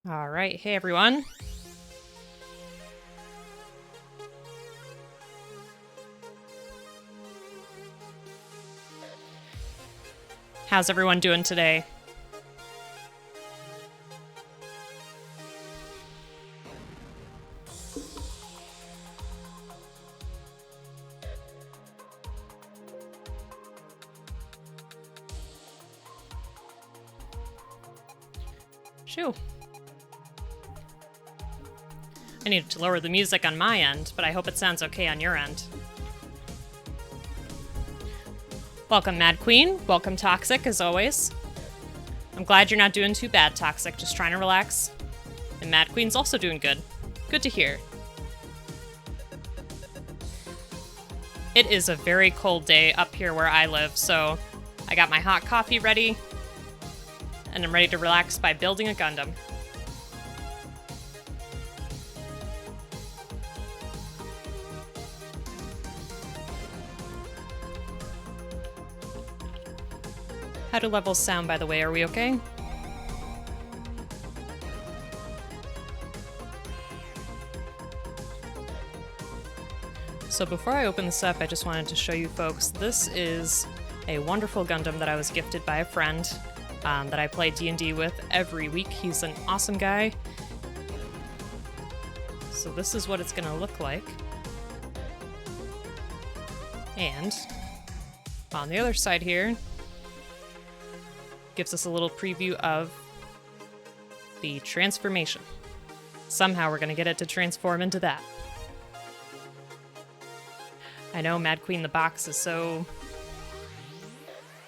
All right, hey everyone. How's everyone doing today? Shoo. I needed to lower the music on my end, but I hope it sounds okay on your end. Welcome, Mad Queen. Welcome, Toxic, as always. I'm glad you're not doing too bad, Toxic. Just trying to relax. And Mad Queen's also doing good. Good to hear. It is a very cold day up here where I live, so I got my hot coffee ready, and I'm ready to relax by building a Gundam. How do levels sound, by the way? Are we okay? So before I open this up, I just wanted to show you folks, this is a wonderful Gundam that I was gifted by a friend that I play D&D with every week. He's an awesome guy. So this is what it's going to look like. And on the other side here, gives us a little preview of the transformation. Somehow we're going to get it to transform into that. I know Mad Queen the box is so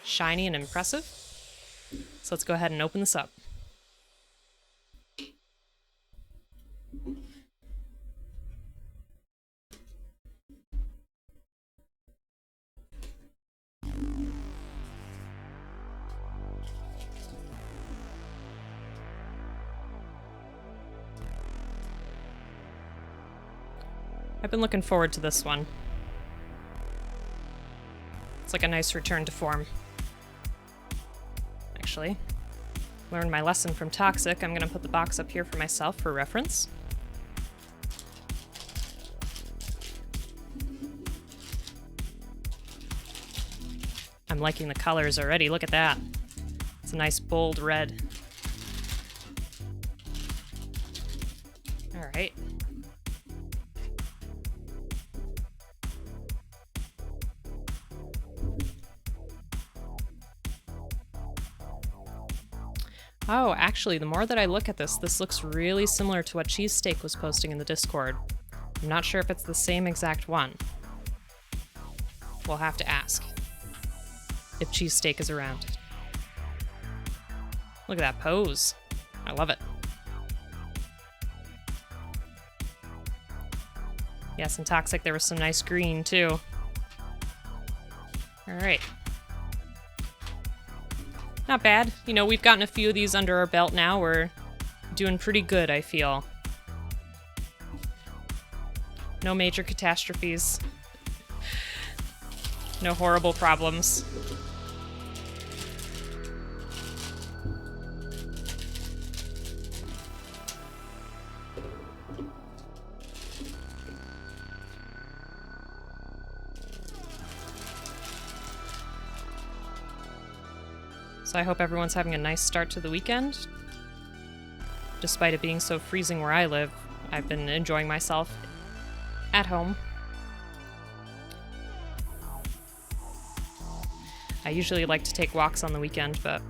shiny and impressive. So let's go ahead and open this up. I've been looking forward to this one. It's like a nice return to form. Actually, learned my lesson from Toxic. I'm going to put the box up here for myself for reference. I'm liking the colors already. Look at that. It's a nice bold red. All right. Oh, actually, the more that I look at this, this looks really similar to what Cheesesteak was posting in the Discord. I'm not sure if it's the same exact one. We'll have to ask if Cheesesteak is around. Look at that pose. I love it. Yes, and Toxic, there was some nice green, too. All right. Not bad. You know, we've gotten a few of these under our belt now. We're doing pretty good, I feel. No major catastrophes. No horrible problems. So I hope everyone's having a nice start to the weekend. Despite it being so freezing where I live, I've been enjoying myself at home. I usually like to take walks on the weekend, but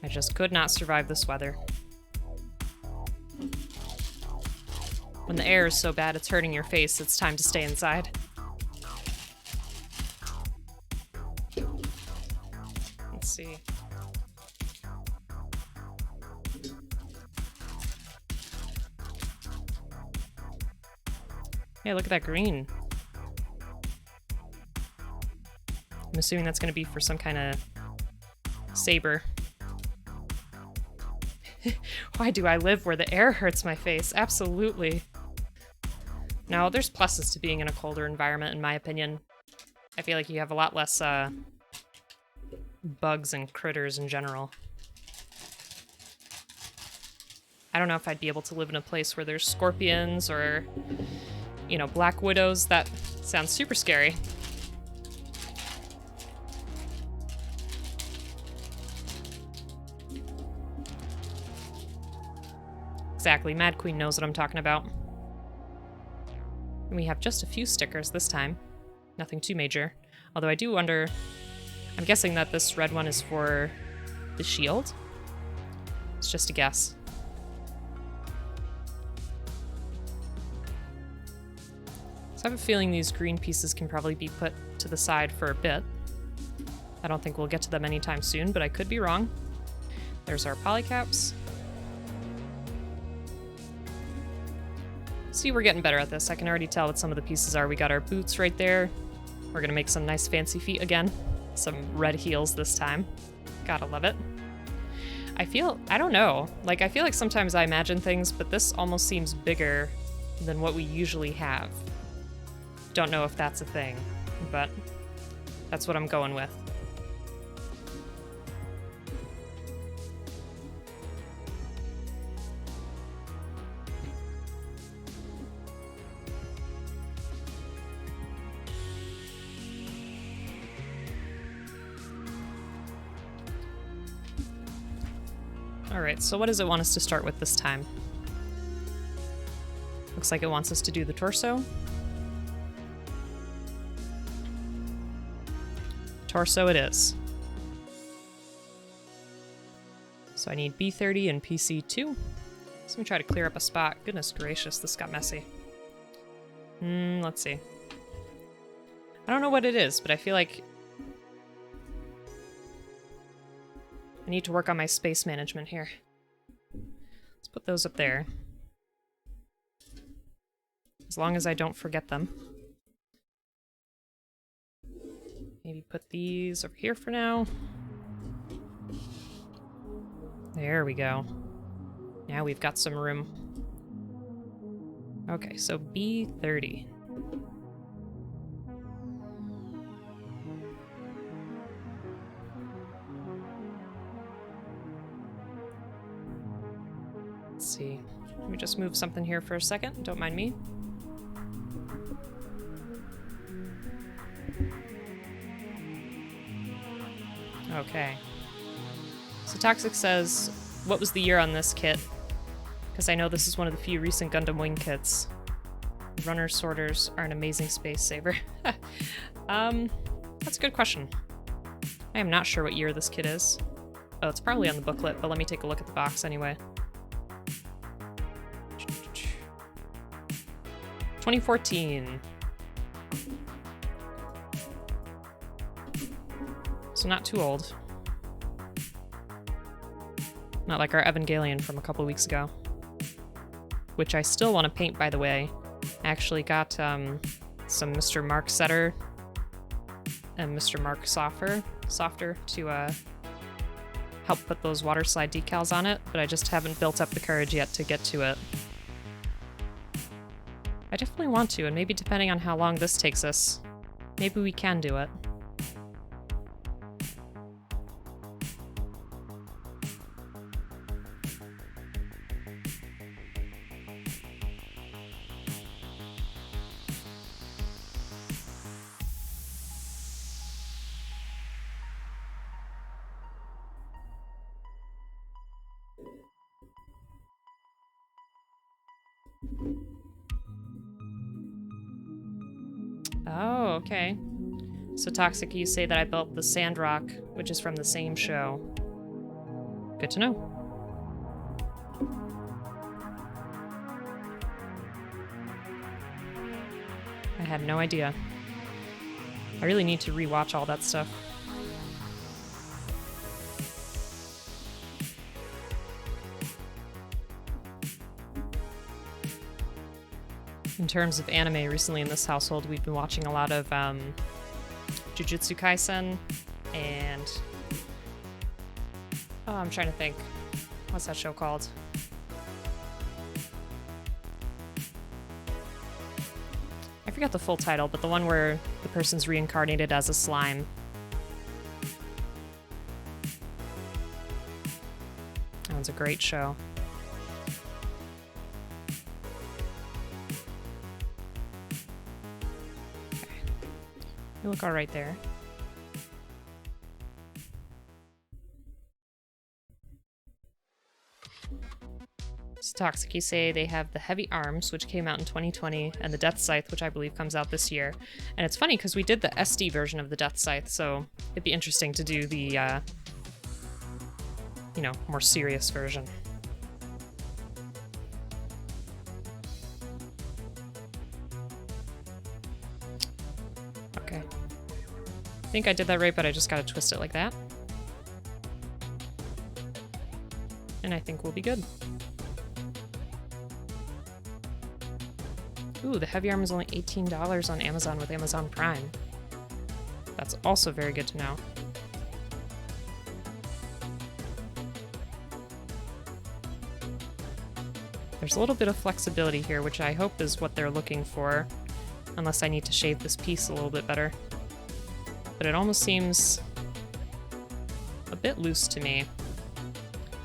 I just could not survive this weather. When the air is so bad it's hurting your face, it's time to stay inside. See. Yeah, look at that green. I'm assuming that's going to be for some kind of saber. Why do I live where the air hurts my face? Absolutely. Now, there's pluses to being in a colder environment, in my opinion. I feel like you have a lot less, bugs and critters in general. I don't know if I'd be able to live in a place where there's scorpions or, you know, black widows. That sounds super scary. Exactly, Mad Queen knows what I'm talking about. And we have just a few stickers this time. Nothing too major. Although I do wonder... I'm guessing that this red one is for the shield? It's just a guess. So I have a feeling these green pieces can probably be put to the side for a bit. I don't think we'll get to them anytime soon, but I could be wrong. There's our polycaps. See, we're getting better at this. I can already tell what some of the pieces are. We got our boots right there. We're gonna make some nice fancy feet again. Some red heels this time. Gotta love it. I don't know. Like, I feel like sometimes I imagine things, but this almost seems bigger than what we usually have. Don't know if that's a thing, but that's what I'm going with. Alright, so what does it want us to start with this time? Looks like it wants us to do the torso. Torso it is. So I need B30 and PC2. So let me try to clear up a spot. Goodness gracious, this got messy. Let's see. I don't know what it is, but I feel like I need to work on my space management here. Let's put those up there. As long as I don't forget them. Maybe put these over here for now. There we go. Now we've got some room. Okay, so B30. Let's see. Let me just move something here for a second. Don't mind me. Okay. So Toxic says, what was the year on this kit? Because I know this is one of the few recent Gundam Wing kits. Runner sorters are an amazing space saver. That's a good question. I am not sure what year this kit is. Oh, it's probably on the booklet, but let me take a look at the box anyway. 2014. So not too old. Not like our Evangelion from a couple weeks ago. Which I still want to paint, by the way. I actually got some Mr. Mark Setter and Mr. Mark Softer to help put those water slide decals on it, but I just haven't built up the courage yet to get to it. I definitely want to, and maybe depending on how long this takes us, maybe we can do it. Oh, okay. So Toxic, you say that I built the Sandrock, which is from the same show. Good to know. I had no idea. I really need to rewatch all that stuff. In terms of anime, recently in this household, we've been watching a lot of Jujutsu Kaisen and... Oh, I'm trying to think. What's that show called? I forgot the full title, but the one where the person's reincarnated as a slime. That one's a great show. You look alright there. So Toxic, you say they have the Heavy Arms, which came out in 2020, and the Death Scythe, which I believe comes out this year. And it's funny because we did the SD version of the Death Scythe, so it'd be interesting to do the, you know, more serious version. Okay. I think I did that right, but I just gotta twist it like that. And I think we'll be good. Ooh, the Heavy Arm is only $18 on Amazon with Amazon Prime. That's also very good to know. There's a little bit of flexibility here, which I hope is what they're looking for, unless I need to shave this piece a little bit better. But it almost seems a bit loose to me.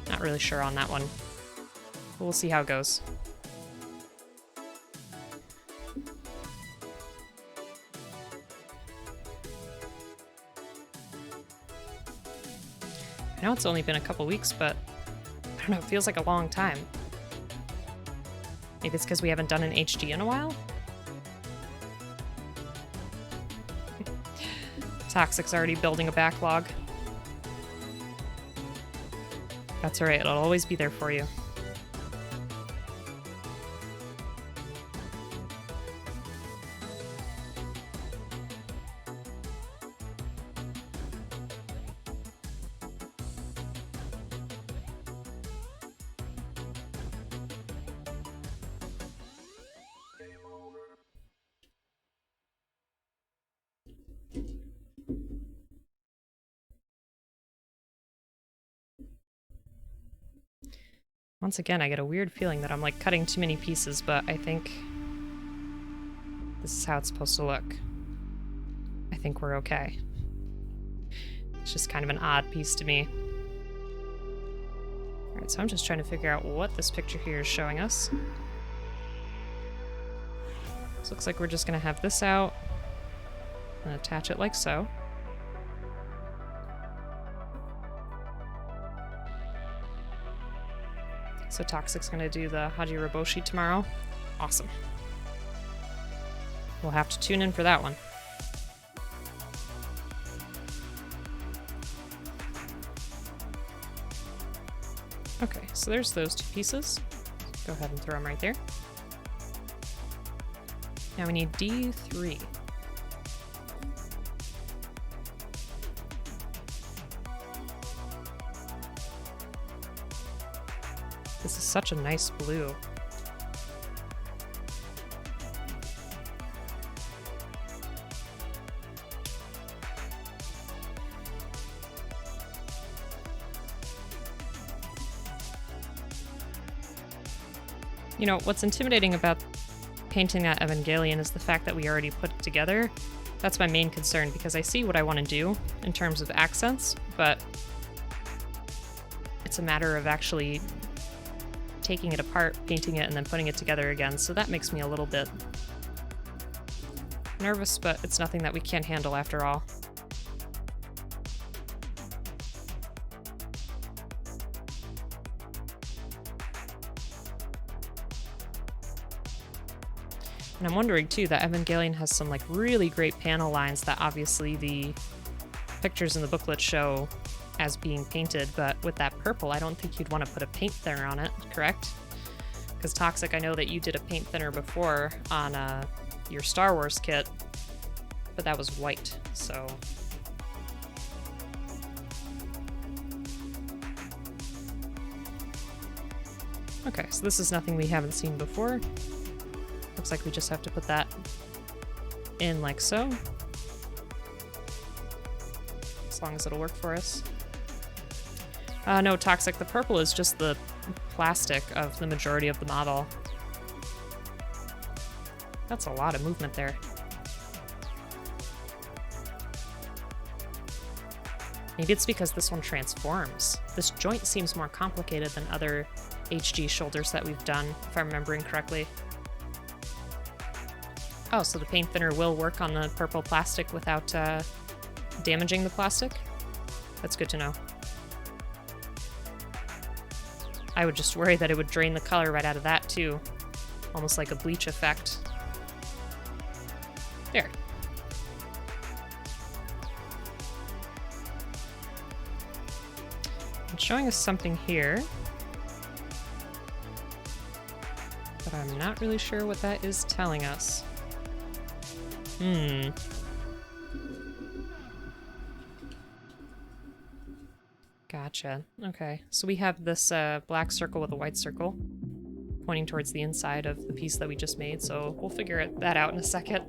Not really sure on that one. But we'll see how it goes. I know it's only been a couple weeks, but I don't know, it feels like a long time. Maybe it's because we haven't done an HD in a while? Toxic's already building a backlog. That's alright, it'll always be there for you. Once again, I get a weird feeling that I'm like cutting too many pieces, but I think this is how it's supposed to look. I think we're okay. It's just kind of an odd piece to me. Alright, so I'm just trying to figure out what this picture here is showing us. This looks like we're just gonna have this out and attach it like so. So Toxic's gonna do the Hajiroboshi tomorrow. Awesome. We'll have to tune in for that one. Okay, so there's those two pieces. Go ahead and throw them right there. Now we need D3. This is such a nice blue. You know, what's intimidating about painting that Evangelion is the fact that we already put it together. That's my main concern, because I see what I want to do in terms of accents, but it's a matter of actually taking it apart, painting it, and then putting it together again, so that makes me a little bit nervous, but it's nothing that we can't handle after all. And I'm wondering too that Evangelion has some like really great panel lines that obviously the pictures in the booklet show as being painted, but with that purple, I don't think you'd want to put a paint thinner on it, correct? Because Toxic, I know that you did a paint thinner before on your Star Wars kit, but that was white, so... Okay, so this is nothing we haven't seen before. Looks like we just have to put that in like so. As long as it'll work for us. No, Toxic, the purple is just the plastic of the majority of the model. That's a lot of movement there. Maybe it's because this one transforms. This joint seems more complicated than other HG shoulders that we've done, if I'm remembering correctly. Oh, so the paint thinner will work on the purple plastic without damaging the plastic? That's good to know. I would just worry that it would drain the color right out of that too. Almost like a bleach effect. There. It's showing us something here, but I'm not really sure what that is telling us. Gotcha. Okay. So we have this black circle with a white circle pointing towards the inside of the piece that we just made, so we'll figure that out in a second.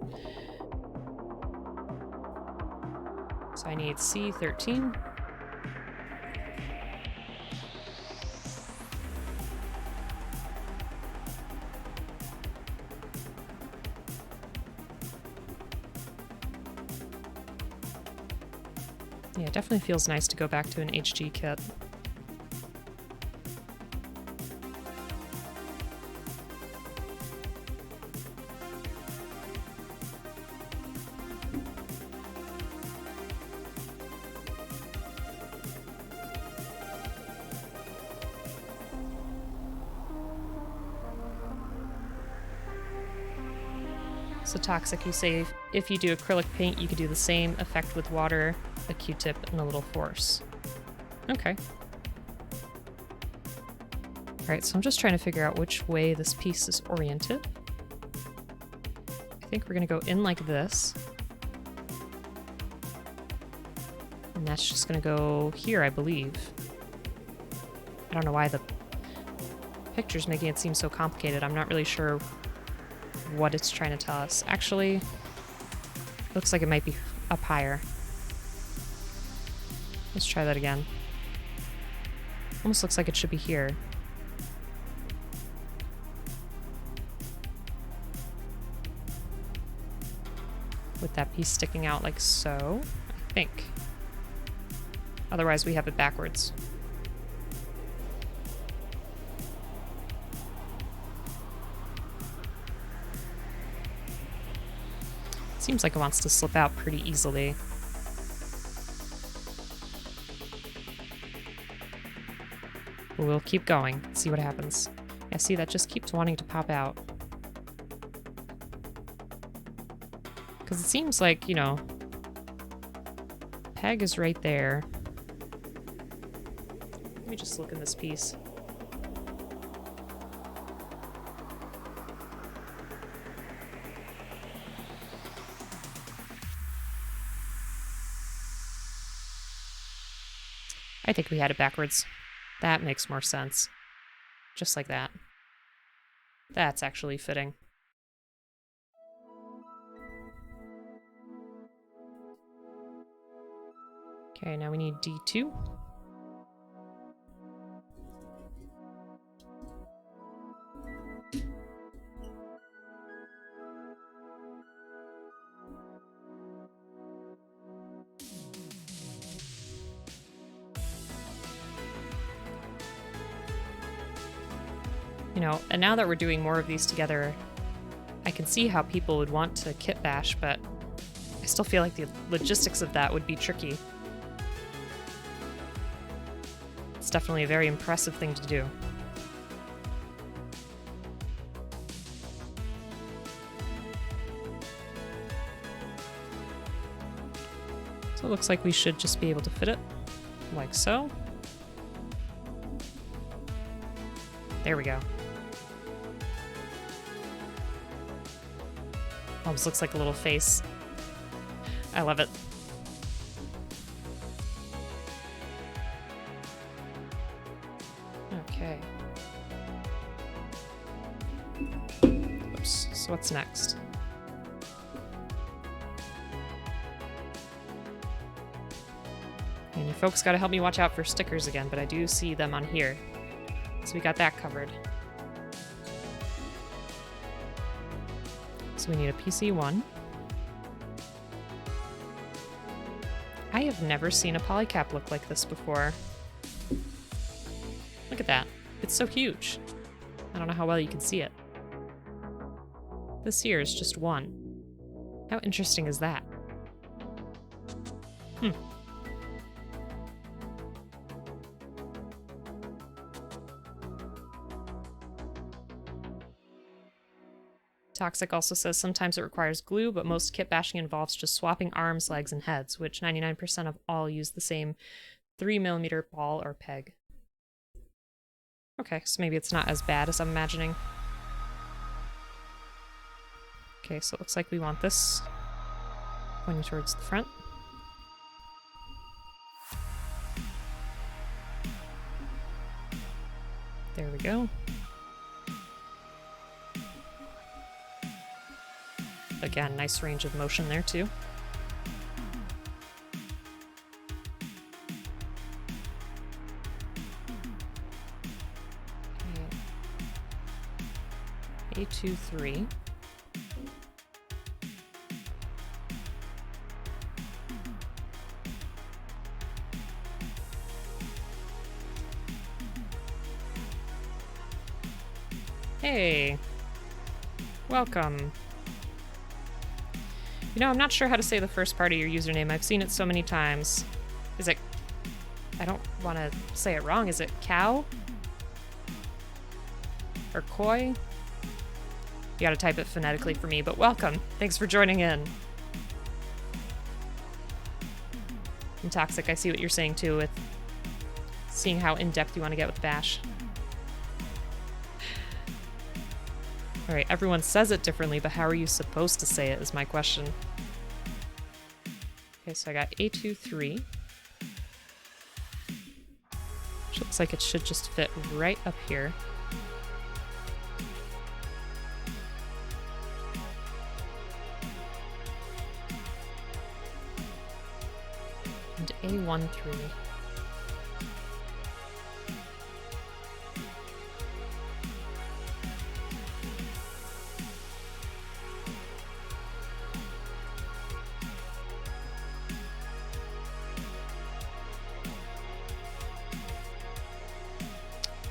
So I need C13. Yeah, it definitely feels nice to go back to an HG kit. So Toxic, you say if you do acrylic paint, you could do the same effect with water, a Q-tip, and a little force. Okay. Alright, so I'm just trying to figure out which way this piece is oriented. I think we're going to go in like this. And that's just going to go here, I believe. I don't know why the picture's making it seem so complicated. I'm not really sure what it's trying to tell us. Actually, looks like it might be up higher. Let's try that again. Almost looks like it should be here. With that piece sticking out like so, I think. Otherwise, we have it backwards. Seems like it wants to slip out pretty easily. But we'll keep going, see what happens. Yeah, see, that just keeps wanting to pop out. Because it seems like, you know, peg is right there. Let me just look in this piece. I think we had it backwards. That makes more sense. Just like that. That's actually fitting. Okay, now we need D2. You know, and now that we're doing more of these together, I can see how people would want to kit bash, but I still feel like the logistics of that would be tricky. It's definitely a very impressive thing to do. So it looks like we should just be able to fit it, like so. There we go. Almost looks like a little face. I love it. Okay. Oops. So what's next? And you folks gotta help me watch out for stickers again, but I do see them on here. So we got that covered. So we need a PC1. I have never seen a polycap look like this before. Look at that. It's so huge. I don't know how well you can see it. This here is just one. How interesting is that? Hmm. Toxic also says sometimes it requires glue, but most kit bashing involves just swapping arms, legs, and heads, which 99% of all use the same 3mm ball or peg. Okay, so maybe it's not as bad as I'm imagining. Okay, so it looks like we want this pointing towards the front. There we go. Again, nice range of motion there too. Okay. A23. Hey, welcome. You know, I'm not sure how to say the first part of your username. I've seen it so many times. Is it... I don't want to say it wrong. Is it cow? Or koi? You gotta type it phonetically for me, but welcome. Thanks for joining in. And Toxic, I see what you're saying too with seeing how in-depth you want to get with Bash. Alright, everyone says it differently, but how are you supposed to say it is my question. Okay, so I got A23. Which looks like it should just fit right up here. And A13.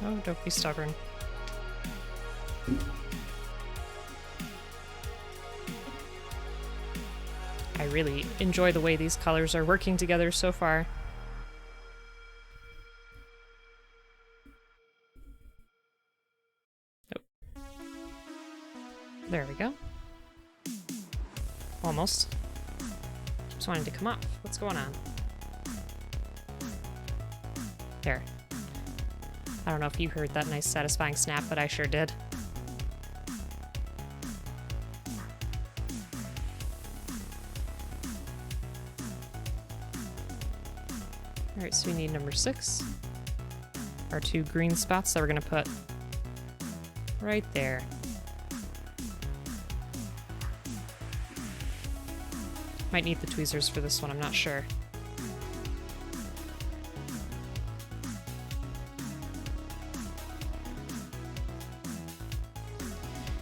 Oh, don't be stubborn. I really enjoy the way these colors are working together so far. Oh. There we go. Almost. Just wanted to come off. What's going on? There. I don't know if you heard that nice satisfying snap, but I sure did. Alright, so we need number 6. Our 2 green spots that we're gonna put right there. Might need the tweezers for this one, I'm not sure.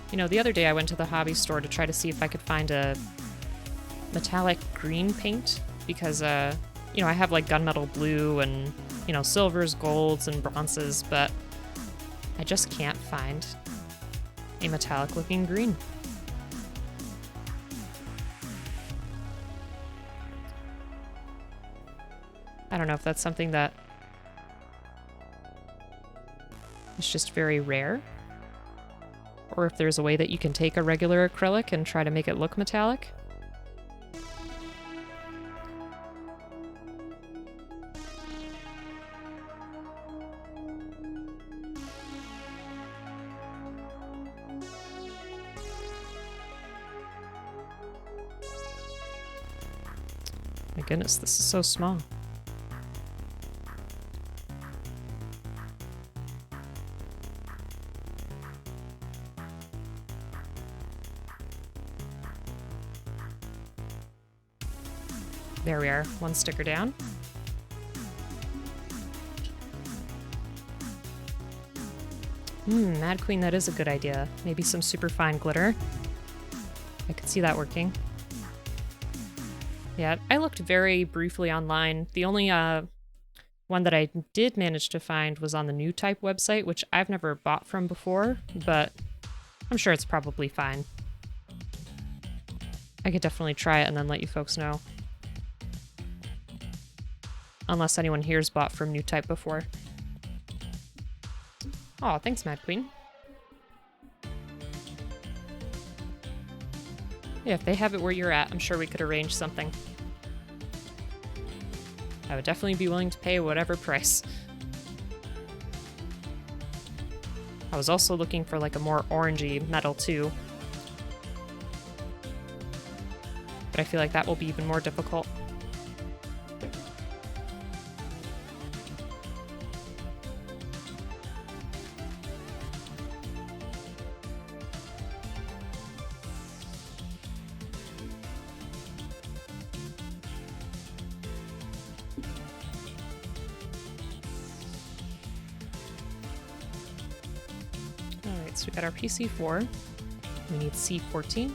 You know, the other day I went to the hobby store to try to see if I could find a metallic green paint because, you know, I have like gunmetal blue and, you know, silvers, golds, and bronzes, but I just can't find a metallic looking green. I don't know if that's something that is just very rare, or if there's a way that you can take a regular acrylic and try to make it look metallic. My goodness, this is so small. There we are, 1 sticker down. Mad Queen, that is a good idea. Maybe some super fine glitter. I could see that working. Yeah, I looked very briefly online. The only one that I did manage to find was on the New Type website, which I've never bought from before, but I'm sure it's probably fine. I could definitely try it and then let you folks know. Unless anyone here's bought from New Type before. Oh, thanks, Mad Queen. Yeah, if they have it where you're at, I'm sure we could arrange something. I would definitely be willing to pay whatever price. I was also looking for like a more orangey metal too. But I feel like that will be even more difficult. So we got our PC4. We need C14.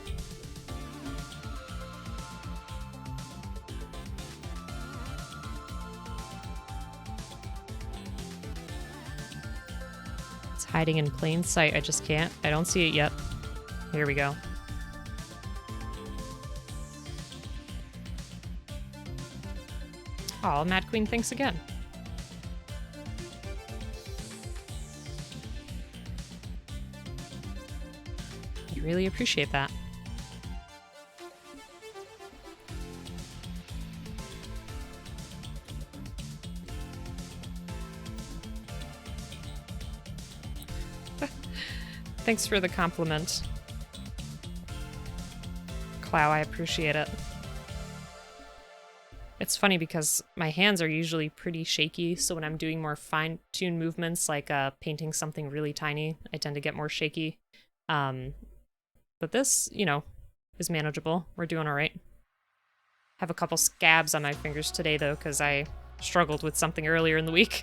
It's hiding in plain sight. I just can't. I don't see it yet. Here we go. Oh, Mad Queen, thanks again. Really appreciate that. Thanks for the compliment, Clow. I appreciate it. It's funny because my hands are usually pretty shaky, so when I'm doing more fine-tuned movements, like painting something really tiny, I tend to get more shaky. But this, you know, is manageable. We're doing all right. Have a couple scabs on my fingers today, though, because I struggled with something earlier in the week.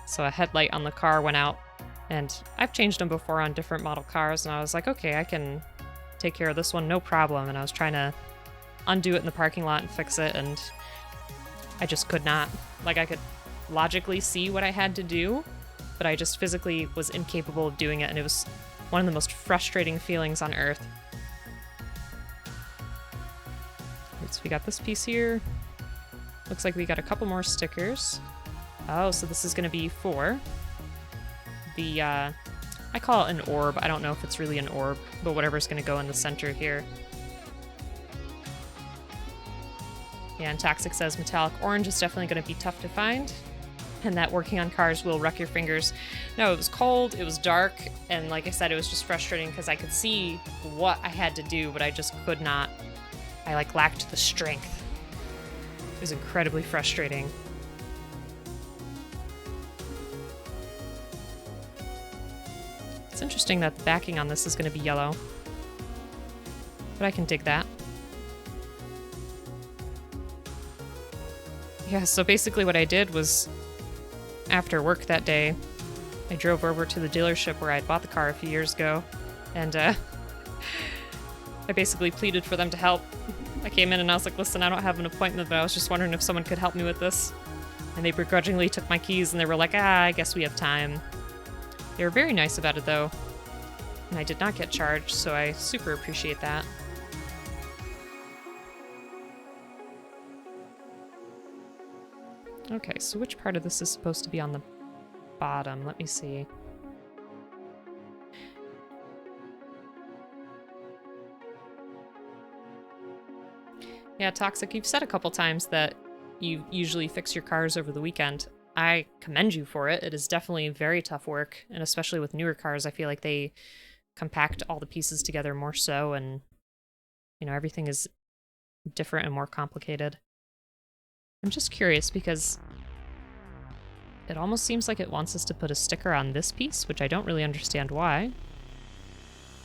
So a headlight on the car went out, and I've changed them before on different model cars, and I was like, okay, I can take care of this one, no problem. And I was trying to undo it in the parking lot and fix it, and I just could not. Like, I could logically see what I had to do, but I just physically was incapable of doing it, and it was one of the most frustrating feelings on Earth. Right, so we got this piece here. Looks like we got a couple more stickers. Oh, so this is going to be for the, I call it an orb. I don't know if it's really an orb, but whatever's going to go in the center here. Yeah, and Toxic says metallic orange is definitely going to be tough to find. And that working on cars will wreck your fingers. No, it was cold, it was dark, and like I said, it was just frustrating because I could see what I had to do, but I just could not. I like lacked the strength. It was incredibly frustrating. It's interesting that the backing on this is going to be yellow, but I can dig that. Yeah, so basically what I did was, after work that day, I drove over to the dealership where I had bought the car a few years ago, and I basically pleaded for them to help. I came in and I was like, listen, I don't have an appointment, but I was just wondering if someone could help me with this. And they begrudgingly took my keys and they were like, I guess we have time. They were very nice about it though, and I did not get charged, so I super appreciate that. Okay, so which part of this is supposed to be on the bottom? Let me see. Yeah, Toxic, you've said a couple times that you usually fix your cars over the weekend. I commend you for it. It is definitely very tough work, and especially with newer cars, I feel like they compact all the pieces together more so, and, you know, everything is different and more complicated. I'm just curious because it almost seems like it wants us to put a sticker on this piece, which I don't really understand why.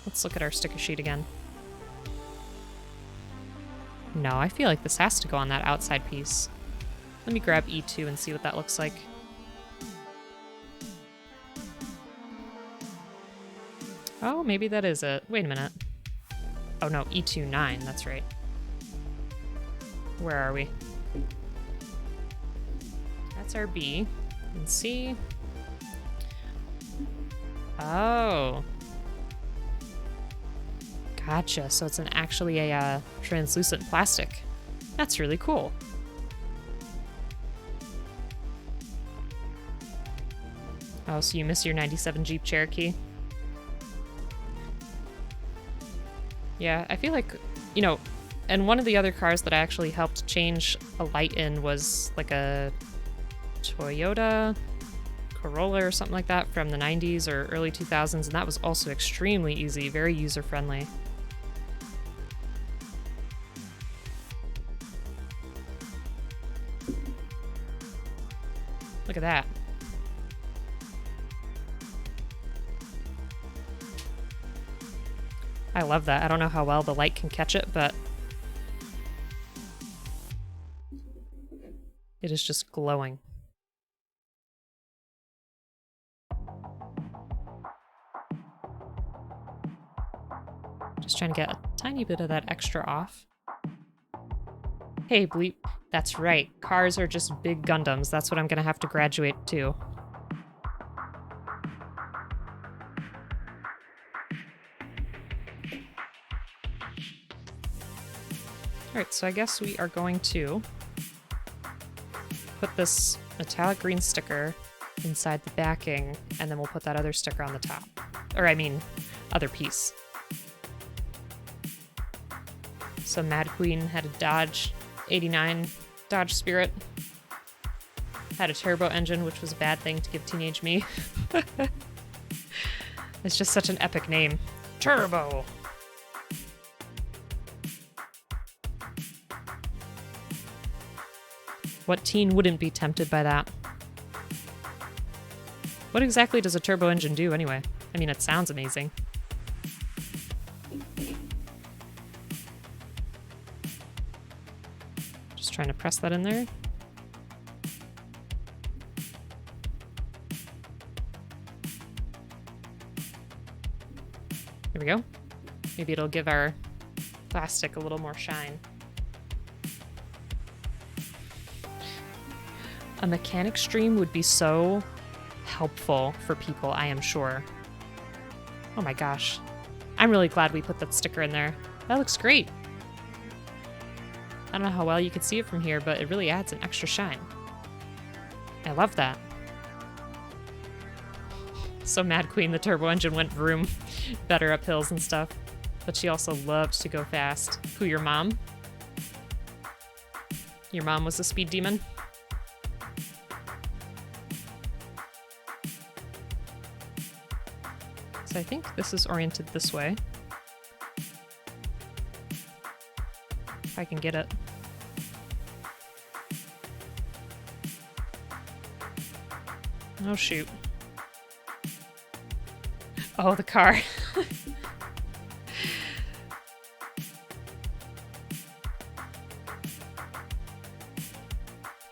Let's look at our sticker sheet again. No, I feel like this has to go on that outside piece. Let me grab E2 and see what that looks like. Oh, maybe that is it. Wait a minute. Oh no, E2-9, that's right. Where are we? That's our B. And C. Oh. Gotcha. So it's actually a translucent plastic. That's really cool. Oh, so you miss your 97 Jeep Cherokee? Yeah, I feel like, you know, and one of the other cars that I actually helped change a light in was like a Toyota Corolla or something like that from the 90s or early 2000s, and that was also extremely easy, very user-friendly. Look at that. I love that. I don't know how well the light can catch it, but it is just glowing. Just trying to get a tiny bit of that extra off. Hey, Bleep. That's right. Cars are just big Gundams. That's what I'm gonna have to graduate to. Alright, so I guess we are going to put this metallic green sticker inside the backing, and then we'll put that other sticker on the top. Or, I mean, other piece. So Mad Queen had a Dodge 89 Dodge Spirit. Had a turbo engine, which was a bad thing to give teenage me. It's just such an epic name. Turbo! What teen wouldn't be tempted by that? What exactly does a turbo engine do anyway? I mean, it sounds amazing. Just trying to press that in there. There we go. Maybe it'll give our plastic a little more shine. A mechanic stream would be so helpful for people, I am sure. Oh my gosh. I'm really glad we put that sticker in there. That looks great. I don't know how well you can see it from here, but it really adds an extra shine. I love that. So Mad Queen, the turbo engine, went vroom. Better up hills and stuff. But she also loved to go fast. Who, your mom? Your mom was a speed demon? So I think this is oriented this way. If I can get it. Oh shoot. Oh, the car. I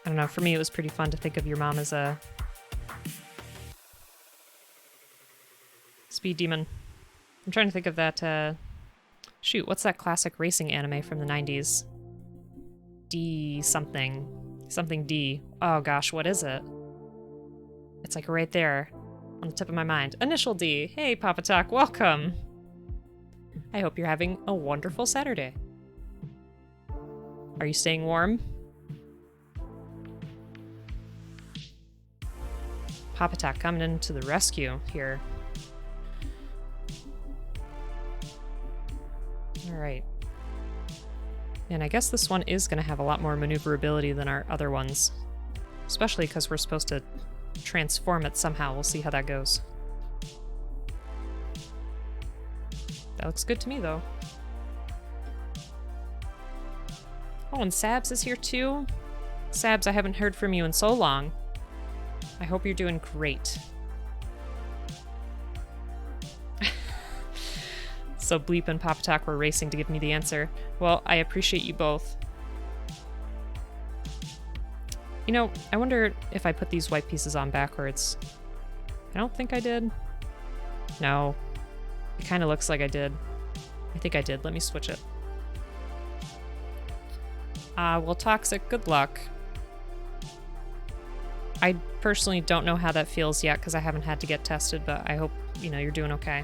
don't know, for me it was pretty fun to think of your mom as a speed demon. I'm trying to think of that, shoot, what's that classic racing anime from the 90s? D something. Something D. Oh gosh, what is it? It's like right there on the tip of my mind. Initial D. Hey, Papa Talk, welcome! I hope you're having a wonderful Saturday. Are you staying warm? Papa Talk coming in to the rescue here. Alright. And I guess this one is going to have a lot more maneuverability than our other ones. Especially because we're supposed to transform it somehow. We'll see how that goes. That looks good to me, though. Oh, and Sabs is here, too? Sabs, I haven't heard from you in so long. I hope you're doing great. So Bleep and Pop Talk were racing to give me the answer. Well, I appreciate you both. You know, I wonder if I put these white pieces on backwards. I don't think I did. No. It kind of looks like I did. I think I did. Let me switch it. Well, Toxic, good luck. I personally don't know how that feels yet because I haven't had to get tested, but I hope, you know, you're doing okay.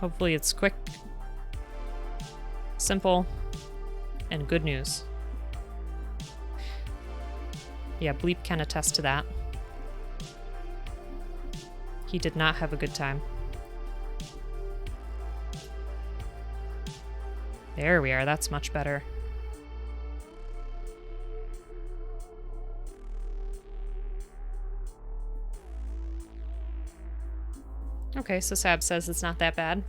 Hopefully it's quick, simple, and good news. Yeah, Bleep can attest to that. He did not have a good time. There we are, that's much better. Okay, so Sab says it's not that bad.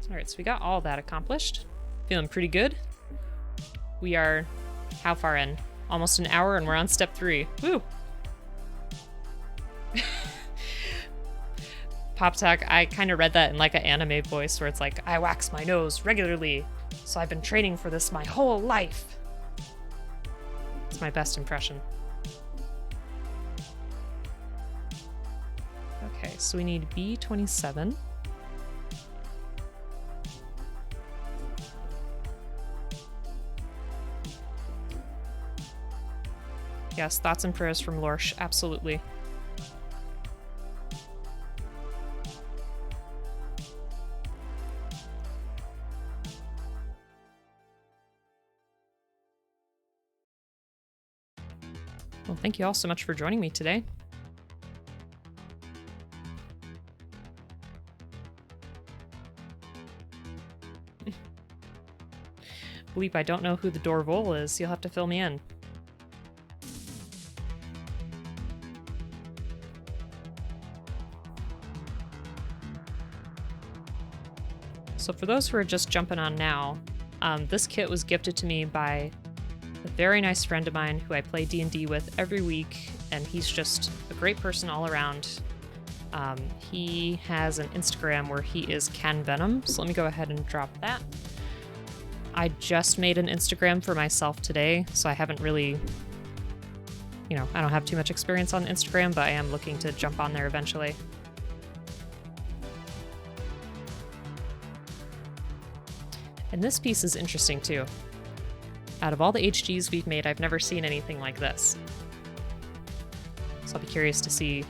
Alright, so we got all that accomplished. Feeling pretty good. We are how far in? Almost an hour and we're on step 3. Woo! Pop Talk, I kind of read that in like an anime voice where it's like, I wax my nose regularly, so I've been training for this my whole life. It's my best impression. Okay, so we need B27. Yes, thoughts and prayers from Lorsch, absolutely. Well, thank you all so much for joining me today. Bleep, I don't know who the Dorvol is. You'll have to fill me in. So for those who are just jumping on now, this kit was gifted to me by a very nice friend of mine who I play D&D with every week, and he's just a great person all around. He has an Instagram where he is Ken Venom, so let me go ahead and drop that. I just made an Instagram for myself today, so I haven't really, you know, I don't have too much experience on Instagram, but I am looking to jump on there eventually. And this piece is interesting too. Out of all the HGs we've made, I've never seen anything like this. So I'll be curious to see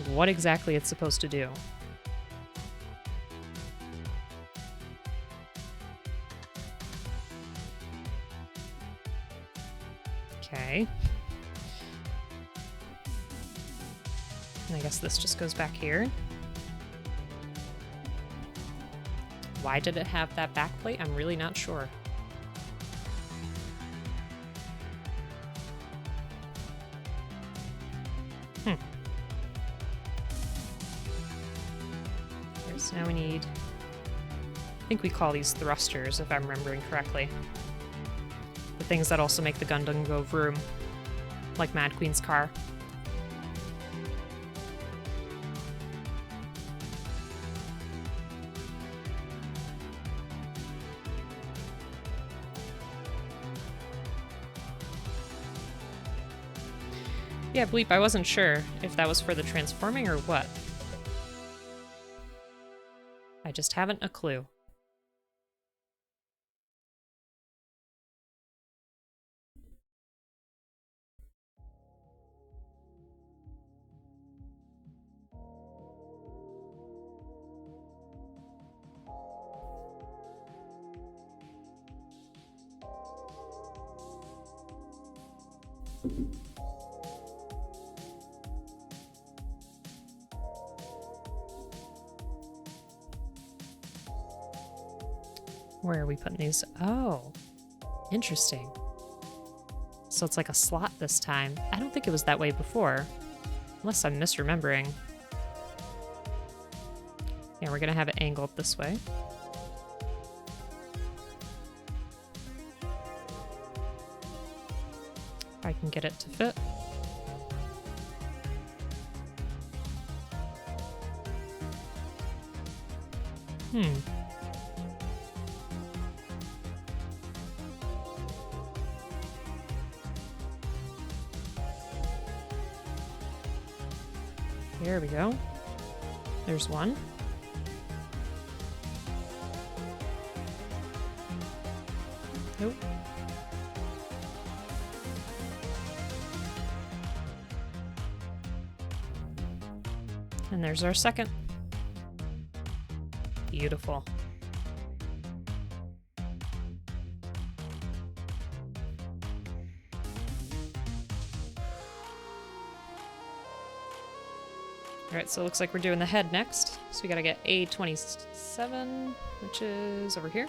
what exactly it's supposed to do. Okay. And I guess this just goes back here. Why did it have that backplate? I'm really not sure. Okay, so now we need... I think we call these thrusters, if I'm remembering correctly. The things that also make the Gundam go vroom, like Mad Queen's car. Yeah, Bleep, I wasn't sure if that was for the transforming or what. I just haven't a clue. Where are we putting these? Oh, interesting. So it's like a slot this time. I don't think it was that way before, unless I'm misremembering. Yeah, we're gonna have it angled this way. If I can get it to fit. There we go. There's one. Nope. And there's our second. Beautiful. Alright, so it looks like we're doing the head next. So we gotta get A27, which is over here.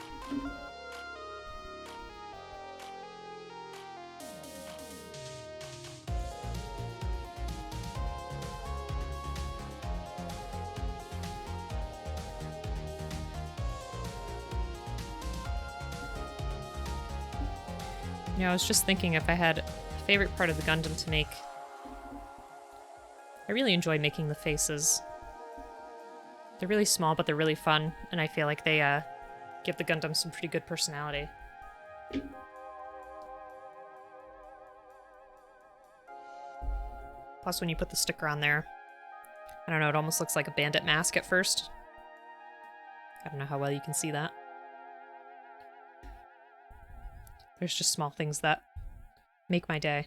You know, I was just thinking if I had a favorite part of the Gundam to make. I really enjoy making the faces. They're really small, but they're really fun, and I feel like they give the Gundam some pretty good personality. Plus, when you put the sticker on there, I don't know, it almost looks like a bandit mask at first. I don't know how well you can see that. There's just small things that make my day.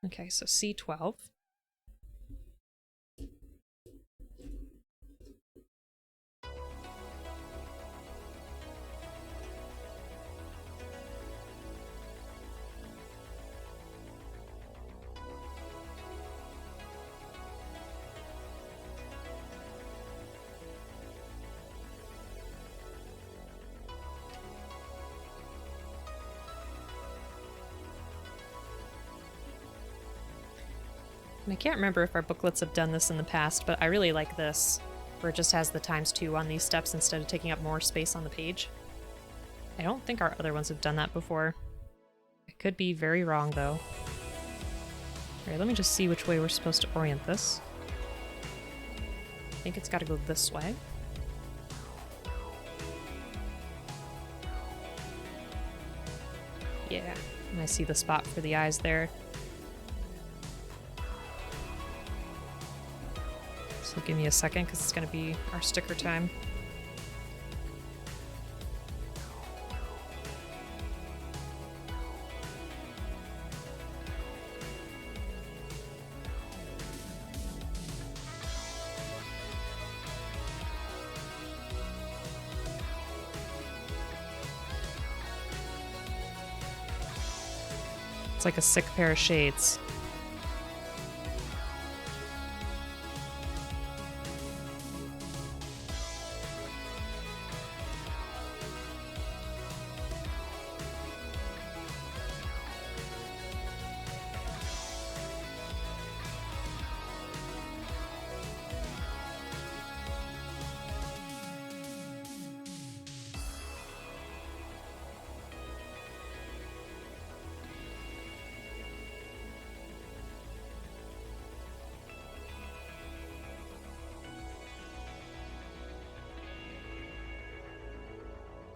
Okay, so C12. And I can't remember if our booklets have done this in the past, but I really like this, where it just has the ×2 on these steps instead of taking up more space on the page. I don't think our other ones have done that before. I could be very wrong, though. Alright, let me just see which way we're supposed to orient this. I think it's got to go this way. Yeah, and I see the spot for the eyes there. So give me a second, because it's going to be our sticker time. It's like a sick pair of shades.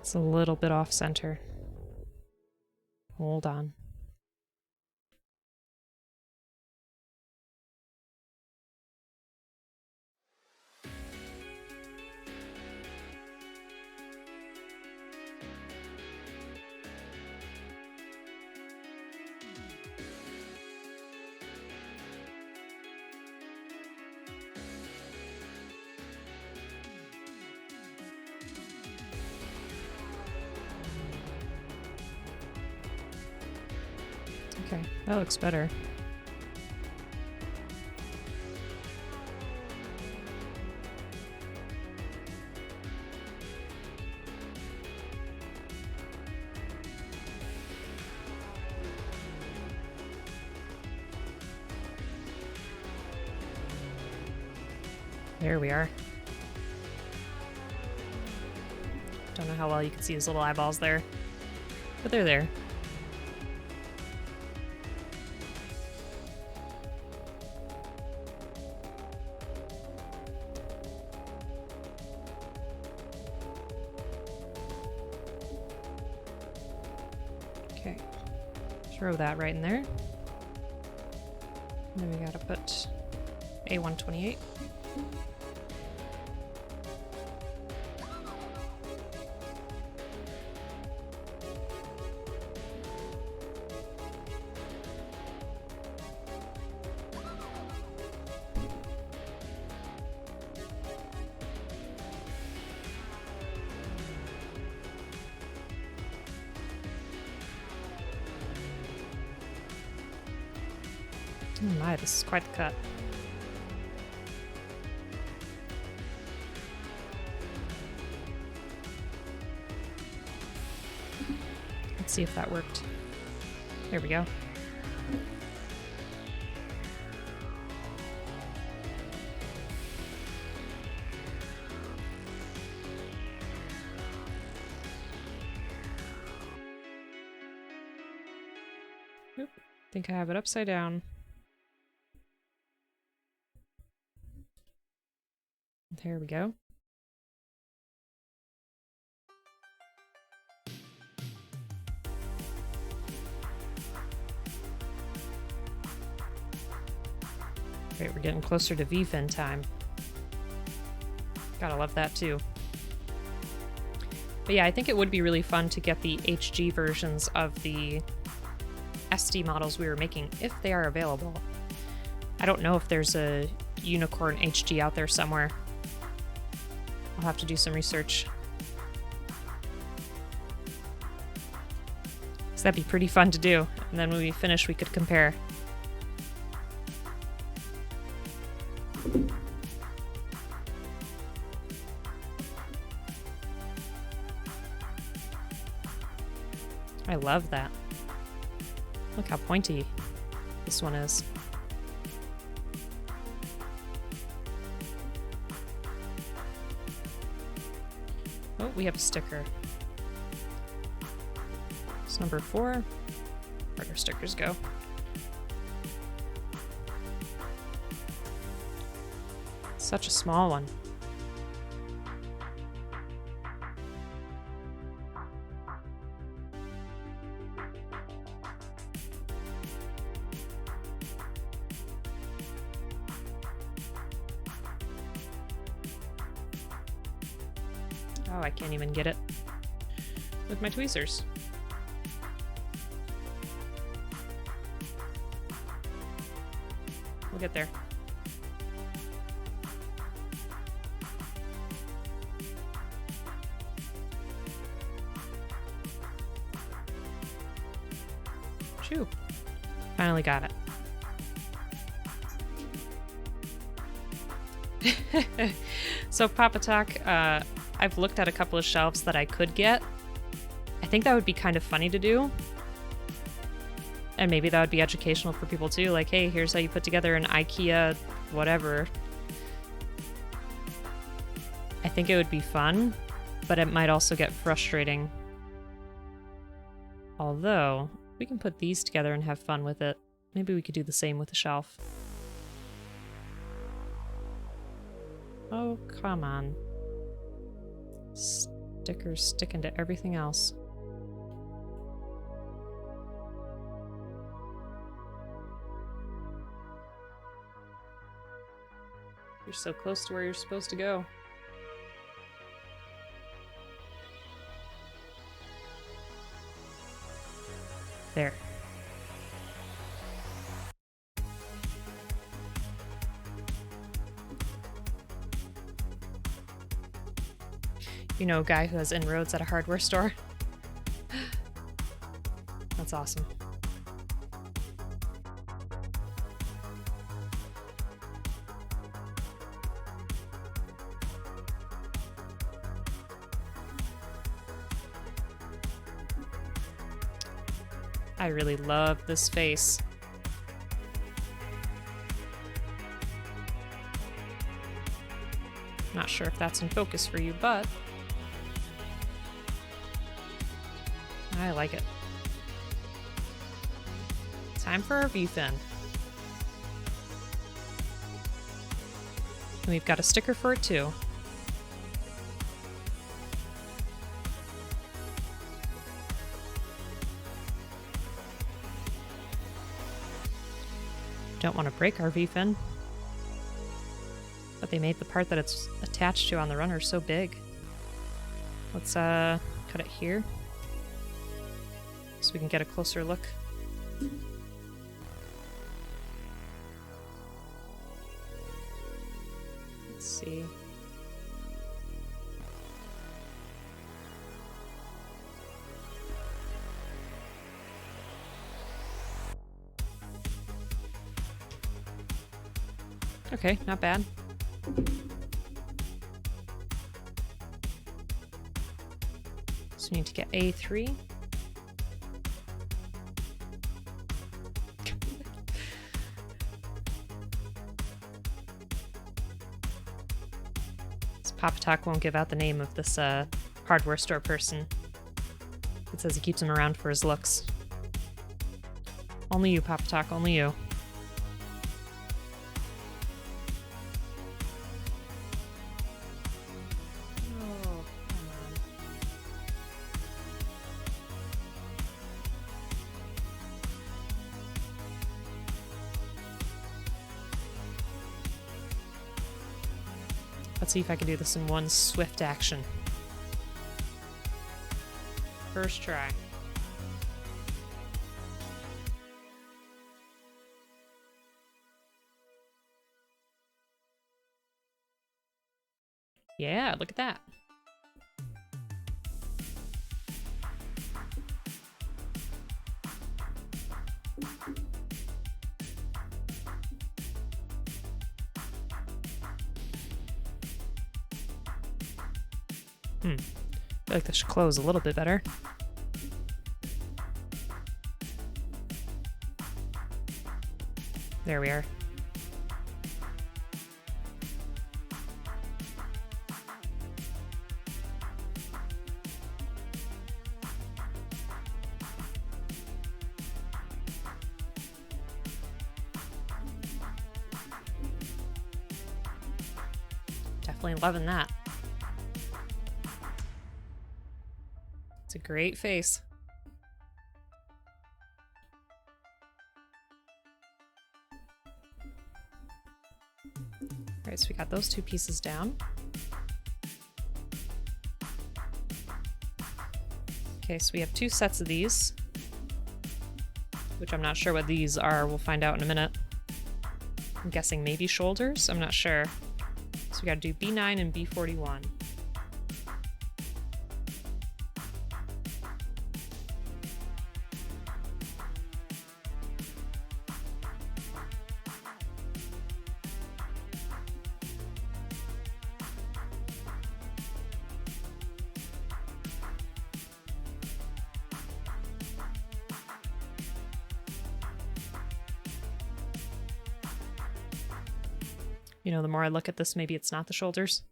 It's a little bit off center. Hold on. Okay, that looks better. There we are. Don't know how well you can see his little eyeballs there, but they're there. Okay, throw that right in there. And then we gotta put A128. Oh my, this is quite the cut. Let's see if that worked. There we go. Oop, I think I have it upside down. There we go. Great, we're getting closer to V-fin time. Gotta love that too. But yeah, I think it would be really fun to get the HG versions of the SD models we were making, if they are available. I don't know if there's a Unicorn HG out there somewhere. I'll have to do some research. So that'd be pretty fun to do. And then when we finish, we could compare. I love that. Look how pointy this one is. Oh, we have a sticker. It's number 4. Where'd our stickers go? Such a small one. Oh, I can't even get it with my tweezers. We'll get there. Shoo. Finally got it. So Papa Talk, I've looked at a couple of shelves that I could get. I think that would be kind of funny to do. And maybe that would be educational for people too. Like, hey, here's how you put together an IKEA whatever. I think it would be fun, but it might also get frustrating. Although, we can put these together and have fun with it. Maybe we could do the same with the shelf. Oh, come on. Stickers sticking to everything else. You're so close to where you're supposed to go. There. You know a guy who has inroads at a hardware store? That's awesome. I really love this face. Not sure if that's in focus for you, but I like it. Time for our V-fin. And we've got a sticker for it too. Don't want to break our V-fin. But they made the part that it's attached to on the runner so big. Let's cut it here so we can get a closer look. Let's see. Okay, not bad. So we need to get A3. This Papa Talk won't give out the name of this hardware store person. It says he keeps him around for his looks. Only you, Papa Talk, only you. Let's see if I can do this in one swift action. First try. Yeah, look at that. I feel like this should close a little bit better. There we are. Definitely loving that. It's a great face. All right, so we got those two pieces down. Okay, so we have two sets of these, which I'm not sure what these are. We'll find out in a minute. I'm guessing maybe shoulders. I'm not sure. So we got to do B9 and B41. You know, the more I look at this, maybe it's not the shoulders.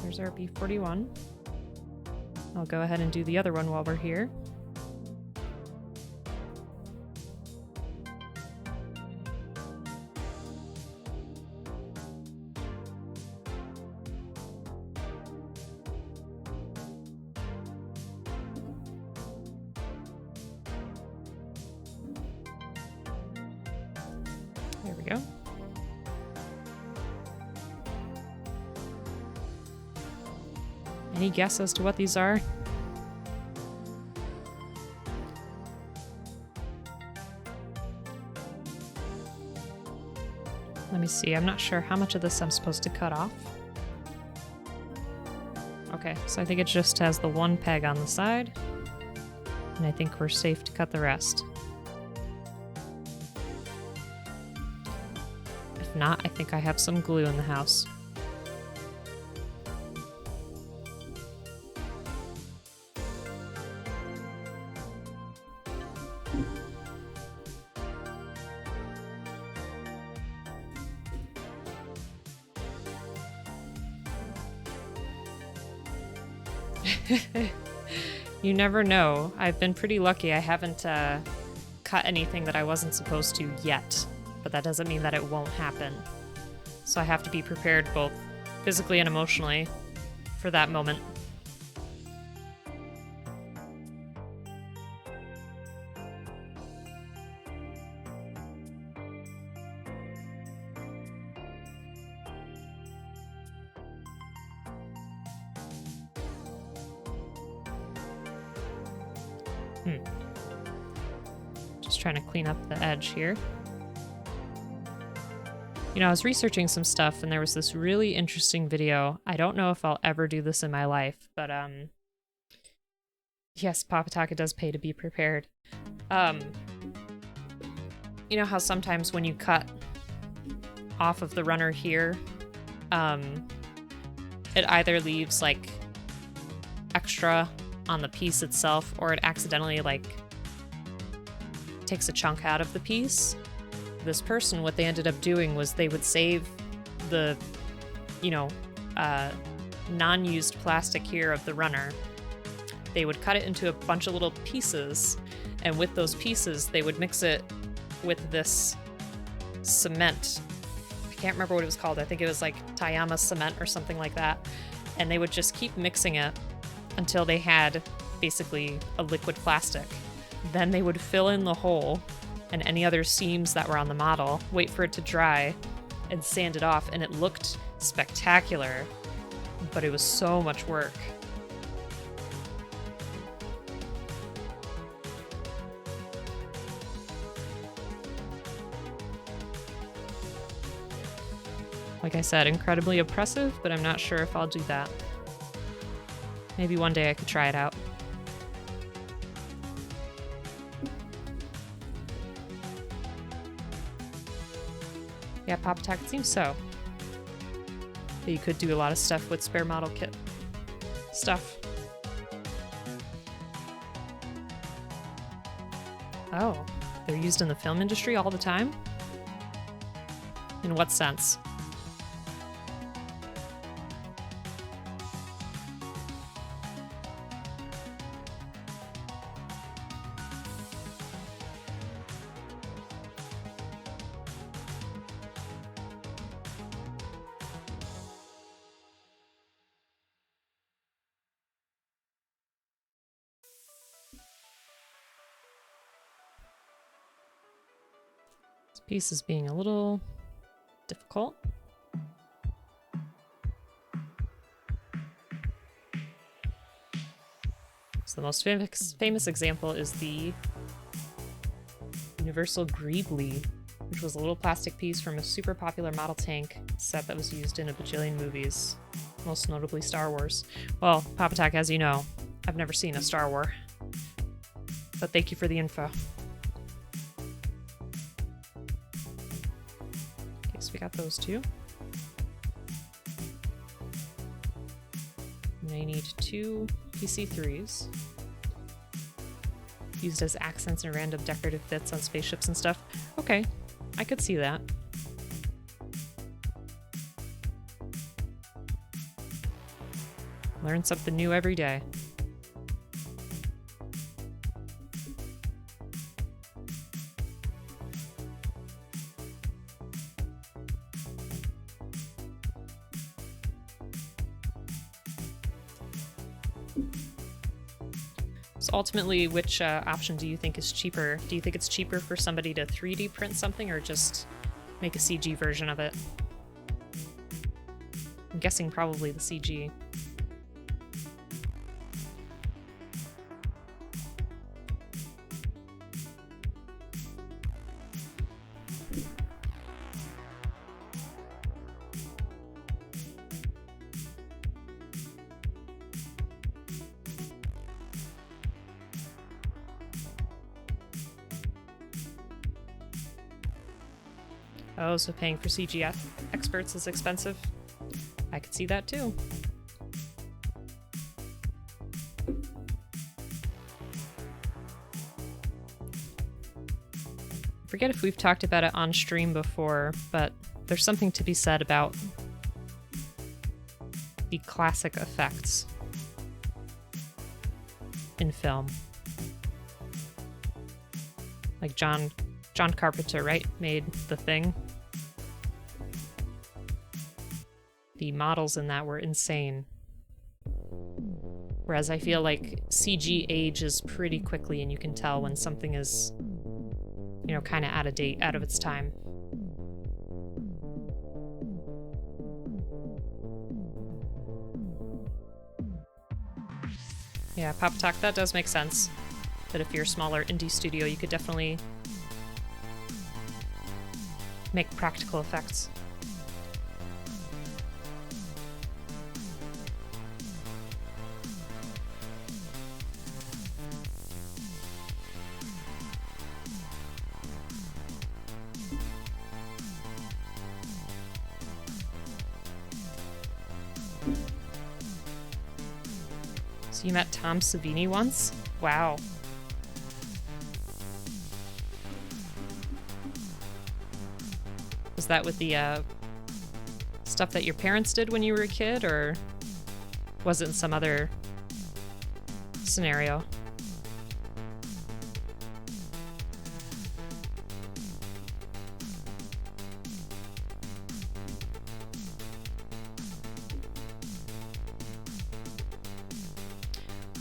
There's our B41. I'll go ahead and do the other one while we're here. There we go. Any guess as to what these are? Let me see. I'm not sure how much of this I'm supposed to cut off. Okay, so I think it just has the one peg on the side, and I think we're safe to cut the rest. If not, I think I have some glue in the house. You never know. I've been pretty lucky. I haven't cut anything that I wasn't supposed to yet, but that doesn't mean that it won't happen. So I have to be prepared both physically and emotionally for that moment. Just trying to clean up the edge here. You know, I was researching some stuff and there was this really interesting video. I don't know if I'll ever do this in my life, but Yes, Papataka does pay to be prepared. You know how sometimes when you cut off of the runner here, it either leaves like extra on the piece itself, or it accidentally like takes a chunk out of the piece. This person, what they ended up doing was they would save the, you know, non-used plastic here of the runner. They would cut it into a bunch of little pieces, and with those pieces, they would mix it with this cement. I can't remember what it was called. I think it was like Tayama cement or something like that. And they would just keep mixing it until they had basically a liquid plastic. Then they would fill in the hole and any other seams that were on the model, wait for it to dry, and sand it off, and it looked spectacular, but it was so much work. Like I said, incredibly oppressive, but I'm not sure if I'll do that. Maybe one day I could try it out. Yeah, Papataka, it seems so. But you could do a lot of stuff with spare model kit stuff. Oh, they're used in the film industry all the time? In what sense? This piece is being a little difficult. So the most famous example is the Universal Greebly, which was a little plastic piece from a super popular model tank set that was used in a bajillion movies, most notably Star Wars. Well, Papataka, as you know, I've never seen a Star Wars, but thank you for the info. Okay, so we got those two. And I need 2 PC3s. Used as accents and random decorative bits on spaceships and stuff. Okay, I could see that. Learn something new every day. So ultimately, which option do you think is cheaper? Do you think it's cheaper for somebody to 3D print something or just make a CG version of it? I'm guessing probably the CG. Oh, so paying for CG experts is expensive? I could see that too. I forget if we've talked about it on stream before, but there's something to be said about the classic effects in film. Like John Carpenter, right? Made The Thing. The models in that were insane. Whereas I feel like CG ages pretty quickly and you can tell when something is, you know, kind of out of date, out of its time. Yeah, Papataka, that does make sense. That if you're a smaller indie studio, you could definitely make practical effects. So you met Tom Savini once? Wow. Was that with the stuff that your parents did when you were a kid, or was it in some other scenario?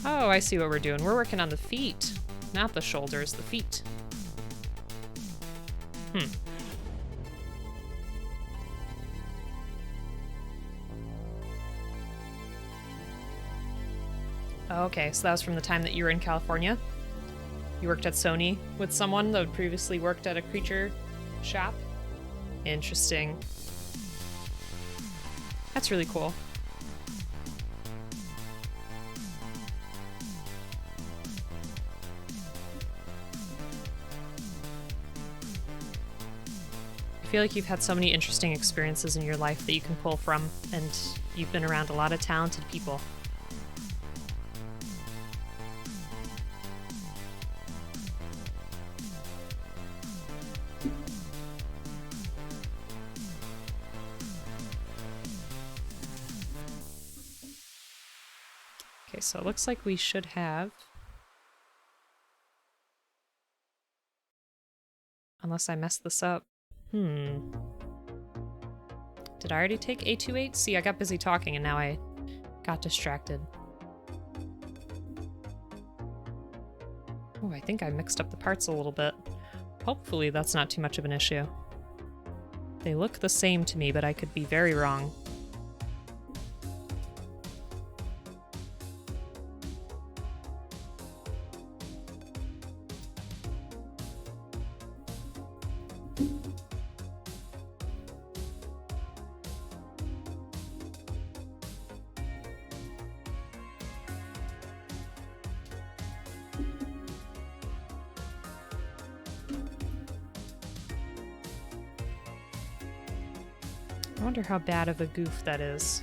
Oh, I see what we're doing. We're working on the feet, not the shoulders, the feet. Okay, so that was from the time that you were in California? You worked at Sony with someone that had previously worked at a creature shop? Interesting. That's really cool. I feel like you've had so many interesting experiences in your life that you can pull from, and you've been around a lot of talented people. Okay, so it looks like we should have... Unless I messed this up. Did I already take A28? See, I got busy talking and now I got distracted. Oh, I think I mixed up the parts a little bit. Hopefully that's not too much of an issue. They look the same to me, but I could be very wrong. I wonder how bad of a goof that is.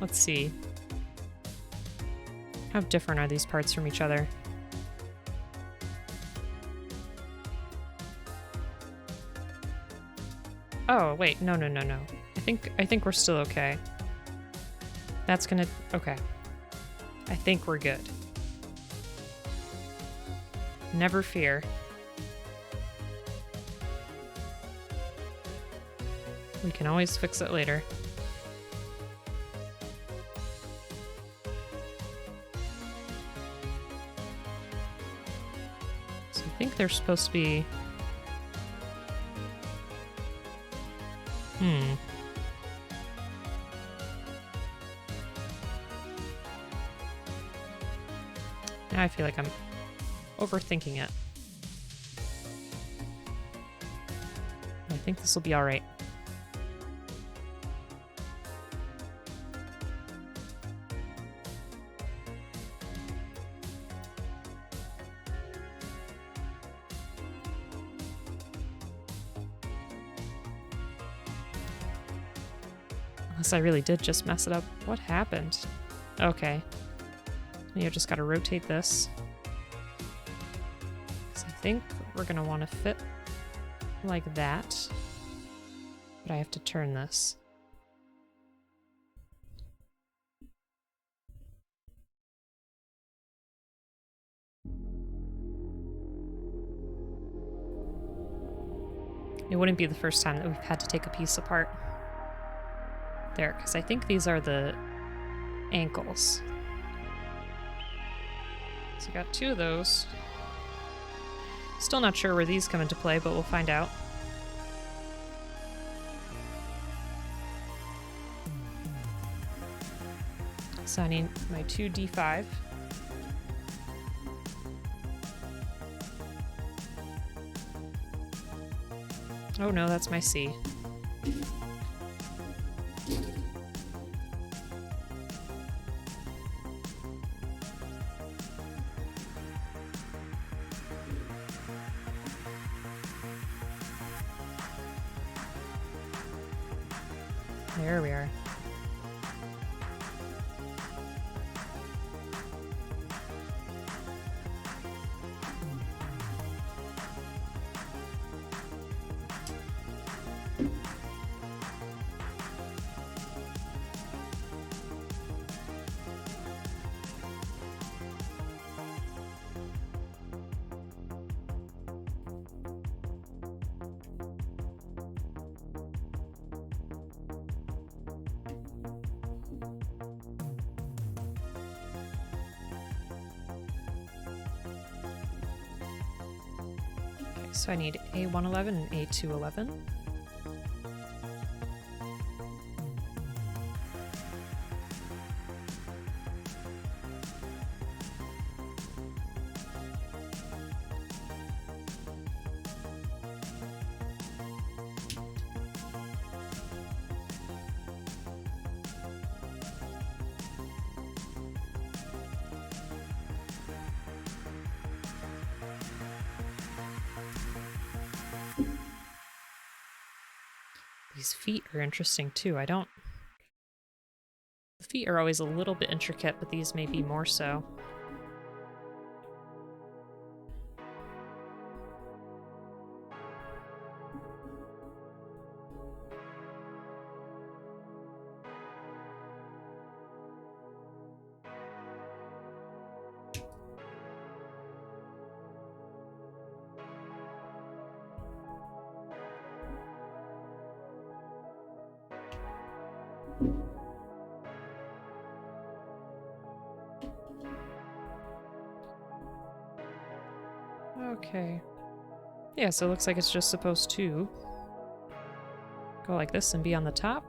Let's see. How different are these parts from each other? Oh, wait, no. I think we're still okay. That's gonna... okay. I think we're good. Never fear. We can always fix it later. So I think they're supposed to be... Now I feel like I'm overthinking it. I think this will be alright. Unless I really did just mess it up. What happened? Okay. You just gotta rotate this. So I think we're gonna want to fit like that. But I have to turn this. It wouldn't be the first time that we've had to take a piece apart. There, because I think these are the ankles. So I got two of those. Still not sure where these come into play, but we'll find out. So I need my 2D5. Oh no, that's my C. There we are. So I need A111 and A211. These feet are interesting too. The feet are always a little bit intricate, but these may be more so. Okay. Yeah, so it looks like it's just supposed to go like this and be on the top.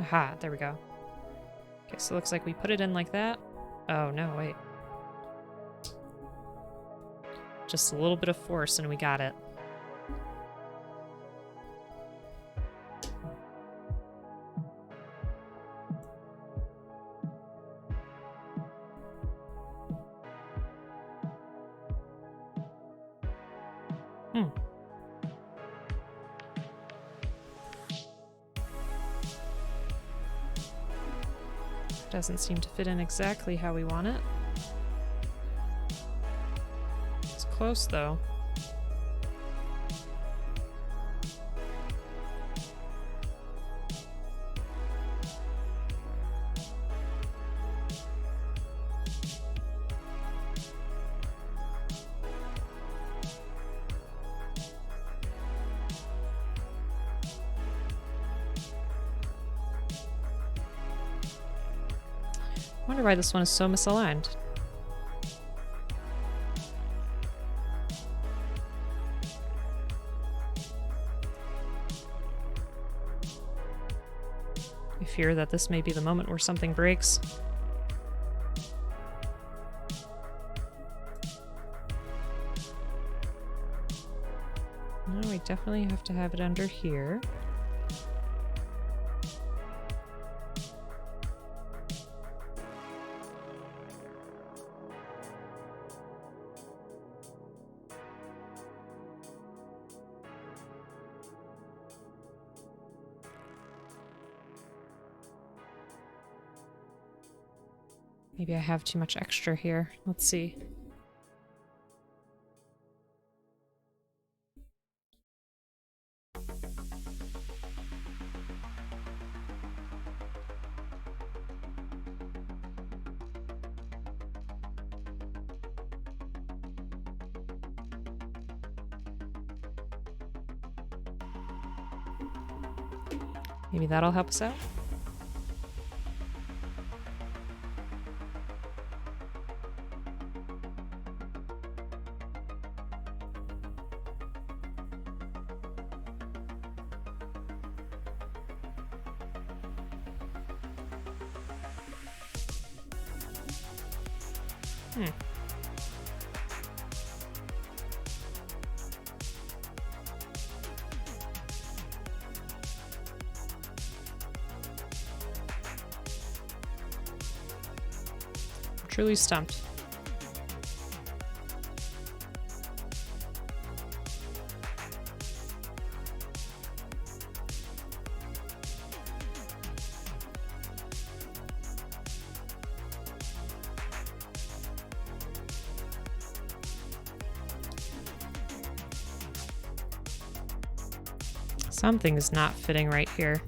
Aha, there we go. Okay, so it looks like we put it in like that. Oh, no, wait. Just a little bit of force and we got it. Doesn't seem to fit in exactly how we want it. It's close though. I wonder why this one is so misaligned. I fear that this may be the moment where something breaks. No, we definitely have to have it under here. Maybe I have too much extra here. Let's see. Maybe that'll help us out. Truly stumped. Something is not fitting right here.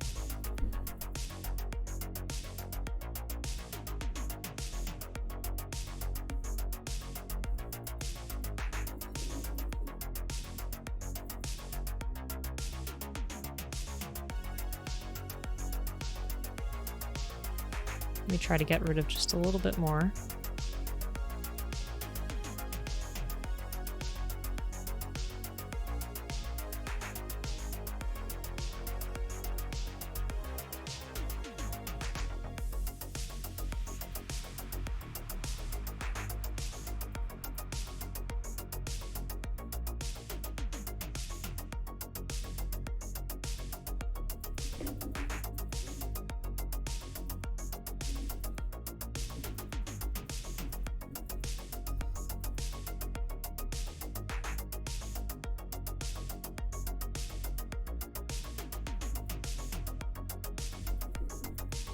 Let me try to get rid of just a little bit more.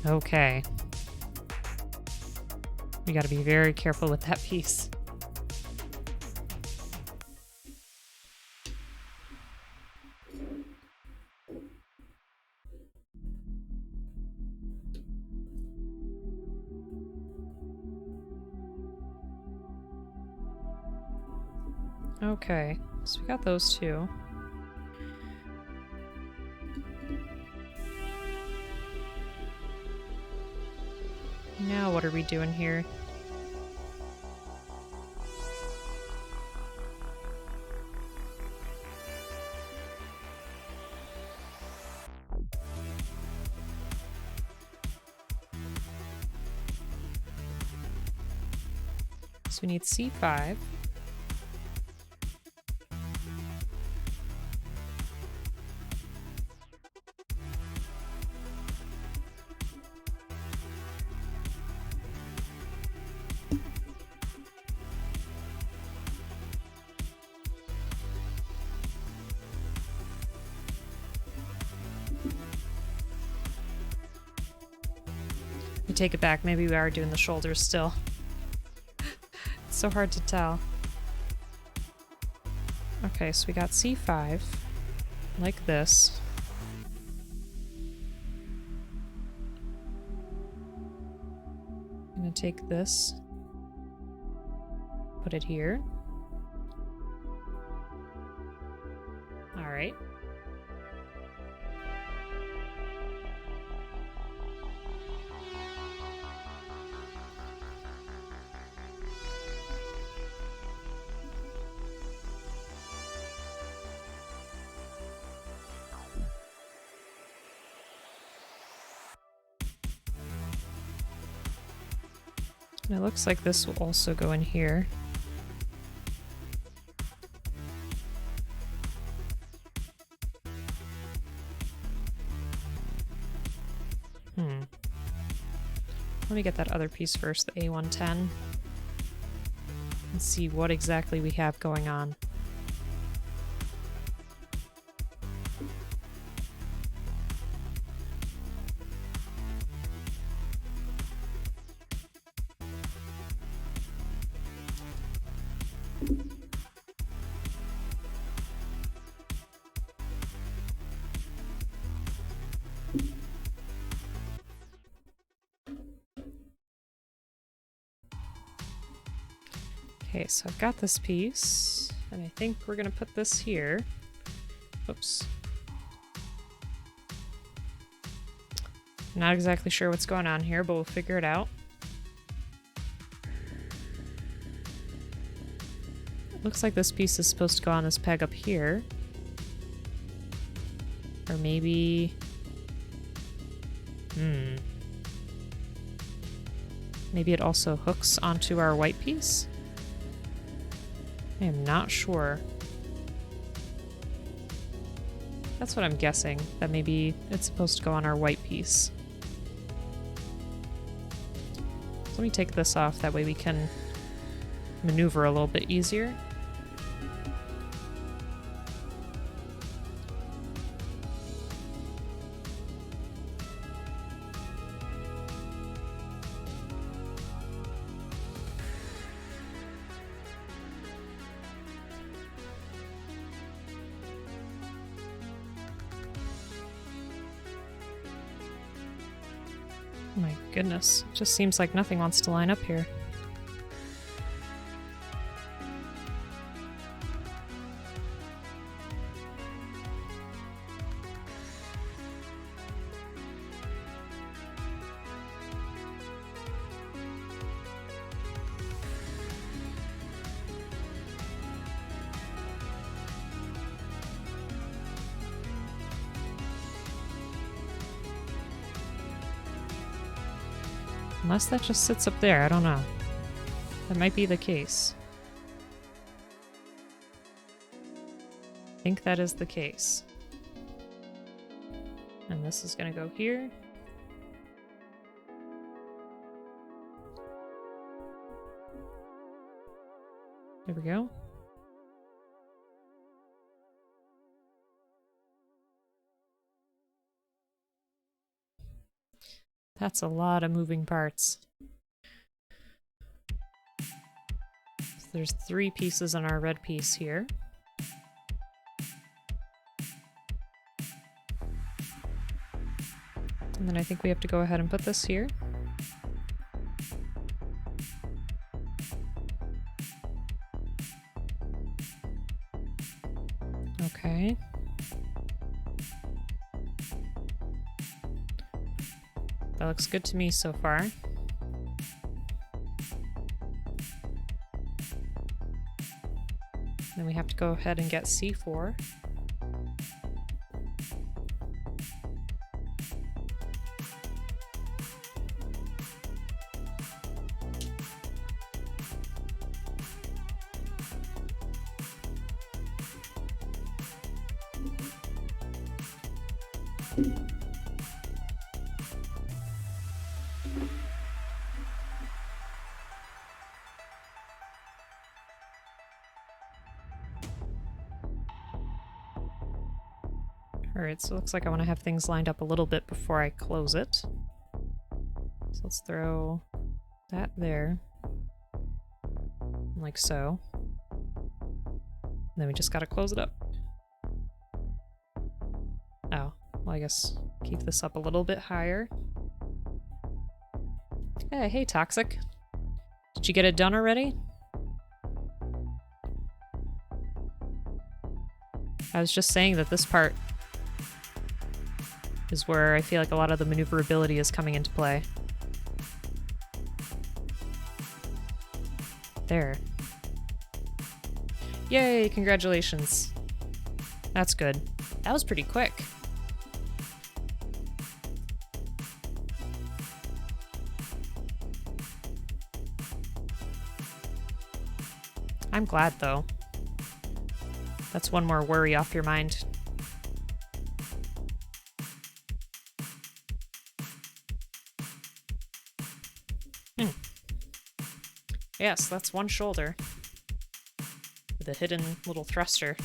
Okay. We gotta be very careful with that piece. Okay, so we got those two. Now what are we doing here? So we need C5. I take it back, maybe we are doing the shoulders still. It's so hard to tell. Okay, so we got C5, like this. I'm gonna take this, put it here. All right. And it looks like this will also go in here. Let me get that other piece first, the A110. And see what exactly we have going on. Okay, so I've got this piece, and I think we're gonna put this here. Oops. Not exactly sure what's going on here, but we'll figure it out. It looks like this piece is supposed to go on this peg up here. Or maybe... Maybe it also hooks onto our white piece? I am not sure. That's what I'm guessing, that maybe it's supposed to go on our white piece. So let me take this off, that way we can maneuver a little bit easier. My goodness, it just seems like nothing wants to line up here. Unless that just sits up there, I don't know. That might be the case. I think that is the case. And this is gonna go here. There we go. That's a lot of moving parts. So there's 3 pieces on our red piece here. And then I think we have to go ahead and put this here. Okay. That looks good to me so far. Then we have to go ahead and get C4. Alright, so it looks like I want to have things lined up a little bit before I close it. So let's throw that there. Like so. And then we just gotta close it up. Oh, well I guess keep this up a little bit higher. Hey, Toxic. Did you get it done already? I was just saying that this part is where I feel like a lot of the maneuverability is coming into play. There. Yay, congratulations. That's good. That was pretty quick. I'm glad, though. That's one more worry off your mind. Yes, that's one shoulder. With a hidden little thruster.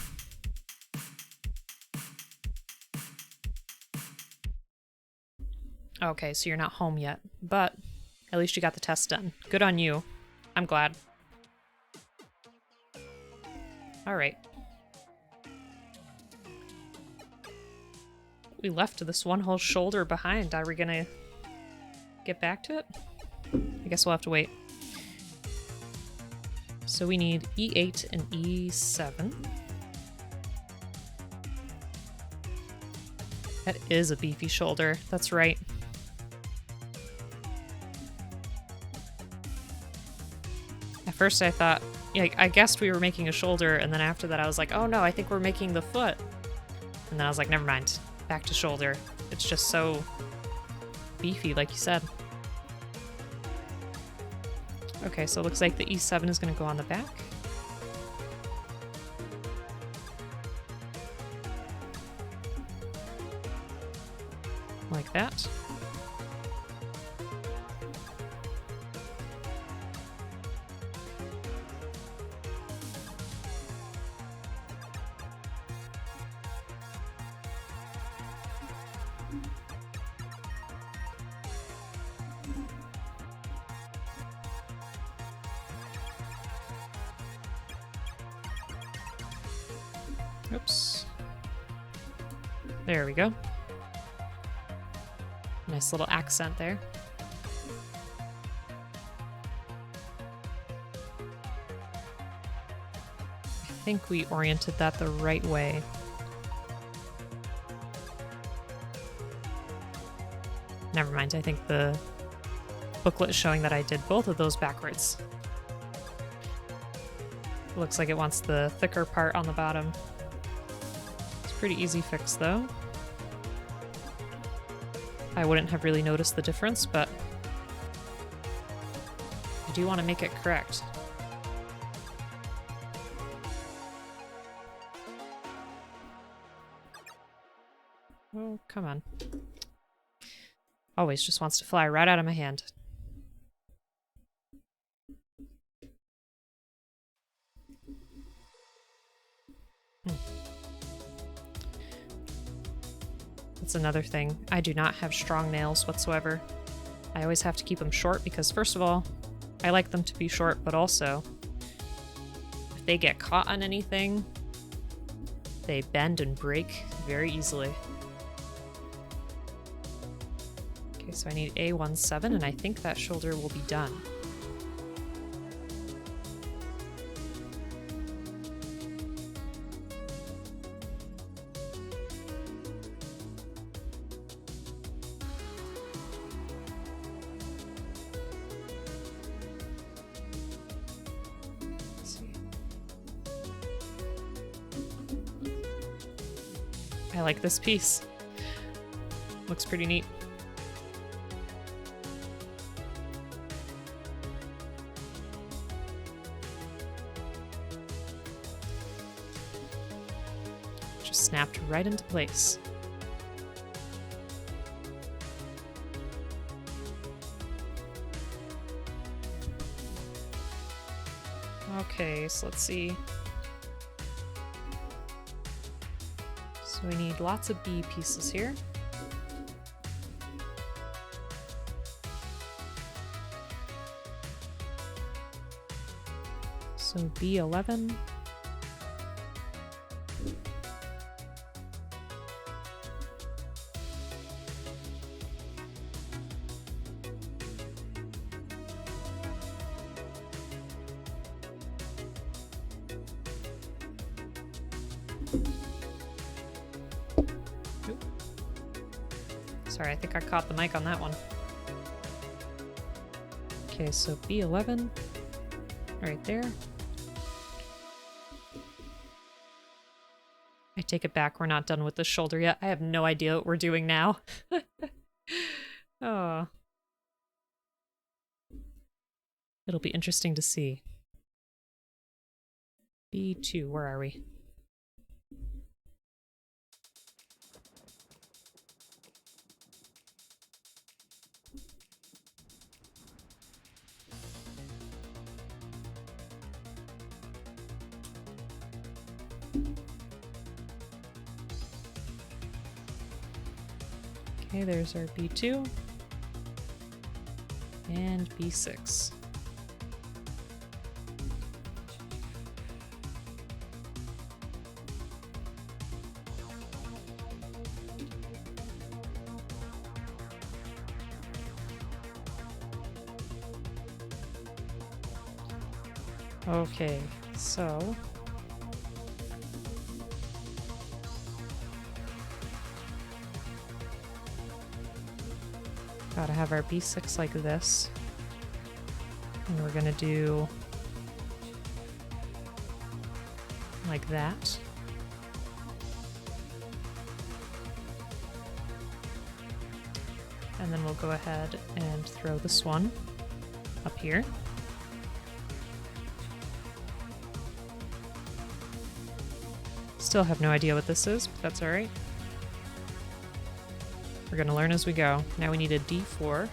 Okay, so you're not home yet, but at least you got the test done. Good on you. I'm glad. Alright. We left this one whole shoulder behind. Are we gonna get back to it? I guess we'll have to wait. So we need E8 and E7. That is a beefy shoulder. That's right. At first I thought, like, I guessed we were making a shoulder, and then after that I was like, oh no, I think we're making the foot. And then I was like, never mind. Back to shoulder. It's just so beefy, like you said. Okay, so it looks like the E7 is going to go on the back. Like that. Oops. There we go. Nice little accent there. I think we oriented that the right way. Never mind, I think the booklet is showing that I did both of those backwards. Looks like it wants the thicker part on the bottom. Pretty easy fix though. I wouldn't have really noticed the difference, but I do want to make it correct. Oh, come on. Always just wants to fly right out of my hand. That's another thing. I do not have strong nails whatsoever. I always have to keep them short because, first of all, I like them to be short, but also, if they get caught on anything, they bend and break very easily. Okay, so I need A17, and I think that shoulder will be done. I like this piece. Looks pretty neat. Just snapped right into place. Okay, so let's see. So we need lots of B pieces here. So B11. Sorry, I think I caught the mic on that one. Okay, so B11, right there. I take it back, we're not done with the shoulder yet. I have no idea what we're doing now. Oh. It'll be interesting to see. B2, where are we? Okay, there's our B2 and B6. Okay, so gotta have our B6 like this. And we're gonna do like that. And then we'll go ahead and throw this one up here. Still have no idea what this is, but that's alright. We're gonna learn as we go. Now we need a D4.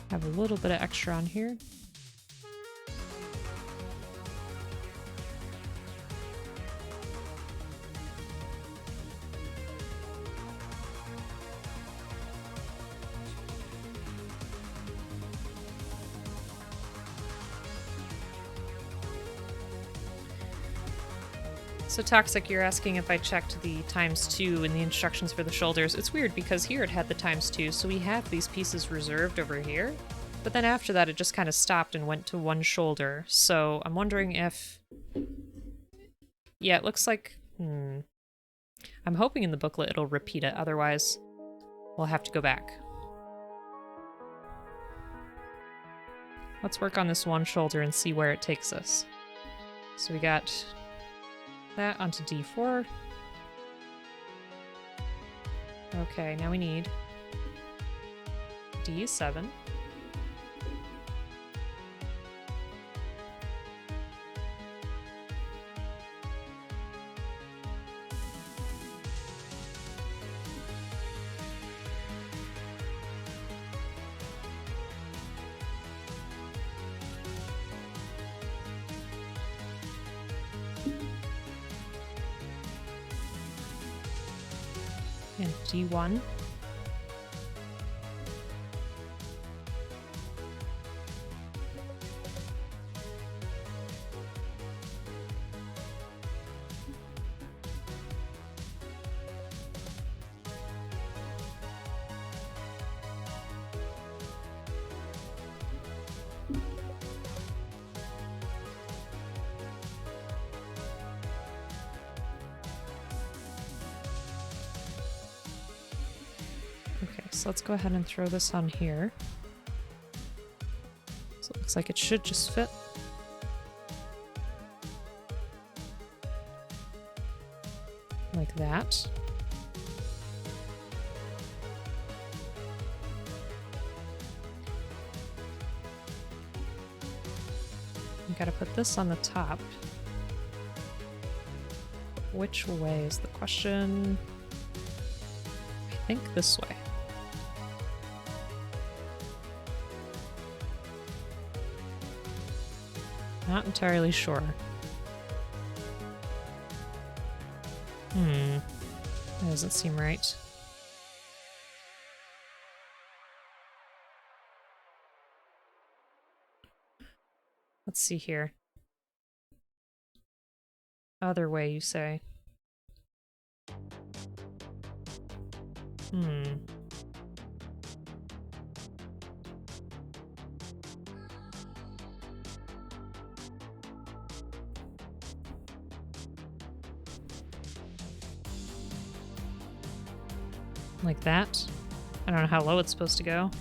Have a little bit of extra on here. So Toxic, you're asking if I checked the ×2 in the instructions for the shoulders. It's weird because here it had the ×2, so we have these pieces reserved over here. But then after that it just kind of stopped and went to one shoulder. So I'm wondering if... Yeah, it looks like... I'm hoping in the booklet it'll repeat it, otherwise we'll have to go back. Let's work on this one shoulder and see where it takes us. So we got that onto D4. Okay, now we need D7. And D1. Okay, so let's go ahead and throw this on here. So it looks like it should just fit. Like that. You gotta put this on the top. Which way is the question? I think this way. Not entirely sure. That doesn't seem right. Let's see here. Other way, you say? Like that? I don't know how low it's supposed to go.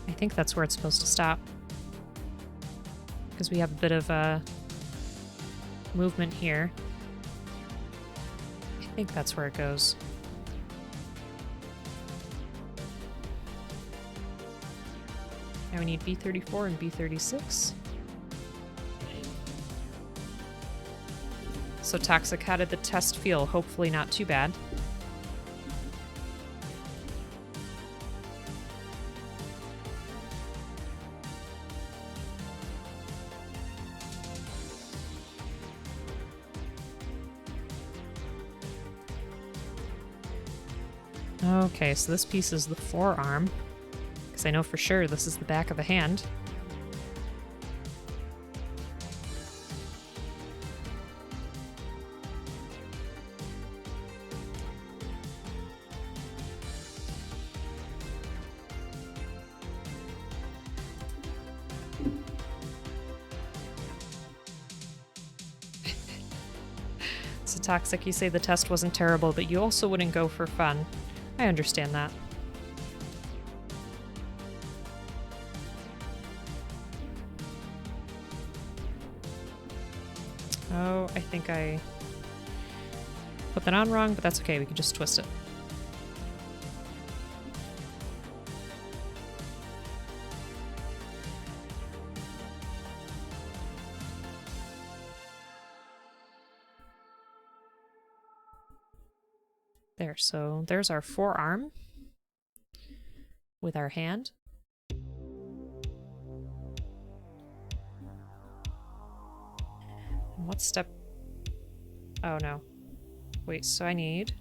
I think that's where it's supposed to stop. Because we have a bit of movement here. I think that's where it goes. Now we need B34 and B36. So Toxic, how did the test feel? Hopefully not too bad. Okay, so this piece is the forearm, because I know for sure this is the back of the hand. So Toxic, you say the test wasn't terrible, but you also wouldn't go for fun. I understand that. Oh, I think I put that on wrong, but that's okay. We can just twist it. There, so there's our forearm with our hand. And what step? Oh no. Wait, so I need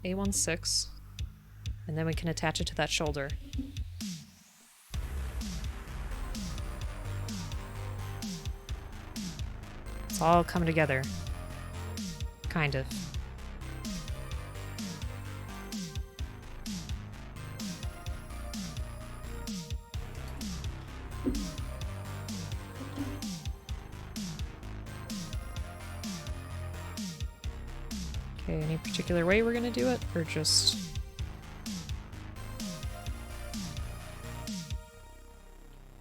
A16, and then we can attach it to that shoulder. It's all coming together. Kind of. Okay, any particular way we're gonna do it, or just...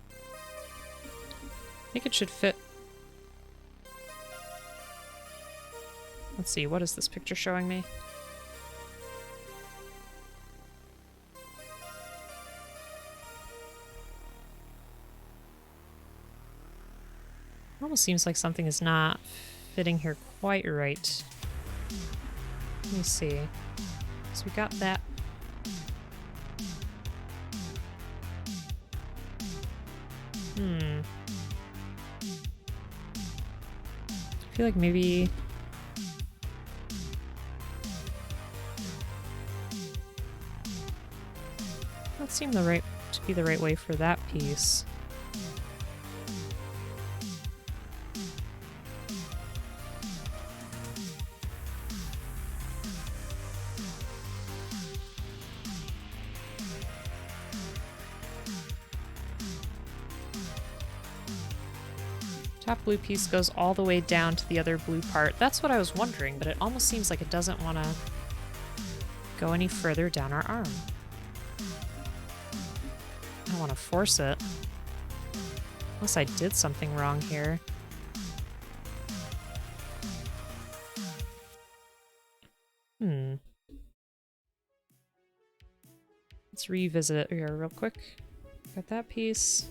I think it should fit. Let's see, what is this picture showing me? Almost seems like something is not fitting here quite right. Let me see. So we got that. I feel like maybe... That seemed to be the right way for that piece. Top blue piece goes all the way down to the other blue part. That's what I was wondering, but it almost seems like it doesn't want to go any further down our arm. I don't want to force it. Unless I did something wrong here. Let's revisit it here real quick. Got that piece.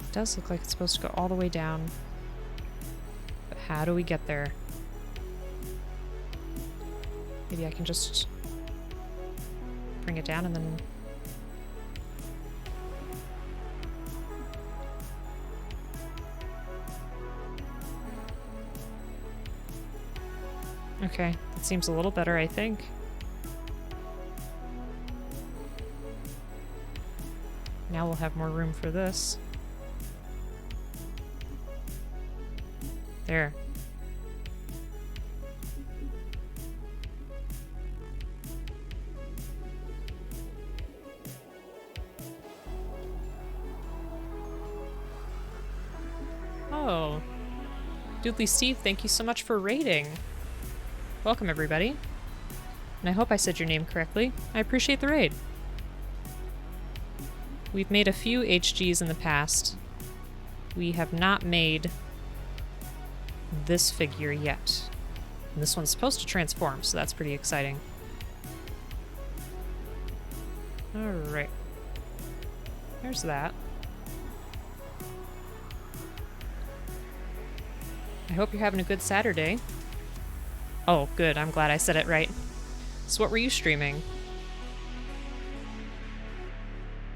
It does look like it's supposed to go all the way down. But how do we get there? Maybe I can just bring it down and then... Okay, that seems a little better, I think. Now we'll have more room for this. There. Oh. Doodly Steve, thank you so much for raiding. Welcome, everybody. And I hope I said your name correctly. I appreciate the raid. We've made a few HGs in the past. We have not made this figure yet. And this one's supposed to transform, so that's pretty exciting. Alright. There's that. I hope you're having a good Saturday. Oh, good. I'm glad I said it right. So what were you streaming?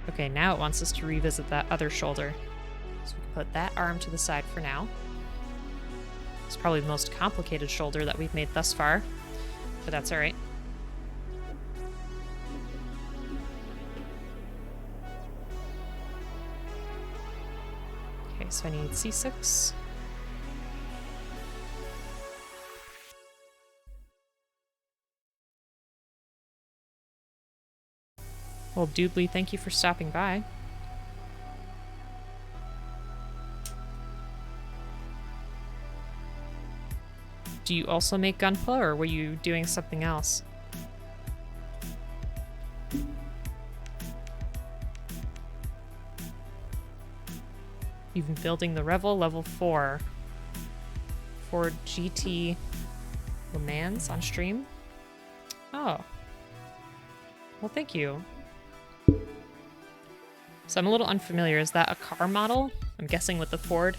Okay, now it wants us to revisit that other shoulder. So we can put that arm to the side for now. It's probably the most complicated shoulder that we've made thus far, but that's alright. Okay, so I need C6. Well, Doodly, thank you for stopping by. Do you also make Gunpla, or were you doing something else? You've been building the Revel level 4 for GT Le Mans on stream? Oh. Well, thank you. So I'm a little unfamiliar. Is that a car model? I'm guessing with the Ford.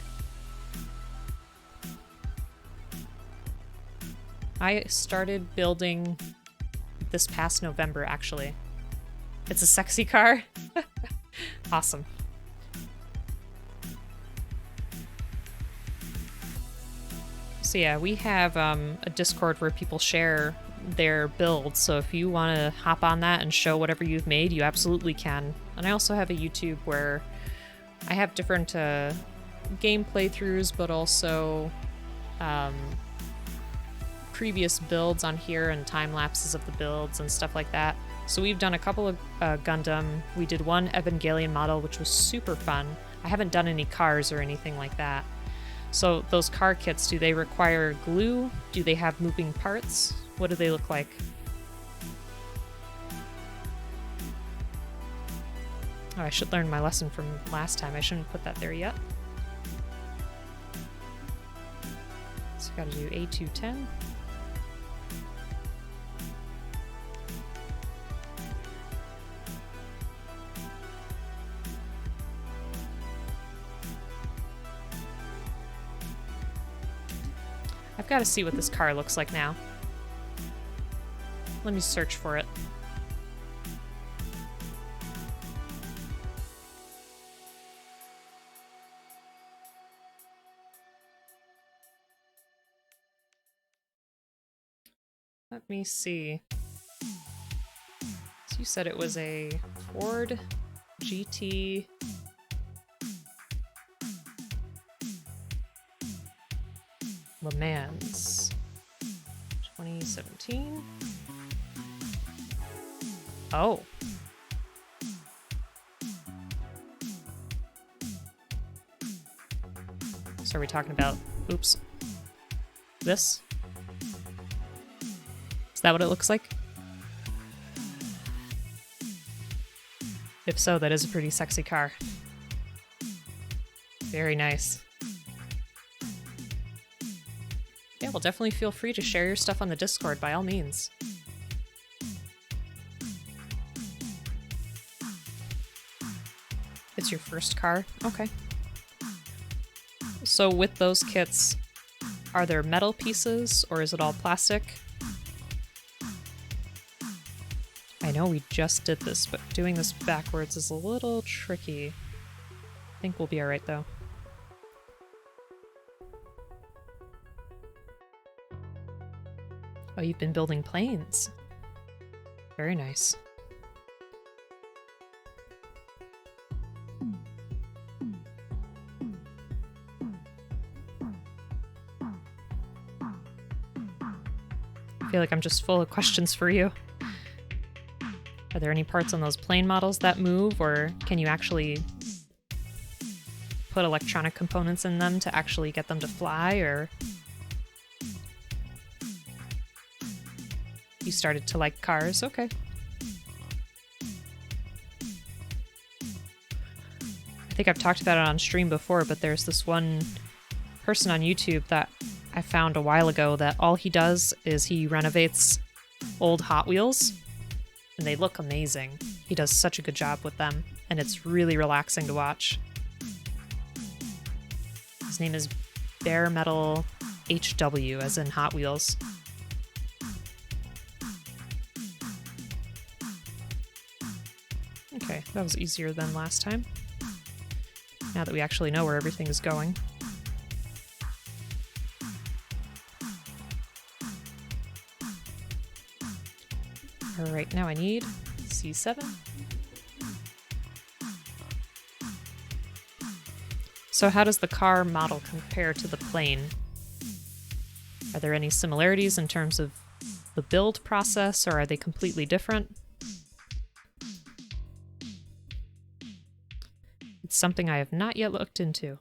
I started building this past November, actually. It's a sexy car. Awesome. So yeah, we have a Discord where people share their builds, so if you want to hop on that and show whatever you've made, you absolutely can. And I also have a YouTube where I have different game playthroughs, but also previous builds on here and time lapses of the builds and stuff like that. So we've done a couple of Gundam. We did one Evangelion model, which was super fun. I haven't done any cars or anything like that. So those car kits, do they require glue? Do they have moving parts? What do they look like? Oh, I should learn my lesson from last time. I shouldn't put that there yet. So gotta do A210. I've got to see what this car looks like now. Let me search for it. Let me see. So you said it was a Ford GT. Le Mans 2017. Oh. So are we talking about, oops, this? Is that what it looks like? If so, that is a pretty sexy car. Very nice. Yeah, well, definitely feel free to share your stuff on the Discord by all means. It's your first car? Okay. So with those kits, are there metal pieces or is it all plastic? I know we just did this, but doing this backwards is a little tricky. I think we'll be alright though. Oh, you've been building planes. Very nice. I feel like I'm just full of questions for you. Are there any parts on those plane models that move, or can you actually put electronic components in them to actually get them to fly, or... You started to like cars, okay. I think I've talked about it on stream before, but there's this one person on YouTube that I found a while ago that all he does is he renovates old Hot Wheels, and they look amazing. He does such a good job with them, and it's really relaxing to watch. His name is Bare Metal HW, as in Hot Wheels. Okay, that was easier than last time. Now that we actually know where everything is going. Alright, now I need C7. So how does the car model compare to the plane? Are there any similarities in terms of the build process, or are they completely different? It's something I have not yet looked into.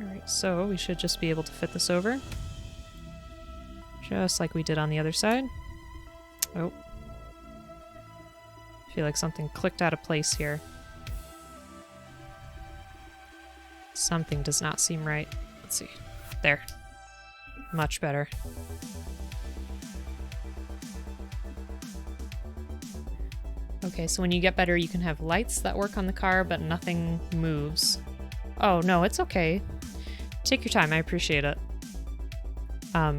Alright, so we should just be able to fit this over. Just like we did on the other side. Oh. I feel like something clicked out of place here. Something does not seem right. Let's see. There. Much better. Okay, so when you get better, you can have lights that work on the car, but nothing moves. Oh, no, it's okay. Take your time, I appreciate it. I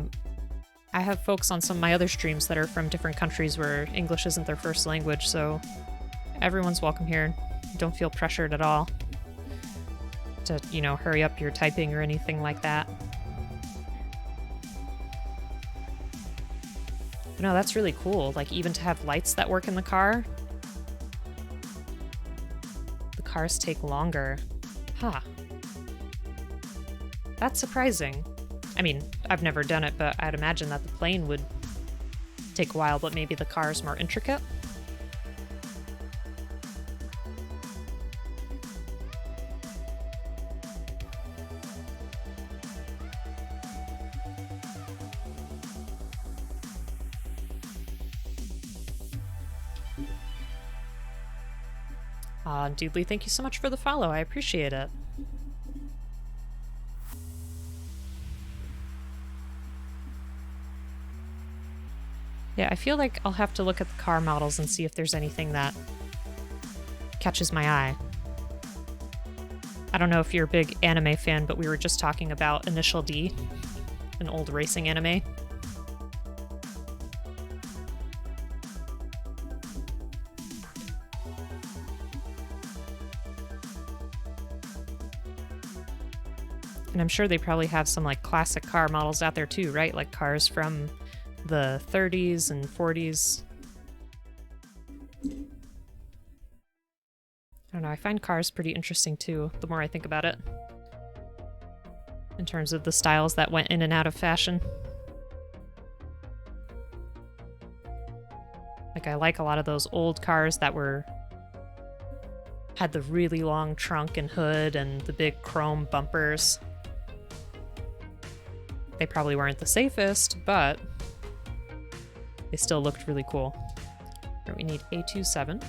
have folks on some of my other streams that are from different countries where English isn't their first language, so everyone's welcome here. Don't feel pressured at all to, you know, hurry up your typing or anything like that. But no, that's really cool. Like, even to have lights that work in the car. The cars take longer. Huh. That's surprising. I mean, I've never done it, but I'd imagine that the plane would take a while, but maybe the car's more intricate. Aw, Doodly, thank you so much for the follow. I appreciate it. Yeah, I feel like I'll have to look at the car models and see if there's anything that catches my eye. I don't know if you're a big anime fan, but we were just talking about Initial D, an old racing anime. And I'm sure they probably have some like classic car models out there too, right? Like cars from the 30s and 40s. I don't know, I find cars pretty interesting too, the more I think about it. In terms of the styles that went in and out of fashion. Like, I like a lot of those old cars that had the really long trunk and hood and the big chrome bumpers. They probably weren't the safest, but they still looked really cool. Here we need A27.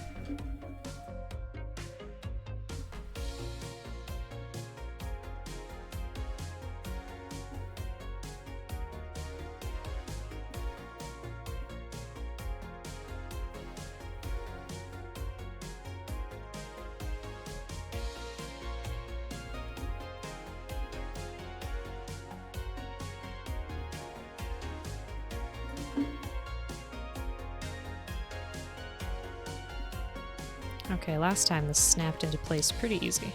Okay, last time this snapped into place pretty easy.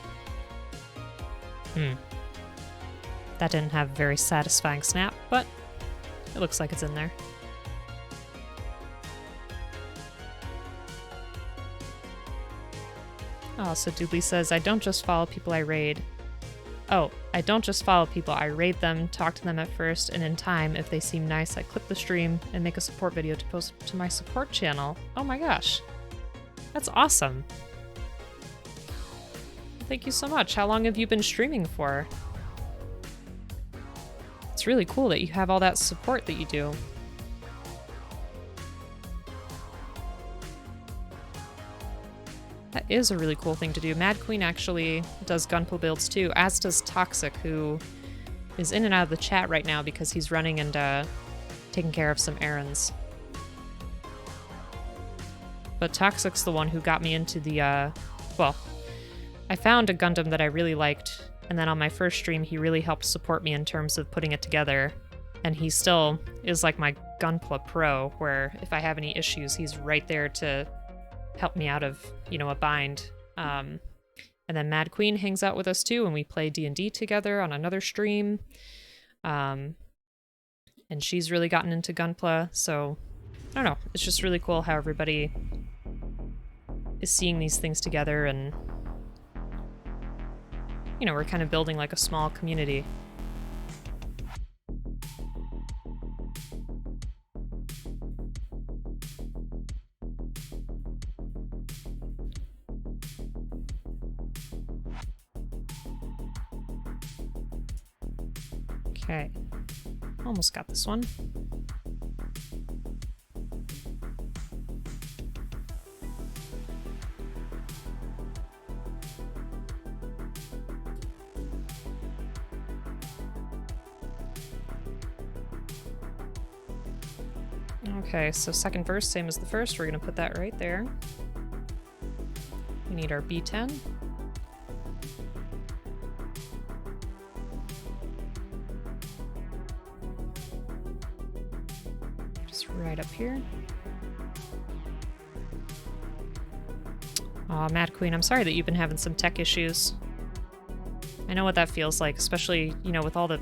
That didn't have a very satisfying snap, but it looks like it's in there. Oh, so Doodly says, I don't just follow people I raid. Oh, I don't just follow people, I raid them, talk to them at first, and in time, if they seem nice, I clip the stream and make a support video to post to my support channel. Oh my gosh. That's awesome. Thank you so much. How long have you been streaming for? It's really cool that you have all that support that you do. That is a really cool thing to do. Mad Queen actually does Gunpla builds too, as does Toxic, who is in and out of the chat right now because he's running and taking care of some errands. But Toxic's the one who got me into the, well, I found a Gundam that I really liked, and then on my first stream he really helped support me in terms of putting it together, and he still is like my Gunpla pro, where if I have any issues, he's right there to help me out of, you know, a bind. And then Mad Queen hangs out with us too, and we play D&D together on another stream. And she's really gotten into Gunpla, so I don't know, it's just really cool how everybody is seeing these things together, and you know, we're kind of building like a small community. Okay, almost got this one. Okay, so second verse, same as the first. We're gonna put that right there. We need our B10. Just right up here. Aw, Mad Queen, I'm sorry that you've been having some tech issues. I know what that feels like, especially, you know, with all the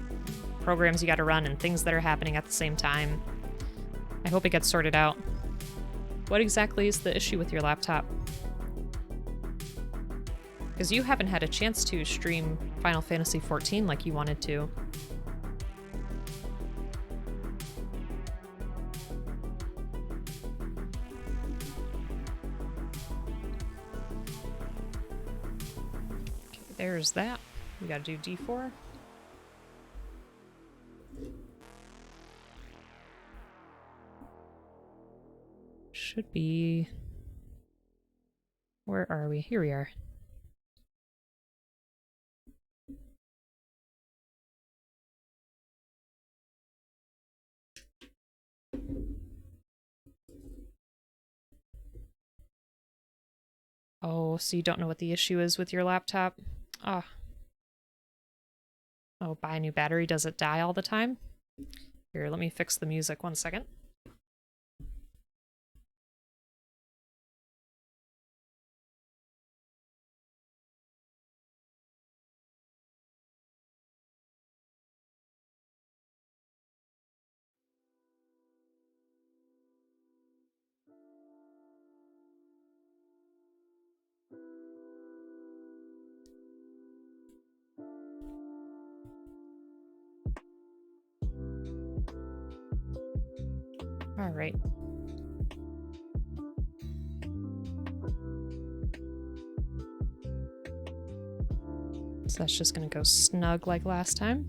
programs you gotta run and things that are happening at the same time. I hope it gets sorted out. What exactly is the issue with your laptop? Because you haven't had a chance to stream Final Fantasy XIV like you wanted to. Okay, there's that. We gotta do D4. Should be Where are we? Here we are. Oh, so you don't know what the issue is with your laptop? Ah. Oh, buy a new battery. Does it die all the time? Here, let me fix the music 1 second. All right. So that's just gonna go snug like last time.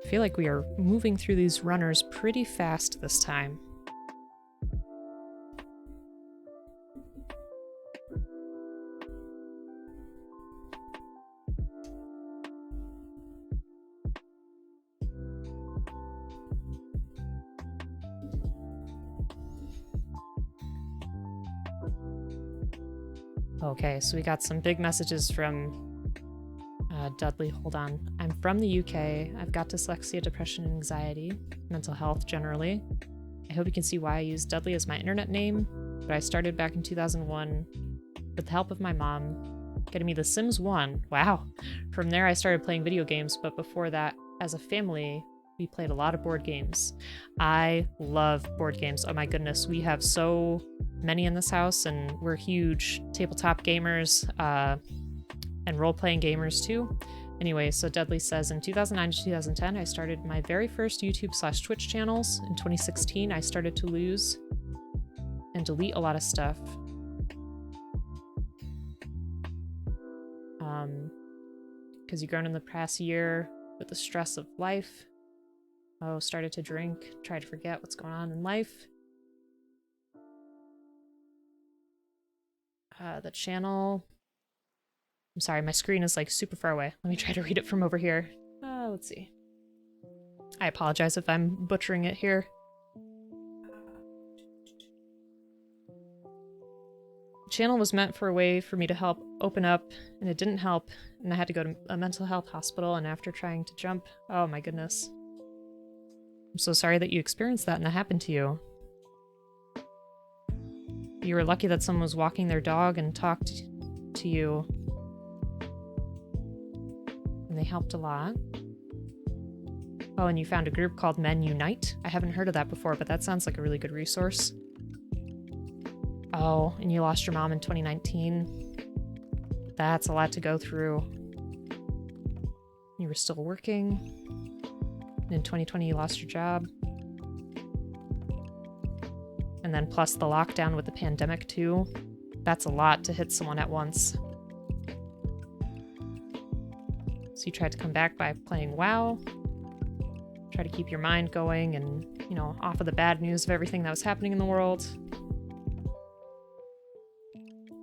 I feel like we are moving through these runners pretty fast this time. Okay, so we got some big messages from Dudley. Hold on. I'm from the UK. I've got dyslexia, depression, and anxiety, mental health generally. I hope you can see why I use Dudley as my internet name, but I started back in 2001 with the help of my mom, getting me The Sims 1. Wow. From there, I started playing video games, but before that, as a family, we played a lot of board games. I love board games. Oh my goodness, we have so many in this house, and we're huge tabletop gamers and role-playing gamers too. Anyway, so Dudley says, in 2009 to 2010, I started my very first YouTube/Twitch channels. In 2016, I started to lose and delete a lot of stuff. Because you've grown in the past year with the stress of life. Oh, started to drink, try to forget what's going on in life. The channel... I'm sorry, my screen is like super far away. Let me try to read it from over here. Let's see. I apologize if I'm butchering it here. The channel was meant for a way for me to help open up, and it didn't help, and I had to go to a mental health hospital, and after trying to jump... Oh my goodness. I'm so sorry that you experienced that and that happened to you. You were lucky that someone was walking their dog and talked to you. And they helped a lot. Oh, and you found a group called Men Unite? I haven't heard of that before, but that sounds like a really good resource. Oh, and you lost your mom in 2019. That's a lot to go through. You were still working. And in 2020, you lost your job. And then plus the lockdown with the pandemic too. That's a lot to hit someone at once. So you tried to come back by playing WoW. Try to keep your mind going and, you know, off of the bad news of everything that was happening in the world.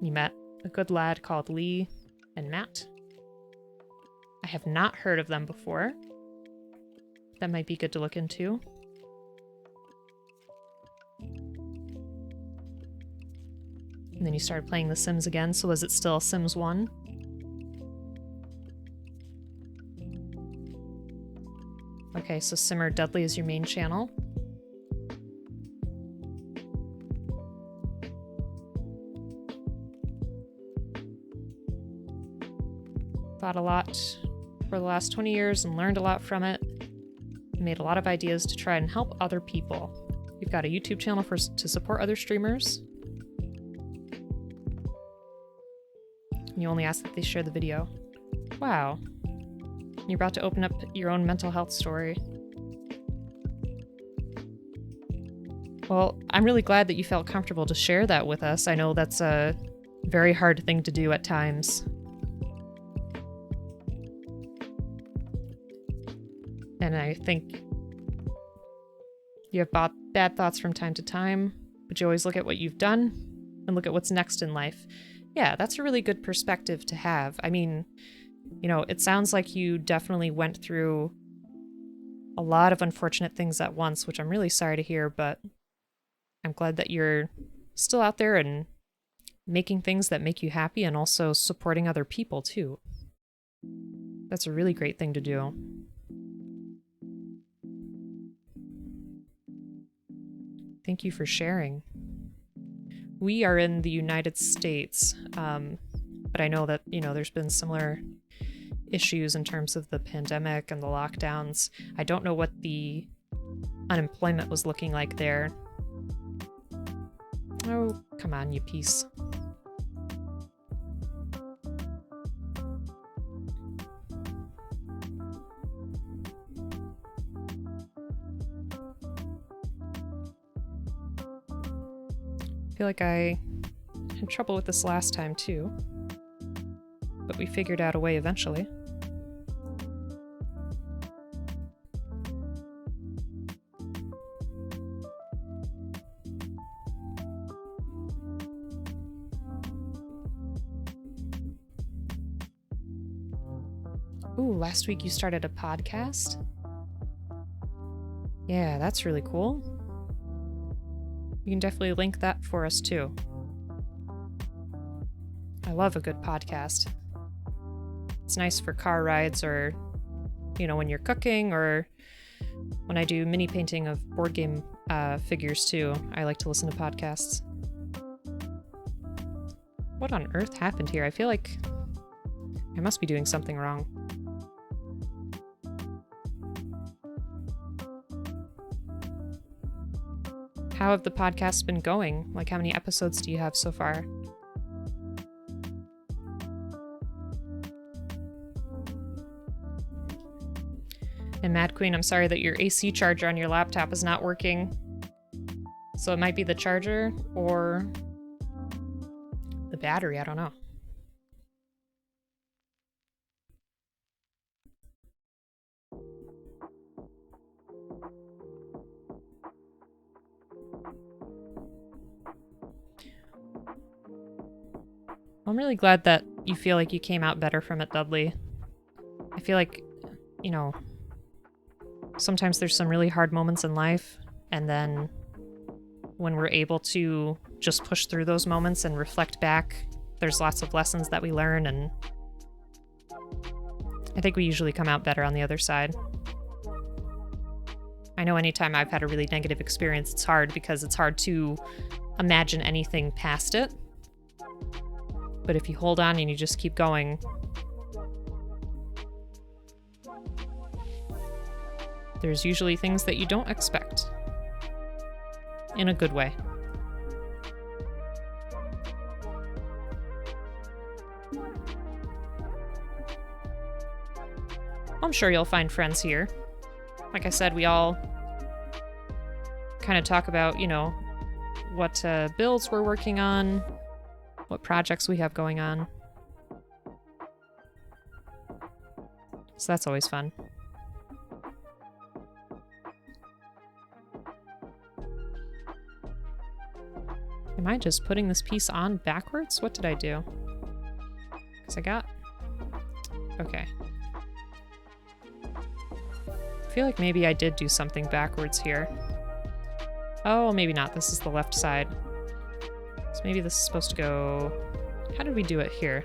You met a good lad called Lee and Matt. I have not heard of them before. That might be good to look into. And then you started playing The Sims again, so was it still Sims 1? Okay, so Simmer Dudley is your main channel. Thought a lot for the last 20 years and learned a lot from it. Made a lot of ideas to try and help other people. You've got a YouTube channel to support other streamers. And you only ask that they share the video. Wow. You're about to open up your own mental health story. Well, I'm really glad that you felt comfortable to share that with us. I know that's a very hard thing to do at times. And I think you have bad thoughts from time to time, but you always look at what you've done and look at what's next in life. Yeah, that's a really good perspective to have. I mean, you know, it sounds like you definitely went through a lot of unfortunate things at once, which I'm really sorry to hear, but I'm glad that you're still out there and making things that make you happy and also supporting other people too. That's a really great thing to do. Thank you for sharing. We are in the United States, but I know that, you know, there's been similar issues in terms of the pandemic and the lockdowns. I don't know what the unemployment was looking like there. Oh, come on, you piece. I feel like I had trouble with this last time too, but we figured out a way eventually. Ooh, last week you started a podcast? Yeah, that's really cool. You can definitely link that for us too. I love a good podcast. It's nice for car rides or, you know, when you're cooking or when I do mini painting of board game figures too. I like to listen to podcasts. What on earth happened here? I feel like I must be doing something wrong. How have the podcasts been going? Like, how many episodes do you have so far? And Mad Queen, I'm sorry that your AC charger on your laptop is not working. So it might be the charger or the battery, I don't know. I'm really glad that you feel like you came out better from it, Dudley. I feel like, you know, sometimes there's some really hard moments in life, and then when we're able to just push through those moments and reflect back, there's lots of lessons that we learn, and I think we usually come out better on the other side. I know anytime I've had a really negative experience, it's hard because it's hard to imagine anything past it. But if you hold on and you just keep going, there's usually things that you don't expect. In a good way. I'm sure you'll find friends here. Like I said, we all kind of talk about, you know, what builds we're working on, what projects we have going on. So that's always fun. Am I just putting this piece on backwards? What did I do? Because I got... Okay. I feel like maybe I did do something backwards here. Oh, maybe not. This is the left side. So maybe this is supposed to go... How did we do it here?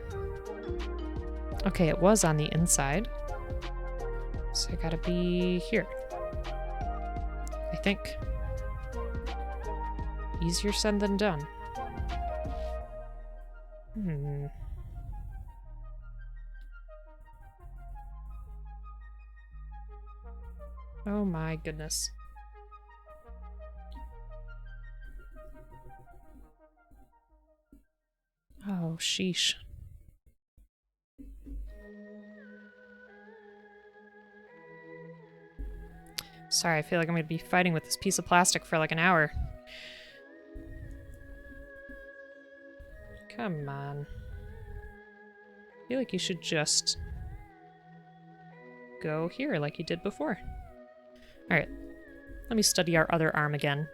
Okay, it was on the inside. So I gotta be here. I think. Easier said than done. Oh my goodness. Oh, sheesh. Sorry, I feel like I'm gonna be fighting with this piece of plastic for like an hour. Come on. I feel like you should just go here like you did before. Alright. Let me study our other arm again.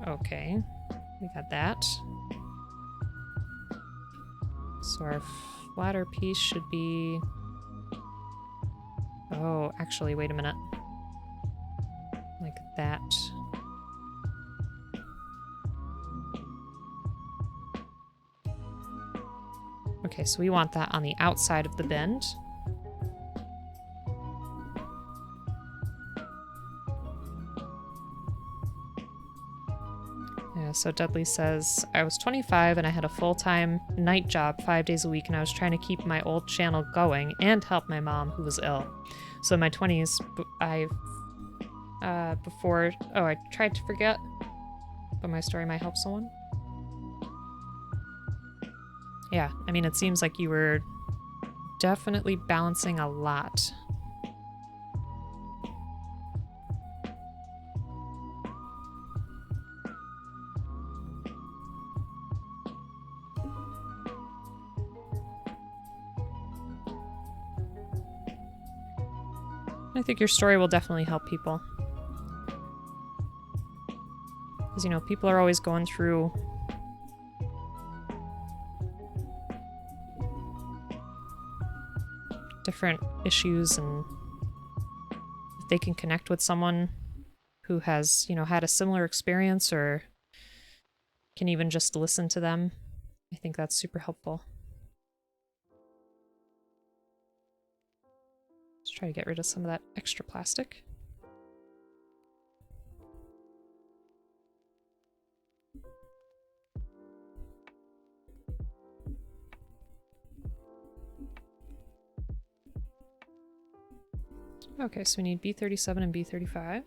Okay. We got that. So our flatter piece should be... Oh, actually, wait a minute. Like that. Okay, so we want that on the outside of the bend. Yeah, so Dudley says, I was 25 and I had a full-time night job 5 days a week, and I was trying to keep my old channel going and help my mom who was ill. So in my 20s, I tried to forget, but my story might help someone. Yeah, I mean, it seems like you were definitely balancing a lot. I think your story will definitely help people. Because, you know, people are always going through different issues, and if they can connect with someone who has, you know, had a similar experience, or can even just listen to them, I think that's super helpful. Let's try to get rid of some of that extra plastic. Okay, so we need B37 and B35.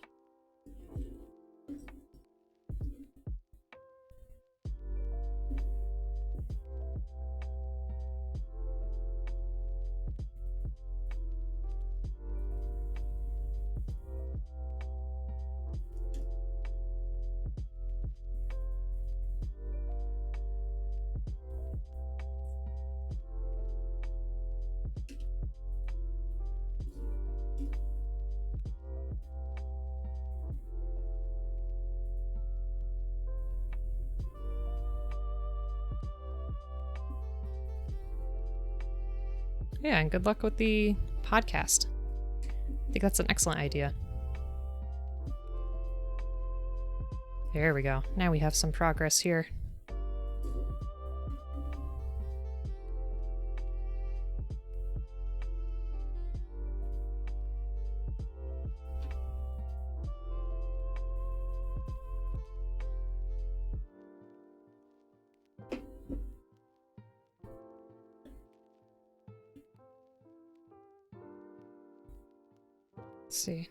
Yeah, and good luck with the podcast. I think that's an excellent idea. There we go. Now we have some progress here. Let's see.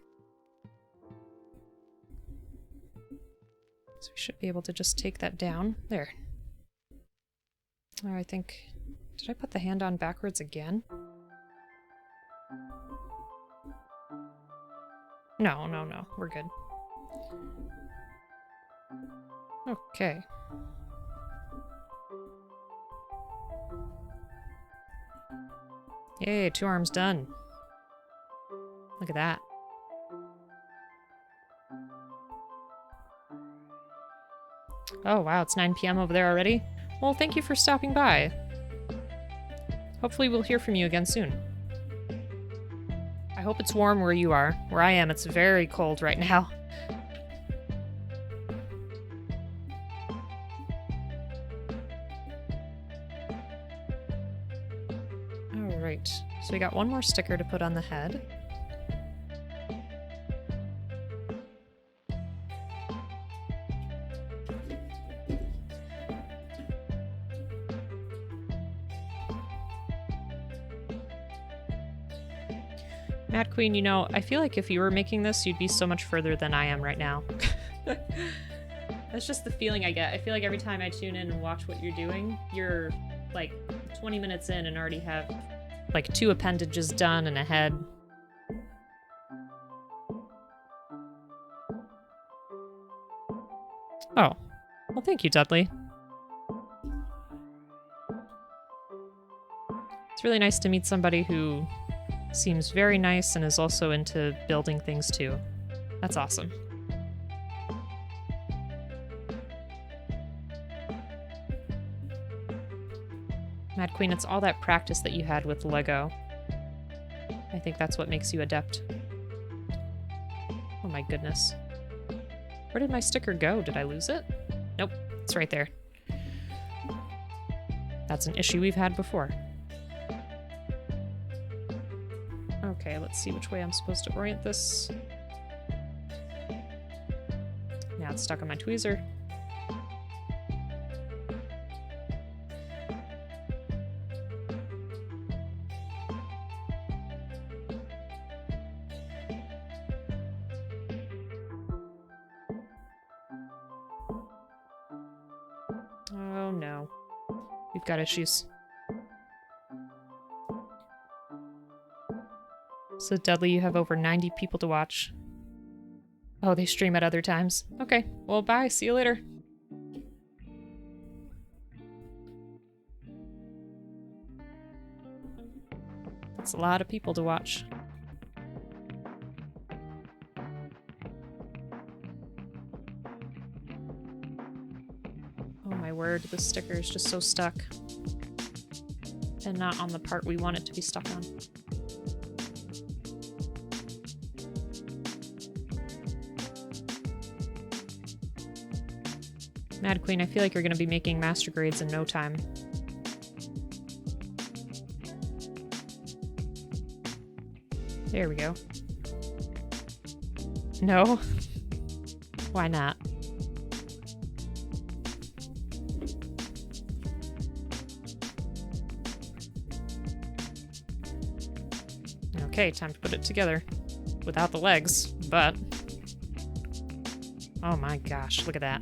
So we should be able to just take that down. There. Oh, I think... Did I put the hand on backwards again? No. We're good. Okay. Yay, 2 arms done. Look at that. Oh wow, it's 9 p.m. over there already? Well, thank you for stopping by. Hopefully we'll hear from you again soon. I hope it's warm where you are. Where I am, it's very cold right now. Alright, so we got one more sticker to put on the head. Mad Queen, you know, I feel like if you were making this, you'd be so much further than I am right now. That's just the feeling I get. I feel like every time I tune in and watch what you're doing, you're like 20 minutes in and already have like 2 appendages done and a head. Oh. Well, thank you, Dudley. It's really nice to meet somebody who Seems very nice and is also into building things too. That's awesome. Mad Queen, it's all that practice that you had with Lego. I think that's what makes you adept. Oh my goodness. Where did my sticker go? Did I lose it? Nope, it's right there. That's an issue we've had before. Okay, let's see which way I'm supposed to orient this. Now it's stuck on my tweezer. Oh no. We've got issues. So Dudley, you have over 90 people to watch. Oh, they stream at other times. Okay, well bye, see you later. That's a lot of people to watch. Oh my word, this sticker is just so stuck. And not on the part we want it to be stuck on. Mad Queen, I feel like you're going to be making master grades in no time. There we go. No? Why not? Okay, time to put it together. Without the legs, but... Oh my gosh, look at that.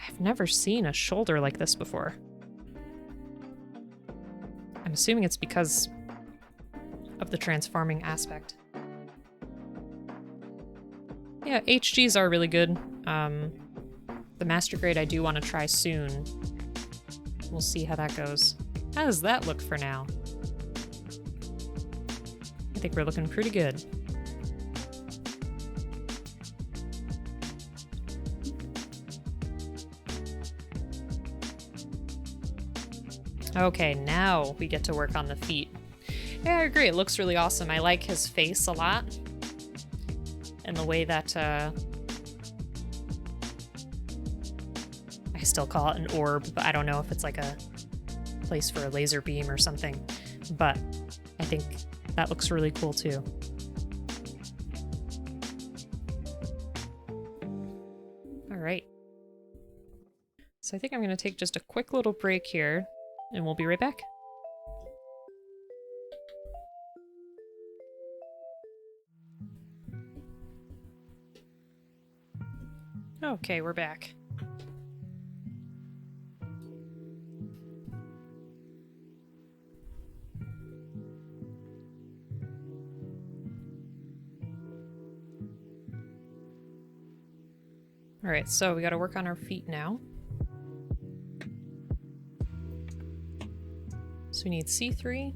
I've never seen a shoulder like this before. I'm assuming it's because of the transforming aspect. Yeah, HGs are really good. The master grade I do want to try soon. We'll see how that goes. How does that look for now? I think we're looking pretty good. Okay, now we get to work on the feet. Yeah, I agree. It looks really awesome. I like his face a lot. And the way that, I still call it an orb, but I don't know if it's like a place for a laser beam or something. But I think that looks really cool too. All right. So I think I'm going to take just a quick little break here. And we'll be right back. Okay, we're back. Alright, so we gotta work on our feet now. So we need C3.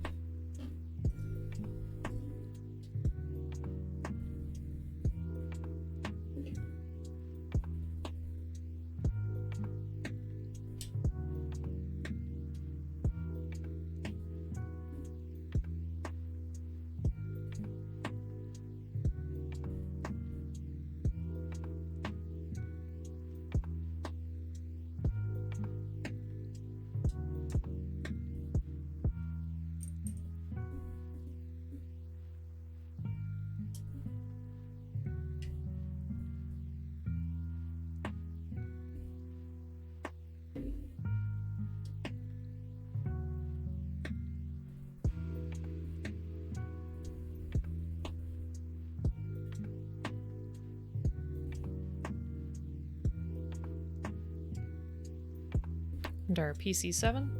And our PC7.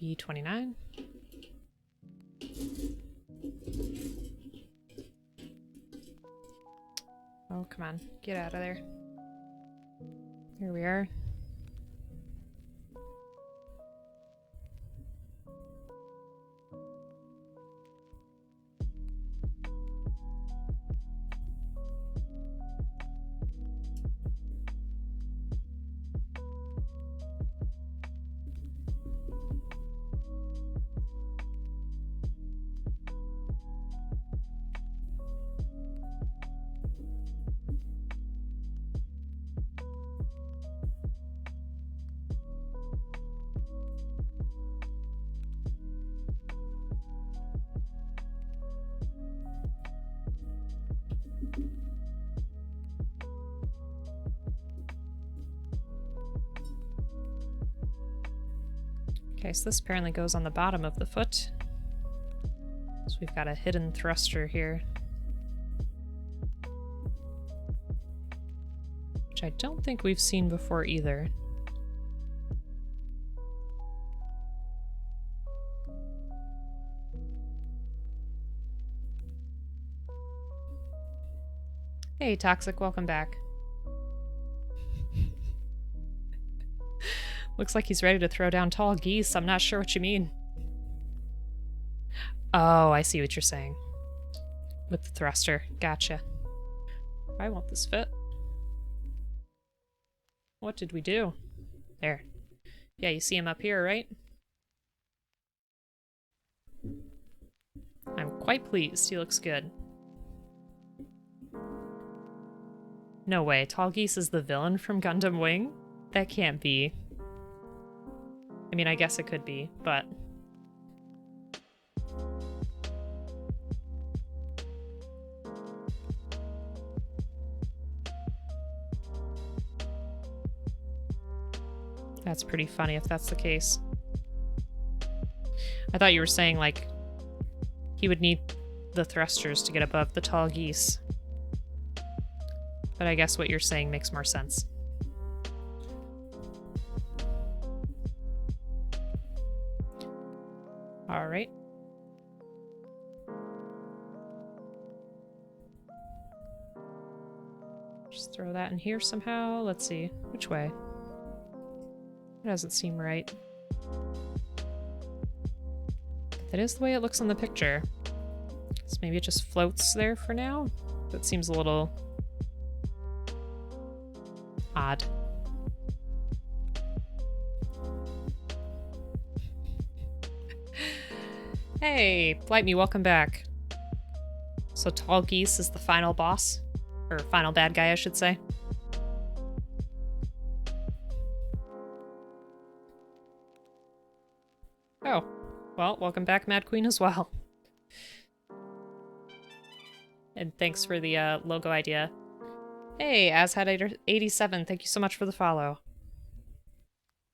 B29. Oh, come on. Get out of there. Here we are. Okay, so this apparently goes on the bottom of the foot. So we've got a hidden thruster here. Which I don't think we've seen before either. Hey, Toxic, welcome back. Looks like he's ready to throw down tall geese. I'm not sure what you mean. Oh, I see what you're saying. With the thruster. Gotcha. Why won't this fit? What did we do? There. Yeah, you see him up here, right? I'm quite pleased. He looks good. No way. Tall Geese is the villain from Gundam Wing? That can't be. I mean, I guess it could be, but... That's pretty funny if that's the case. I thought you were saying, like, he would need the thrusters to get above the tall geese. But I guess what you're saying makes more sense. All right. Just throw that in here somehow. Let's see. Which way? It doesn't seem right. That is the way it looks on the picture. So maybe it just floats there for now? That seems a little odd. Hey, Blight Me, welcome back. So Tall Geese is the final boss? Or final bad guy, I should say. Oh, well, welcome back, Mad Queen, as well. And thanks for the logo idea. Hey, AsHad87, thank you so much for the follow.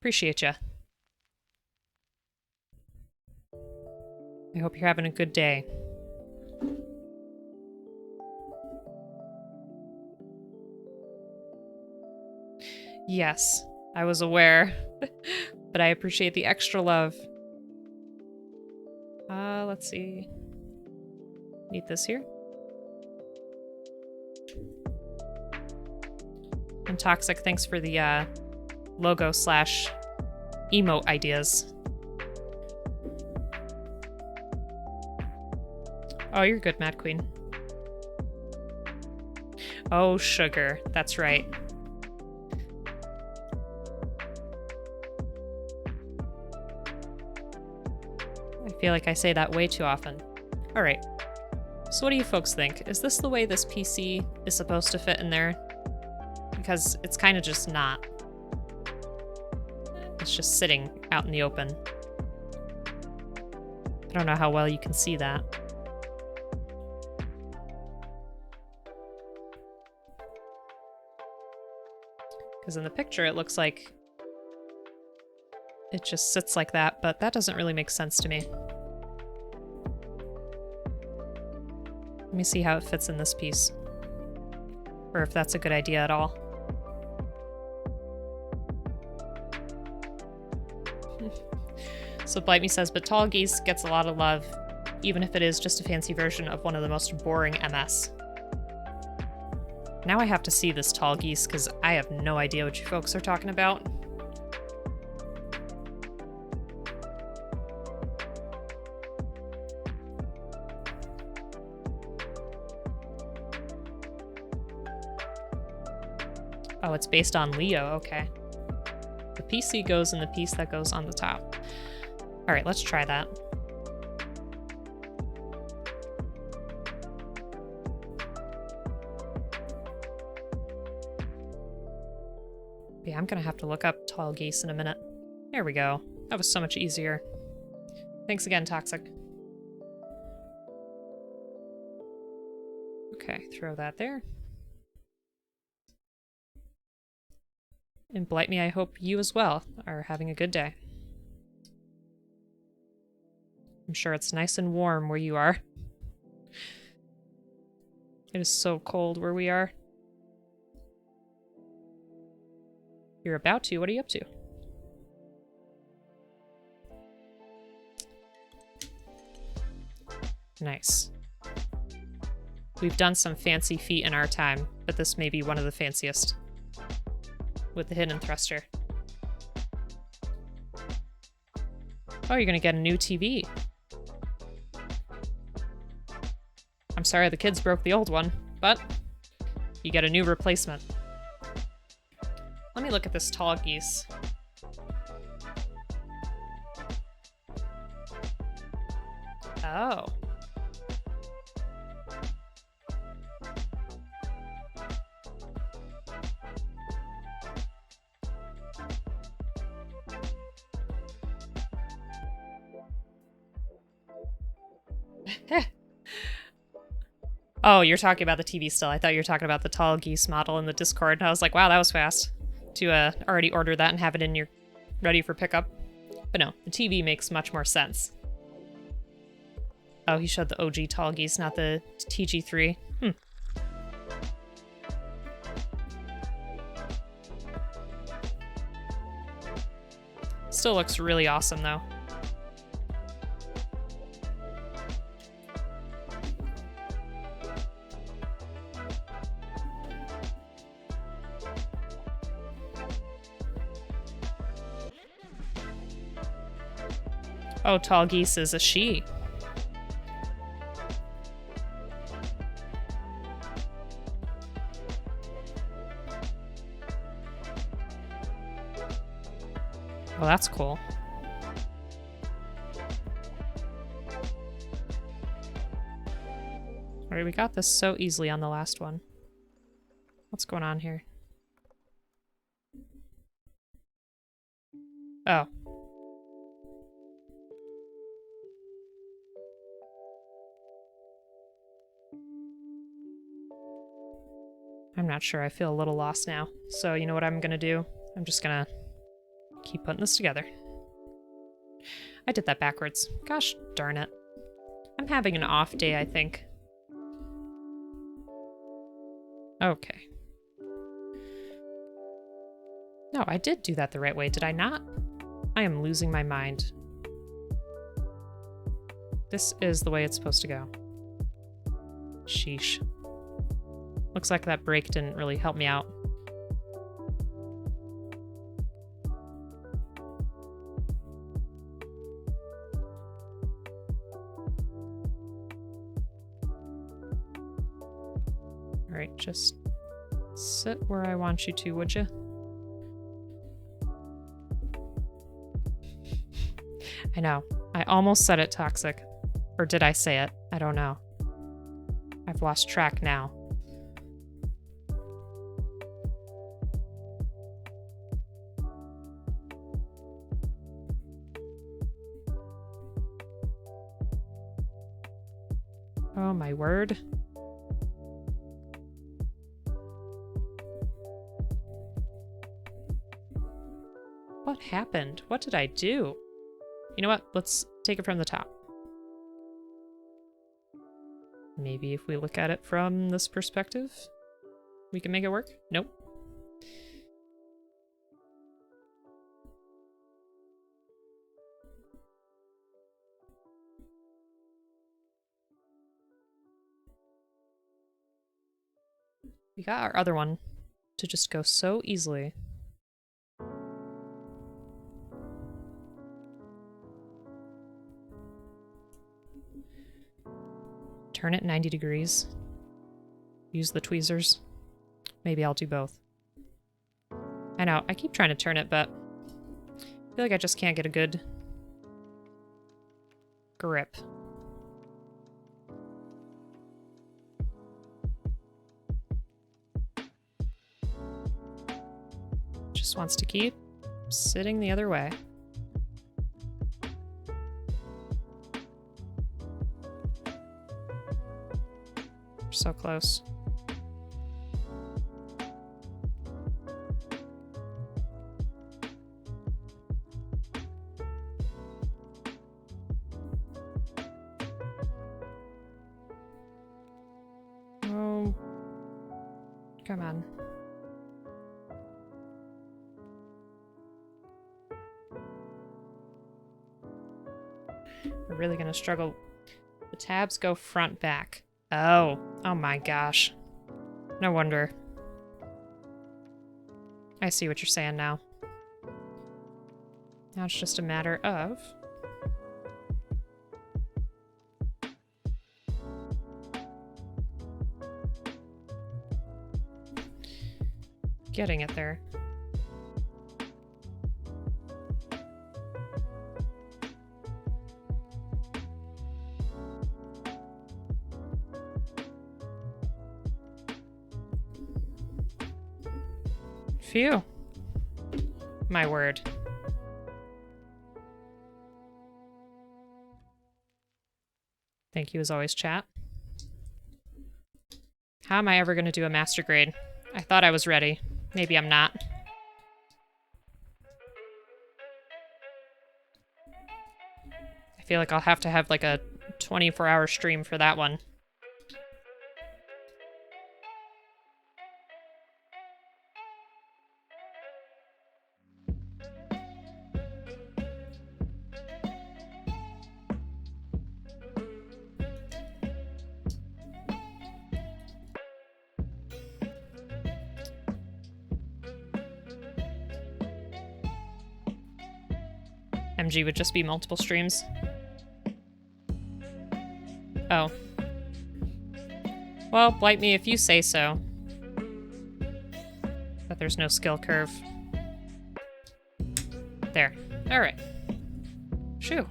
Appreciate ya. I hope you're having a good day. Yes, I was aware, but I appreciate the extra love. Let's see. Need this here. And Toxic, thanks for the logo / emote ideas. Oh, you're good, Mad Queen. Oh, sugar. That's right. I feel like I say that way too often. Alright. So what do you folks think? Is this the way this PC is supposed to fit in there? Because it's kind of just not. It's just sitting out in the open. I don't know how well you can see that. Because in the picture it looks like it just sits like that, but that doesn't really make sense to me. Let me see how it fits in this piece. Or if that's a good idea at all. So Bite Me says, but Tall Geese gets a lot of love, even if it is just a fancy version of one of the most boring MS. Now I have to see this Tall Geese, because I have no idea what you folks are talking about. Oh, it's based on Leo, okay. The PC goes in the piece that goes on the top. Alright, let's try that. Yeah, I'm gonna have to look up Tall Geese in a minute. There we go. That was so much easier. Thanks again, Toxic. Okay, throw that there. And Blight Me, I hope you as well are having a good day. I'm sure it's nice and warm where you are. It is so cold where we are. You're about to. What are you up to? Nice. We've done some fancy feat in our time, but this may be one of the fanciest. With the hidden thruster. Oh, you're gonna get a new TV. I'm sorry the kids broke the old one, but you get a new replacement. Let me look at this Tall Geese. Oh. Oh, you're talking about the TV still. I thought you were talking about the Tall Geese model in the Discord. And I was like, wow, that was fast. To already order that and have it in your ready for pickup. But no, the TV makes much more sense. Oh, he showed the OG Tall Geese, not the TG3. Still looks really awesome, though. Oh, Tall Geese is a she. Well, that's cool. Alright, we got this so easily on the last one. What's going on here? Oh. I'm not sure. I feel a little lost now. So you know what I'm gonna do? I'm just gonna keep putting this together. I did that backwards. Gosh darn it. I'm having an off day, I think. Okay. No, I did do that the right way, did I not? I am losing my mind. This is the way it's supposed to go. Sheesh. Looks like that break didn't really help me out. Alright, just sit where I want you to, would you? I know. I almost said it, Toxic. Or did I say it? I don't know. I've lost track now. Oh my word. What happened? What did I do? You know what? Let's take it from the top. Maybe if we look at it from this perspective, we can make it work? Nope. We got our other one to just go so easily. Turn it 90 degrees. Use the tweezers. Maybe I'll do both. I know, I keep trying to turn it, but I feel like I just can't get a good grip. Just wants to keep sitting the other way. We're so close. Oh, come on. We're really gonna struggle. The tabs go front back. Oh my gosh. No wonder. I see what you're saying now. Now it's just a matter of getting it there. Phew. My word. Thank you as always, chat. How am I ever going to do a master grade? I thought I was ready. Maybe I'm not. I feel like I'll have to have like a 24-hour stream for that one. MG would just be multiple streams. Oh. Well, blight me if you say so. But there's no skill curve. There. Alright. Shoo.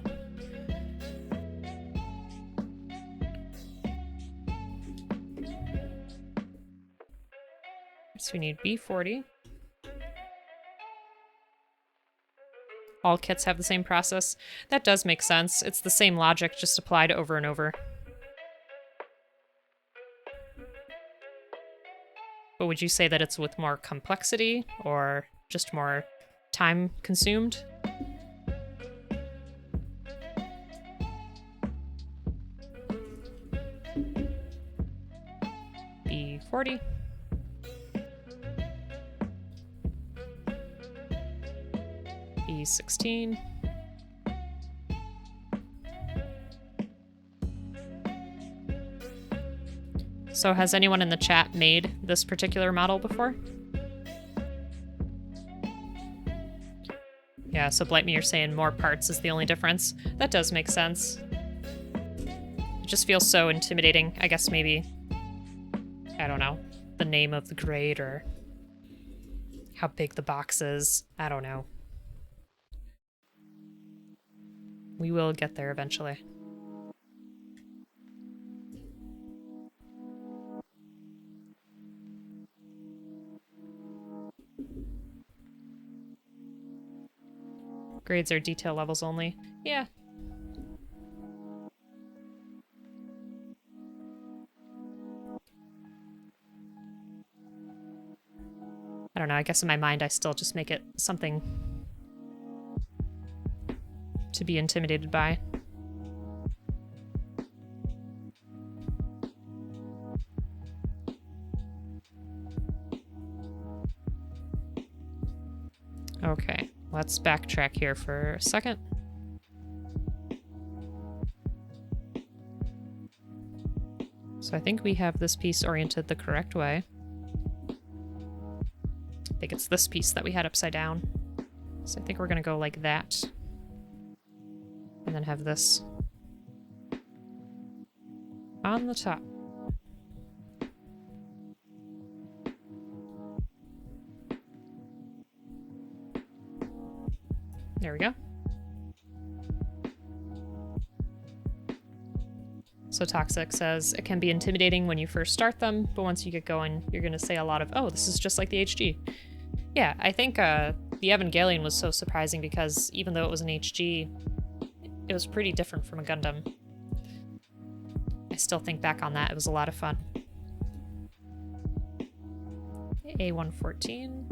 So we need B40. All kits have the same process. That does make sense. It's the same logic, just applied over and over. But would you say that it's with more complexity or just more time consumed? B40. B16. So has anyone in the chat made this particular model before? Yeah, so blight me, you're saying more parts is the only difference. That does make sense. It just feels so intimidating. I guess maybe, I don't know, the name of the grade or how big the box is. I don't know. We will get there eventually. Grades are detail levels only. Yeah. I don't know, I guess in my mind I still just make it something to be intimidated by. Okay, let's backtrack here for a second. So I think we have this piece oriented the correct way. think it's this piece that we had upside down. So I think we're gonna go like that. And then have this on the top. There we go. So Toxic says, it can be intimidating when you first start them, but once you get going, you're going to say a lot of, oh, this is just like the HG. Yeah, I think the Evangelion was so surprising because even though it was an HG, it was pretty different from a Gundam. I still think back on that. It was a lot of fun. A114.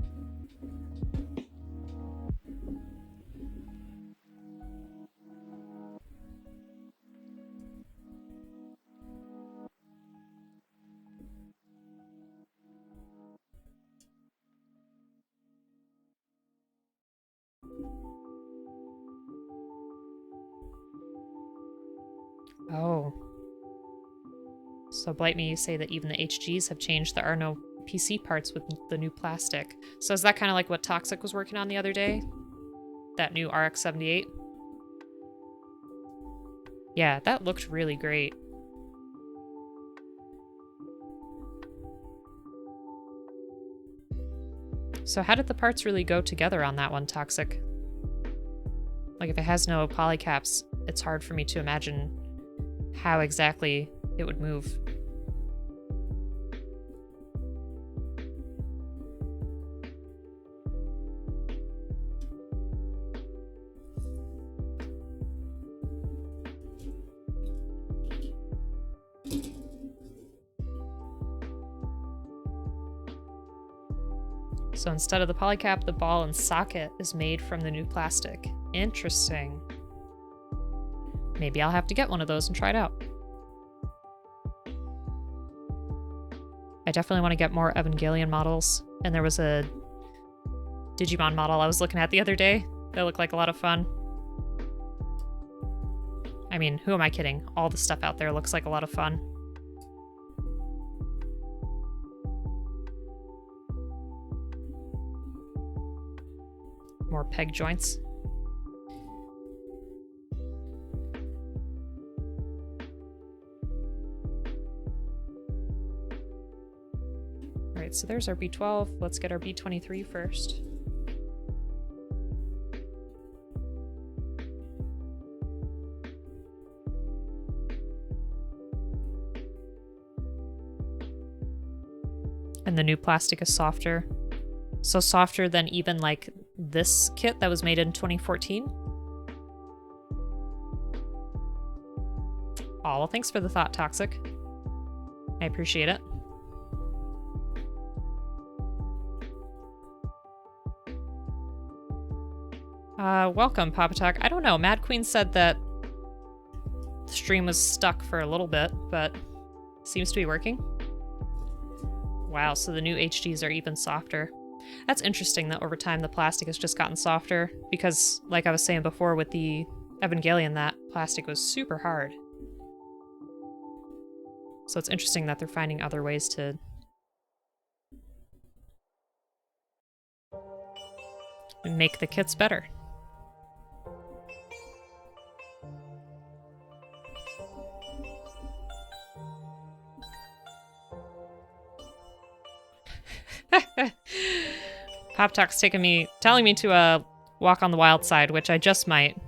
Oh. So Blight Me, you say that even the HGs have changed. There are no PC parts with the new plastic. So is that kind of like what Toxic was working on the other day? That new RX-78? Yeah, that looked really great. So how did the parts really go together on that one, Toxic? Like, if it has no polycaps, it's hard for me to imagine how exactly it would move. So instead of the polycap, the ball and socket is made from the new plastic. Interesting. Maybe I'll have to get one of those and try it out. I definitely want to get more Evangelion models. And there was a Digimon model I was looking at the other day that looked like a lot of fun. I mean, who am I kidding? All the stuff out there looks like a lot of fun. More peg joints. Alright, so there's our B12. Let's get our B23 first. And the new plastic is softer. So softer than even like this kit that was made in 2014. Oh, well, thanks for the thought, Toxic. I appreciate it. Welcome, Papa Talk. I don't know. Mad Queen said that the stream was stuck for a little bit, but seems to be working. Wow, so the new HGs are even softer. That's interesting that over time the plastic has just gotten softer, because like I was saying before with the Evangelion, that plastic was super hard. So it's interesting that they're finding other ways to make the kits better. Pop Talk's telling me to walk on the wild side, which I just might.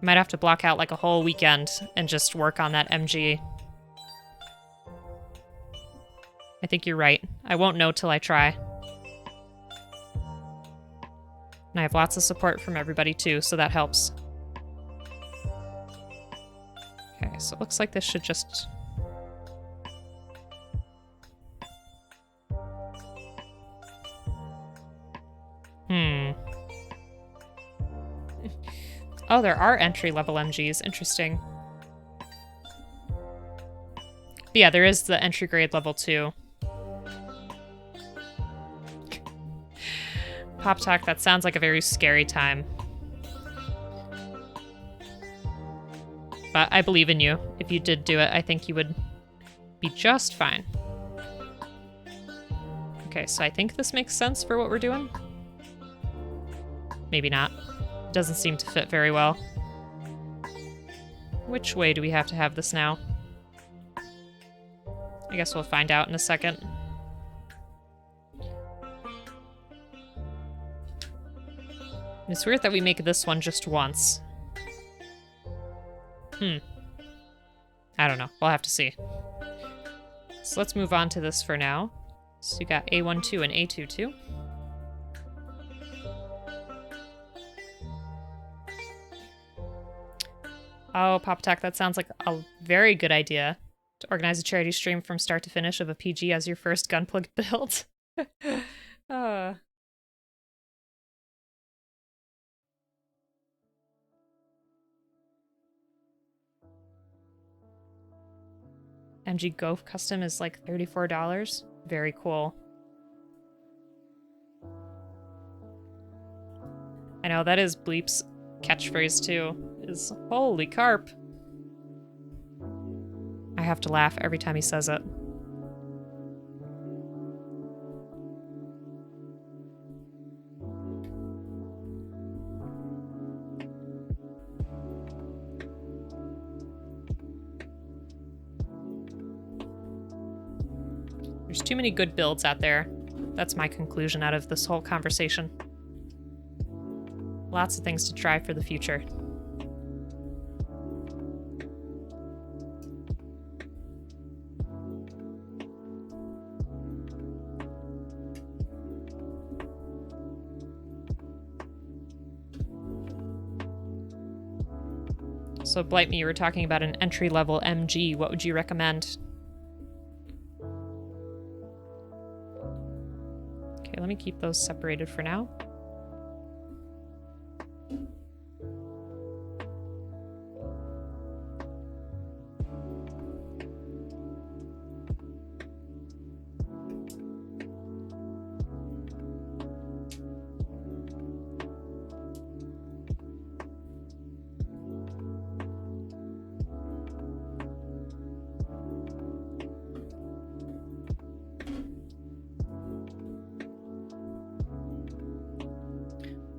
Might have to block out like a whole weekend and just work on that MG. I think you're right. I won't know till I try. And I have lots of support from everybody too, so that helps. Okay, so it looks like this should just... Oh, there are entry-level MGs. Interesting. But yeah, there is the entry grade level 2. Pop Talk, that sounds like a very scary time. But I believe in you. If you did do it, I think you would be just fine. Okay, so I think this makes sense for what we're doing. Maybe not. Doesn't seem to fit very well. Which way do we have to have this now? I guess we'll find out in a second. It's weird that we make this one just once. I don't know. We'll have to see. So let's move on to this for now. So you got A12 and A22. Oh, Pop Attack, that sounds like a very good idea. To organize a charity stream from start to finish of a PG as your first Gunpla build. MG Go custom is like $34. Very cool. I know, that is Bleep's catchphrase too, is holy carp. I have to laugh every time he says it. There's too many good builds out there. That's my conclusion out of this whole conversation. Lots of things to try for the future. So, Blight Me, you were talking about an entry-level MG. What would you recommend? Okay, let me keep those separated for now.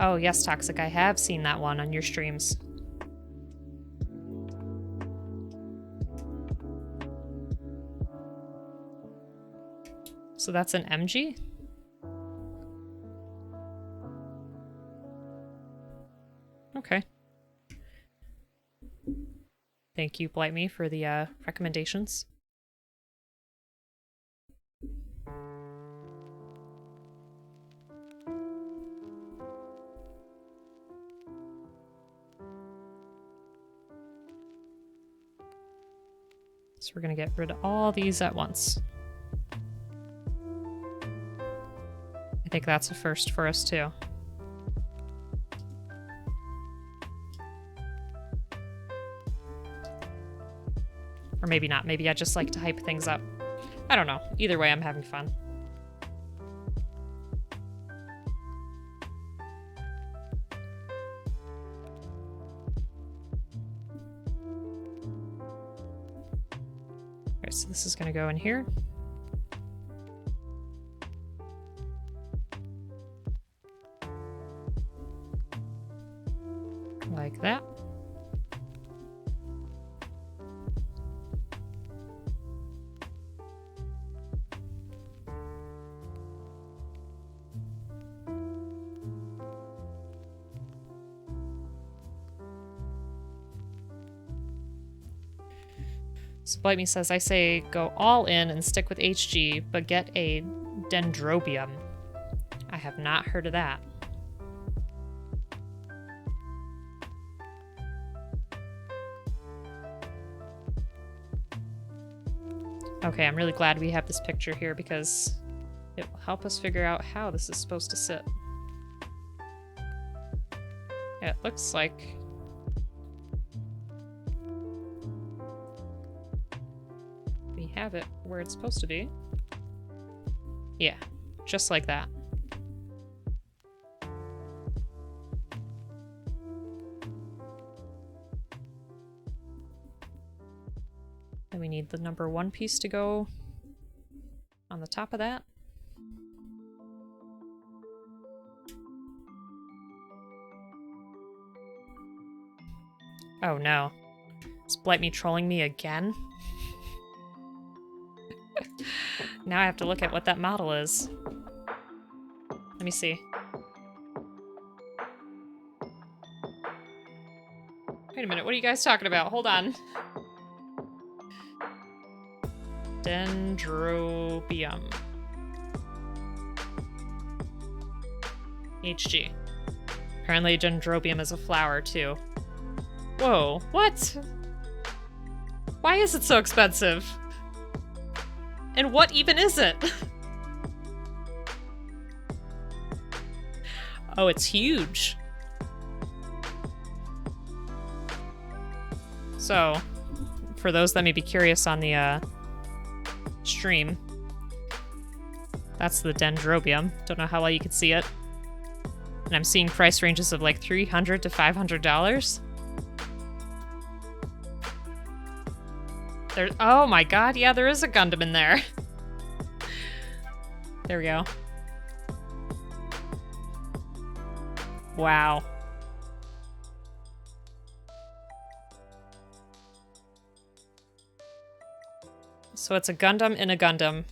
Oh, yes, Toxic, I have seen that one on your streams. So that's an MG? Okay. Thank you, Blight Me, for the recommendations. So we're gonna get rid of all these at once. I think that's a first for us too. Or maybe not. Maybe I just like to hype things up. I don't know. Either way, I'm having fun. Okay, so this is going to go in here. Like that. So Blight Me says, I say go all in and stick with HG, but get a Dendrobium. I have not heard of that. Okay, I'm really glad we have this picture here because it will help us figure out how this is supposed to sit. Yeah, it looks like we have it where it's supposed to be. Yeah, just like that. Then we need the number 1 piece to go on the top of that. Oh no. Is Blight Me trolling me again? Now I have to look at what that model is. Let me see. Wait a minute, what are you guys talking about? Hold on. Dendrobium. HG. Apparently Dendrobium is a flower, too. Whoa, what? Why is it so expensive? And what even is it? Oh, it's huge. So, for those that may be curious on the stream, that's the Dendrobium. Don't know how well you can see it. And I'm seeing price ranges of like $300 to $500. There's, oh my god, yeah, there is a Gundam in there. There we go. Wow. So it's a Gundam in a Gundam.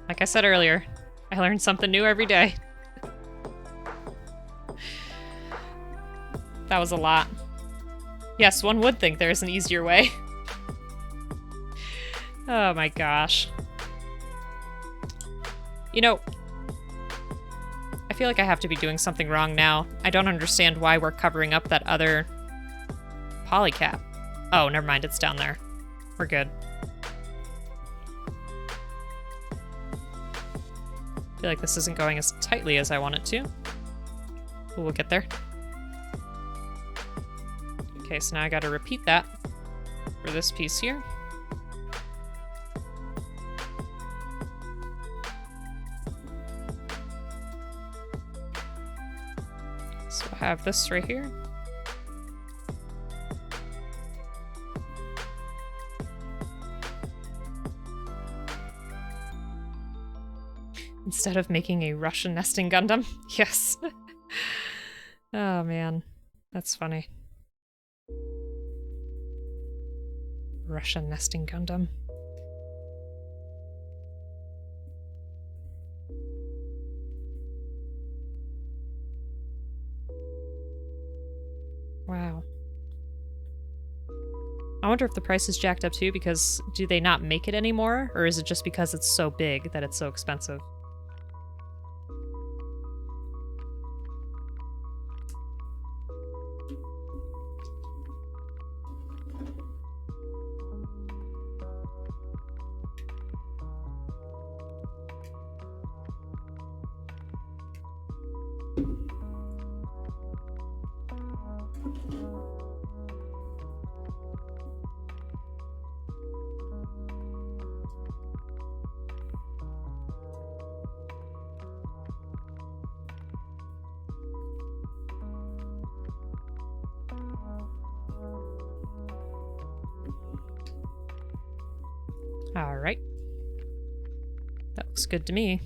Like I said earlier, I learn something new every day. That was a lot. Yes, one would think there's an easier way. Oh my gosh. You know, I feel like I have to be doing something wrong now. I don't understand why we're covering up that other polycap. Oh, never mind, it's down there. We're good. I feel like this isn't going as tightly as I want it to. But we'll get there. Okay, so now I gotta repeat that for this piece here. So I have this right here. Instead of making a Russian nesting Gundam. Yes. Oh man, that's funny. Russian nesting Gundam. Wow. I wonder if the price is jacked up too, because do they not make it anymore? Or is it just because it's so big that it's so expensive? All right. That looks good to me.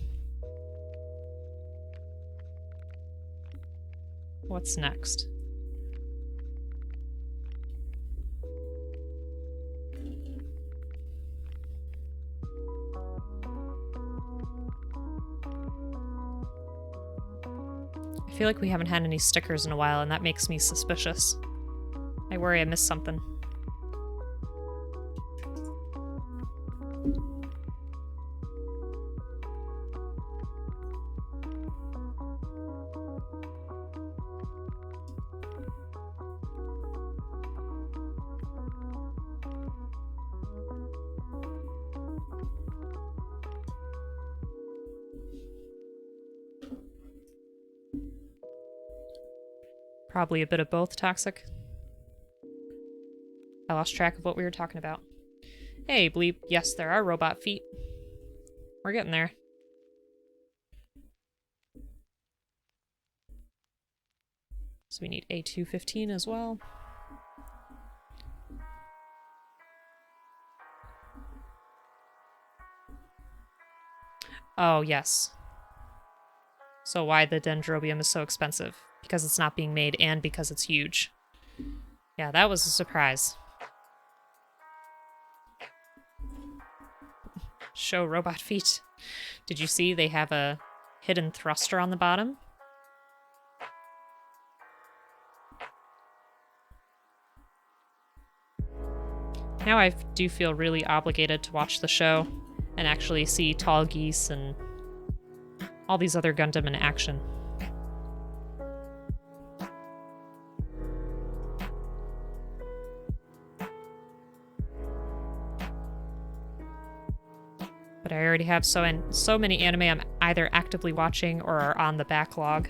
What's next? I feel like we haven't had any stickers in a while, and that makes me suspicious. I worry I missed something. Probably a bit of both, Toxic. I lost track of what we were talking about. Hey, Bleep. Yes, there are robot feet. We're getting there. So we need A215 as well. Oh, yes. So why the dendrobium is so expensive. Because it's not being made and because it's huge. Yeah, that was a surprise. Show robot feet. Did you see they have a hidden thruster on the bottom? Now I do feel really obligated to watch the show and actually see Tall Geese and all these other Gundam in action. But I already have so many anime I'm either actively watching or are on the backlog.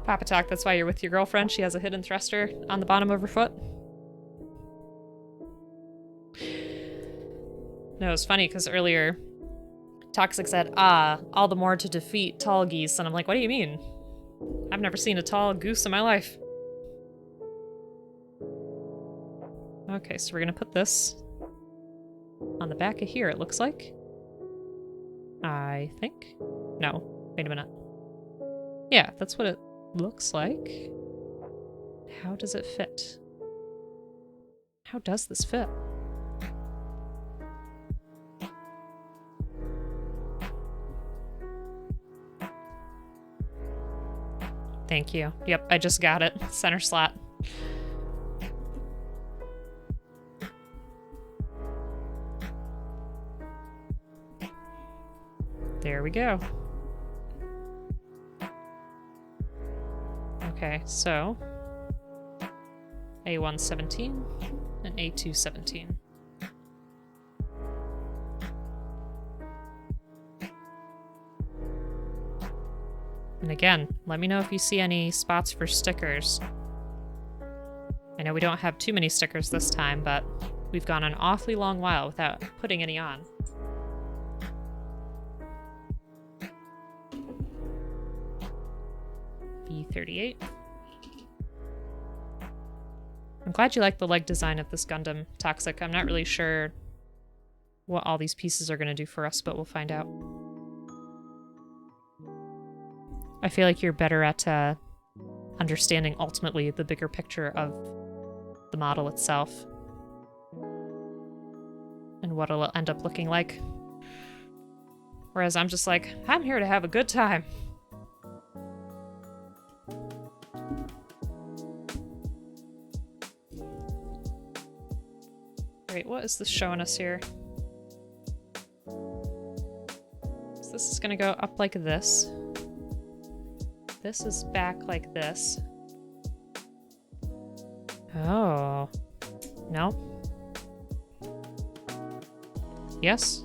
Papa Talk, that's why you're with your girlfriend. She has a hidden thruster on the bottom of her foot. No, it's funny because earlier Toxic said, all the more to defeat Tall Geese. And I'm like, what do you mean? I've never seen a tall goose in my life. Okay, so we're gonna put this on the back of here, it looks like. I think. No, wait a minute. Yeah, that's what it looks like. How does it fit? How does this fit? Thank you. Yep, I just got it. Center slot. There we go. Okay, so A117 and A217. And again, let me know if you see any spots for stickers. I know we don't have too many stickers this time, but we've gone an awfully long while without putting any on. B38. I'm glad you like the leg design of this Gundam, Toxic. I'm not really sure what all these pieces are going to do for us, but we'll find out. I feel like you're better at understanding ultimately the bigger picture of the model itself and what it'll end up looking like. Whereas I'm just like, I'm here to have a good time. Wait, what is this showing us here? So this is gonna go up like this. This is back like this. Oh. No. Yes?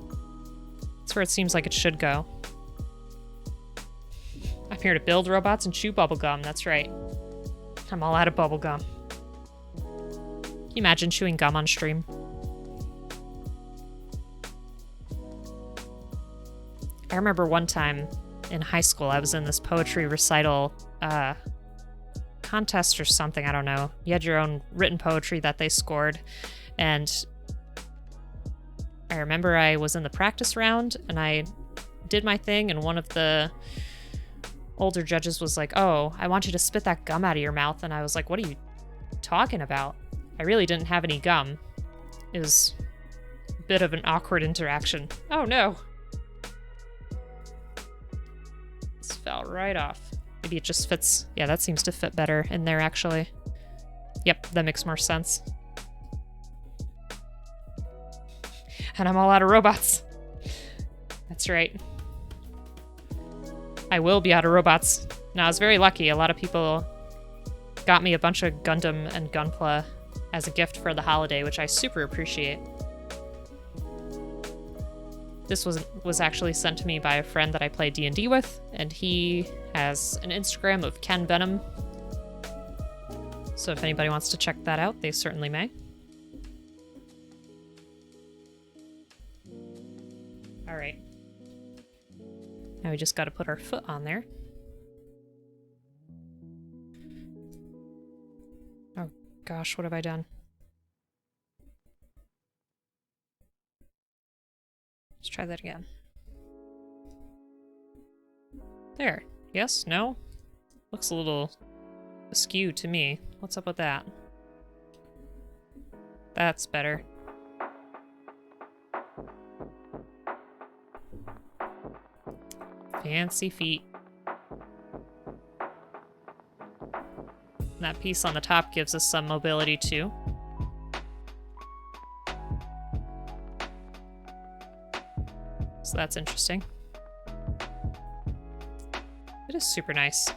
That's where it seems like it should go. I'm here to build robots and chew bubblegum, that's right. I'm all out of bubblegum. Can you imagine chewing gum on stream? I remember one time in high school, I was in this poetry recital contest or something, I don't know. You had your own written poetry that they scored, and I remember I was in the practice round, and I did my thing, and one of the older judges was like, oh, I want you to spit that gum out of your mouth, and I was like, what are you talking about? I really didn't have any gum. It was a bit of an awkward interaction. Oh no! Fell right off. Maybe it just fits. Yeah, that seems to fit better in there, actually. Yep, that makes more sense. And I'm all out of robots. That's right. I will be out of robots. Now, I was very lucky. A lot of people got me a bunch of Gundam and Gunpla as a gift for the holiday, which I super appreciate. This was actually sent to me by a friend that I play D&D with, and he has an Instagram of Ken Venom. So if anybody wants to check that out, they certainly may. Alright. Now we just gotta put our foot on there. Oh gosh, what have I done? Try that again. There. Yes? No? Looks a little askew to me. What's up with that? That's better. Fancy feet. That piece on the top gives us some mobility too. So that's interesting. It is super nice.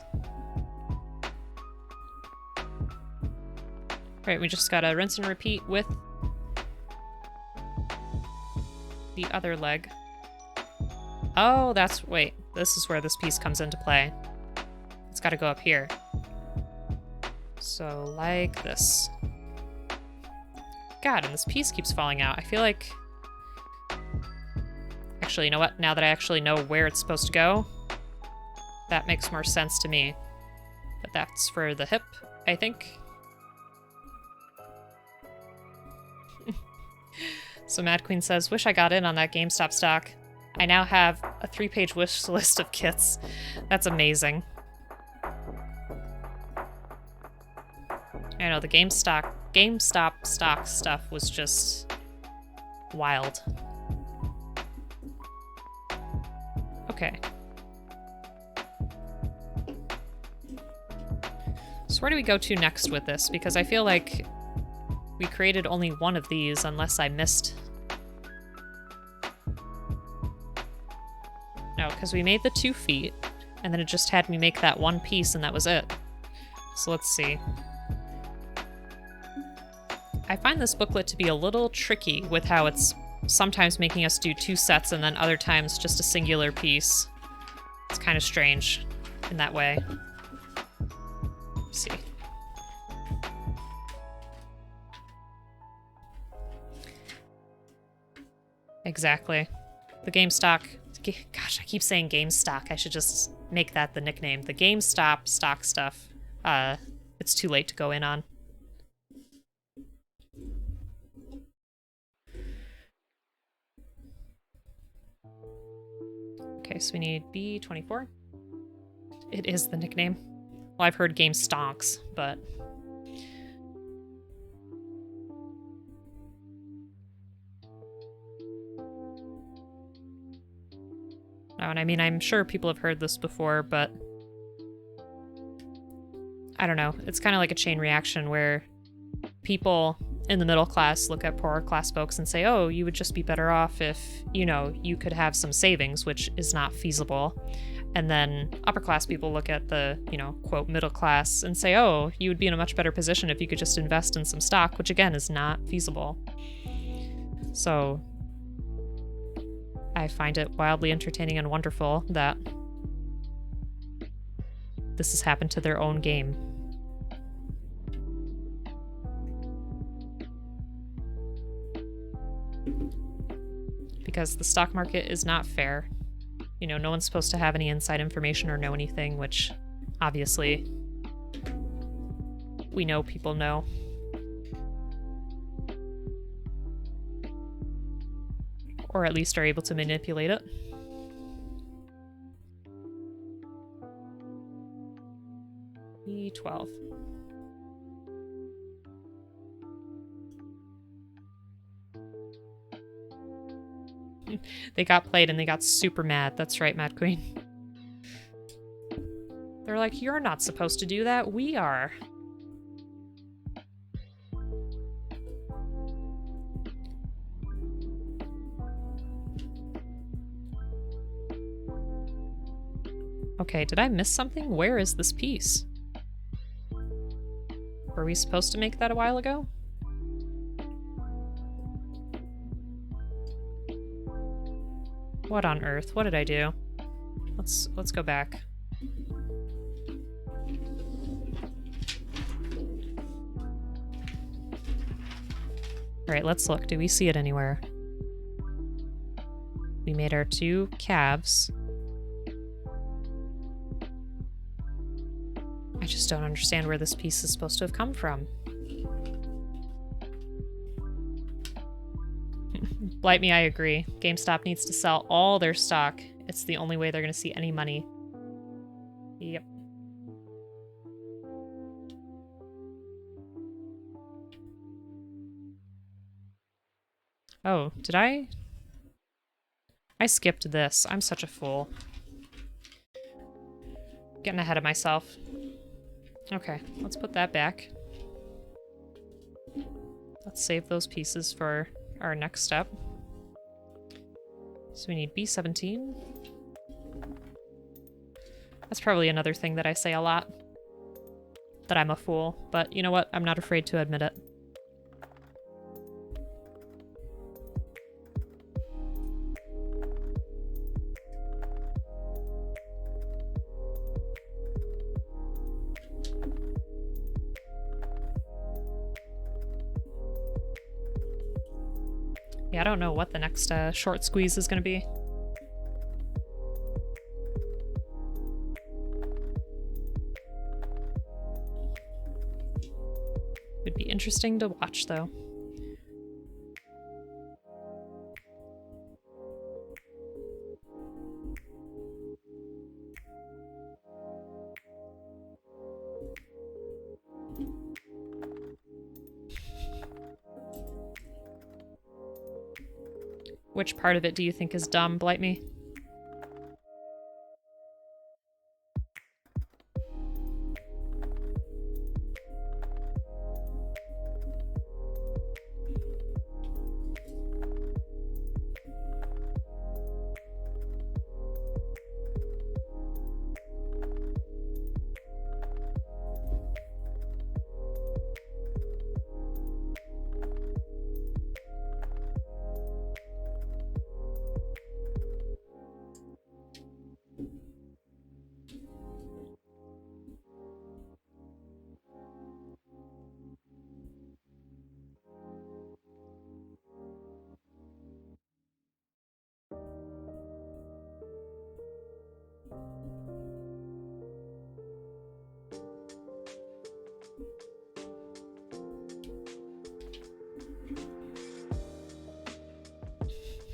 Alright, we just gotta rinse and repeat with the other leg. Oh, that's... wait. This is where this piece comes into play. It's gotta go up here. So, like this. God, and this piece keeps falling out. I feel like... Actually, you know what? Now that I actually know where it's supposed to go, that makes more sense to me. But that's for the hip, I think. So Mad Queen says, wish I got in on that GameStop stock. I now have a 3-page wish list of kits. That's amazing. I know, the GameStop stock stuff was just wild. Okay. So where do we go to next with this? Because I feel like we created only one of these, unless I missed... No, because we made the 2 feet, and then it just had me make that one piece, and that was it. So let's see. I find this booklet to be a little tricky with how it's sometimes making us do 2 sets and then other times just a singular piece. It's kind of strange in that way. Let's see. Exactly. The GameStop... Gosh, I keep saying GameStop. I should just make that the nickname. The GameStop stock stuff. It's too late to go in on. Okay, so we need B24. It is the nickname. Well, I've heard Game Stonks, but... Oh, and I mean, I'm sure people have heard this before, but... I don't know. It's kind of like a chain reaction where people in the middle class look at poorer class folks and say, oh, you would just be better off if, you know, you could have some savings, which is not feasible. And then upper class people look at the, you know, quote, middle class and say, oh, you would be in a much better position if you could just invest in some stock, which again is not feasible. So I find it wildly entertaining and wonderful that this has happened to their own game. Because the stock market is not fair. You know, no one's supposed to have any inside information or know anything, which obviously we know people know. Or at least are able to manipulate it. E12. They got played and they got super mad. That's right, Mad Queen. They're like, you're not supposed to do that. We are. Okay, did I miss something? Where is this piece? Were we supposed to make that a while ago? What on earth? What did I do? Let's go back. Alright, let's look. Do we see it anywhere? We made our 2 calves. I just don't understand where this piece is supposed to have come from. Blight me, I agree. GameStop needs to sell all their stock. It's the only way they're going to see any money. Yep. Oh, did I? I skipped this. I'm such a fool. Getting ahead of myself. Okay, let's put that back. Let's save those pieces for our next step. So we need B17. That's probably another thing that I say a lot. That I'm a fool. But you know what? I'm not afraid to admit it. Yeah, I don't know what the next short squeeze is going to be. Would be interesting to watch, though. Which part of it do you think is dumb, Blight me?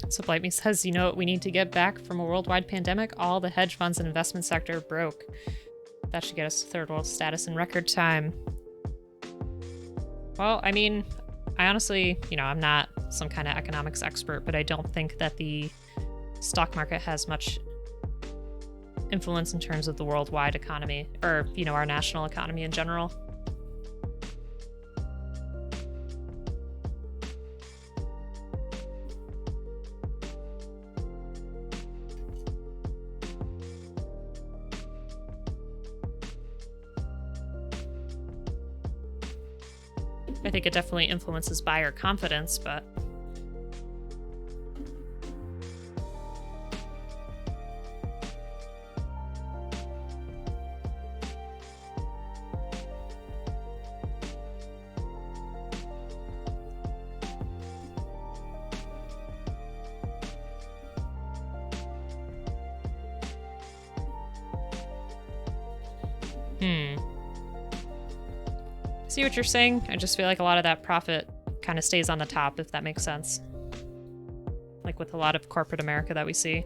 So Blightme says, you know what we need to get back from a worldwide pandemic? All the hedge funds and investment sector broke. That should get us to third world status in record time. Well, I mean, I honestly, you know, I'm not some kind of economics expert, but I don't think that the stock market has much influence in terms of the worldwide economy, or, you know, our national economy in general. I think it definitely influences buyer confidence, but... See what you're saying? I just feel like a lot of that profit kind of stays on the top, if that makes sense. Like with a lot of corporate America that we see.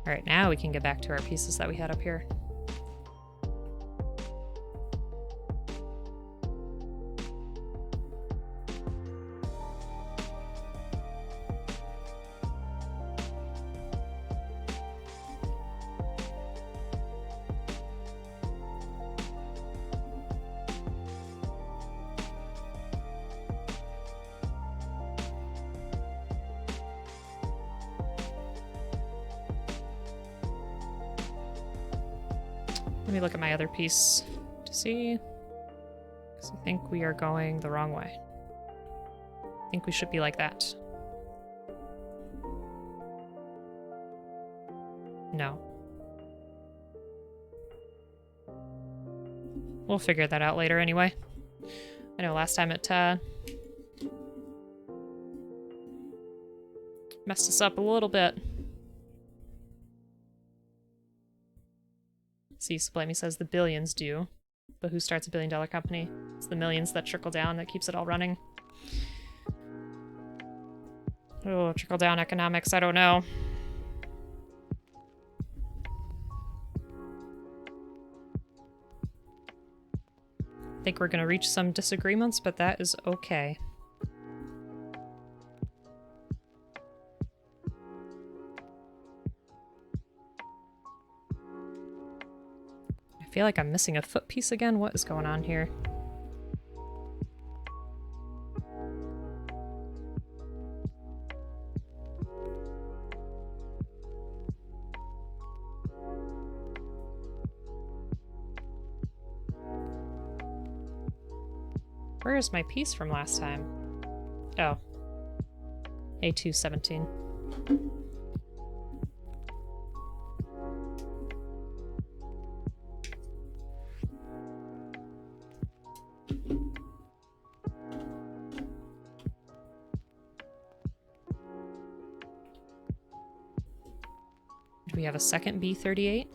Alright, now we can get back to our pieces that we had up here. Let me look at my other piece to see, because I think we are going the wrong way. I think we should be like that. No. We'll figure that out later anyway. I know last time it messed us up a little bit. See, Splamy says the billions do. But who starts a billion-dollar company? It's the millions that trickle down that keeps it all running. Oh, trickle-down economics, I don't know. I think we're gonna reach some disagreements, but that is okay. I feel like I'm missing a foot piece again. What is going on here? Where is my piece from last time? Oh. A217. Do we have a second B38?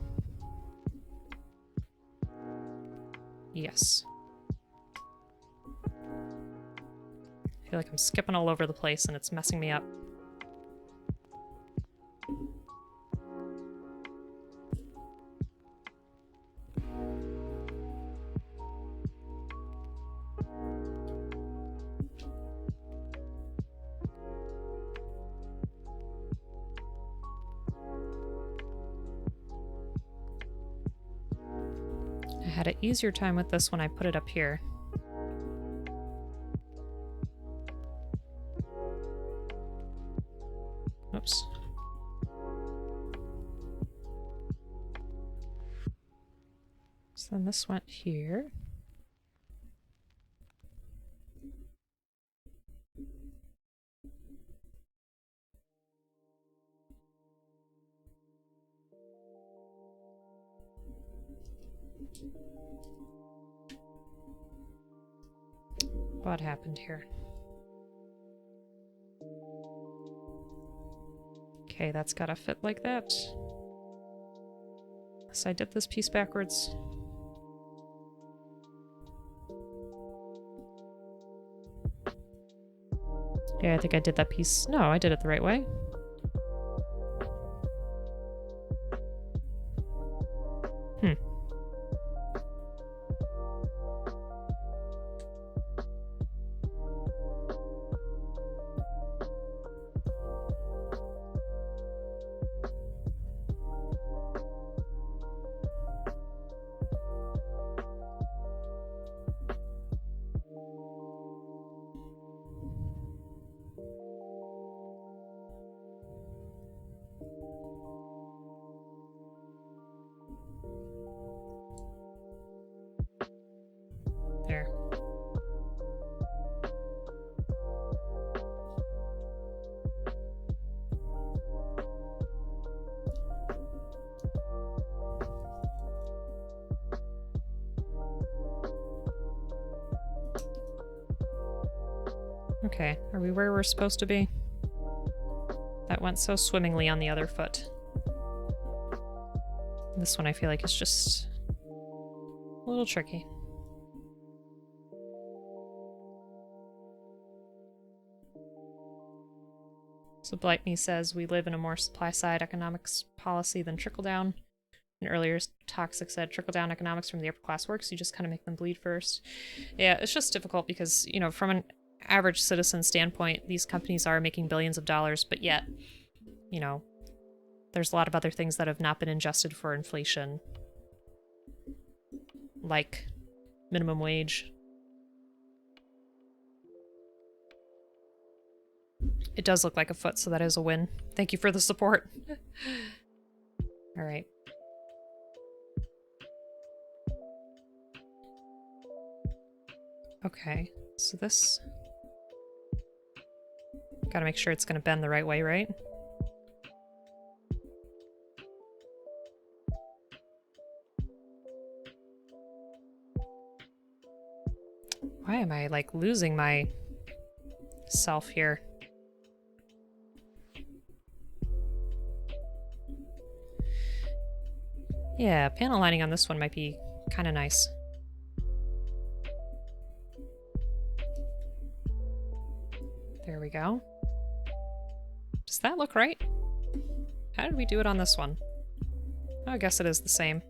Yes. I feel like I'm skipping all over the place and it's messing me up. I had an easier time with this when I put it up here. Oops. So then this went here. What happened here? Okay, that's gotta fit like that. So I did this piece backwards. Yeah, I think I did that piece. No, I did it the right way. There. Okay, are we where we're supposed to be? That went so swimmingly on the other foot. This one I feel like is just a little tricky. So Blightney says we live in a more supply-side economics policy than trickle-down. And earlier Toxic said trickle-down economics from the upper class works, you just kind of make them bleed first. Yeah, it's just difficult because, you know, from an average citizen standpoint, these companies are making billions of dollars, but yet, you know, there's a lot of other things that have not been adjusted for inflation. Like minimum wage. It does look like a foot, so that is a win. Thank you for the support. Alright. Okay, so this... Gotta make sure it's gonna bend the right way, right? Why am I, like, losing my self here? Yeah, panel lining on this one might be kind of nice. There we go. Does that look right? How did we do it on this one? Oh, I guess it is the same.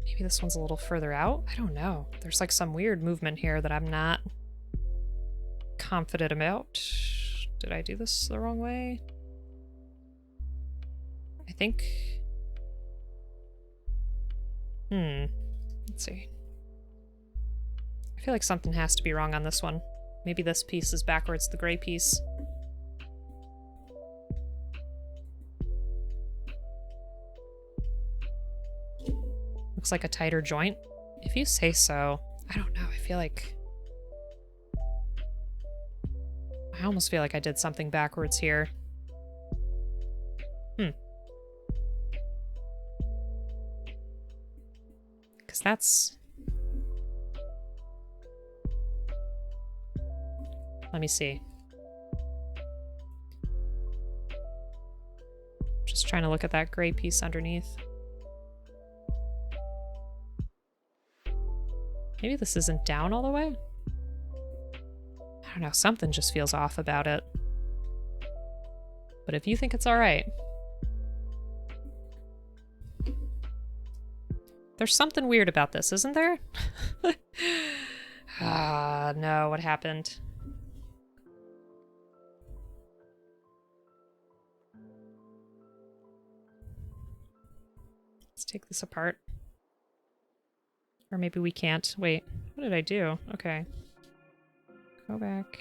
Maybe this one's a little further out? I don't know. There's like some weird movement here that I'm not confident about. Did I do this the wrong way? I think... Let's see. I feel like something has to be wrong on this one. Maybe this piece is backwards, the gray piece. Looks like a tighter joint. If you say so. I don't know, I feel like... I almost feel like I did something backwards here. Because that's... Let me see. Just trying to look at that gray piece underneath. Maybe this isn't down all the way? I don't know, something just feels off about it. But if you think it's alright... There's something weird about this, isn't there? Ah, no, what happened? Let's take this apart. Or maybe we can't. Wait, what did I do? Okay. Go back.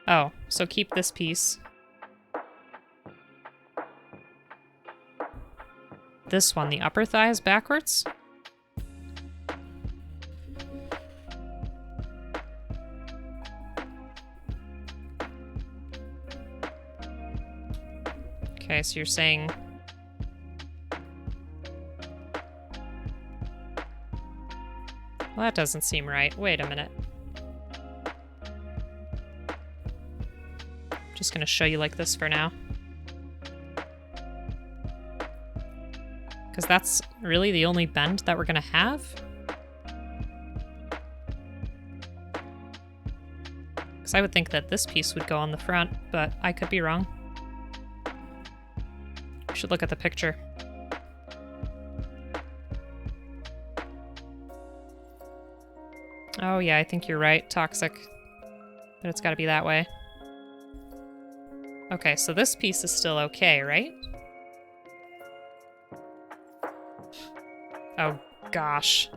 Oh, so keep this piece. This one, the upper thigh is backwards? Okay, so you're saying... Well, that doesn't seem right. Wait a minute. Just gonna show you like this for now. Because that's really the only bend that we're gonna have. Because I would think that this piece would go on the front, but I could be wrong. We should look at the picture. Oh yeah, I think you're right. Toxic. But it's gotta be that way. Okay, so this piece is still okay, right? Oh, gosh.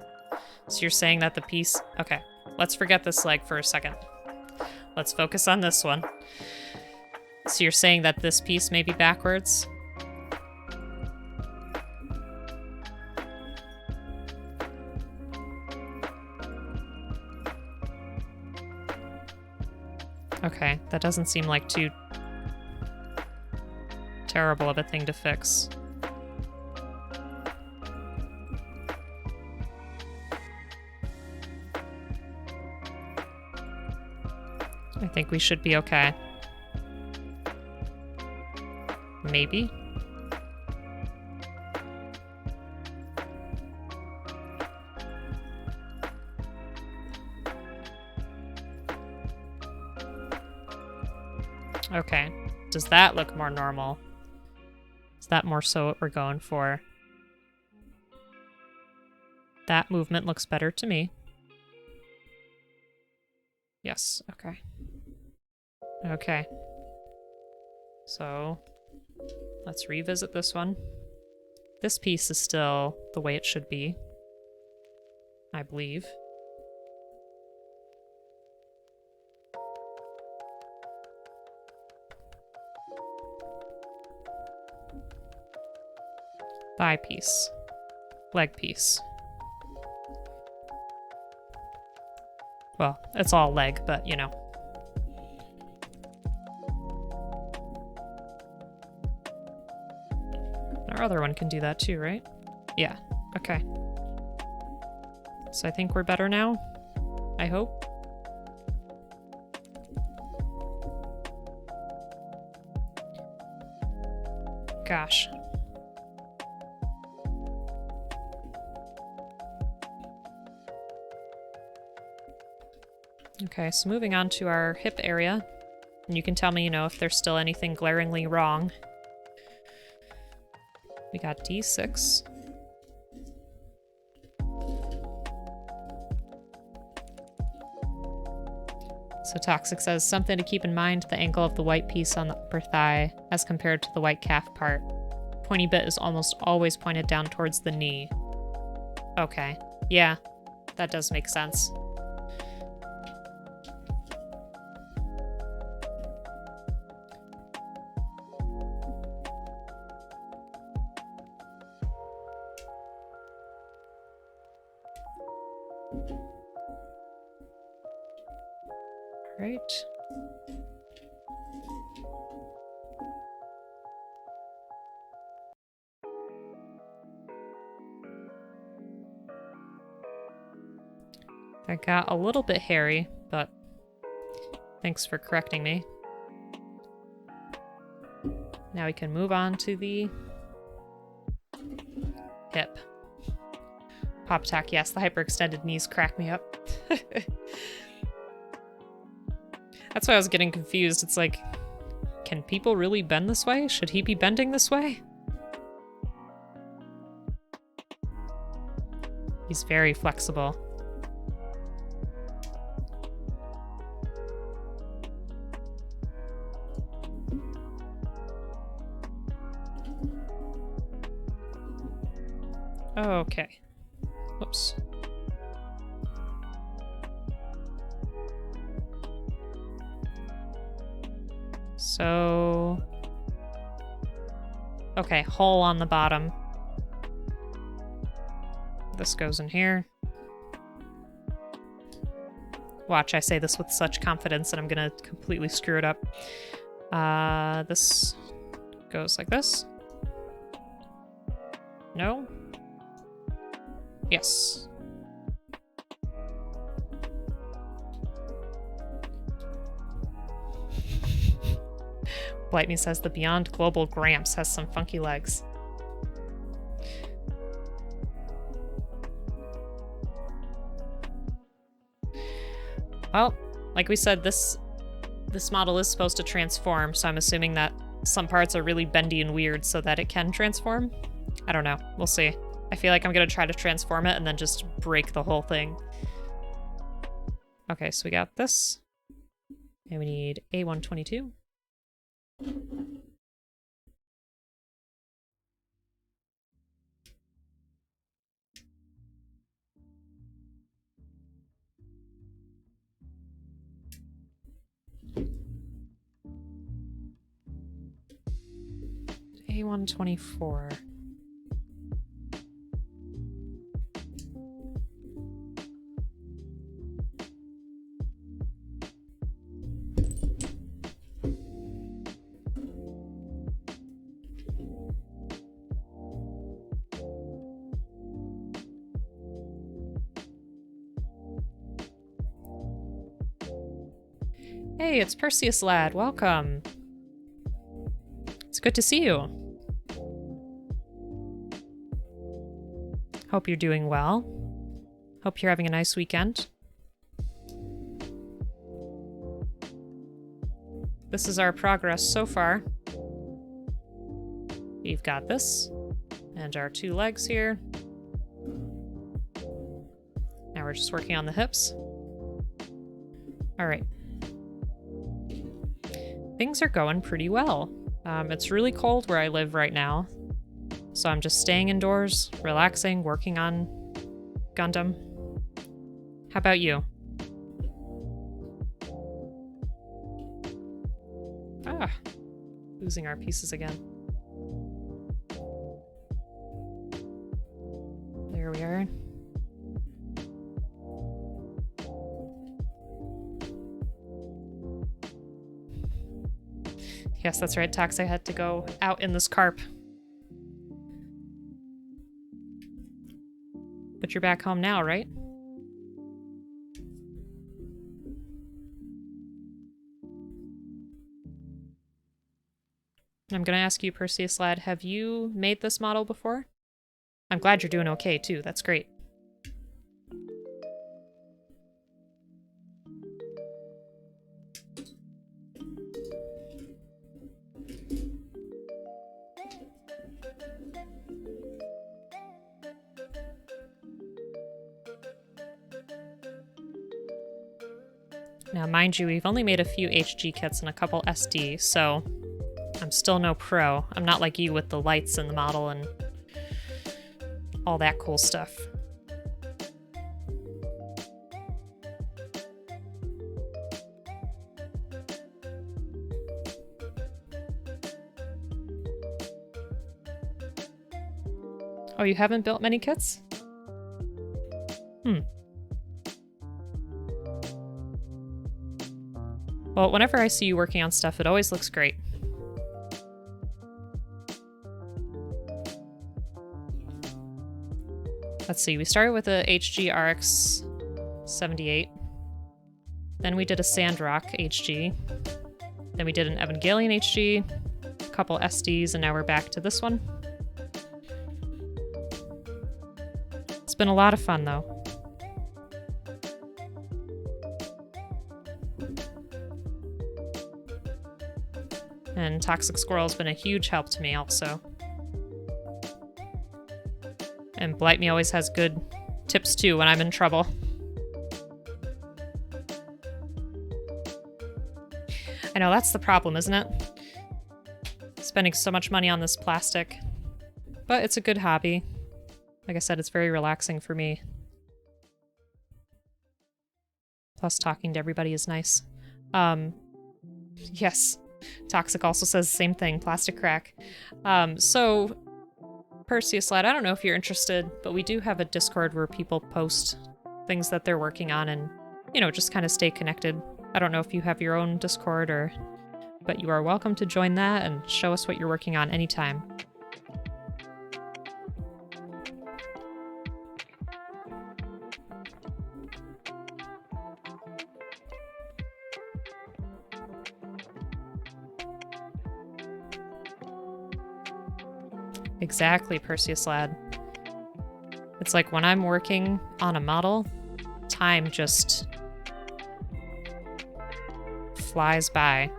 So you're saying that the piece... Okay, let's forget this leg for a second. Let's focus on this one. So you're saying that this piece may be backwards? Okay, that doesn't seem like too terrible of a thing to fix. I think we should be okay. Maybe? Okay. Does that look more normal? Is that more so what we're going for? That movement looks better to me. Yes, okay. Okay. So, let's revisit this one. This piece is still the way it should be, I believe. Thigh piece. Leg piece. Well, it's all leg, but you know. Our other one can do that too, right? Yeah, okay. So I think we're better now. I hope. gosh. Okay, so moving on to our hip area. And you can tell me, you know, if there's still anything glaringly wrong. We got D6. So Toxic says, something to keep in mind, the angle of the white piece on the upper thigh as compared to the white calf part. Pointy bit is almost always pointed down towards the knee. Okay. Yeah, that does make sense. Right. That got a little bit hairy, but thanks for correcting me. Now we can move on to the hip. Pop Tack, yes, the hyperextended knees crack me up. That's why I was getting confused. It's like, can people really bend this way? Should he be bending this way? He's very flexible. Okay. Whoops. So... okay, hole on the bottom. This goes in here. Watch, I say this with such confidence that I'm gonna completely screw it up. This goes like this. No? Yes. Blightme says the Beyond Global Gramps has some funky legs. Well, like we said, this model is supposed to transform, so I'm assuming that some parts are really bendy and weird so that it can transform. I don't know. We'll see. I feel like I'm gonna try to transform it and then just break the whole thing. Okay, so we got this. And we need A122. A124. Hey, it's Perseus Lad. Welcome. It's good to see you. Hope you're doing well. Hope you're having a nice weekend. This is our progress so far. We've got this, and our two legs here. Now we're just working on the hips. All right. Things are going pretty well. It's really cold where I live right now, so I'm just staying indoors, relaxing, working on Gundam. How about you? Ah, losing our pieces again. There we are. Yes, that's right, Tox. I had to go out in this carp. But you're back home now, right? And I'm gonna ask you, Perseus lad, have you made this model before? I'm glad you're doing okay too, that's great. Now, mind you, we've only made a few HG kits and a couple SD, so I'm still no pro. I'm not like you with the lights and the model and all that cool stuff. Oh, you haven't built many kits? Well, whenever I see you working on stuff, it always looks great. Let's see, we started with a HG RX 78. Then we did a Sandrock HG. Then we did an Evangelion HG, a couple SDs, and now we're back to this one. It's been a lot of fun, though. And Toxic Squirrel has been a huge help to me also. And Blight Me always has good tips too when I'm in trouble. I know, that's the problem, isn't it? Spending so much money on this plastic. But it's a good hobby. Like I said, it's very relaxing for me. Plus, talking to everybody is nice. Yes. Toxic also says the same thing, plastic crack. So, Perseus lad, I don't know if you're interested, but we do have a Discord where people post things that they're working on and, you know, just kind of stay connected. I don't know if you have your own Discord but you are welcome to join that and show us what you're working on anytime. Exactly, Perseus lad. It's like when I'm working on a model, time just flies by.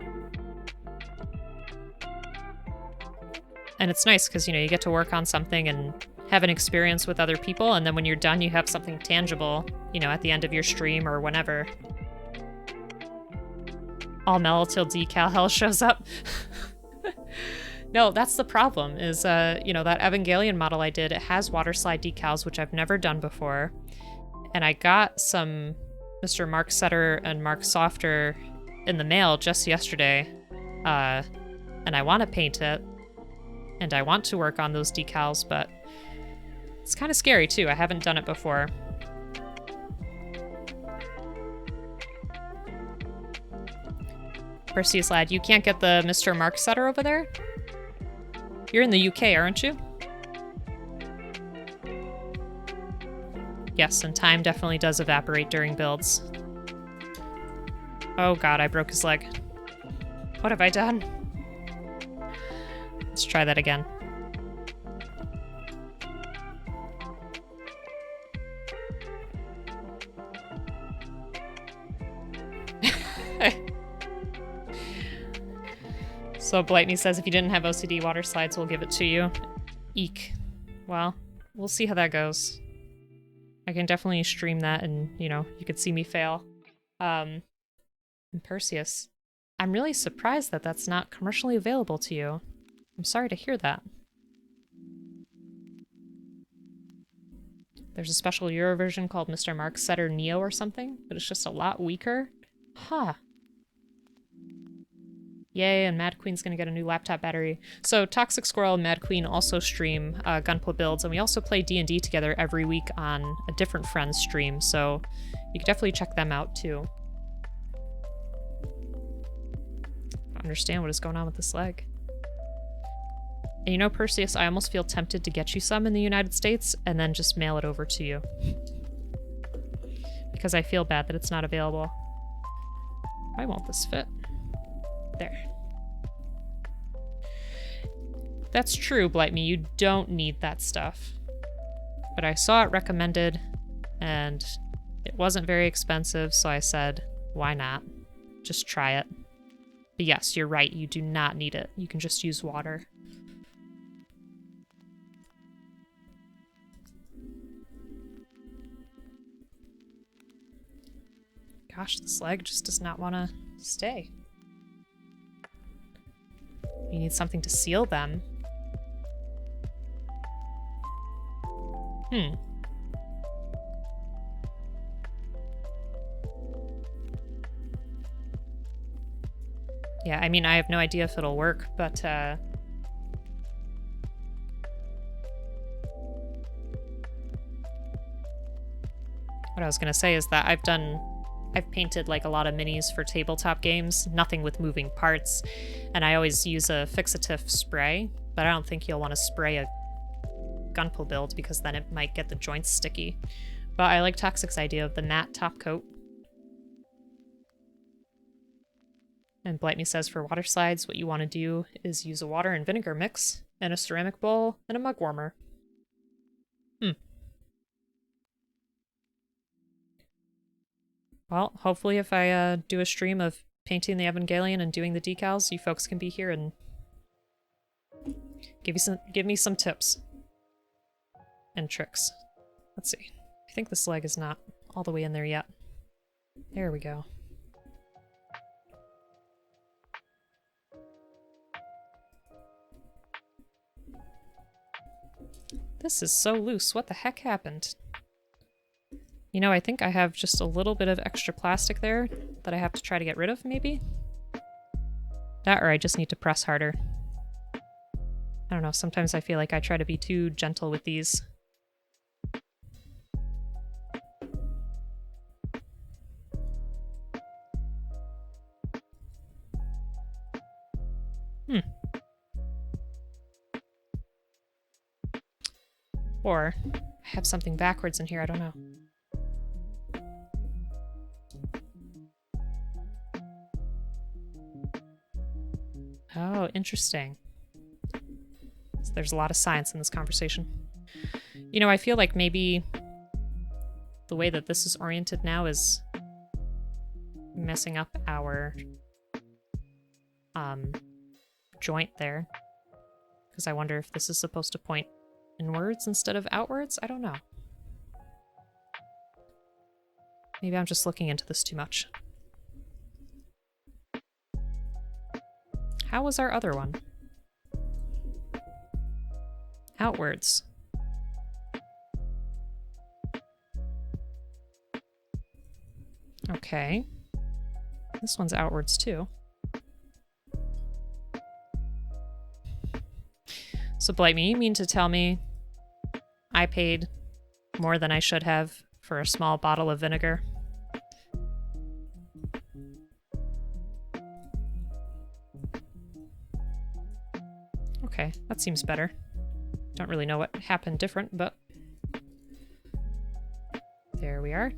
And it's nice because, you know, you get to work on something and have an experience with other people, and then when you're done, you have something tangible, you know, at the end of your stream or whenever. All mellow till decal hell shows up. No, that's the problem, is, you know, that Evangelion model I did, it has water slide decals, which I've never done before. And I got some Mr. Mark Sutter and Mark Softer in the mail just yesterday. And I want to paint it. And I want to work on those decals, but it's kind of scary, too. I haven't done it before. Perseus lad, you can't get the Mr. Mark Sutter over there? You're in the UK, aren't you? Yes, and time definitely does evaporate during builds. Oh god, I broke his leg. What have I done? Let's try that again. So Blight Me says if you didn't have OCD water slides, we'll give it to you. Eek. Well, we'll see how that goes. I can definitely stream that and, you know, you could see me fail. And Perseus, I'm really surprised that that's not commercially available to you. I'm sorry to hear that. There's a special Euro version called Mr. Mark Sutter Neo or something, but it's just a lot weaker. Huh. Yay, and Mad Queen's gonna get a new laptop battery. So Toxic Squirrel and Mad Queen also stream Gunpla builds, and we also play D&D together every week on a different friend's stream, so you can definitely check them out too. I don't understand what is going on with this leg. And you know, Perseus, I almost feel tempted to get you some in the United States and then just mail it over to you. Because I feel bad that it's not available. Why won't this fit? There. That's true, Blight Me. You don't need that stuff. But I saw it recommended, and it wasn't very expensive, so I said, why not? Just try it. But yes, you're right. You do not need it. You can just use water. Gosh, this leg just does not want to stay. You need something to seal them. Yeah, I mean, I have no idea if it'll work, but, what I was gonna say is that I've painted like a lot of minis for tabletop games, nothing with moving parts, and I always use a fixative spray, but I don't think you'll want to spray a Gunpla build because then it might get the joints sticky. But I like Toxic's idea of the matte top coat. And Blight Me says for water slides, what you want to do is use a water and vinegar mix in a ceramic bowl and a mug warmer. Well, hopefully if I do a stream of painting the Evangelion and doing the decals, you folks can be here and give me some tips and tricks. Let's see. I think this leg is not all the way in there yet. There we go. This is so loose. What the heck happened? You know, I think I have just a little bit of extra plastic there that I have to try to get rid of, maybe? That, or I just need to press harder. I don't know, sometimes I feel like I try to be too gentle with these. Or I have something backwards in here, I don't know. Oh, interesting. So there's a lot of science in this conversation. You know, I feel like maybe the way that this is oriented now is messing up our joint there. Because I wonder if this is supposed to point inwards instead of outwards? I don't know. Maybe I'm just looking into this too much. How was our other one? Outwards. Okay. This one's outwards too. So Blight Me, you mean to tell me I paid more than I should have for a small bottle of vinegar? Okay, that seems better. Don't really know what happened different, but there we are.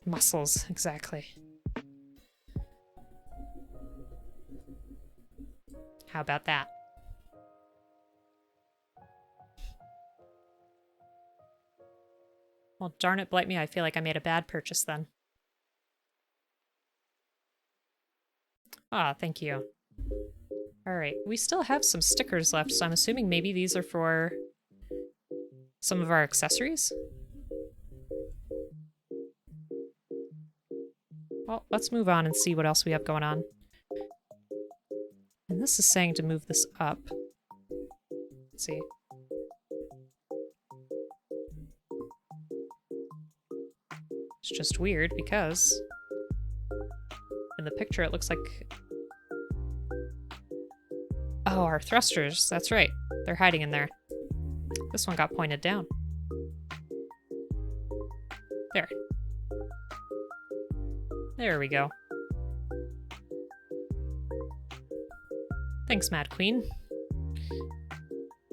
Muscles, exactly. How about that? Well, darn it, Blight Me, I feel like I made a bad purchase then. Ah, thank you. Alright, we still have some stickers left, so I'm assuming maybe these are for some of our accessories? Well, let's move on and see what else we have going on. And this is saying to move this up. Let's see. It's just weird because in the picture it looks like... Oh, our thrusters. That's right. They're hiding in there. This one got pointed down. There. There we go. Thanks, Mad Queen.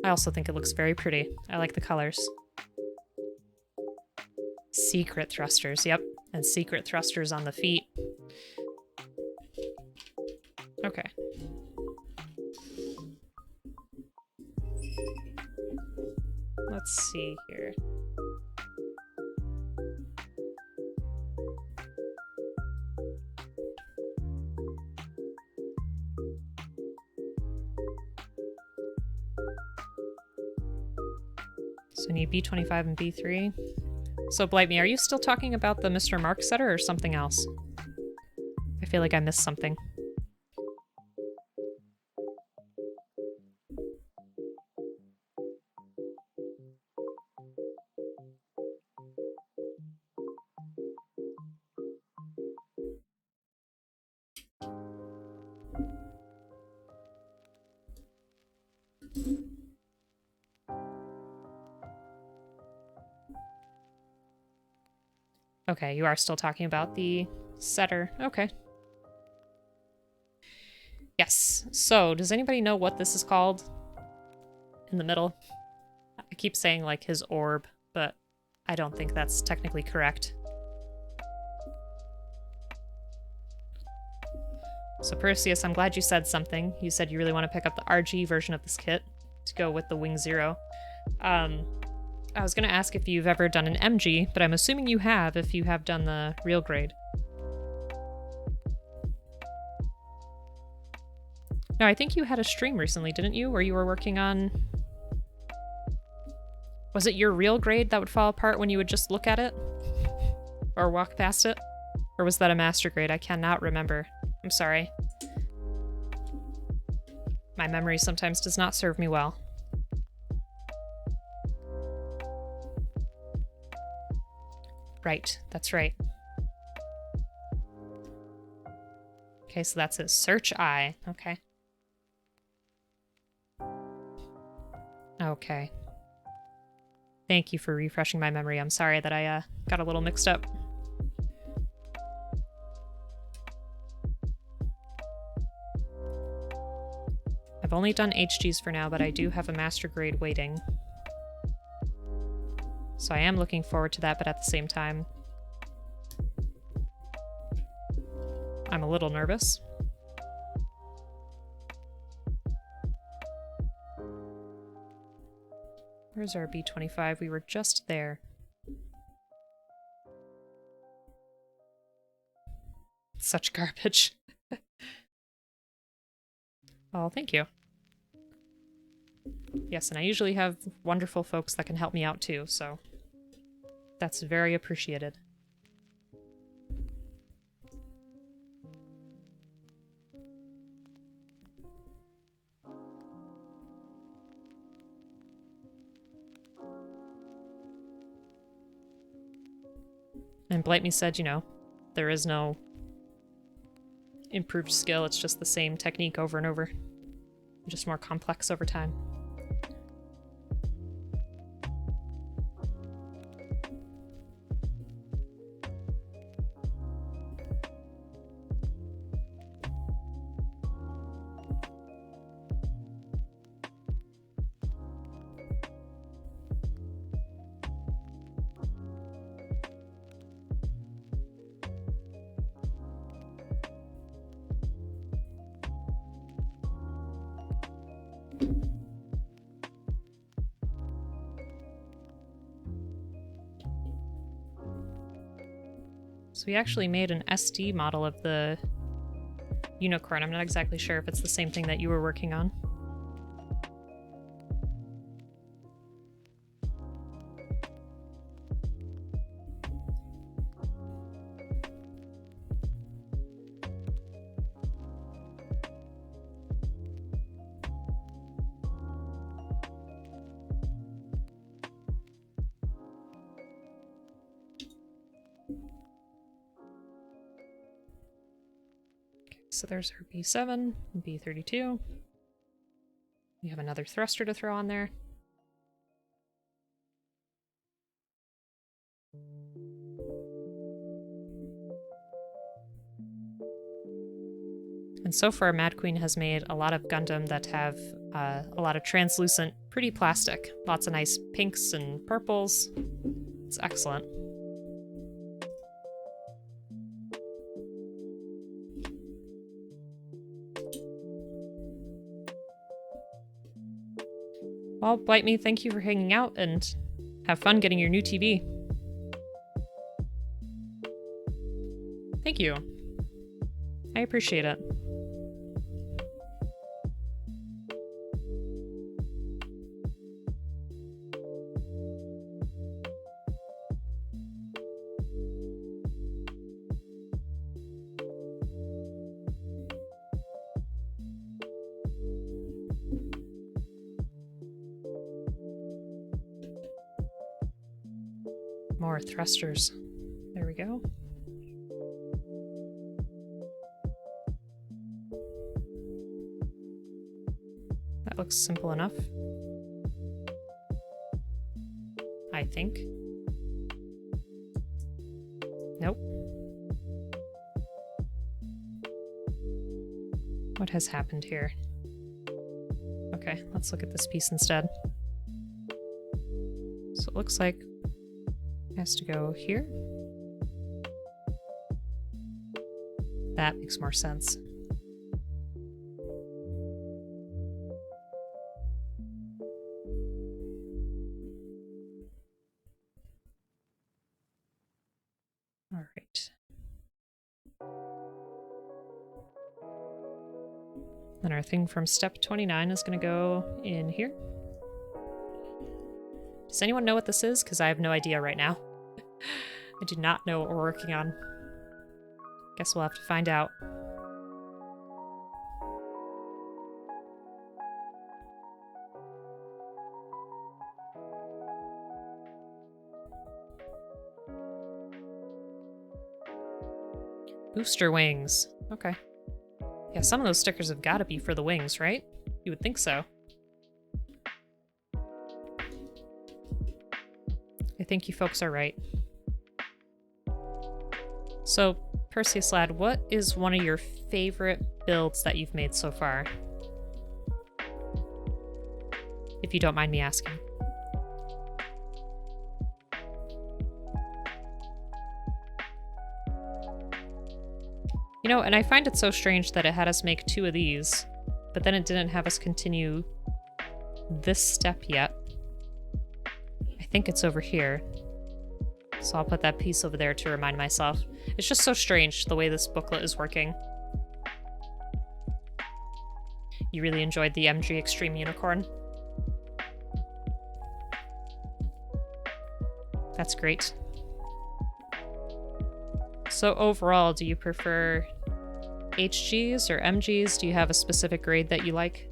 I also think it looks very pretty. I like the colors. Secret thrusters, yep. And secret thrusters on the feet. Okay. Let's see here. So I need B25 and B3. So Blight Me, are you still talking about the Mr. Mark setter or something else? I feel like I missed something. Okay, you are still talking about the setter. Okay. Yes. So, does anybody know what this is called? In the middle? I keep saying, like, his orb, but I don't think that's technically correct. So, Perseus, I'm glad you said something. You said you really want to pick up the RG version of this kit to go with the Wing Zero. I was going to ask if you've ever done an MG, but I'm assuming you have if you have done the real grade. No, I think you had a stream recently, didn't you? Where you were working on... Was it your real grade that would fall apart when you would just look at it? Or walk past it? Or was that a master grade? I cannot remember. I'm sorry. My memory sometimes does not serve me well. Right, that's right. Okay, so that's it. Search I. Okay. Okay. Thank you for refreshing my memory. I'm sorry that I got a little mixed up. I've only done HGs for now, but I do have a master grade waiting. So I am looking forward to that, but at the same time, I'm a little nervous. Where's our B25? We were just there. Such garbage. Oh, thank you. Yes, and I usually have wonderful folks that can help me out too, so that's very appreciated. And Blight Me said, you know, there is no improved skill, it's just the same technique over and over. Just more complex over time. So we actually made an SD model of the unicorn. I'm not exactly sure if it's the same thing that you were working on. So there's our B7 and B32. We have another thruster to throw on there. And so far, Mad Queen has made a lot of Gundam that have a lot of translucent, pretty plastic. Lots of nice pinks and purples. It's excellent. Well, Bite Me, thank you for hanging out, and have fun getting your new TV. Thank you. I appreciate it. More thrusters. There we go. That looks simple enough. I think. Nope. What has happened here? Okay, let's look at this piece instead. So it looks like it has to go here. That makes more sense. All right. Then our thing from step 29 is going to go in here. Does anyone know what this is? Because I have no idea right now. I do not know what we're working on. Guess we'll have to find out. Booster wings. Okay. Yeah, some of those stickers have got to be for the wings, right? You would think so. I think you folks are right. So, Perseus Lad, what is one of your favorite builds that you've made so far? If you don't mind me asking. You know, and I find it so strange that it had us make 2 of these, but then it didn't have us continue this step yet. I think it's over here. So I'll put that piece over there to remind myself. It's just so strange the way this booklet is working. You really enjoyed the MG Extreme Unicorn? That's great. So overall, do you prefer HGs or MGs? Do you have a specific grade that you like?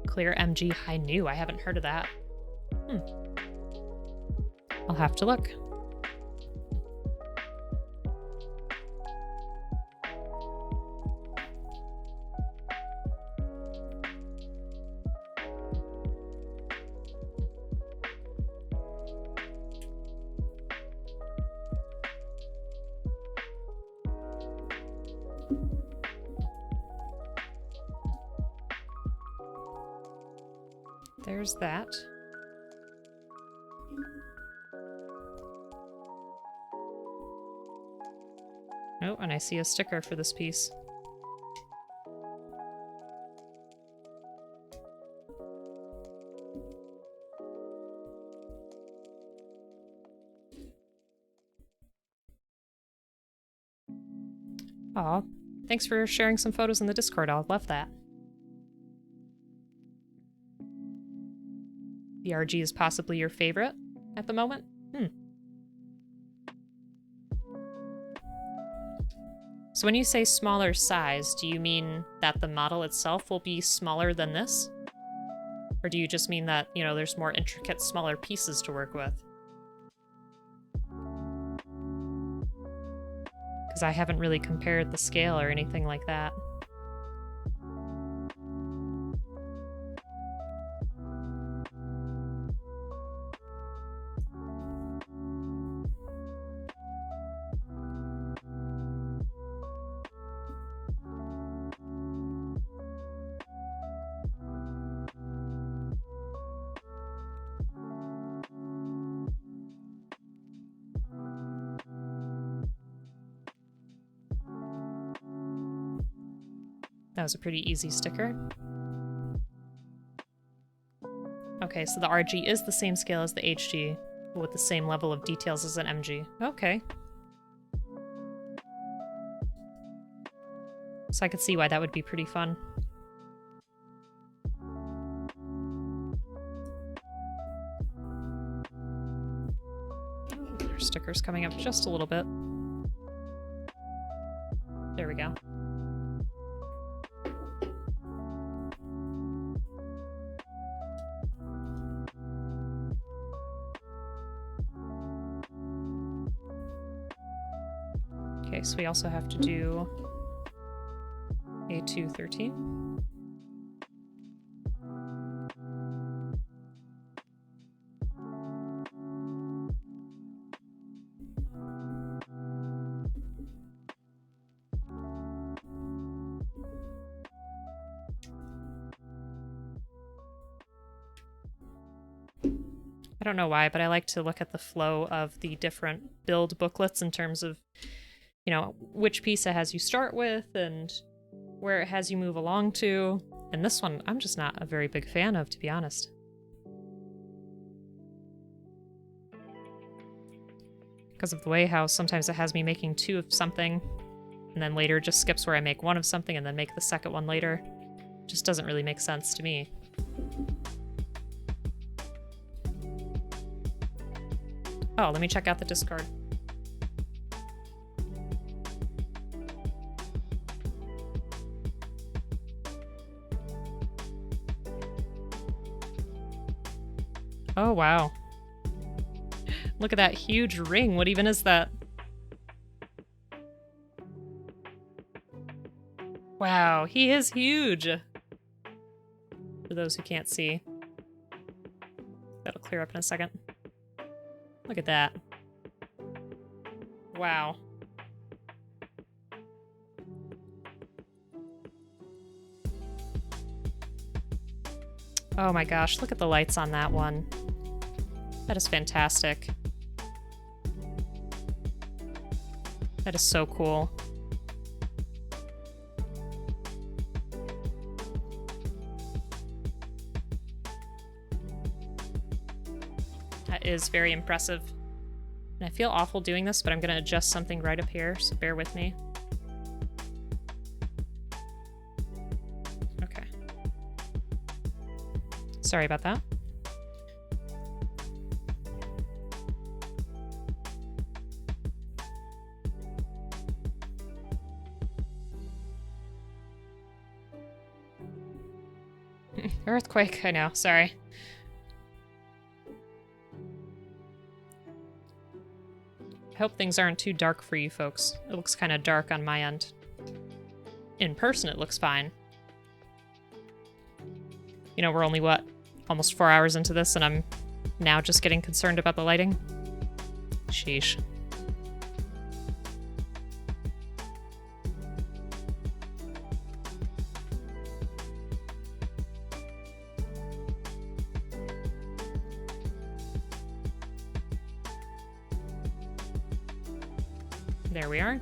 Clear MG High New. I haven't heard of that. I'll have to look. There's that. Oh, and I see a sticker for this piece. Aw, thanks for sharing some photos in the Discord. I'll love that. The RG is possibly your favorite at the moment? So when you say smaller size, do you mean that the model itself will be smaller than this? Or do you just mean that, you know, there's more intricate, smaller pieces to work with? Because I haven't really compared the scale or anything like that. That was a pretty easy sticker. Okay, so the RG is the same scale as the HG, but with the same level of details as an MG. Okay. So I could see why that would be pretty fun. There's stickers coming up just a little bit. There we go. Okay, so we also have to do A213. I don't know why, but I like to look at the flow of the different build booklets in terms of, you know, which piece it has you start with and where it has you move along to. And this one, I'm just not a very big fan of, to be honest. Because of the way how sometimes it has me making 2 of something, and then later just skips where I make 1 of something and then make the second one later. Just doesn't really make sense to me. Oh, let me check out the Discord. Oh, wow. Look at that huge ring. What even is that? Wow, he is huge. For those who can't see. That'll clear up in a second. Look at that. Wow. Oh my gosh, look at the lights on that one. That is fantastic. That is so cool. That is very impressive. And I feel awful doing this, but I'm gonna adjust something right up here, so bear with me. Okay. Sorry about that. Earthquake, I know, sorry. I hope things aren't too dark for you folks. It looks kind of dark on my end. In person, it looks fine. You know, we're only, what, almost 4 hours into this, and I'm now just getting concerned about the lighting? Sheesh. There we are.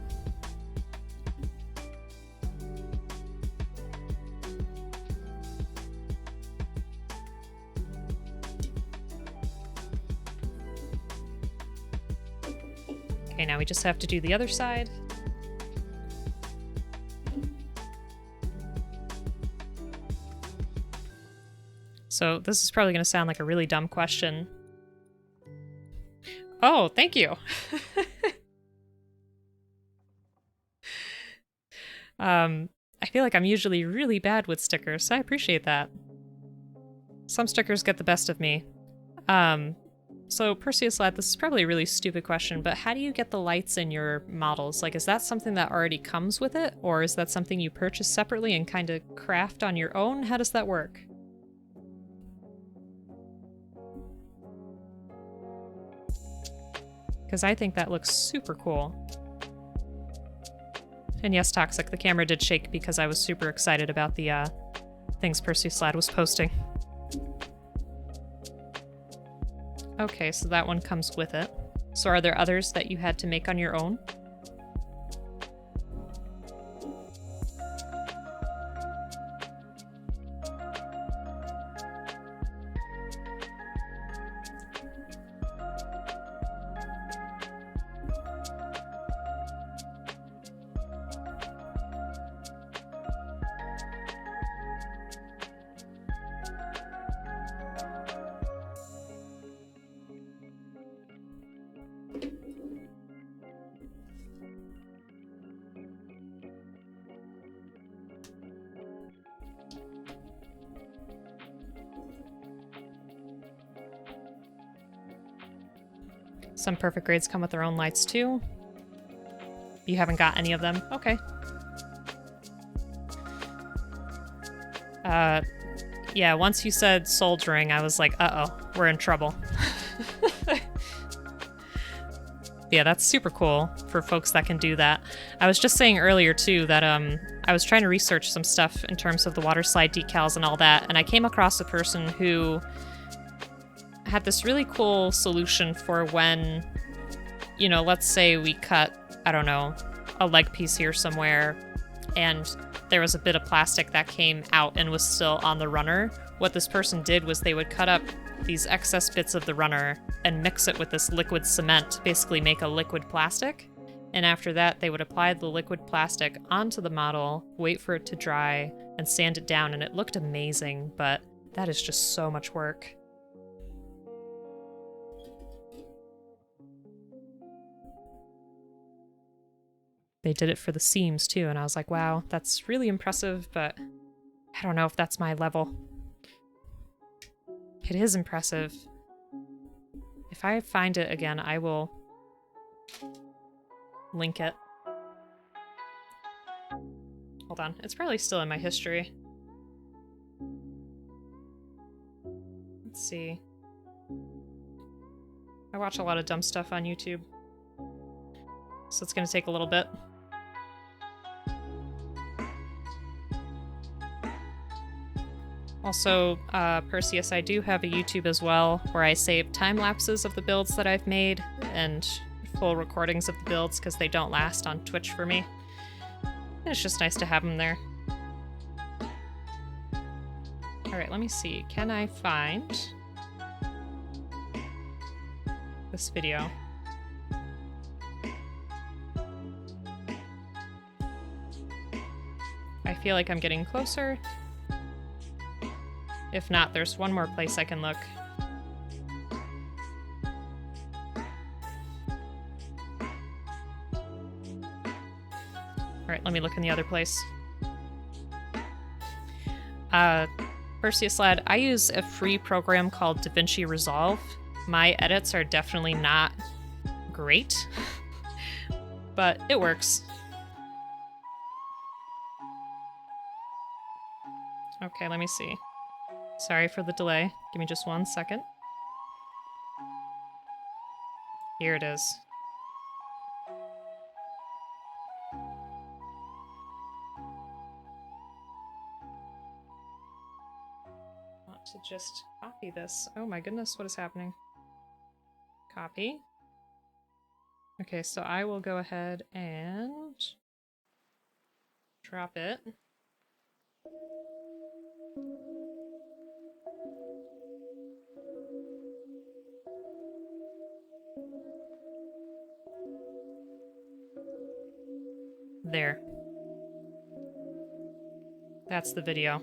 Okay, now we just have to do the other side. So this is probably going to sound like a really dumb question. Oh, thank you. I feel like I'm usually really bad with stickers, so I appreciate that. Some stickers get the best of me. So Perseus Lad, this is probably a really stupid question, but how do you get the lights in your models? Like, is that something that already comes with it? Or is that something you purchase separately and kind of craft on your own? How does that work? Because I think that looks super cool. And yes, Toxic, the camera did shake because I was super excited about the things Perseus Lad was posting. Okay, so that one comes with it. So are there others that you had to make on your own? Some perfect grades come with their own lights too. You haven't got any of them? Okay. Yeah, once you said soldering, I was like, uh-oh, we're in trouble. Yeah, that's super cool for folks that can do that. I was just saying earlier, too, that I was trying to research some stuff in terms of the water slide decals and all that, and I came across a person who had this really cool solution for when, you know, let's say we cut, I don't know, a leg piece here somewhere, and there was a bit of plastic that came out and was still on the runner. What this person did was they would cut up these excess bits of the runner and mix it with this liquid cement to basically make a liquid plastic. And after that, they would apply the liquid plastic onto the model, wait for it to dry, and sand it down, and it looked amazing, but that is just so much work. They did it for the seams too, and I was like, wow, that's really impressive, but I don't know if that's my level. It is impressive. If I find it again, I will link it. Hold on, it's probably still in my history. Let's see. I watch a lot of dumb stuff on YouTube, so it's gonna take a little bit. Also, Perseus, I do have a YouTube as well, where I save time lapses of the builds that I've made, and full recordings of the builds, because they don't last on Twitch for me. And it's just nice to have them there. Alright, let me see. Can I find this video? I feel like I'm getting closer. If not, there's one more place I can look. Alright, let me look in the other place. Perseus Lad, I use a free program called DaVinci Resolve. My edits are definitely not great, but it works. Okay, let me see. Sorry for the delay. Give me just 1 second. Here it is. Want to just copy this. Oh my goodness, what is happening? Copy. Okay, so I will go ahead and drop it. There. That's the video.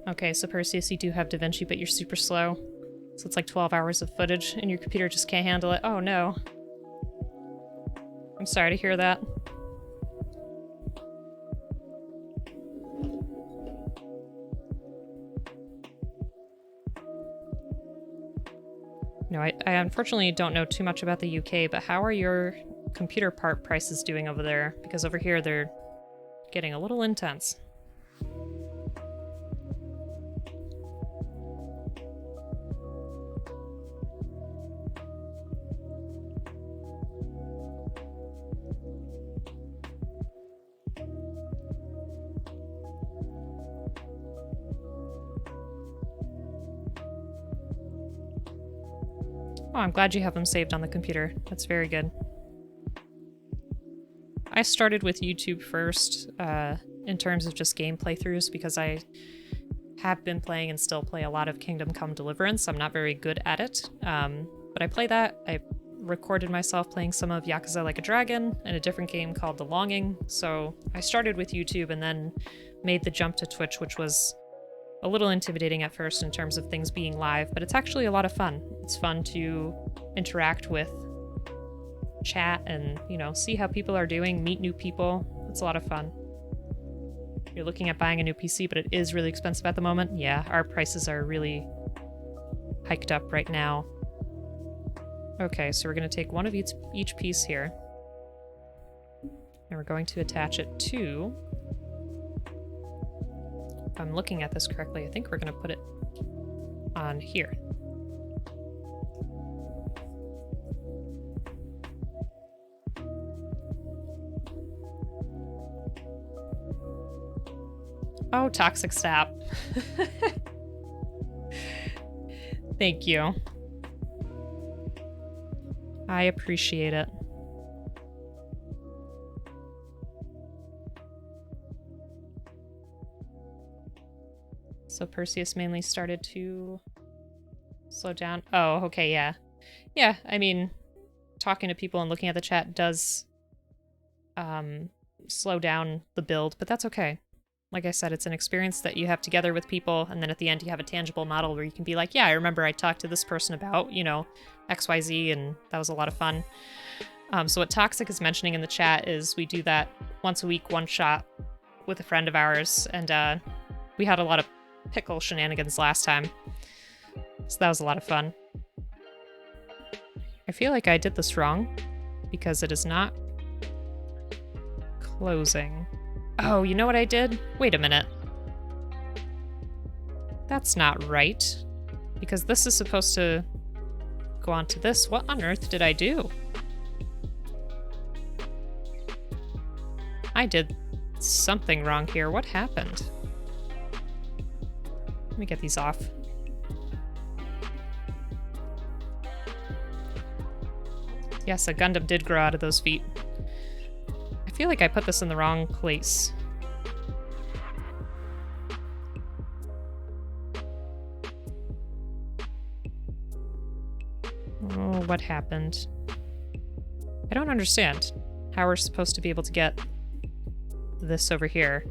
Okay, so Perseus, you do have DaVinci, but you're super slow. So it's like 12 hours of footage, and your computer just can't handle it. Oh no. I'm sorry to hear that. No, I unfortunately don't know too much about the UK, but how are your computer part prices doing over there? Because over here they're getting a little intense. Oh, I'm glad you have them saved on the computer. That's very good. I started with YouTube first, in terms of just game playthroughs, because I have been playing and still play a lot of Kingdom Come Deliverance. I'm not very good at it, but I play that. I recorded myself playing some of Yakuza Like a Dragon and a different game called The Longing, so I started with YouTube and then made the jump to Twitch, which was a little intimidating at first in terms of things being live, but it's actually a lot of fun. It's fun to interact with, chat, and, you know, see how people are doing, meet new people. It's a lot of fun. You're looking at buying a new PC, but it is really expensive at the moment. Yeah, our prices are really hiked up right now. Okay, so we're going to take one of each piece here. And we're going to attach it to... If I'm looking at this correctly, I think we're going to put it on here. Oh, toxic sap. Thank you. I appreciate it. So Perseus mainly started to slow down. Oh, okay, yeah. Yeah, I mean, talking to people and looking at the chat does slow down the build, but that's okay. Like I said, it's an experience that you have together with people, and then at the end you have a tangible model where you can be like, yeah, I remember I talked to this person about, you know, XYZ, and that was a lot of fun. So what Toxic is mentioning in the chat is we do that once a week, one shot with a friend of ours, and we had a lot of pickle shenanigans last time. So that was a lot of fun. I feel like I did this wrong because it is not closing. Oh, you know what I did? Wait a minute. That's not right. Because this is supposed to go onto this. What on earth did I do? I did something wrong here. What happened? Let me get these off. Yes, a Gundam did grow out of those feet. I feel like I put this in the wrong place. Oh, what happened? I don't understand how we're supposed to be able to get this over here.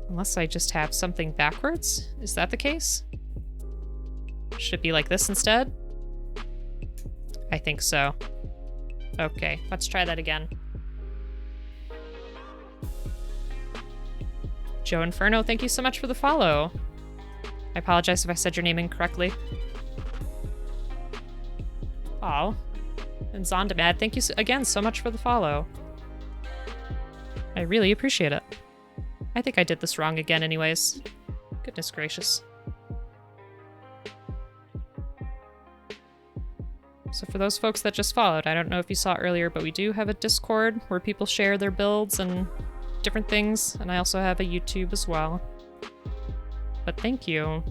Unless I just have something backwards? Is that the case? Should it be like this instead? I think so. Okay, let's try that again. Joe Inferno, thank you so much for the follow. I apologize if I said your name incorrectly. Oh, and Zondamad, thank you again so much for the follow. I really appreciate it. I think I did this wrong again anyways. Goodness gracious. So for those folks that just followed, I don't know if you saw earlier, but we do have a Discord where people share their builds and different things, and I also have a YouTube as well. But thank you.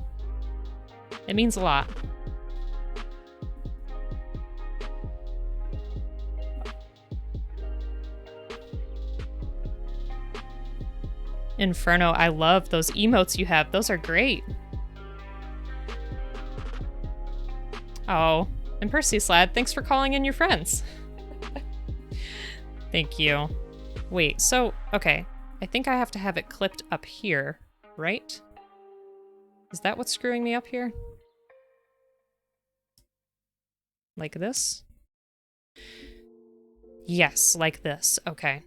It means a lot. Inferno, I love those emotes you have. Those are great. Oh, and Perseus lad, thanks for calling in your friends. Thank you. Wait, so, okay. I think I have to have it clipped up here, right? Is that what's screwing me up here? Like this? Yes, like this. Okay.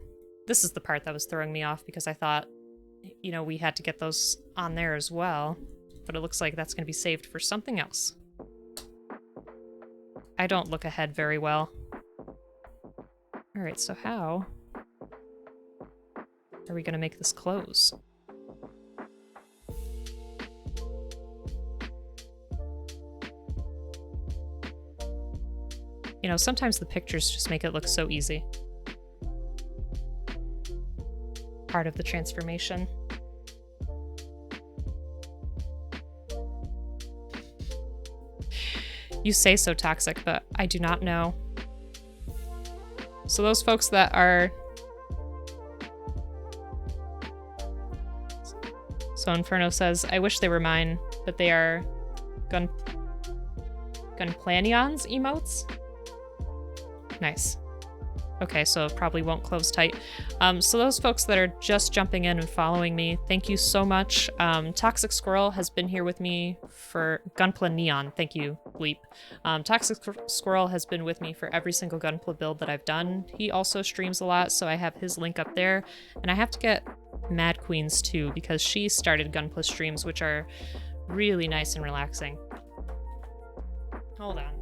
This is the part that was throwing me off because I thought, you know, we had to get those on there as well. But it looks like that's going to be saved for something else. I don't look ahead very well. Alright, so how are we going to make this close? You know, sometimes the pictures just make it look so easy. Part of the transformation. You say so, Toxic, but I do not know. So those folks that are... So Inferno says, I wish they were mine, but they are Gunplanions emotes? Nice. Okay, so it probably won't close tight. So those folks that are just jumping in and following me, thank you so much. Toxic Squirrel has been here with me for Gunpla Neon. Thank you, Bleep. Toxic Squirrel has been with me for every single Gunpla build that I've done. He also streams a lot, so I have his link up there. And I have to get Mad Queens too, because she started Gunpla streams, which are really nice and relaxing. Hold on.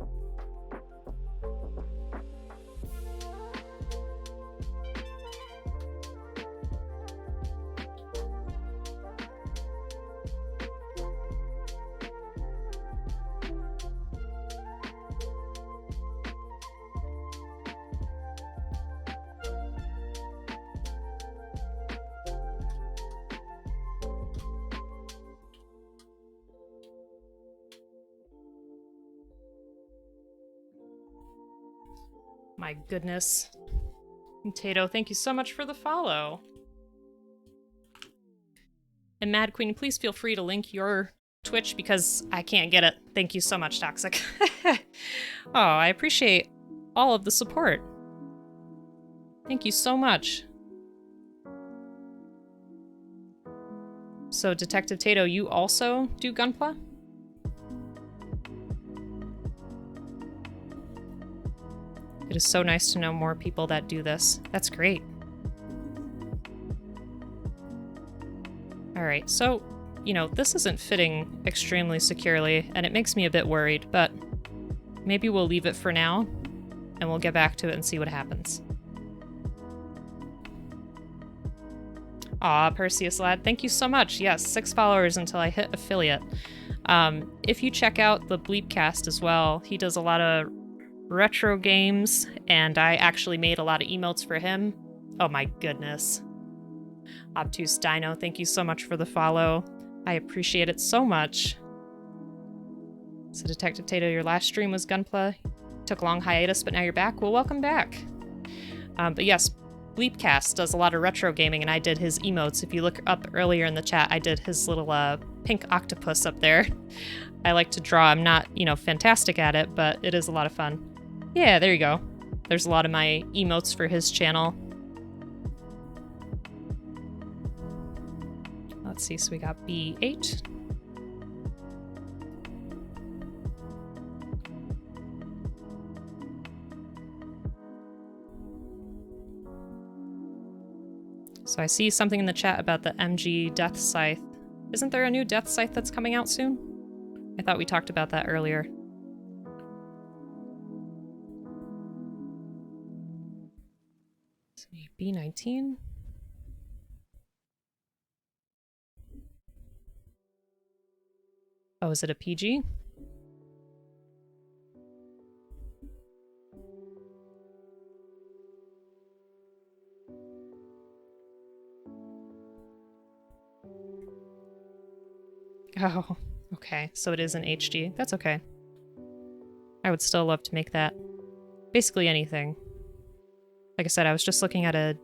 My goodness. Tato, thank you so much for the follow. And Mad Queen, please feel free to link your Twitch because I can't get it. Thank you so much, Toxic. Oh, I appreciate all of the support. Thank you so much. So, Detective Tato, you also do Gunpla? It is so nice to know more people that do this. That's great. Alright, so, you know, this isn't fitting extremely securely, and it makes me a bit worried, but maybe we'll leave it for now, and we'll get back to it and see what happens. Aw, Perseus lad, thank you so much. Yes, 6 followers until I hit affiliate. If you check out the Bleepcast as well, he does a lot of retro games, and I actually made a lot of emotes for him. Oh my goodness. Obtuse Dino, thank you so much for the follow. I appreciate it so much. So Detective Tato, your last stream was Gunpla. Took a long hiatus, but now you're back. Well, welcome back. But yes, Bleepcast does a lot of retro gaming, and I did his emotes. If you look up earlier in the chat, I did his little pink octopus up there. I like to draw. I'm not, you know, fantastic at it, but it is a lot of fun. Yeah, there you go. There's a lot of my emotes for his channel. Let's see, so we got B8. So I see something in the chat about the MG Death Scythe. Isn't there a new Death Scythe that's coming out soon? I thought we talked about that earlier. B19. Oh, is it a PG? Oh, okay. So it is an HD. That's okay. I would still love to make that. Basically anything. Like I said, I was just looking at a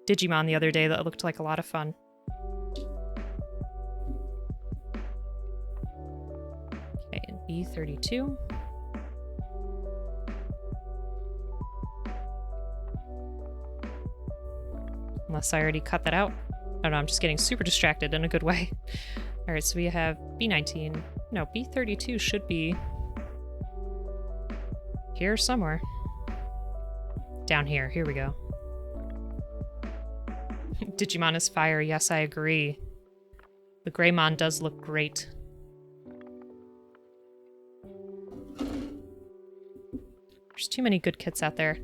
Digimon the other day that looked like a lot of fun. Okay, and B32. Unless I already cut that out. I don't know, I'm just getting super distracted in a good way. Alright, so we have B19. No, B32 should be here somewhere. Down here. Here we go. Digimon is fire. Yes, I agree. The Greymon does look great. There's too many good kits out there.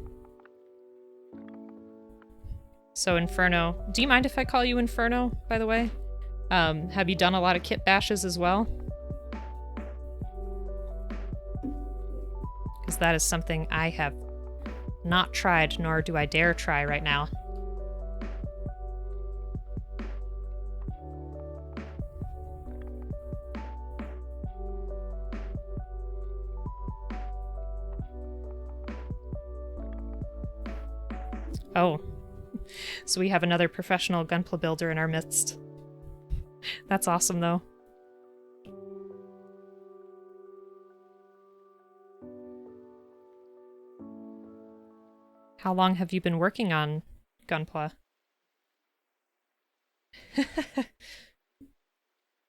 So Inferno. Do you mind if I call you Inferno, by the way? Have you done a lot of kit bashes as well? Because that is something I have not tried, nor do I dare try right now. Oh. So we have another professional Gunpla builder in our midst. That's awesome, though. How long have you been working on Gunpla?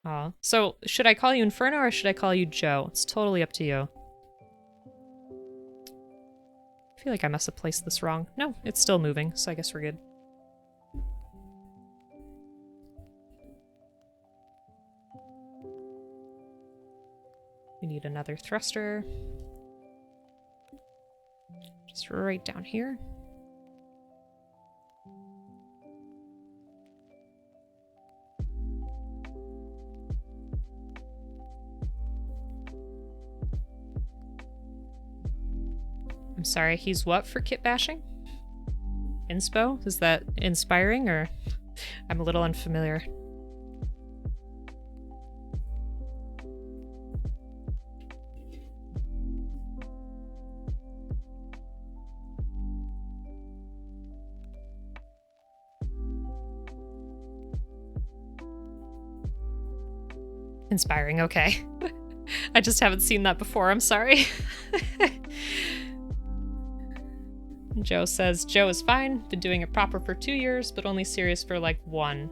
Aw. So, should I call you Inferno or should I call you Joe? It's totally up to you. I feel like I must have placed this wrong. No, it's still moving, so I guess we're good. We need another thruster. Just right down here. I'm sorry, he's what for kit bashing? Inspo? Is that inspiring, or I'm a little unfamiliar? Inspiring, okay. I just haven't seen that before, I'm sorry. Joe says, Joe is fine, been doing it proper for 2 years, but only serious for like 1.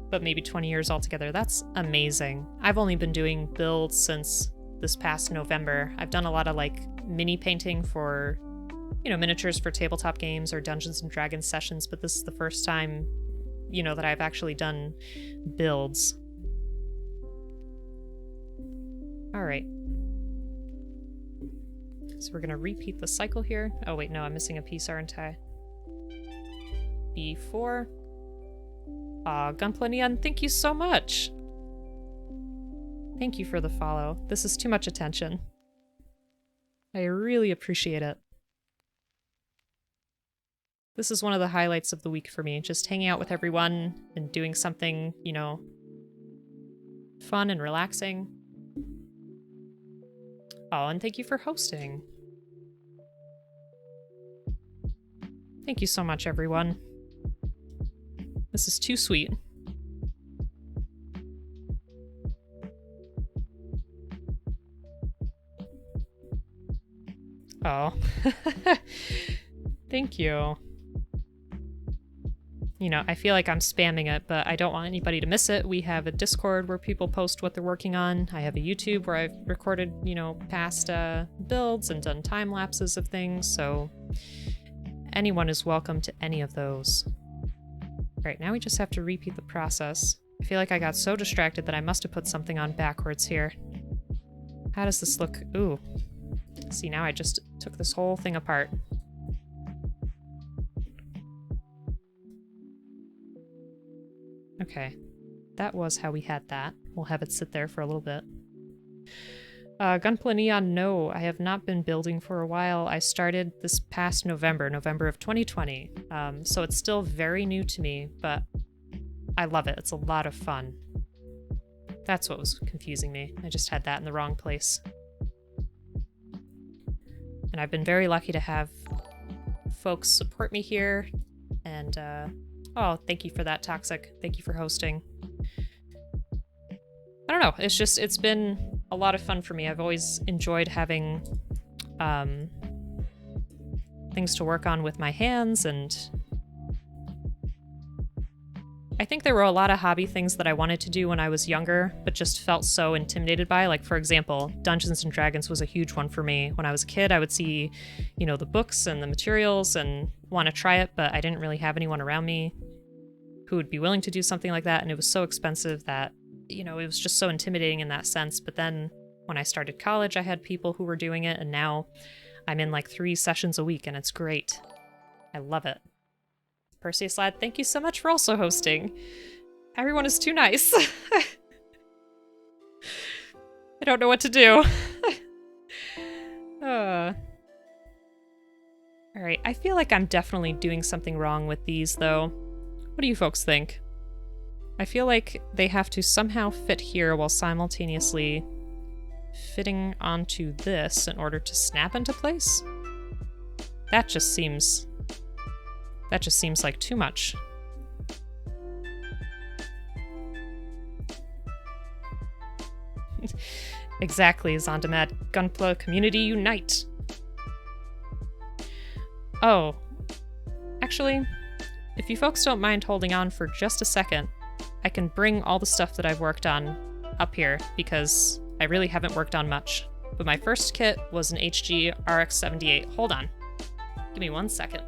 But maybe 20 years altogether. That's amazing. I've only been doing builds since this past November. I've done a lot of like mini painting for, you know, miniatures for tabletop games or Dungeons and Dragons sessions, but this is the first time, you know, that I've actually done builds. All right. So we're gonna repeat the cycle here. Oh wait, no, I'm missing a piece, aren't I? B4. Gunpla Neon, thank you so much! Thank you for the follow. This is too much attention. I really appreciate it. This is one of the highlights of the week for me, just hanging out with everyone and doing something, you know, fun and relaxing. Oh, and thank you for hosting. Thank you so much, everyone. This is too sweet. Oh. Thank you. You know, I feel like I'm spamming it, but I don't want anybody to miss it. We have a Discord where people post what they're working on. I have a YouTube where I've recorded, you know, past builds and done time lapses of things, so anyone is welcome to any of those. All right, now we just have to repeat the process. I feel like I got so distracted that I must have put something on backwards here. How does this look? Ooh. See, now I just took this whole thing apart. Okay, that was how we had that. We'll have it sit there for a little bit. Gunpla Neon, no, I have not been building for a while. I started this past November of 2020. So it's still very new to me, but I love it. It's a lot of fun. That's what was confusing me. I just had that in the wrong place. And I've been very lucky to have folks support me here, and oh, thank you for that, Toxic. Thank you for hosting. I don't know, it's been a lot of fun for me. I've always enjoyed having things to work on with my hands, and I think there were a lot of hobby things that I wanted to do when I was younger, but just felt so intimidated by. Like, for example, Dungeons and Dragons was a huge one for me. When I was a kid, I would see, you know, the books and the materials and want to try it, but I didn't really have anyone around me who would be willing to do something like that, and it was so expensive that, you know, it was just so intimidating in that sense. But then when I started college, I had people who were doing it, and now I'm in like 3 sessions a week, and it's great. I love it. Perseus Lad, thank you so much for also hosting. Everyone is too nice. I don't know what to do. Alright, I feel like I'm definitely doing something wrong with these, though. What do you folks think? I feel like they have to somehow fit here while simultaneously fitting onto this in order to snap into place? That just seems like too much. Exactly, Zondamat. Gunpla community unite. Oh. Actually, if you folks don't mind holding on for just a second, I can bring all the stuff that I've worked on up here, because I really haven't worked on much. But my first kit was an HG RX-78. Hold on. Give me 1 second.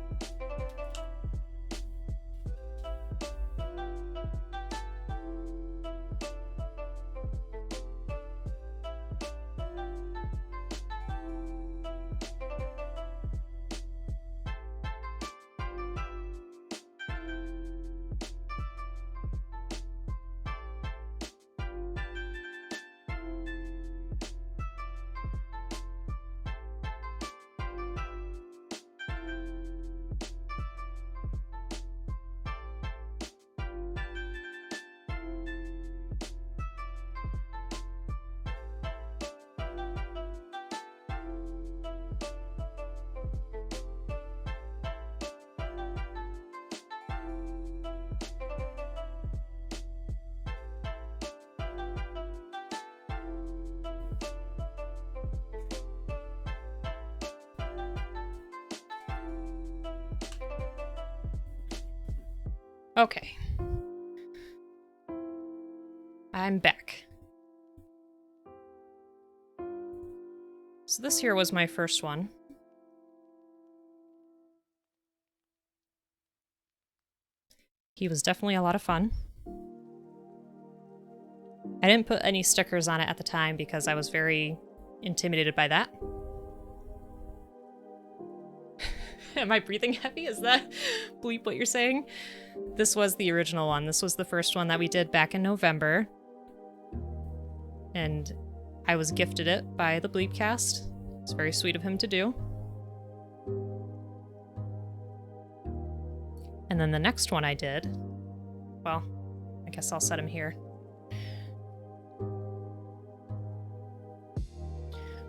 Okay. I'm back. So this here was my first one. He was definitely a lot of fun. I didn't put any stickers on it at the time because I was very intimidated by that. Am I breathing heavy? Is that bleep what you're saying? This was the original one. This was the first one that we did back in November. And I was gifted it by the Bleepcast. It's very sweet of him to do. And then the next one I did, well, I guess I'll set him here,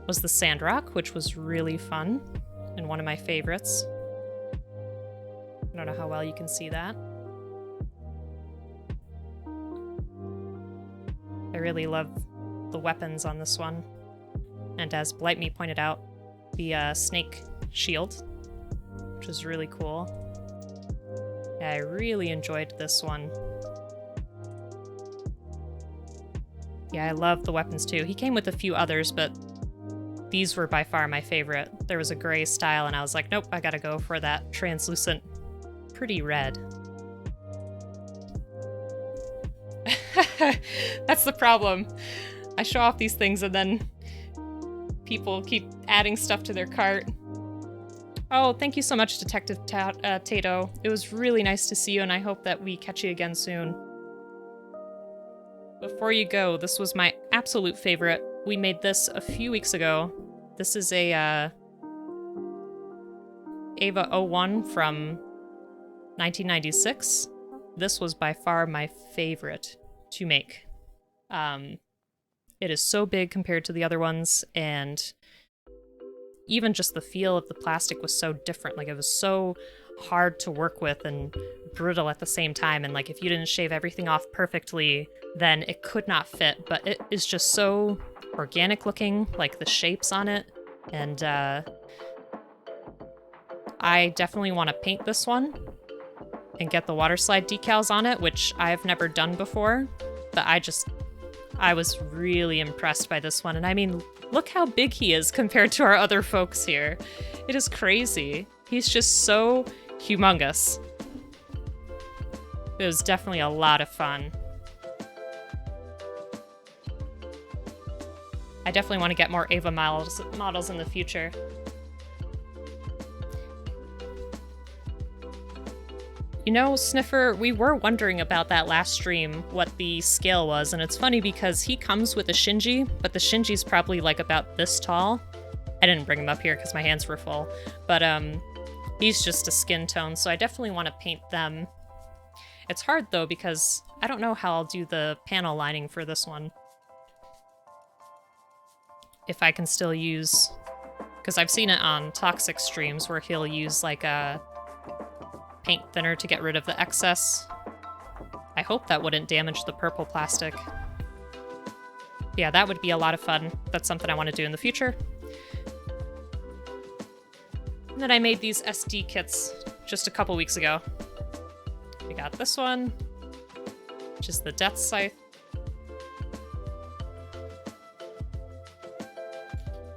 was the Sandrock, which was really fun and one of my favorites. I don't know how well you can see that. I really love the weapons on this one. And as Blight Me pointed out, the snake shield, which is really cool. Yeah, I really enjoyed this one. Yeah, I love the weapons too. He came with a few others, but these were by far my favorite. There was a gray style, and I was like, nope, I gotta go for that translucent, pretty red. That's the problem. I show off these things, and then people keep adding stuff to their cart. Oh, thank you so much, Detective Tato. It was really nice to see you, and I hope that we catch you again soon. Before you go, this was my absolute favorite. We made this a few weeks ago. This is a Ava 01 from 1996. This was by far my favorite to make. It is so big compared to the other ones, and even just the feel of the plastic was so different. Like, it was so hard to work with and brittle at the same time, and like if you didn't shave everything off perfectly, then it could not fit. But it is just so organic looking, like the shapes on it, and I definitely want to paint this one and get the water slide decals on it, which I've never done before, but I was really impressed by this one. And I mean, look how big he is compared to our other folks here. It is crazy. He's just so humongous. It was definitely a lot of fun. I definitely want to get more Ava models in the future. You know, Sniffer, we were wondering about that last stream, what the scale was, and it's funny because he comes with a Shinji, but the Shinji's probably like about this tall. I didn't bring him up here because my hands were full, but he's just a skin tone, so I definitely want to paint them. It's hard though because I don't know how I'll do the panel lining for this one. If I can still use, because I've seen it on Toxic streams where he'll use like a paint thinner to get rid of the excess. I hope that wouldn't damage the purple plastic. Yeah, that would be a lot of fun. That's something I want to do in the future. And then I made these SD kits just a couple weeks ago. We got this one, which is the Death Scythe,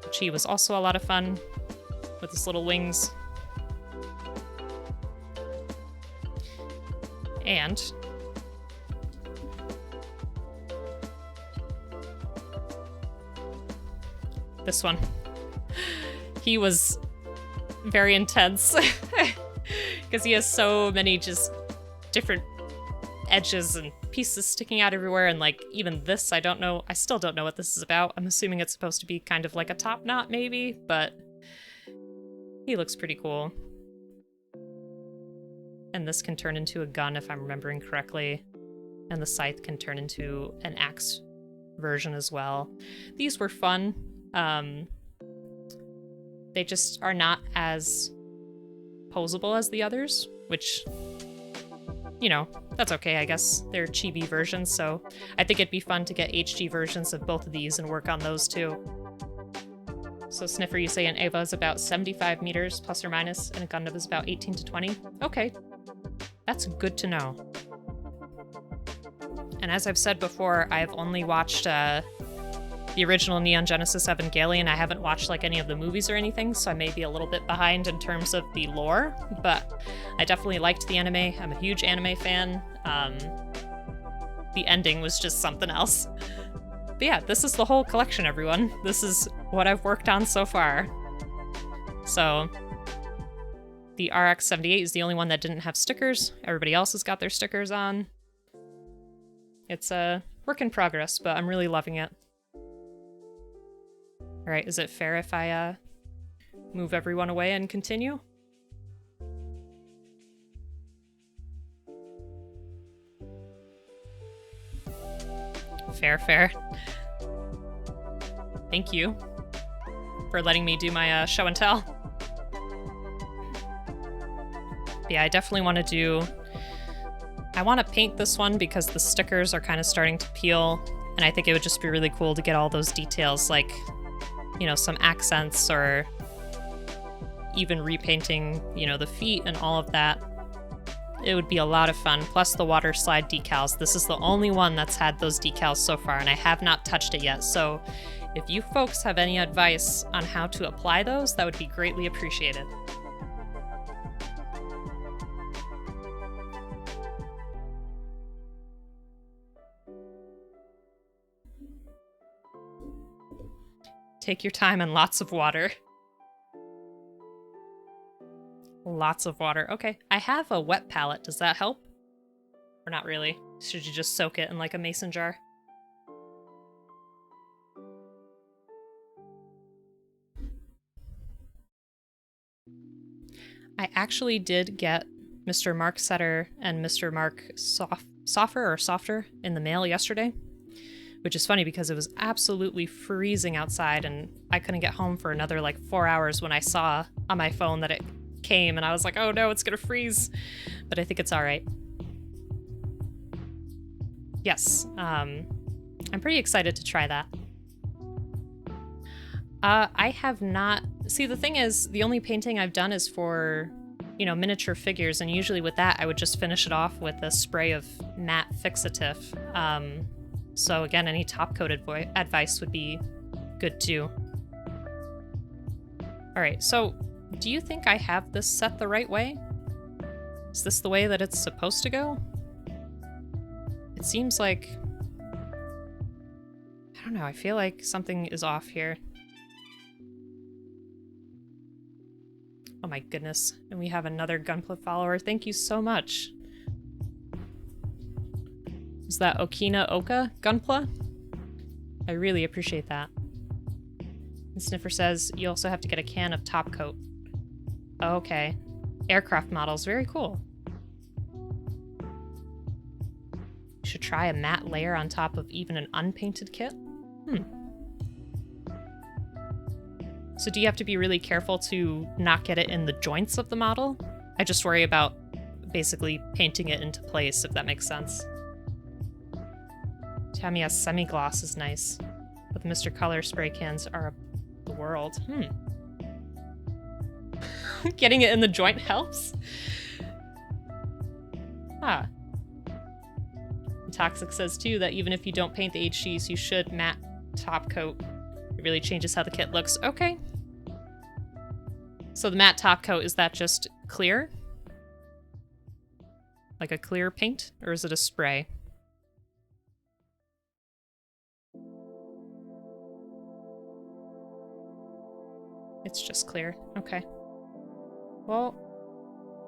which he was also a lot of fun with his little wings. And this one. He was very intense because he has so many just different edges and pieces sticking out everywhere, and like even this, I still don't know what this is about. I'm assuming it's supposed to be kind of like a top knot maybe, but he looks pretty cool. And this can turn into a gun if I'm remembering correctly. And the scythe can turn into an axe version as well. These were fun. They just are not as posable as the others, which, you know, that's okay, I guess. They're chibi versions, so I think it'd be fun to get HD versions of both of these and work on those too. So Sniffer, you say an Ava is about 75 meters plus or minus, and a Gundam is about 18 to 20. Okay. That's good to know. And as I've said before, I've only watched the original Neon Genesis Evangelion. I haven't watched like any of the movies or anything, so I may be a little bit behind in terms of the lore, but I definitely liked the anime. I'm a huge anime fan. The ending was just something else. But yeah, this is the whole collection, everyone. This is what I've worked on so far. So the RX-78 is the only one that didn't have stickers. Everybody else has got their stickers on. It's a work in progress, but I'm really loving it. All right, is it fair if I move everyone away and continue? Fair, fair. Thank you for letting me do my show and tell. But yeah, I definitely want to do... I want to paint this one because the stickers are kind of starting to peel, and I think it would just be really cool to get all those details, like, you know, some accents or even repainting, you know, the feet and all of that. It would be a lot of fun. Plus the water slide decals. This is the only one that's had those decals so far, and I have not touched it yet. So if you folks have any advice on how to apply those, that would be greatly appreciated. Take your time and lots of water. Lots of water. Okay, I have a wet palette. Does that help? Or not really? Should you just soak it in like a mason jar? I actually did get Mr. Mark Setter and Mr. Mark Softer in the mail yesterday, which is funny because it was absolutely freezing outside and I couldn't get home for another like 4 hours when I saw on my phone that it came, and I was like, oh no, it's gonna freeze. But I think it's all right. Yes, I'm pretty excited to try that. I have not... See, the thing is, the only painting I've done is for, you know, miniature figures, and usually with that, I would just finish it off with a spray of matte fixative. So again, any top-coat advice would be good too. All right, so do you think I have this set the right way? Is this the way that it's supposed to go? It seems like... I don't know, I feel like something is off here. Oh my goodness, and we have another Gunpla follower. Thank you so much. Is that Okina Oka Gunpla? I really appreciate that. And Sniffer says you also have to get a can of top coat. Oh, okay. Aircraft models, very cool. You should try a matte layer on top of even an unpainted kit. So do you have to be really careful to not get it in the joints of the model? I just worry about basically painting it into place, if that makes sense. Tamiya's semi-gloss is nice, but the Mr. Color spray cans are the world. Getting it in the joint helps? Ah. Toxic says too that even if you don't paint the HGs, you should matte top coat. It really changes how the kit looks. Okay. So the matte top coat, is that just clear? Like a clear paint? Or is it a spray? It's just clear. Okay. Well,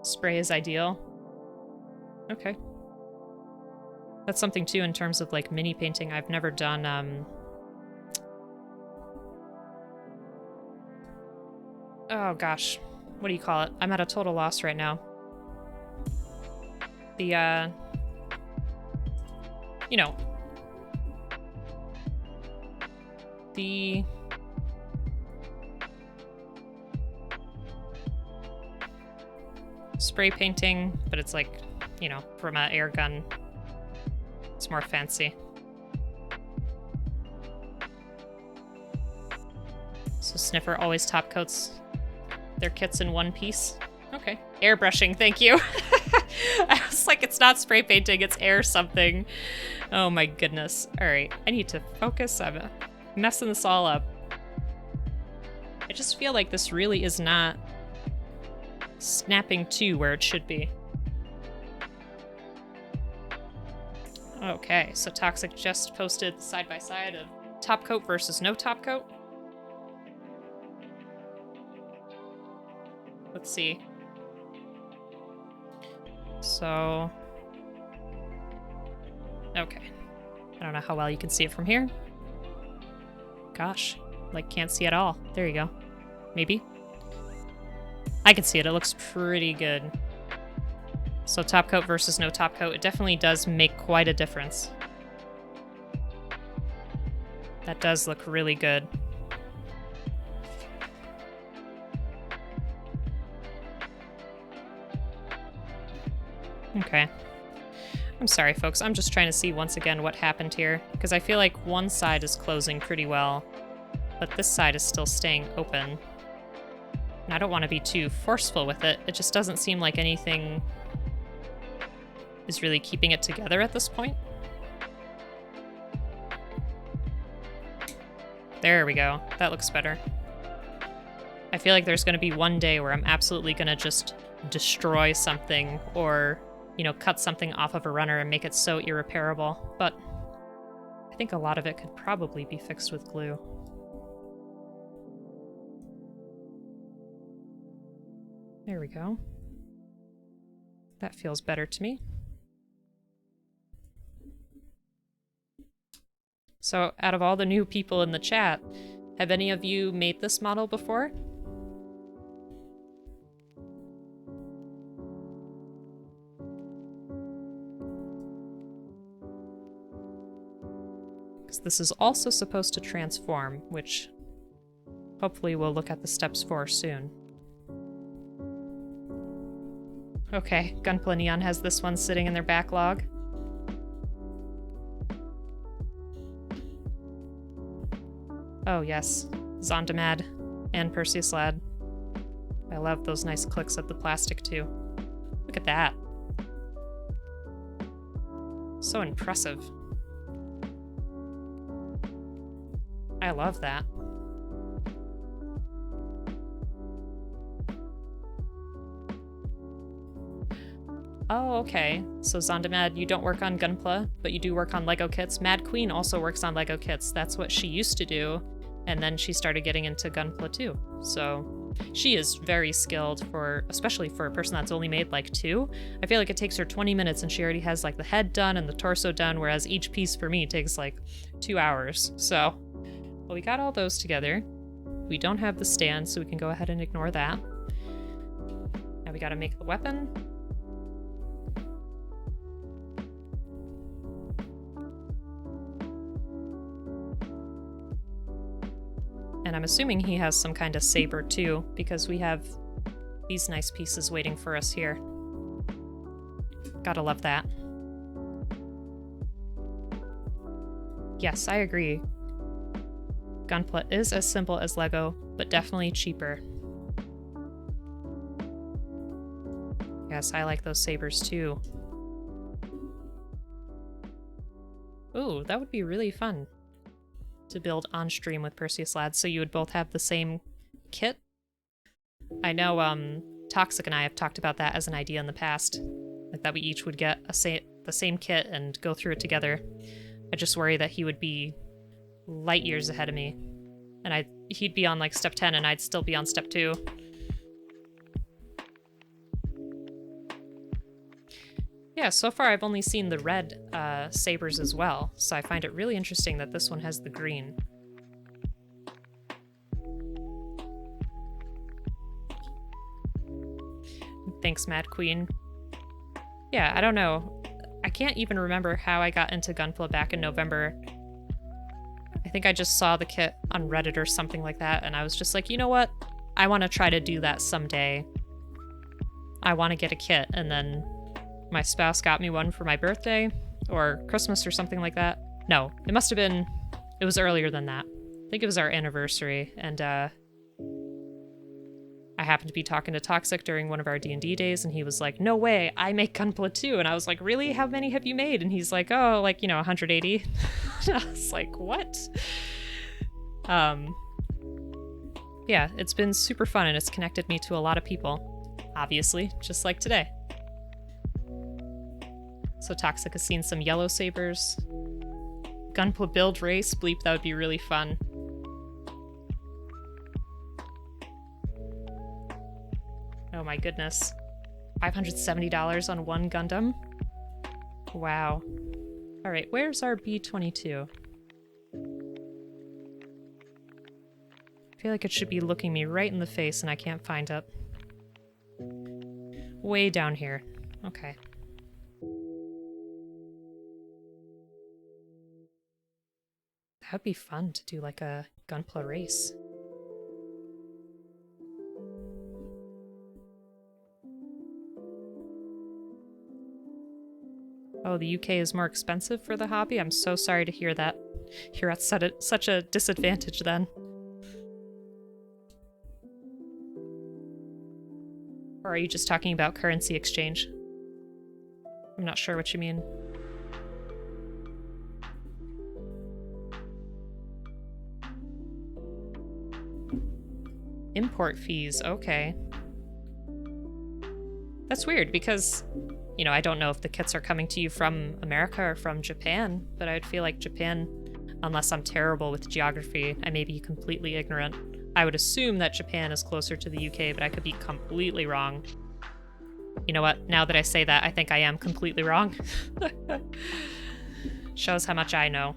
spray is ideal. Okay. That's something too in terms of like mini painting. I've never done oh gosh, what do you call it? I'm at a total loss right now. The you know, the spray painting, but it's like, you know, from an air gun. It's more fancy. So Sniffer always top coats their kits in one piece. Okay. Airbrushing, thank you. I was It's like it's not spray painting, it's air something. Oh my goodness. Alright, I need to focus. I'm messing this all up. I just feel like this really is not snapping to where it should be. Okay, so Toxic just posted side-by-side of top coat versus no top coat. Let's see. So... okay. I don't know how well you can see it from here. Gosh, like can't see at all. There you go. Maybe? I can see it. It looks pretty good. So top coat versus no top coat, it definitely does make quite a difference. That does look really good. Okay. I'm sorry, folks. I'm just trying to see once again what happened here, because I feel like one side is closing pretty well, but this side is still staying open. And I don't want to be too forceful with it. It just doesn't seem like anything is really keeping it together at this point. There we go. That looks better. I feel like there's going to be one day where I'm absolutely going to just destroy something or, you know, cut something off of a runner and make it so irreparable. But I think a lot of it could probably be fixed with glue. There we go. That feels better to me. So, out of all the new people in the chat, have any of you made this model before? Because this is also supposed to transform, which hopefully we'll look at the steps for soon. Okay, Gunpla Neon has this one sitting in their backlog. Oh yes, Zondermad and Perseus Lad. I love those nice clicks of the plastic too. Look at that. So impressive. I love that. Oh, okay. So Zondermad, you don't work on Gunpla, but you do work on LEGO kits. Mad Queen also works on LEGO kits. That's what she used to do, and then she started getting into Gunpla too. So she is very skilled for, especially for a person that's only made like 2. I feel like it takes her 20 minutes and she already has like the head done and the torso done, whereas each piece for me takes like 2 hours. So, well, we got all those together. We don't have the stand, so we can go ahead and ignore that. Now we gotta make the weapon. And I'm assuming he has some kind of saber too, because we have these nice pieces waiting for us here. Gotta love that. Yes, I agree. Gunpla is as simple as LEGO, but definitely cheaper. Yes, I like those sabers too. Ooh, that would be really fun to build on stream with Perseus Lad, so you would both have the same kit. I know Toxic and I have talked about that as an idea in the past, like that we each would get the same kit and go through it together. I just worry that he would be light years ahead of me, and he'd be on like step 10 and I'd still be on step 2. Yeah, so far I've only seen the red sabers as well, so I find it really interesting that this one has the green. Thanks, Mad Queen. Yeah, I don't know. I can't even remember how I got into Gunpla back in November. I think I just saw the kit on Reddit or something like that, and I was just like, you know what? I want to try to do that someday. I want to get a kit, and then my spouse got me one for my birthday, or Christmas or something like that. No, it must have been, it was earlier than that. I think it was our anniversary, and I happened to be talking to Toxic during one of our D&D days, and he was like, no way, I make Gunpla too. And I was like, really? How many have you made? And he's like, oh, like, 180. I was like, what? Yeah, it's been super fun, and it's connected me to a lot of people. Obviously, just like today. So Toxic has seen some yellow sabers. Gunpla build race, bleep, that would be really fun. Oh my goodness. $570 on one Gundam? Wow. Alright, where's our B-22? I feel like it should be looking me right in the face and I can't find it. Way down here. Okay. That would be fun to do like a Gunpla race. Oh, the UK is more expensive for the hobby? I'm so sorry to hear that. You're at such a disadvantage then. Or are you just talking about currency exchange? I'm not sure what you mean. Import fees, okay. That's weird because, I don't know if the kits are coming to you from America or from Japan, but I'd feel like Japan, unless I'm terrible with geography, I may be completely ignorant. I would assume that Japan is closer to the UK, but I could be completely wrong. You know what? Now that I say that, I think I am completely wrong. Shows how much I know.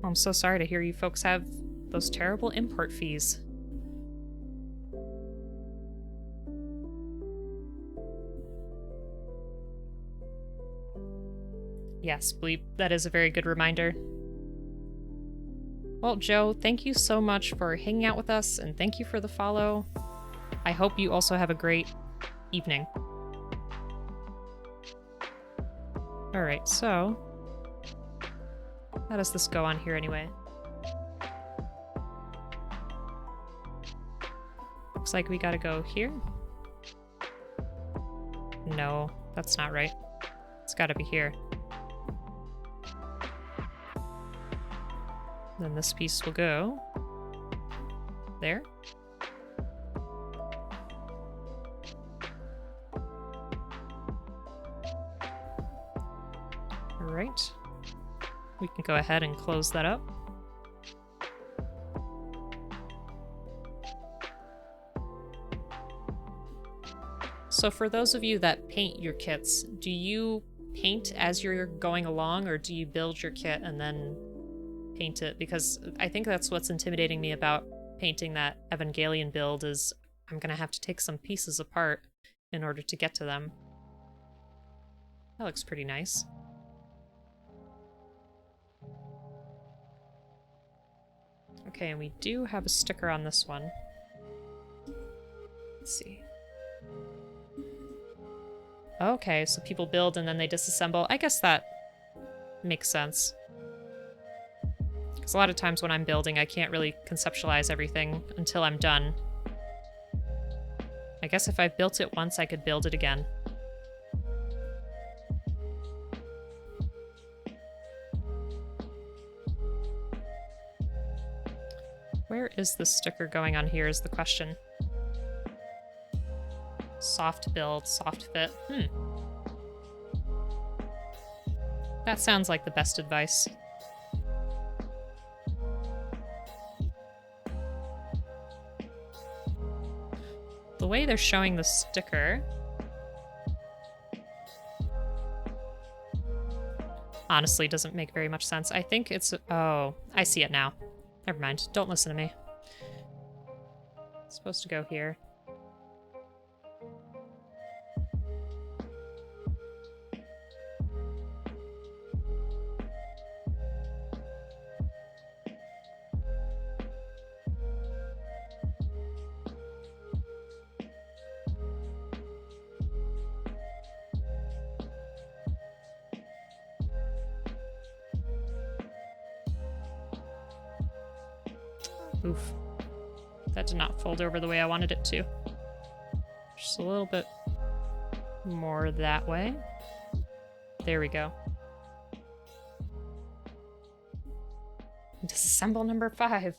I'm so sorry to hear you folks have those terrible import fees. Yes, bleep, that is a very good reminder. Well, Joe, thank you so much for hanging out with us, and thank you for the follow. I hope you also have a great evening. Alright, so how does this go on here anyway? Looks like we gotta go here. No, that's not right. It's gotta be here. Then this piece will go there. All right. We can go ahead and close that up. So for those of you that paint your kits, do you paint as you're going along, or do you build your kit and then paint it? Because I think that's what's intimidating me about painting that Evangelion build, is I'm gonna have to take some pieces apart in order to get to them. That looks pretty nice. Okay, and we do have a sticker on this one. Let's see. Okay, so people build and then they disassemble. I guess that makes sense. Because a lot of times when I'm building, I can't really conceptualize everything until I'm done. I guess if I've built it once, I could build it again. Where is the sticker going on here is the question. Soft build, soft fit. That sounds like the best advice. The way they're showing the sticker honestly doesn't make very much sense. I think it's... Oh, I see it now. Never mind. Don't listen to me. It's supposed to go here. Oof. That did not fold over the way I wanted it to. Just a little bit more that way. There we go. Disassemble number 5.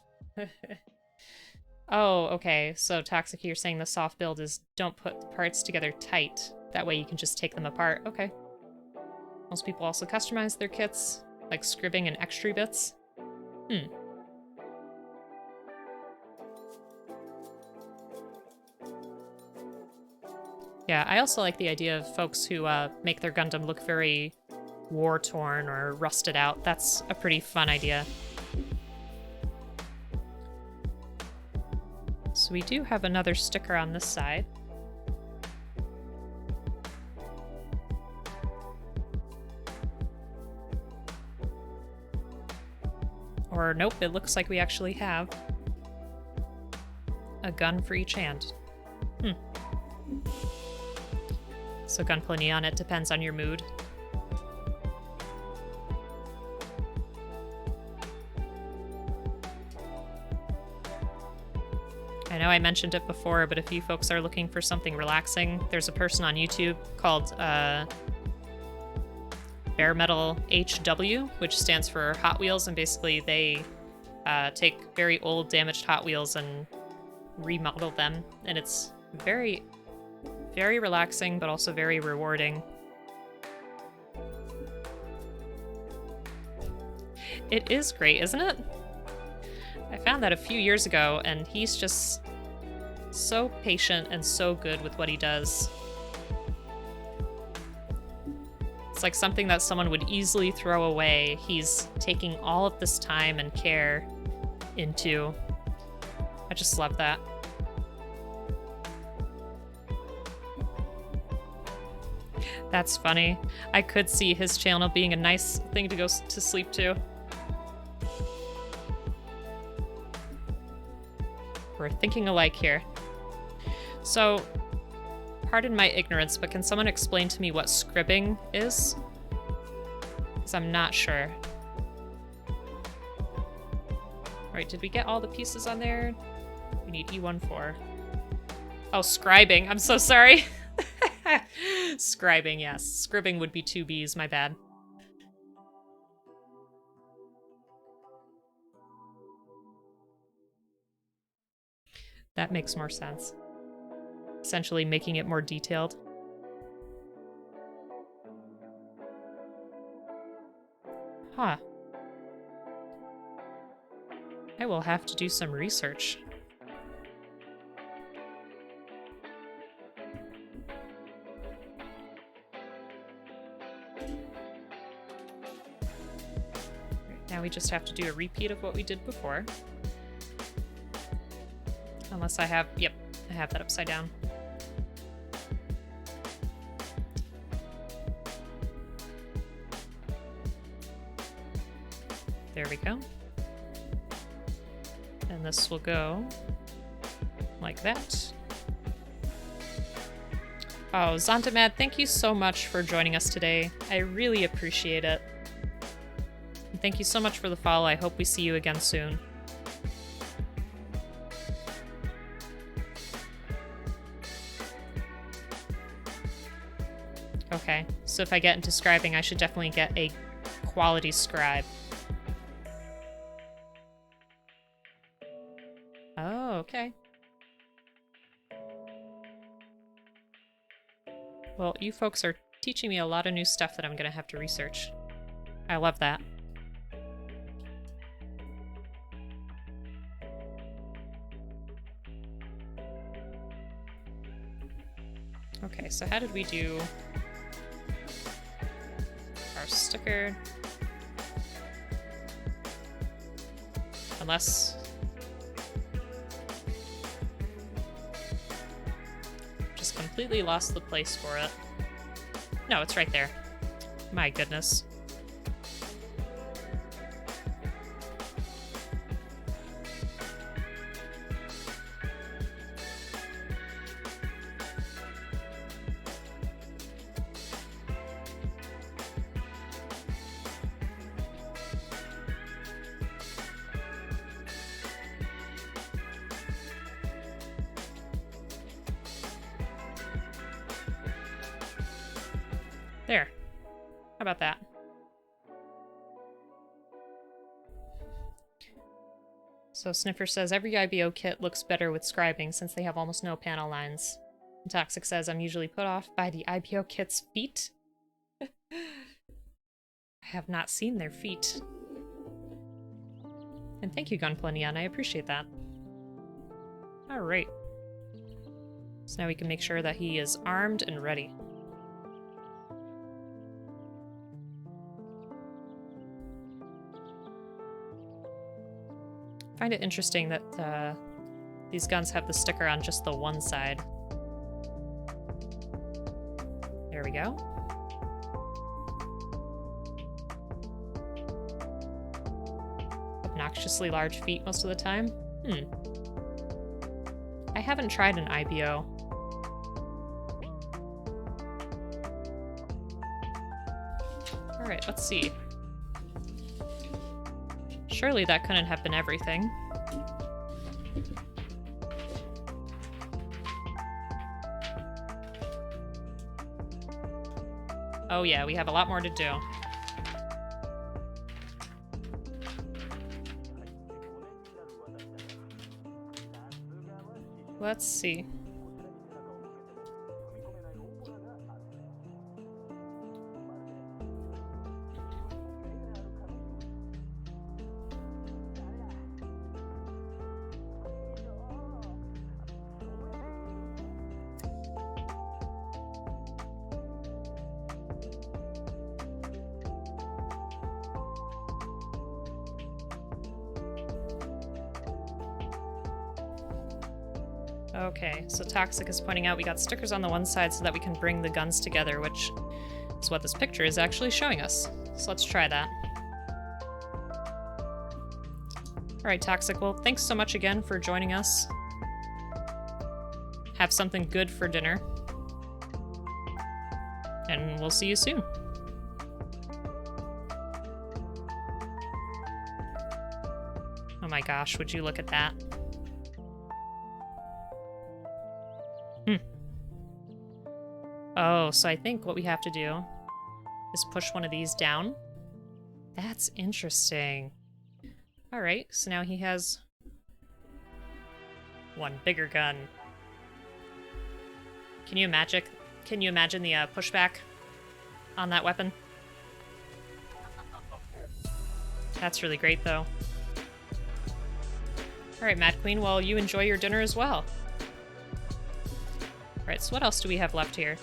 Oh, okay. So Toxic, you're saying the soft build is don't put the parts together tight. That way you can just take them apart. Okay. Most people also customize their kits, like scribbing and extra bits. Yeah, I also like the idea of folks who make their Gundam look very war-torn or rusted out. That's a pretty fun idea. So we do have another sticker on this side. Or nope, it looks like we actually have a gun for each hand. So Gunpla Neon, it depends on your mood. I know I mentioned it before, but if you folks are looking for something relaxing, there's a person on YouTube called Bare Metal HW, which stands for Hot Wheels, and basically they take very old, damaged Hot Wheels and remodel them, and it's very, very relaxing, but also very rewarding. It is great, isn't it? I found that a few years ago, and he's just so patient and so good with what he does. It's like something that someone would easily throw away. He's taking all of this time and care into. I just love that. That's funny. I could see his channel being a nice thing to go to sleep to. We're thinking alike here. So, pardon my ignorance, but can someone explain to me what scribbing is? Because I'm not sure. Alright, did we get all the pieces on there? We need E14. Oh, scribing. I'm so sorry. Scribing, yes. Scribbing would be 2 B's, my bad. That makes more sense. Essentially making it more detailed. Huh. I will have to do some research. Now we just have to do a repeat of what we did before. Unless I have, yep, I have that upside down. There we go. And this will go like that. Oh, Zontamad, thank you so much for joining us today. I really appreciate it. And thank you so much for the follow. I hope we see you again soon. Okay, so if I get into scribing, I should definitely get a quality scribe. Oh, okay. Well, you folks are teaching me a lot of new stuff that I'm gonna have to research. I love that. Okay, so how did we do our sticker? Unless... just completely lost the place for it. No, it's right there. My goodness. There. How about that? So Sniffer says, every IBO kit looks better with scribing since they have almost no panel lines. And Toxic says, I'm usually put off by the IBO kit's feet. I have not seen their feet. And thank you, Gunpla Neon, I appreciate that. Alright. So now we can make sure that he is armed and ready. I find it interesting that these guns have the sticker on just the one side. There we go. Obnoxiously large feet most of the time. I haven't tried an IBO. Alright, let's see. Surely that couldn't have been everything. Oh yeah, we have a lot more to do. Let's see. Okay, so Toxic is pointing out we got stickers on the one side so that we can bring the guns together, which is what this picture is actually showing us. So let's try that. Alright, Toxic, well, thanks so much again for joining us. Have something good for dinner. And we'll see you soon. Oh my gosh, would you look at that? Oh, so I think what we have to do is push one of these down. That's interesting. Alright, so now he has one bigger gun. Can you imagine the pushback on that weapon? That's really great, though. Alright, Mad Queen, well, you enjoy your dinner as well. Alright, so what else do we have left here?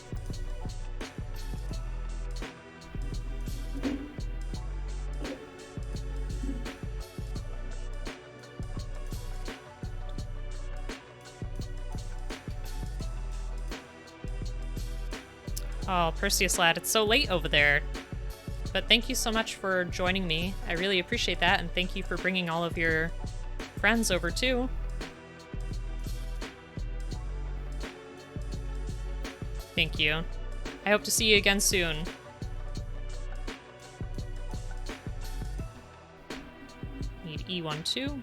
Oh, Perseus lad, it's so late over there. But thank you so much for joining me. I really appreciate that, and thank you for bringing all of your friends over too. Thank you. I hope to see you again soon. Need E1 too.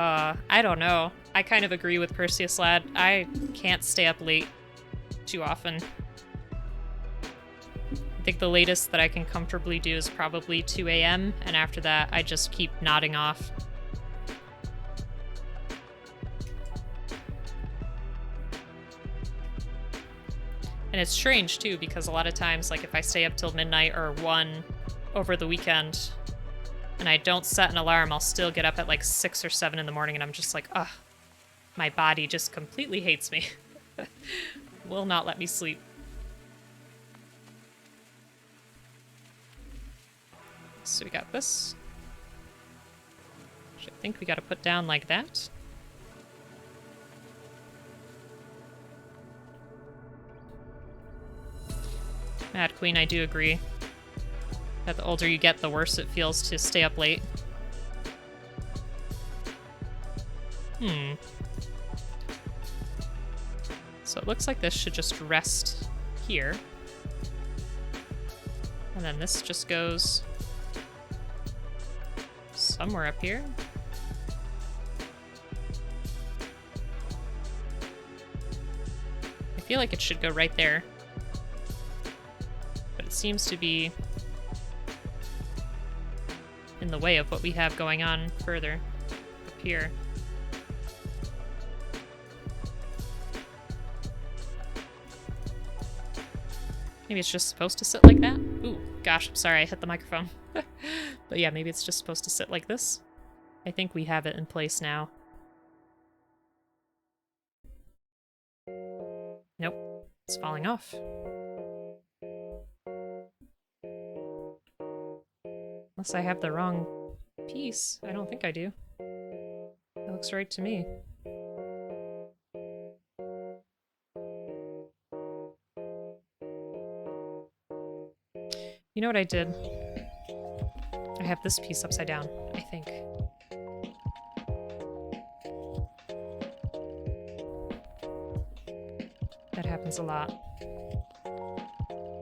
I don't know. I kind of agree with Perseus lad. I can't stay up late too often. I think the latest that I can comfortably do is probably 2 a.m. and after that I just keep nodding off. And it's strange too, because a lot of times, like if I stay up till midnight or 1 over the weekend and I don't set an alarm, I'll still get up at like 6 or 7 in the morning and I'm just like, ugh, my body just completely hates me. Will not let me sleep. So we got this, which I think we gotta put down like that. Mad Queen, I do agree that the older you get, the worse it feels to stay up late. So it looks like this should just rest here. And then this just goes somewhere up here. I feel like it should go right there. But it seems to be in the way of what we have going on further up here. Maybe it's just supposed to sit like that? Ooh, gosh, I'm sorry, I hit the microphone. But yeah, maybe it's just supposed to sit like this. I think we have it in place now. Nope, it's falling off. Unless I have the wrong piece. I don't think I do. It looks right to me. You know what I did? I have this piece upside down, I think. That happens a lot.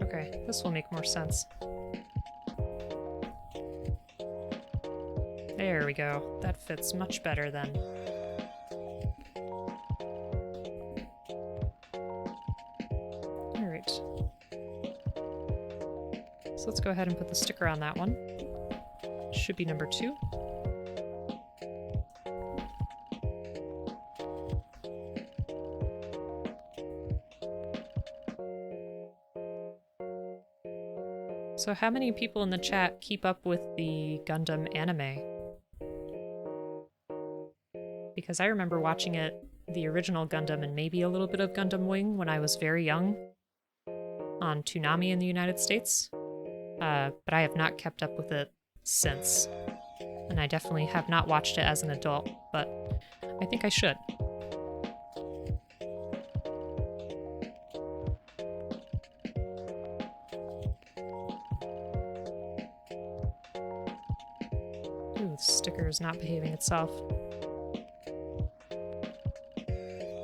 Okay, this will make more sense. There we go. That fits much better then. Alright. So let's go ahead and put the sticker on that one. Should be number 2. So how many people in the chat keep up with the Gundam anime? Because I remember watching it, the original Gundam and maybe a little bit of Gundam Wing when I was very young on Toonami in the United States. But I have not kept up with it since. And I definitely have not watched it as an adult, but I think I should. Ooh, the sticker is not behaving itself.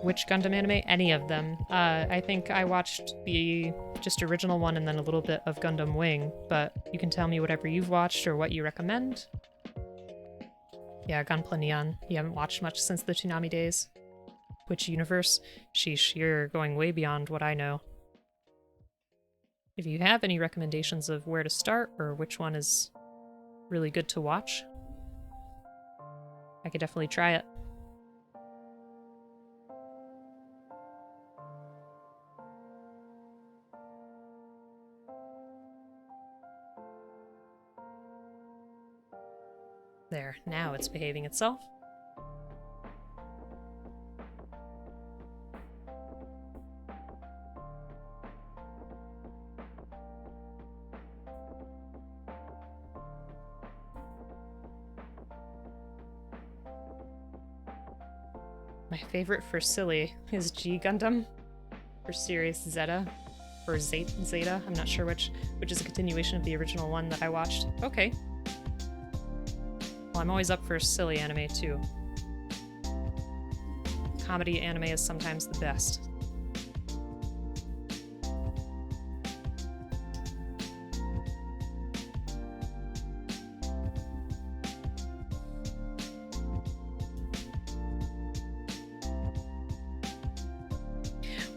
Which Gundam anime? Any of them. I think I watched the just original one and then a little bit of Gundam Wing, but you can tell me whatever you've watched or what you recommend. Yeah, Gunpla Neon. You haven't watched much since the Toonami days. Which universe? Sheesh, you're going way beyond what I know. If you have any recommendations of where to start or which one is really good to watch, I could definitely try it. There, now it's behaving itself. My favorite for silly is G Gundam for Series Zeta or Zeta. I'm not sure which is a continuation of the original one that I watched. Okay. Well, I'm always up for silly anime, too. Comedy anime is sometimes the best.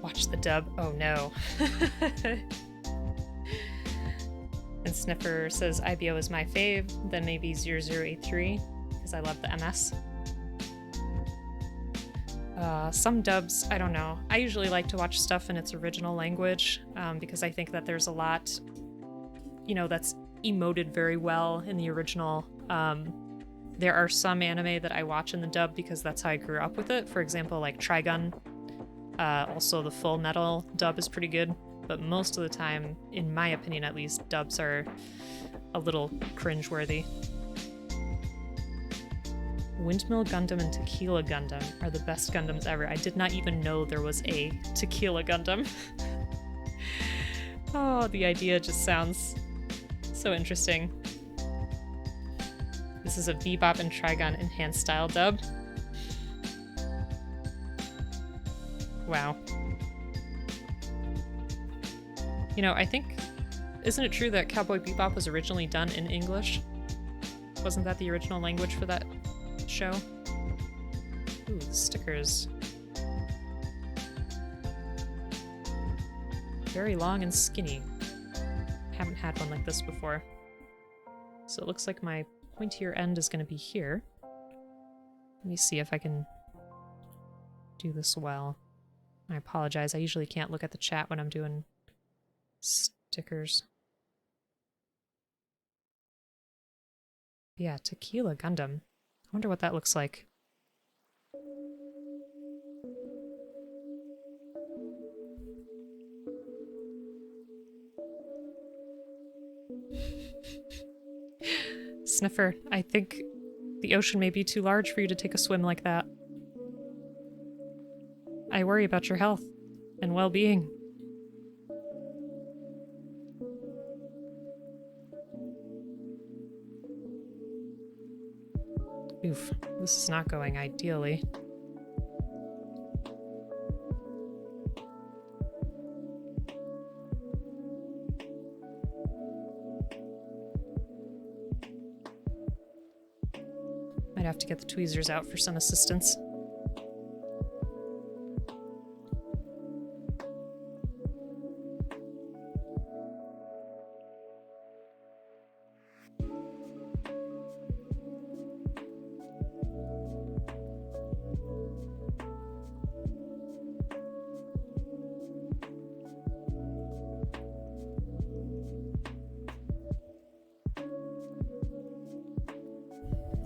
Watch the dub. Oh, no. And Sniffer says IBO is my fave, then maybe 0083, because I love the MS. Some dubs, I don't know. I usually like to watch stuff in its original language, because I think that there's a lot, you know, that's emoted very well in the original. There are some anime that I watch in the dub because that's how I grew up with it. For example, like Trigun. Also, the Full Metal dub is pretty good. But most of the time, in my opinion at least, dubs are a little cringeworthy. Windmill Gundam and Tequila Gundam are the best Gundams ever. I did not even know there was a Tequila Gundam. Oh, the idea just sounds so interesting. This is a Bebop and Trigun enhanced style dub. Wow. You know, I think, isn't it true that Cowboy Bebop was originally done in English? Wasn't that the original language for that show? Ooh, the stickers. Very long and skinny. Haven't had one like this before. So it looks like my pointier end is going to be here. Let me see if I can do this well. I apologize, I usually can't look at the chat when I'm doing stickers. Yeah, Tequila Gundam. I wonder what that looks like. Sniffer, I think the ocean may be too large for you to take a swim like that. I worry about your health and well-being. Oof, this is not going ideally. Might have to get the tweezers out for some assistance.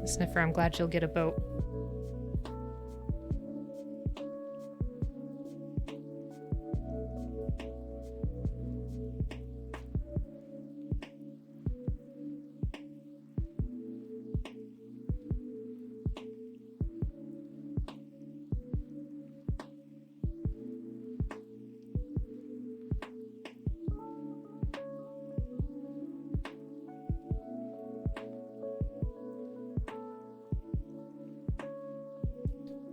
Sniffer, I'm glad you'll get a boat.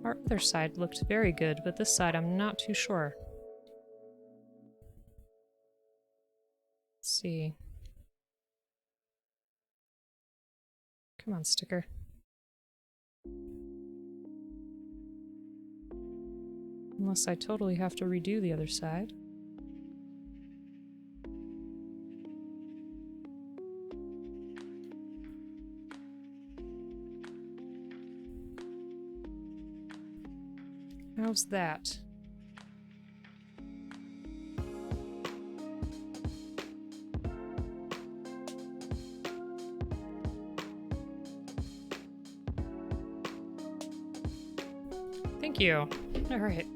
Our other side looked very good, but this side I'm not too sure. Let's see. Come on, sticker. Unless I totally have to redo the other side. How's that? Thank you. All right.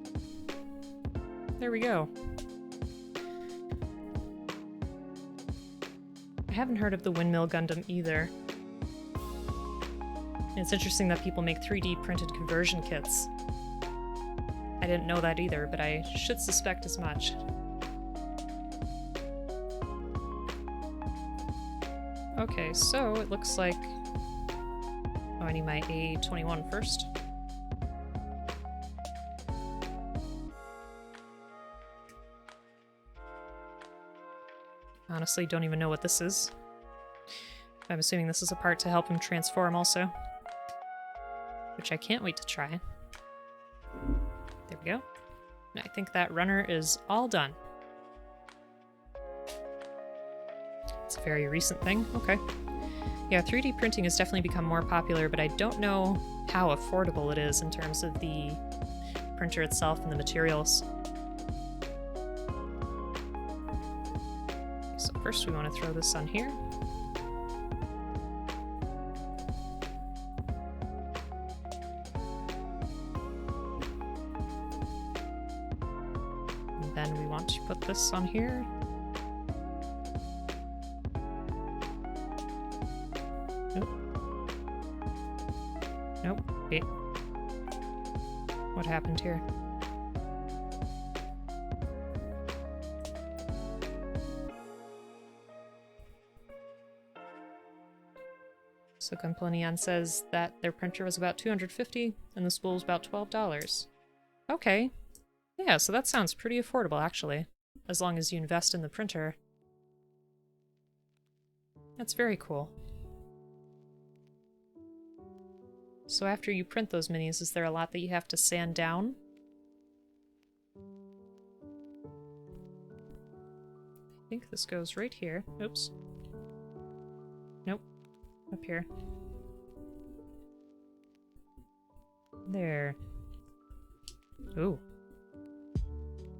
There we go. I haven't heard of the Windmill Gundam either. And it's interesting that people make 3D printed conversion kits. I didn't know that either, but I should suspect as much. Okay, so it looks like... Oh, I need my A21 first. Honestly, don't even know what this is. I'm assuming this is a part to help him transform also. Which I can't wait to try. There we go. And I think that runner is all done. It's a very recent thing. Okay. Yeah, 3D printing has definitely become more popular, but I don't know how affordable it is in terms of the printer itself and the materials. So first we want to throw this on here. And then we want to put this on here. Nope. Nope. Wait. What happened here? So Gunpla says that their printer was about $250 and the spool was about $12. Okay. Yeah, so that sounds pretty affordable actually, as long as you invest in the printer. That's very cool. So after you print those minis, is there a lot that you have to sand down? I think this goes right here. Oops. Nope. Up here. There. Ooh.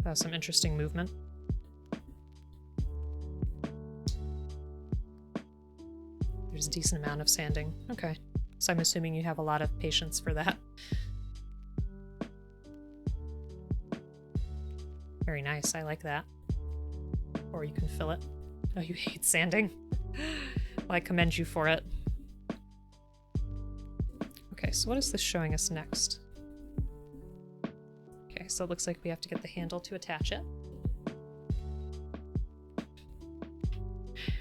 That was some interesting movement. There's a decent amount of sanding. Okay. So I'm assuming you have a lot of patience for that. Very nice. I like that. Or you can fill it. Oh, you hate sanding? Well, I commend you for it. Okay, so what is this showing us next? Okay, so it looks like we have to get the handle to attach it.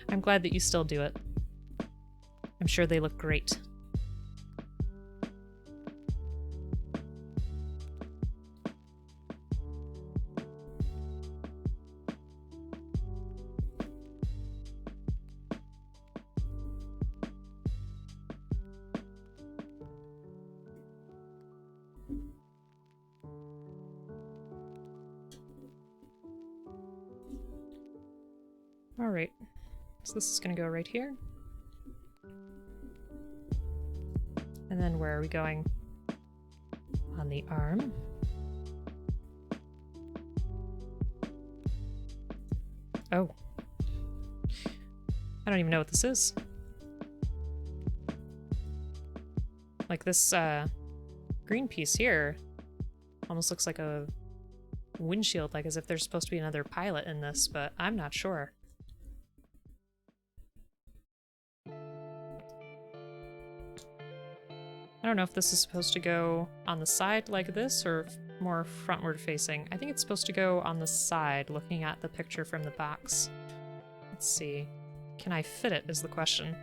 I'm glad that you still do it. I'm sure they look great. Alright, so this is going to go right here. And then where are we going? On the arm. Oh. I don't even know what this is. Like this green piece here almost looks like a windshield, like as if there's supposed to be another pilot in this, but I'm not sure. I don't know if this is supposed to go on the side like this or more frontward facing. I think it's supposed to go on the side, looking at the picture from the box. Let's see. Can I fit it is the question.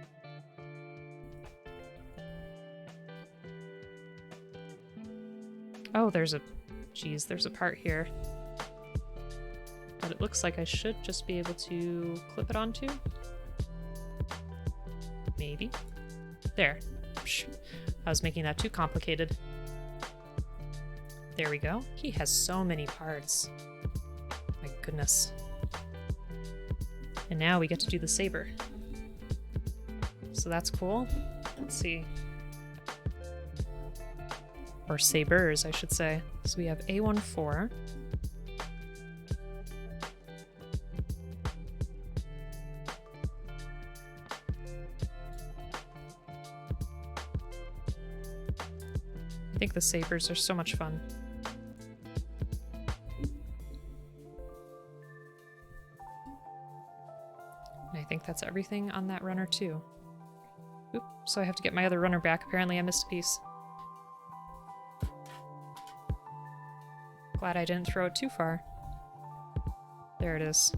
Oh, there's a... Geez, there's a part here. But it looks like I should just be able to clip it onto. Maybe. There. I was making that too complicated. There we go. He has so many parts. My goodness. And now we get to do the saber. So that's cool. Let's see. Or sabers, I should say. So we have A14. I think the sabers are so much fun. And I think that's everything on that runner too. Oop, so I have to get my other runner back. Apparently I missed a piece. Glad I didn't throw it too far. There it is.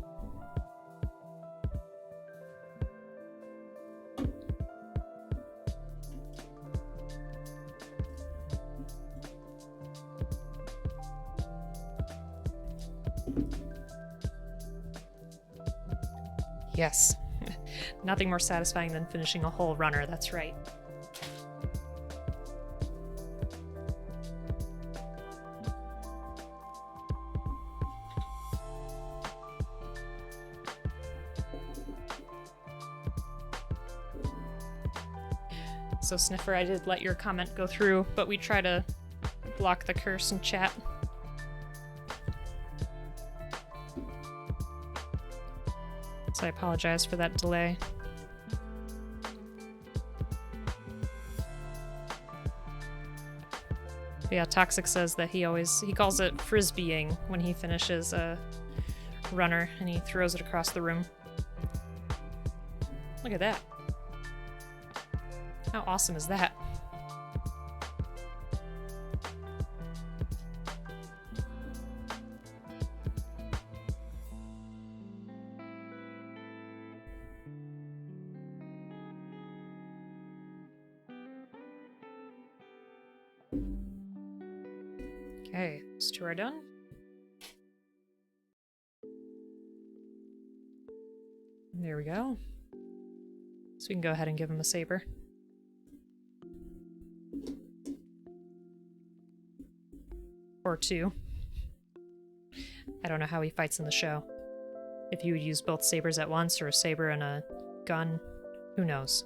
Yes. Nothing more satisfying than finishing a whole runner, that's right. So Sniffer, I did let your comment go through, but we try to block the curse in chat. So I apologize for that delay. But yeah, Toxic says that he calls it frisbeeing when he finishes a runner and he throws it across the room. Look at that. How awesome is that? Okay, those two are done. There we go. So we can go ahead and give him a saber. Or two. I don't know how he fights in the show. If you would use both sabers at once, or a saber and a gun, who knows.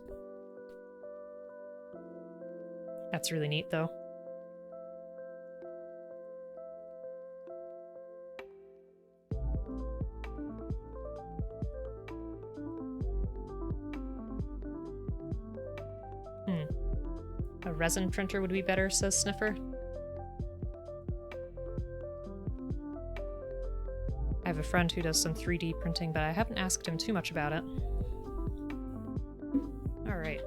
That's really neat, though. A resin printer would be better, says Sniffer. I have a friend who does some 3D printing, but I haven't asked him too much about it. Alright.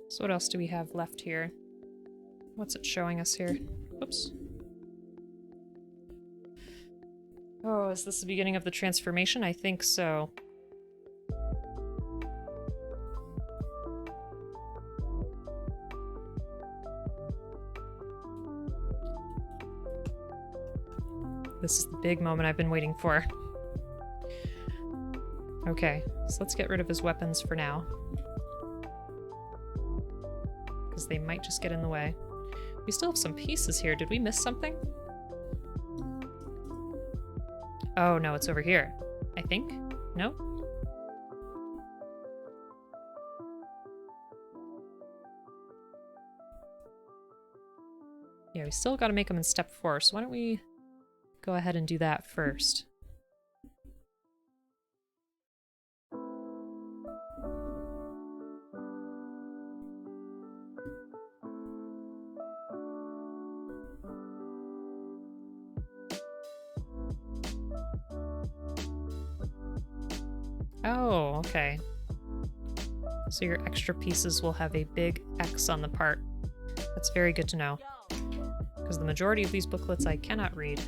So what else do we have left here? What's it showing us here? Oops. Oh, is this the beginning of the transformation? I think so. This is the big moment I've been waiting for. Okay, so let's get rid of his weapons for now. Because they might just get in the way. We still have some pieces here. Did we miss something? Oh, no, it's over here. I think? No? Yeah, we still gotta make them in step 4, so why don't we go ahead and do that first. Oh, okay. So your extra pieces will have a big X on the part. That's very good to know. Because the majority of these booklets I cannot read.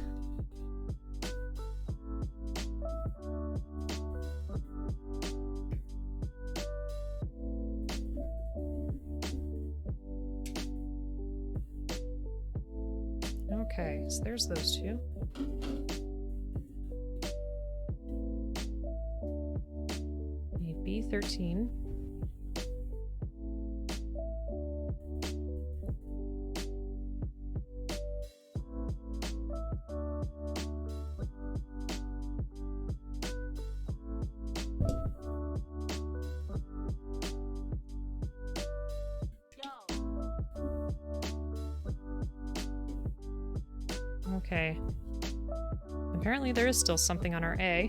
Okay, so there's those two. Need B13. Okay. Apparently there is still something on our A.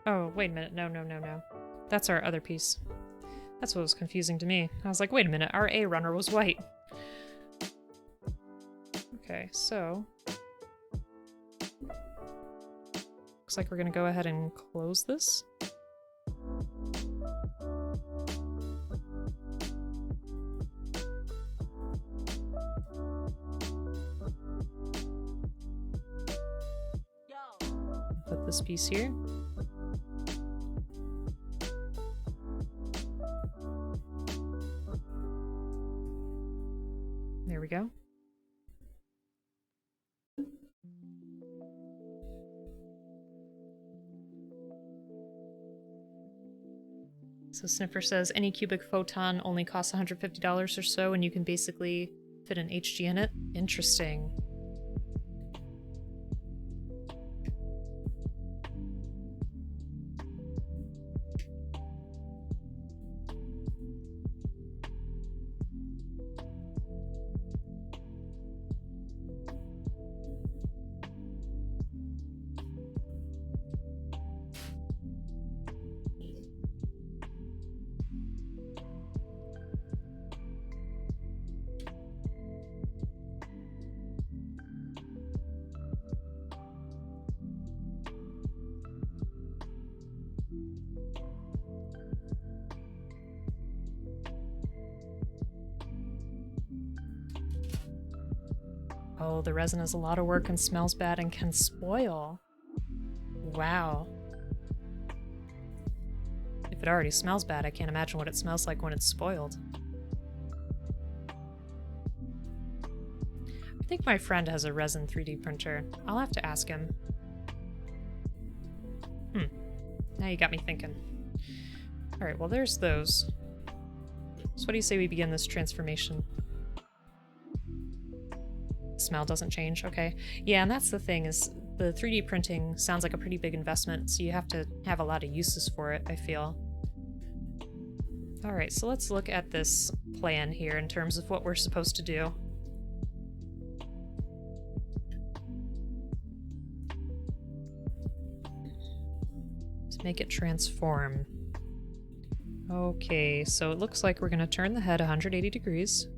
Oh, wait a minute. No, no, no, no. That's our other piece. That's what was confusing to me. I was like, wait a minute, our A runner was white. Okay, so... looks like we're gonna go ahead and close this. Put this piece here. There we go. So Sniffer says any cubic photon only costs $150 or so, and you can basically fit an HG in it. Interesting. Oh, the resin is a lot of work and smells bad and can spoil. Wow. If it already smells bad, I can't imagine what it smells like when it's spoiled. I think my friend has a resin 3D printer. I'll have to ask him. Now you got me thinking. Alright, well there's those. So what do you say we begin this transformation? Smell doesn't change, okay. Yeah, and that's the thing, is the 3D printing sounds like a pretty big investment, so you have to have a lot of uses for it, I feel. Alright, so let's look at this plan here in terms of what we're supposed to do. To make it transform. Okay, so it looks like we're going to turn the head 180 degrees.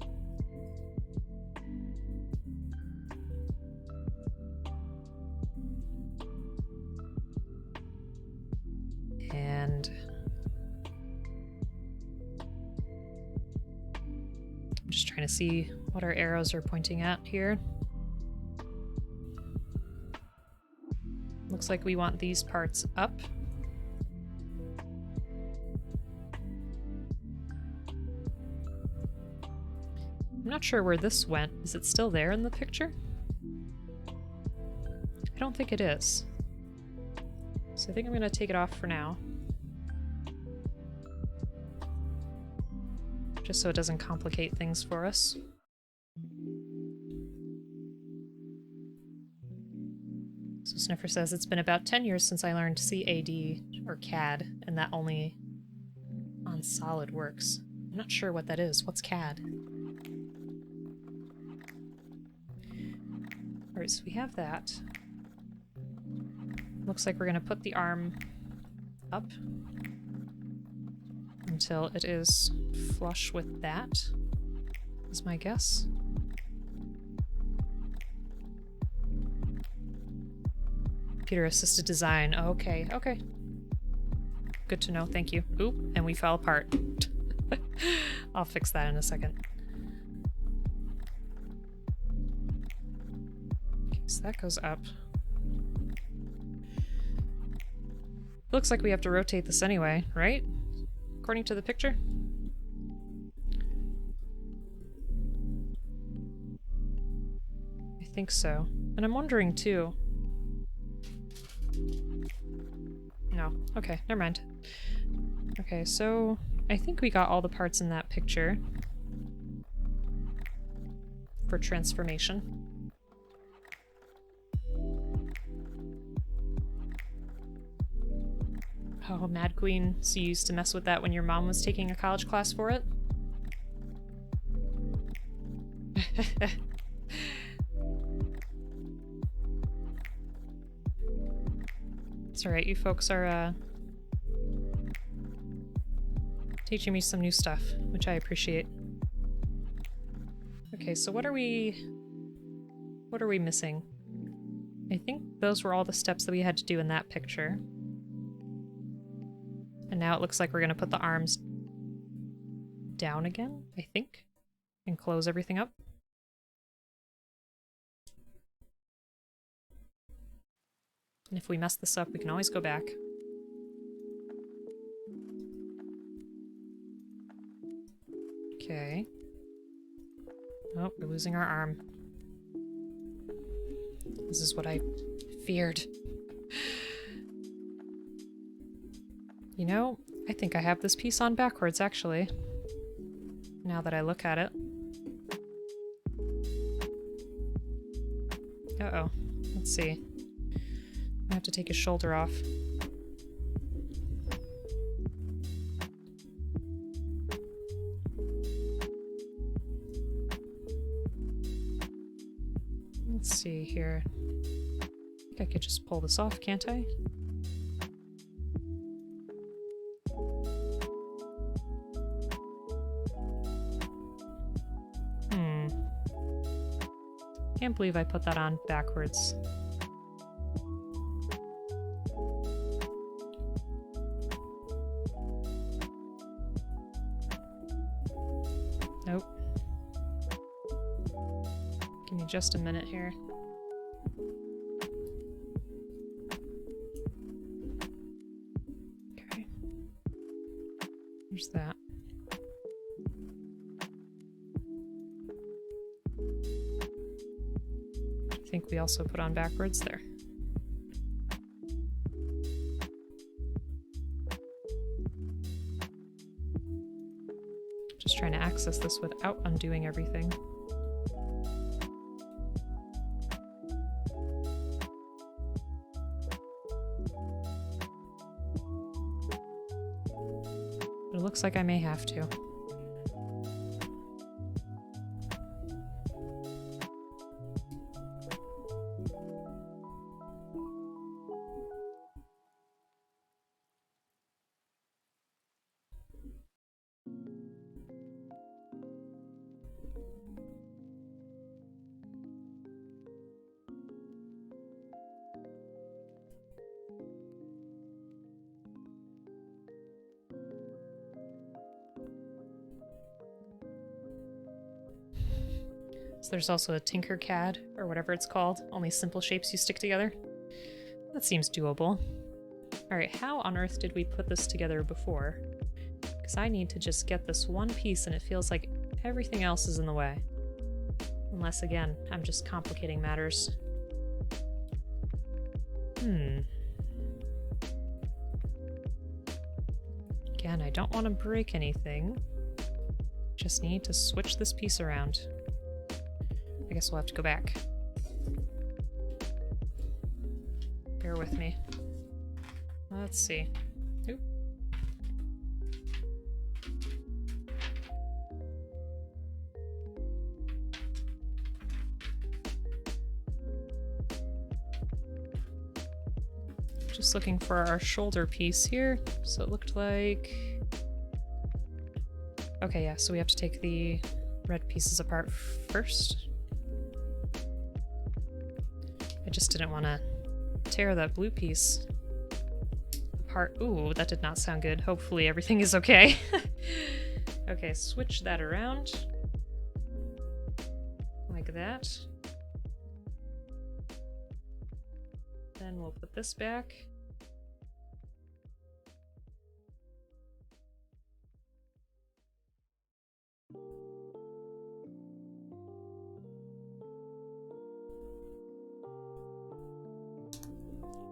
And I'm just trying to see what our arrows are pointing at here. Looks like we want these parts up. I'm not sure where this went. Is it still there in the picture? I don't think it is. So I think I'm going to take it off for now. Just so it doesn't complicate things for us. So Sniffer says, it's been about 10 years since I learned CAD, or CAD, and that only on SolidWorks. I'm not sure what that is. What's CAD? Alright, so we have that. Looks like we're going to put the arm up until it is flush with that, is my guess. Computer-assisted design. Okay, okay. Good to know, thank you. Oop, and we fell apart. I'll fix that in a second. Okay, so that goes up. Looks like we have to rotate this anyway, right? According to the picture? I think so. And I'm wondering too... No. Okay, never mind. Okay, so I think we got all the parts in that picture for transformation. Oh, Mad Queen, so you used to mess with that when your mom was taking a college class for it? It's alright, you folks are, teaching me some new stuff, which I appreciate. Okay, so what are we missing? I think those were all the steps that we had to do in that picture. And now it looks like we're gonna put the arms down again, I think, and close everything up. And if we mess this up, we can always go back. Okay. Oh, we're losing our arm. This is what I feared. You know, I think I have this piece on backwards, actually. Now that I look at it. Uh-oh. Let's see. I have to take his shoulder off. Let's see here. I think I could just pull this off, can't I? Can't believe I put that on backwards. Nope. Give me just a minute here. Okay. There's that. we also put on backwards there. Just trying to access this without undoing everything. But it looks like I may have to. So there's also a Tinkercad, or whatever it's called, only simple shapes you stick together. That seems doable. Alright, how on earth did we put this together before? Because I need to just get this one piece and it feels like everything else is in the way. Unless, again, I'm just complicating matters. Again, I don't want to break anything. Just need to switch this piece around. I guess we'll have to go back. Bear with me. Let's see. Oop. Just looking for our shoulder piece here. So it looked like... Okay, yeah, so we have to take the red pieces apart first. I just didn't want to tear that blue piece apart. Ooh, that did not sound good. Hopefully everything is okay. Okay, switch that around. Like that. Then we'll put this back.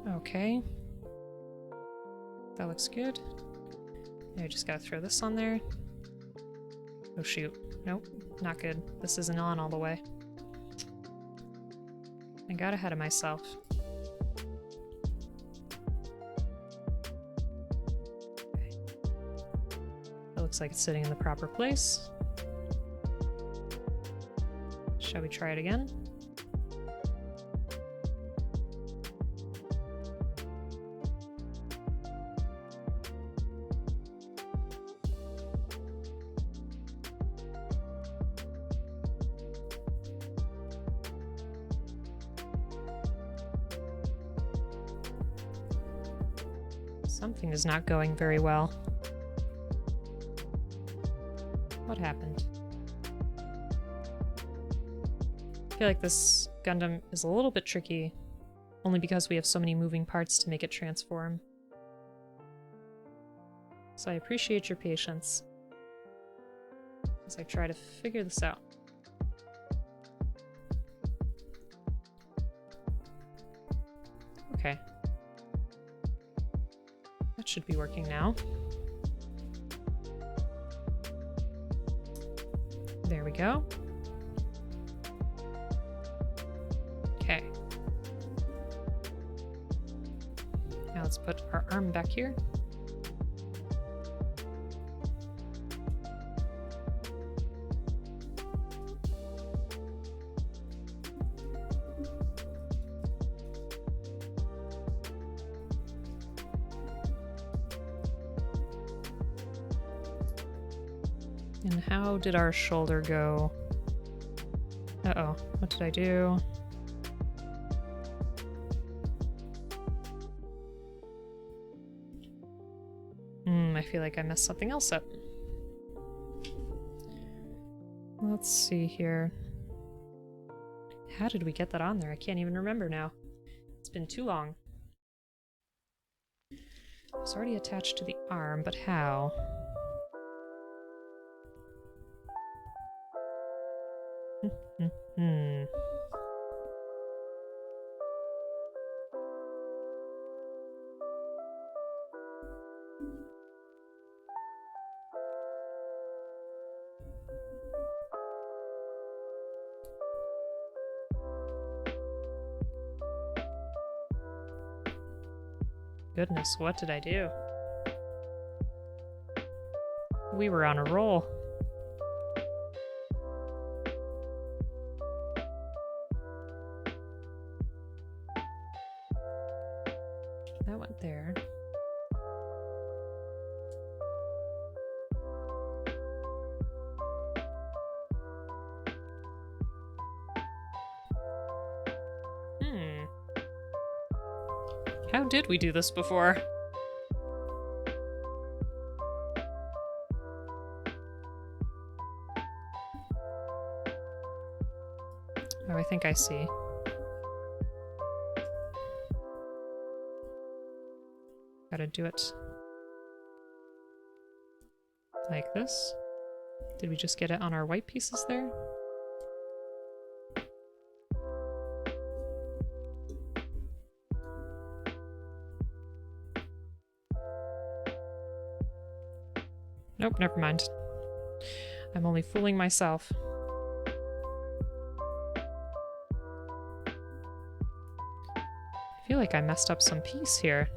Okay. That looks good. I just gotta throw this on there. Oh shoot. Nope, not good. This isn't on all the way. I got ahead of myself. Okay. That looks like it's sitting in the proper place. Shall we try it again? Something is not going very well. What happened? I feel like this Gundam is a little bit tricky, only because we have so many moving parts to make it transform. So I appreciate your patience as I try to figure this out. Okay. That should be working now. There we go. Okay. Now let's put our arm back here. And how did our shoulder go? Uh-oh, what did I do? I feel like I messed something else up. Let's see here. How did we get that on there? I can't even remember now. It's been too long. It's already attached to the arm, but how? Goodness, what did I do? We were on a roll. That went there. How did we do this before? Oh, I think I see. Gotta do it like this. Did we just get it on our white pieces there? Nope, never mind. I'm only fooling myself. I feel like I messed up some piece here.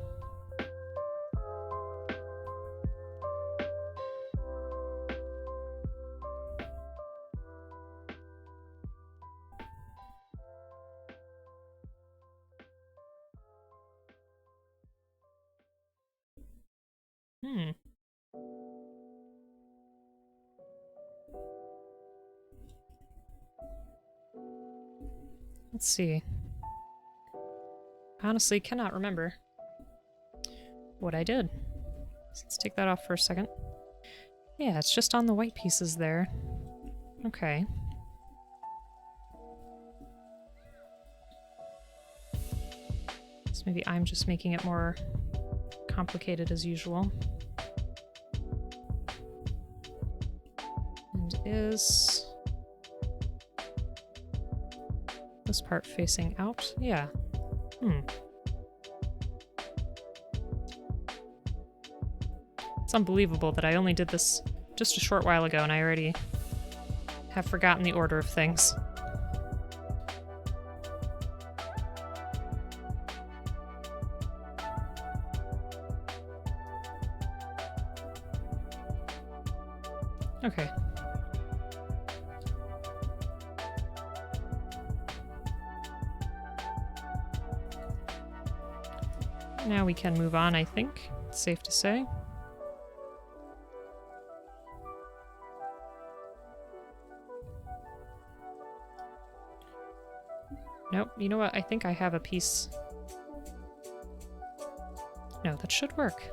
Let's see. Honestly, cannot remember what I did. So let's take that off for a second. Yeah, it's just on the white pieces there. Okay. So maybe I'm just making it more complicated as usual. And is this part facing out? Yeah. It's unbelievable that I only did this just a short while ago and I already have forgotten the order of things. Okay. Now we can move on, I think. It's safe to say. Nope, you know what? I think I have a piece. No, that should work.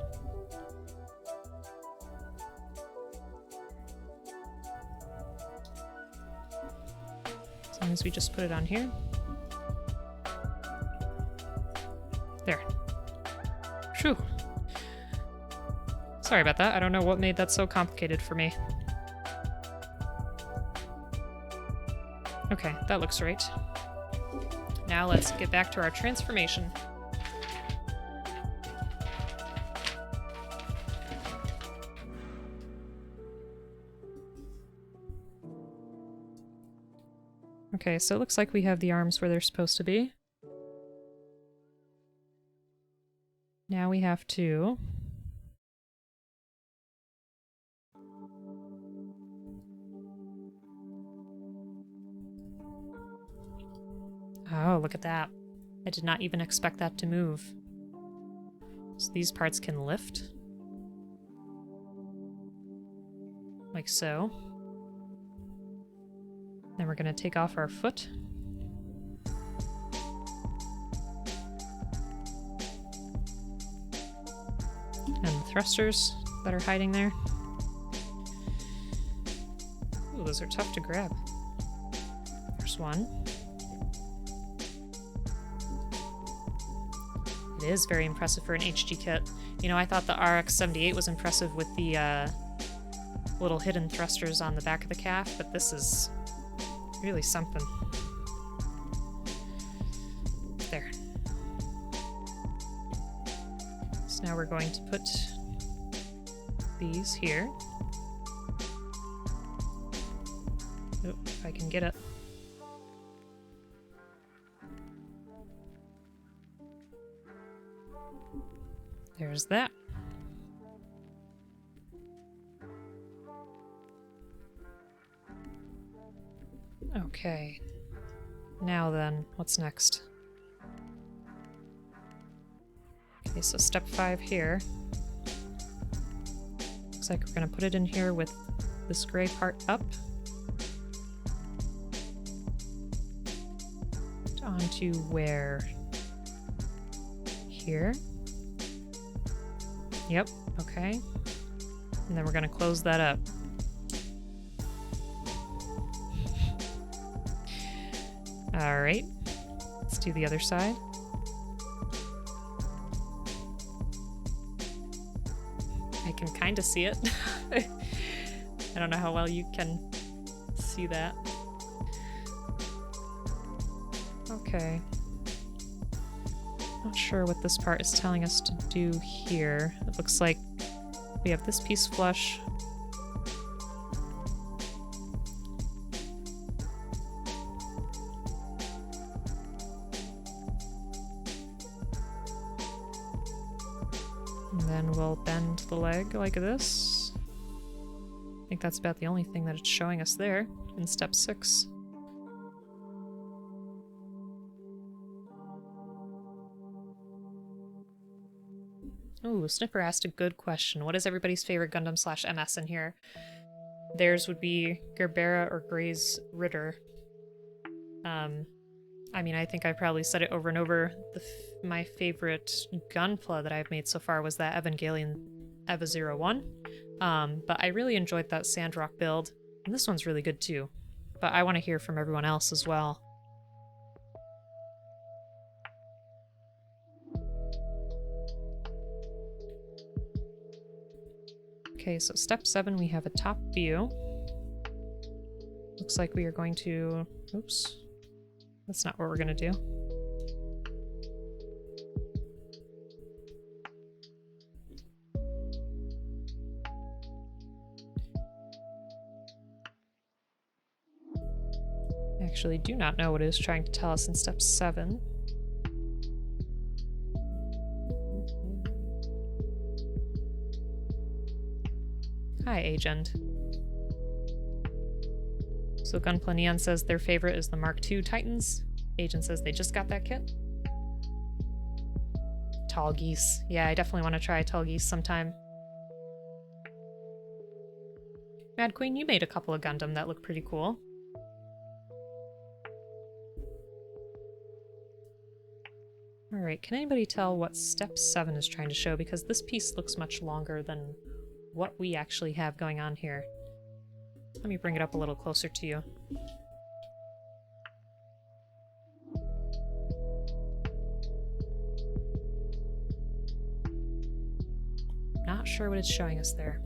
As long as we just put it on here. There. Phew. Sorry about that. I don't know what made that so complicated for me. Okay, that looks right. Now let's get back to our transformation. Okay, so it looks like we have the arms where they're supposed to be. Now we have to... Oh, look at that. I did not even expect that to move. So these parts can lift. Like so. Then we're going to take off our foot. And the thrusters that are hiding there. Ooh, those are tough to grab. There's one. It is very impressive for an HG kit. You know, I thought the RX-78 was impressive with the little hidden thrusters on the back of the calf, but this is really something. There. So now we're going to put these here. Oh, if I can get it. There's that. Okay. Now then, what's next? Okay, so step 5 here. Looks like we're gonna put it in here with this gray part up. Onto where? Here? Yep, okay. And then we're gonna close that up. Alright, let's do the other side. I can kind of see it. I don't know how well you can see that. Okay. Not sure what this part is telling us to do here. It looks like we have this piece flush. And then we'll bend the leg like this. I think that's about the only thing that it's showing us there in step 6. Ooh, Snipper asked a good question. What is everybody's favorite Gundam / MS in here? Theirs would be Gerbera or Gray's Ritter. I mean, I think I probably said it over and over. My favorite Gunpla that I've made so far was that Evangelion Eva 01. But I really enjoyed that Sandrock build. And this one's really good too. But I want to hear from everyone else as well. Okay, so step 7, we have a top view. Looks like we are going to... Oops. That's not what we're going to do. I actually do not know what it is trying to tell us in step 7. Hi, Agent. So Gunpla Neon says their favorite is the Mark II Titans. Agent says they just got that kit. Tall Geese. Yeah, I definitely want to try Tall Geese sometime. Mad Queen, you made a couple of Gundam that look pretty cool. Alright, can anybody tell what step 7 is trying to show? Because this piece looks much longer than what we actually have going on here. Let me bring it up a little closer to you. Not sure what it's showing us there.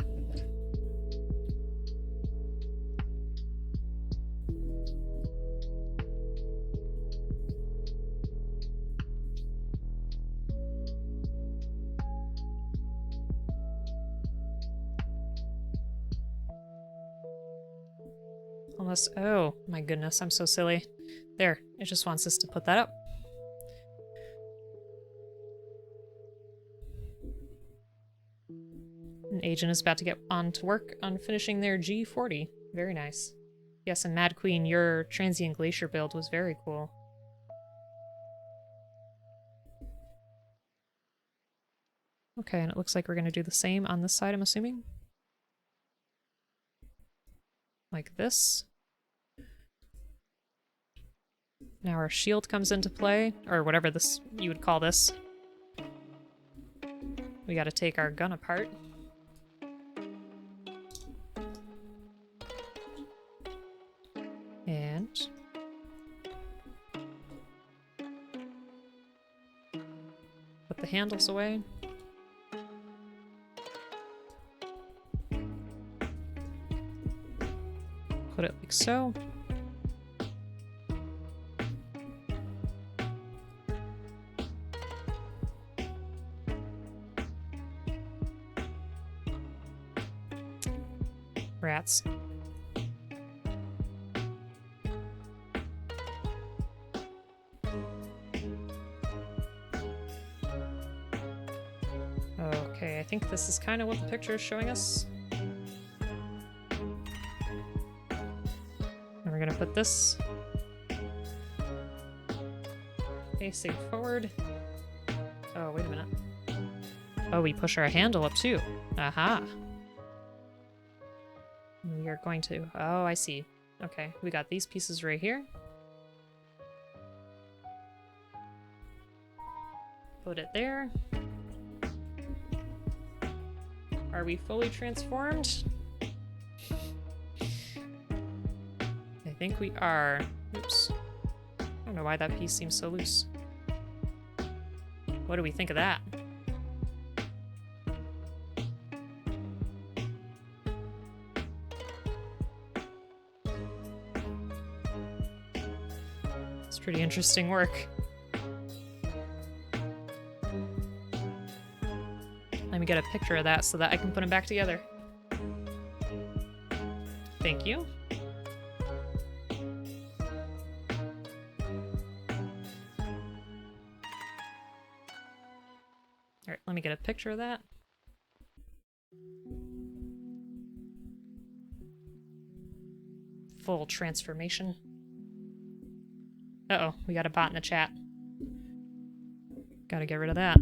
Unless, oh my goodness, I'm so silly. There, it just wants us to put that up. An agent is about to get on to work on finishing their G40. Very nice. Yes, and Mad Queen, your Transient Glacier build was very cool. Okay, and it looks like we're going to do the same on this side, I'm assuming. Like this. Now our shield comes into play, or whatever this you would call this. We gotta take our gun apart. And... put the handles away. Put it like so. Rats. think this is kind of what the picture is showing us. And we're gonna put this facing forward. Oh, wait a minute. Oh, we push our handle up too. Aha. We are going to... Oh, I see. Okay, we got these pieces right here. Put it there. Are we fully transformed? I think we are. Oops. I don't know why that piece seems so loose. What do we think of that? It's pretty interesting work. Let me get a picture of that so that I can put them back together. Thank you. Alright, let me get a picture of that. Full transformation. Uh-oh, we got a bot in the chat. Gotta get rid of that.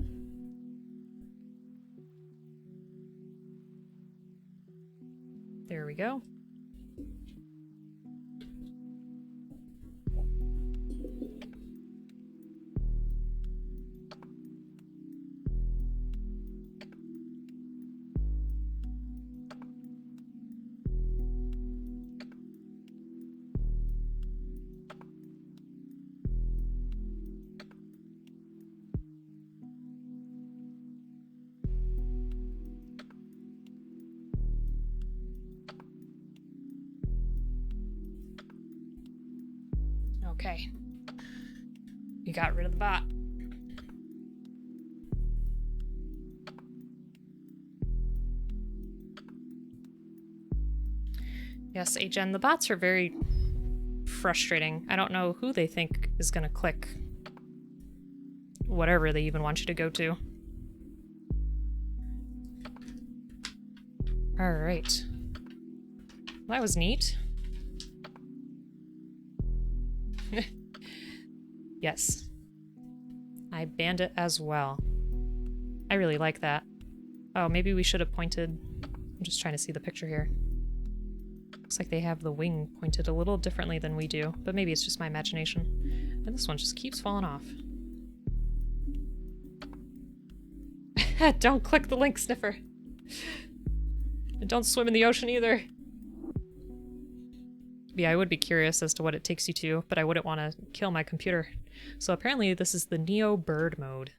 There we go. Okay. You got rid of the bot. Yes, HN, the bots are very frustrating. I don't know who they think is gonna click whatever they even want you to go to. Alright. That was neat. Yes. I banned it as well. I really like that. Oh, maybe we should have pointed... I'm just trying to see the picture here. Looks like they have the wing pointed a little differently than we do, but maybe it's just my imagination. And this one just keeps falling off. Don't click the link, Sniffer! And don't swim in the ocean either! Yeah, I would be curious as to what it takes you to, but I wouldn't want to kill my computer. So apparently this is the Neo Bird mode,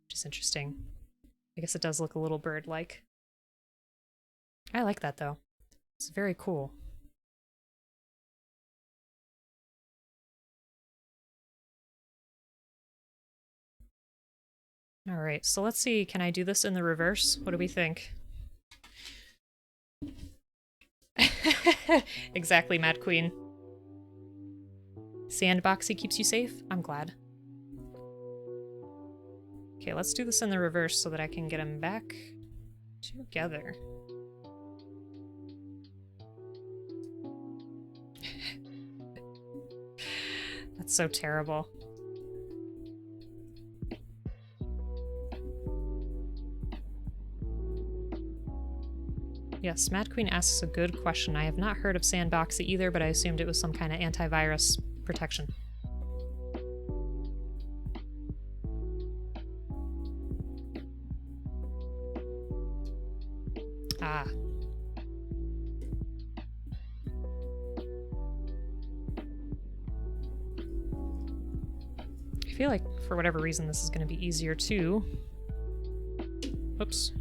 which is interesting. I guess it does look a little bird-like. I like that, though. It's very cool. Alright, so let's see, can I do this in the reverse? What do we think? Exactly, Mad Queen. Sandboxy keeps you safe? I'm glad. Okay, let's do this in the reverse so that I can get them back together. That's so terrible. Yes, Mad Queen asks a good question. I have not heard of Sandboxy either, but I assumed it was some kind of antivirus protection. Ah. I feel like, for whatever reason, this is going to be easier to... Oops.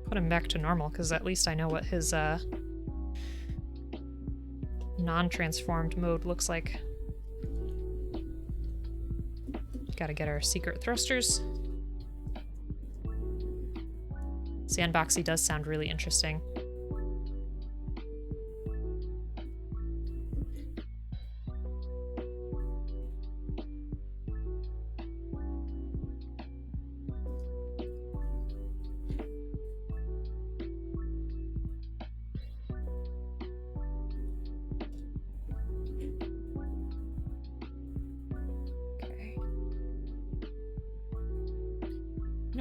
Put him back to normal, because at least I know what his, non-transformed mode looks like. Gotta get our secret thrusters. Sandboxy does sound really interesting.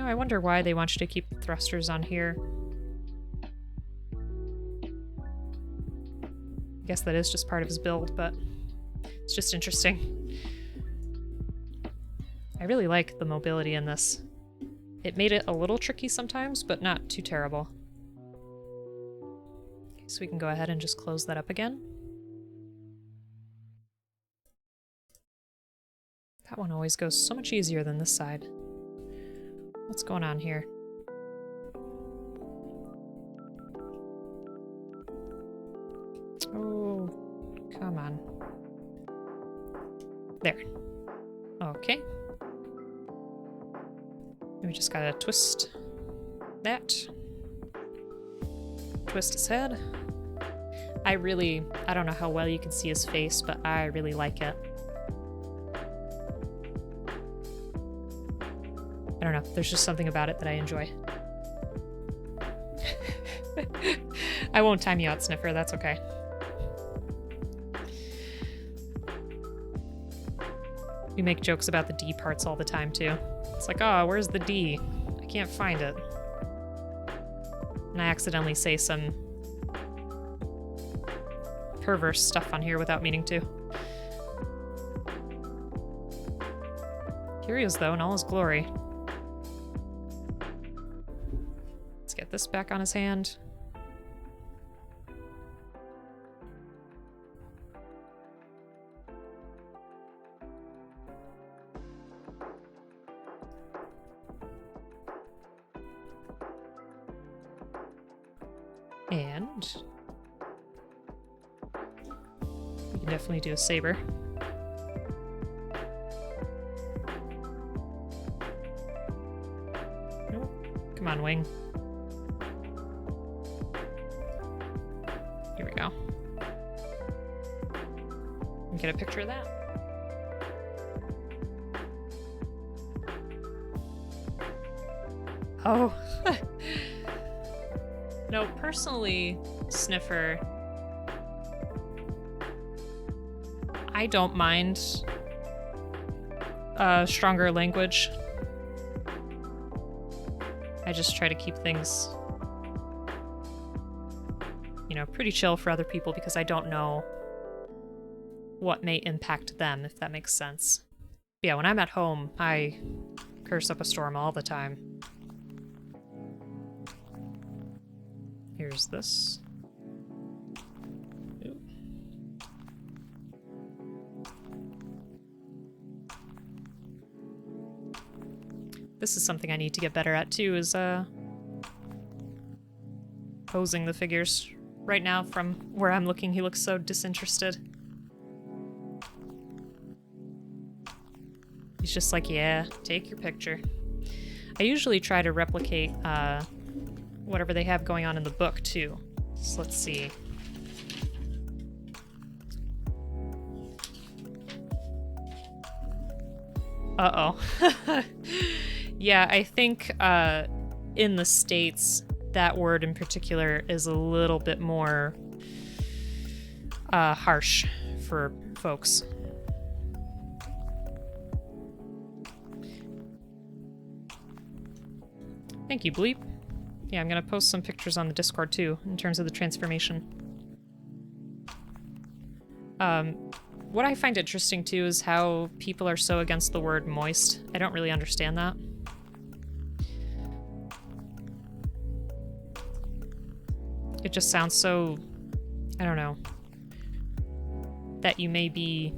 know, I wonder why they want you to keep the thrusters on here. I guess that is just part of his build, but it's just interesting. I really like the mobility in this. It made it a little tricky sometimes, but not too terrible. Okay, so we can go ahead and just close that up again. That one always goes so much easier than this side. What's going on here? Oh, come on. There. Okay. We just gotta twist that. Twist his head. I don't know how well you can see his face, but I really like it. I don't know, there's just something about it that I enjoy. I won't time you out, Sniffer, that's okay. We make jokes about the D parts all the time, too. It's like, oh, where's the D? I can't find it. And I accidentally say some perverse stuff on here without meaning to. Here he is, though, in all his glory. Let's get this back on his hand. And we can definitely do a saber. Nope. Come on, wing. Here we go. Get a picture of that. Oh. No, personally, Sniffer, I don't mind stronger language. I just try to keep things, you know, pretty chill for other people because I don't know what may impact them, if that makes sense. But yeah, when I'm at home, I curse up a storm all the time. Here's this. Ooh. This is something I need to get better at too, is posing the figures. Right now, from where I'm looking, he looks so disinterested. He's just like, yeah, take your picture. I usually try to replicate whatever they have going on in the book, too. So let's see. Uh-oh. Yeah, I think in the States, that word in particular is a little bit more harsh for folks. Thank you, Bleep. Yeah, I'm gonna post some pictures on the Discord too, in terms of the transformation. What I find interesting too is how people are so against the word moist. I don't really understand that. It just sounds so, I don't know, that you may be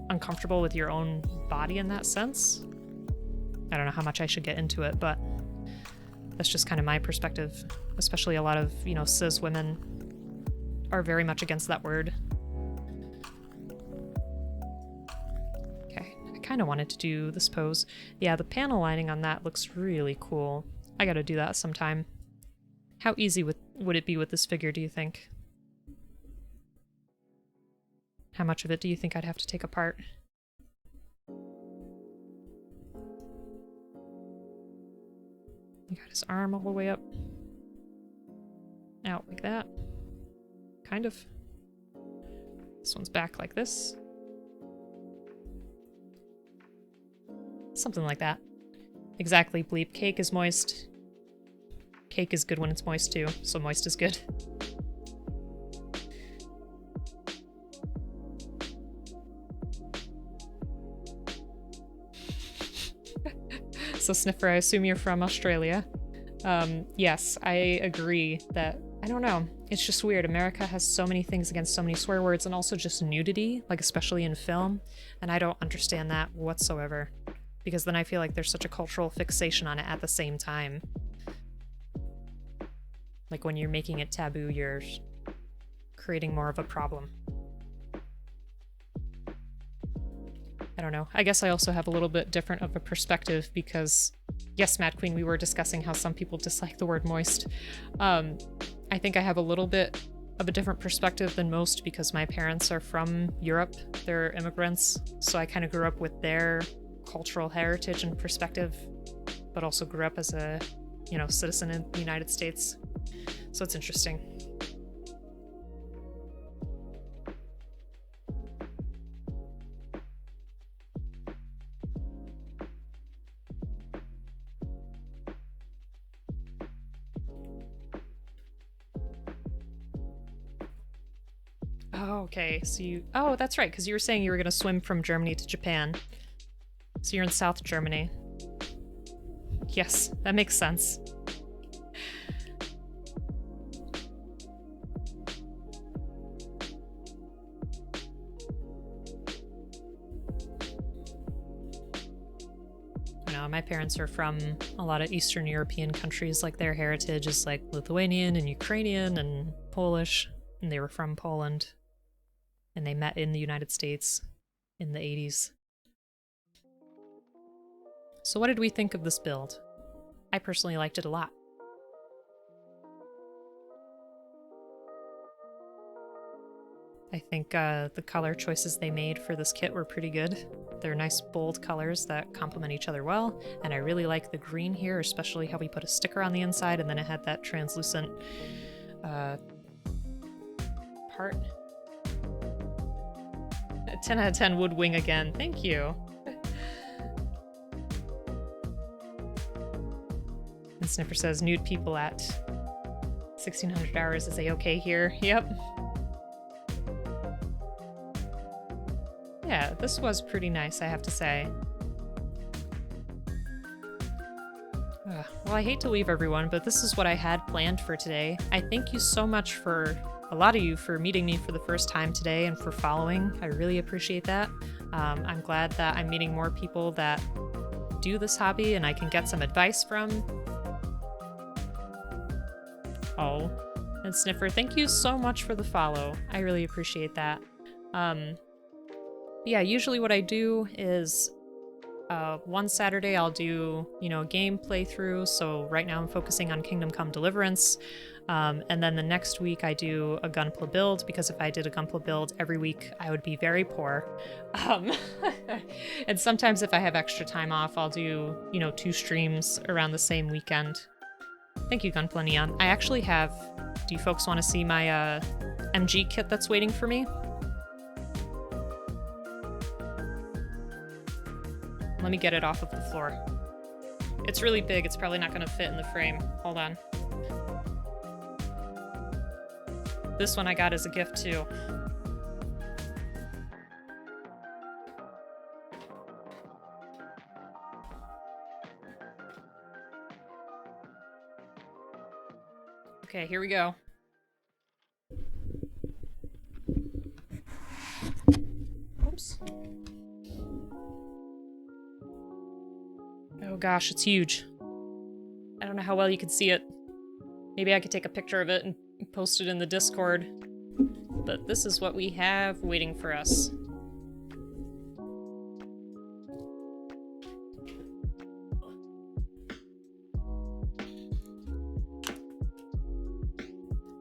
uncomfortable with your own body in that sense. I don't know how much I should get into it, but that's just kind of my perspective. Especially a lot of, you know, cis women are very much against that word. Okay, I kind of wanted to do this pose. Yeah, the panel lining on that looks really cool. I gotta do that sometime. How easy would it be with this figure, do you think? How much of it do you think I'd have to take apart? You got his arm all the way up. Out like that. Kind of. This one's back like this. Something like that. exactly, Bleep. Cake is moist. Cake is good when it's moist too, so moist is good. So Sniffer, I assume you're from Australia. Yes, I agree that, I don't know, it's just weird. America has so many things against so many swear words, and also just nudity, like especially in film, and I don't understand that whatsoever. Because then I feel like there's such a cultural fixation on it at the same time. Like when you're making it taboo, you're creating more of a problem. I don't know. I guess I also have a little bit different of a perspective because, yes, Mad Queen, we were discussing how some people dislike the word moist. I think I have a little bit of a different perspective than most because my parents are from Europe. They're immigrants, so I kind of grew up with their cultural heritage and perspective, but also grew up as a, you know, citizen in the United States. So it's interesting. Oh, okay. So you... Oh, that's right, because you were saying you were going to swim from Germany to Japan. So you're in South Germany. Yes, that makes sense. My parents are from a lot of Eastern European countries, like their heritage is like Lithuanian and Ukrainian and Polish, and they were from Poland, and they met in the United States in the 80s. So what did we think of this build? I personally liked it a lot. I think the color choices they made for this kit were pretty good. They're nice, bold colors that complement each other well, and I really like the green here, especially how we put a sticker on the inside and then it had that translucent part. A 10 out of 10 wood wing again. Thank you. And Sniffer says, nude people at 1600 hours is A-okay here. Yep. Yeah, this was pretty nice, I have to say. Well, I hate to leave everyone, but this is what I had planned for today. I thank you so much for, a lot of you, for meeting me for the first time today and for following. I really appreciate that. I'm glad that I'm meeting more people that do this hobby and I can get some advice from. Oh, and Sniffer, thank you so much for the follow. I really appreciate that. Yeah, usually what I do is one Saturday I'll do, you know, a game playthrough. So right now I'm focusing on Kingdom Come Deliverance. And then the next week I do a Gunpla build, because if I did a Gunpla build every week, I would be very poor. And sometimes if I have extra time off, I'll do, you know, 2 streams around the same weekend. Thank you, Gunpla Neon. I actually have, do you folks want to see my MG kit that's waiting for me? Let me get it off of the floor. It's really big, it's probably not going to fit in the frame. Hold on. This one I got as a gift too. Okay, here we go. Oops. Oh gosh, it's huge. I don't know how well you can see it. Maybe I could take a picture of it and post it in the Discord. But this is what we have waiting for us.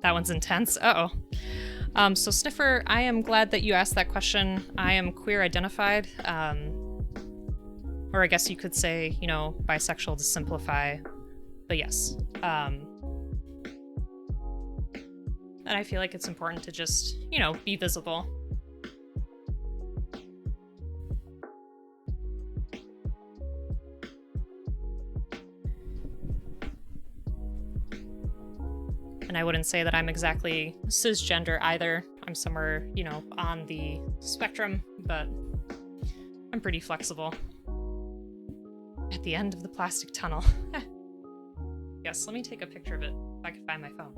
That one's intense. Uh-oh. So Sniffer, I am glad that you asked that question. I am queer identified. Or I guess you could say, you know, bisexual to simplify, but yes. And I feel like it's important to just, you know, be visible. And I wouldn't say that I'm exactly cisgender either. I'm somewhere, you know, on the spectrum, but I'm pretty flexible. At the end of the plastic tunnel. Yes, let me take a picture of it if I can find my phone.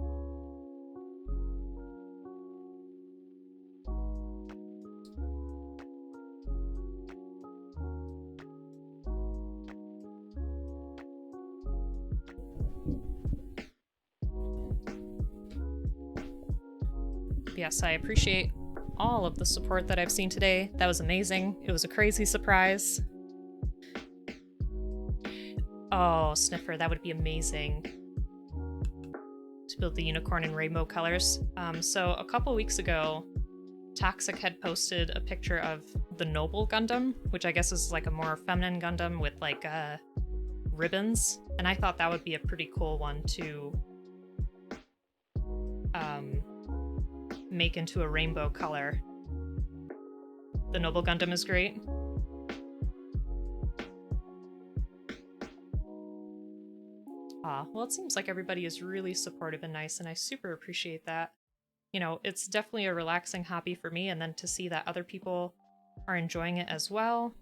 Yes, I appreciate all of the support that I've seen today. That was amazing. It was a crazy surprise. Oh, Sniffer, that would be amazing. To build the unicorn in rainbow colors. So a couple weeks ago, Toxic had posted a picture of the Noble Gundam, which I guess is like a more feminine Gundam with like ribbons. And I thought that would be a pretty cool one to make into a rainbow color. The Noble Gundam is great. Well, it seems like everybody is really supportive and nice, and I super appreciate that. You know, it's definitely a relaxing hobby for me, and then to see that other people are enjoying it as well,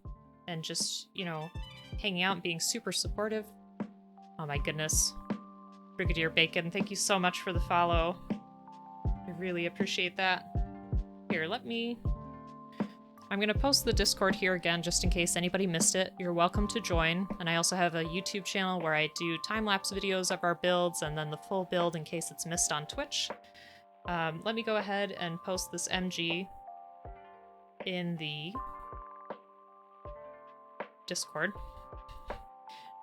and just, you know, hanging out and being super supportive. Oh my goodness. Brigadier Bacon, thank you so much for the follow. I really appreciate that. Here, I'm gonna post the Discord here again just in case anybody missed it. You're welcome to join. And I also have a YouTube channel where I do time-lapse videos of our builds and then the full build in case it's missed on Twitch. Let me go ahead and post this MG in the Discord.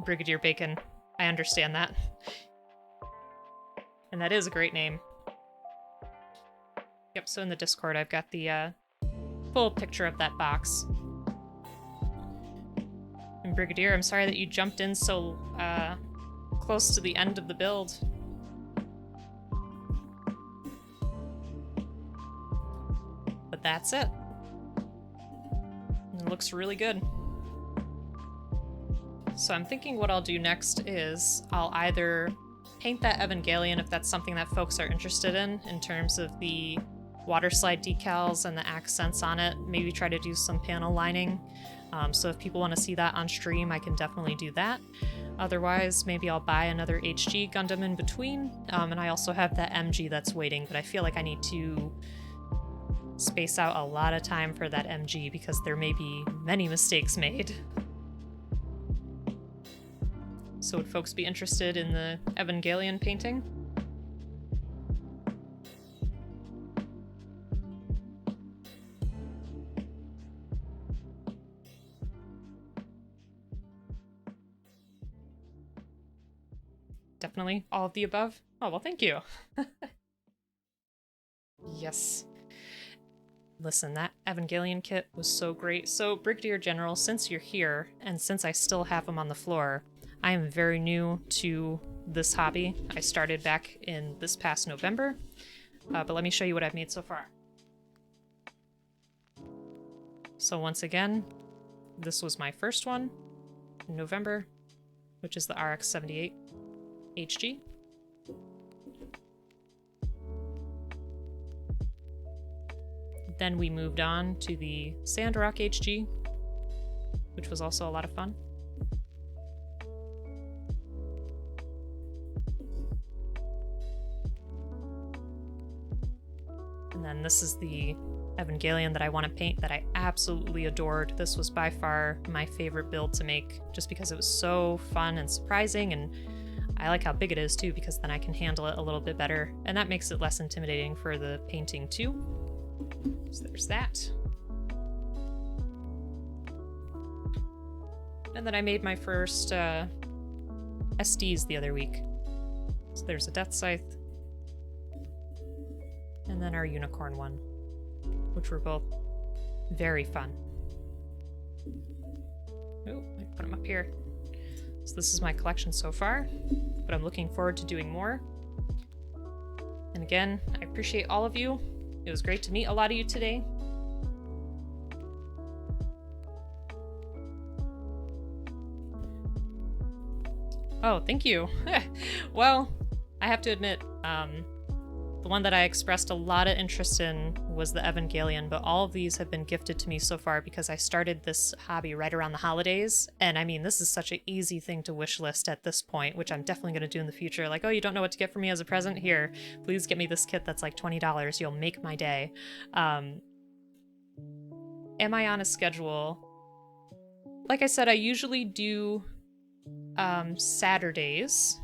Brigadier Bacon, I understand that. And that is a great name. Yep, so in the Discord I've got the full picture of that box. And Brigadier, I'm sorry that you jumped in so close to the end of the build. But that's it. It looks really good. So I'm thinking what I'll do next is I'll either paint that Evangelion if that's something that folks are interested in terms of the water slide decals and the accents on it. Maybe try to do some panel lining. So if people want to see that on stream, I can definitely do that. Otherwise, maybe I'll buy another HG Gundam in between. And I also have that MG that's waiting, but I feel like I need to space out a lot of time for that MG because there may be many mistakes made. So would folks be interested in the Evangelion painting? Definitely all of the above. Oh, well, thank you. Yes. Listen, that Evangelion kit was so great. So, Brigadier General, since you're here, and since I still have them on the floor, I am very new to this hobby. I started back in this past November, but let me show you what I've made so far. So once again, this was my first one in November, which is the RX-78 HG. Then we moved on to the Sandrock HG, which was also a lot of fun. And then this is the Evangelion that I want to paint that I absolutely adored. This was by far my favorite build to make, just because it was so fun and surprising, and I like how big it is too, because then I can handle it a little bit better, and that makes it less intimidating for the painting too. So there's that. And then I made my first SDs the other week. So there's a Death Scythe, and then our Unicorn one, which were both very fun. Oh, I put them up here. So this is my collection so far, but I'm looking forward to doing more. And again, I appreciate all of you. It was great to meet a lot of you today. Oh, thank you. Well, I have to admit, The one that I expressed a lot of interest in was the Evangelion, but all of these have been gifted to me so far because I started this hobby right around the holidays. And I mean, this is such an easy thing to wish list at this point, which I'm definitely going to do in the future. Like, oh, you don't know what to get for me as a present? Here, please get me this kit that's like $20. You'll make my day. Am I on a schedule? Like I said, I usually do Saturdays.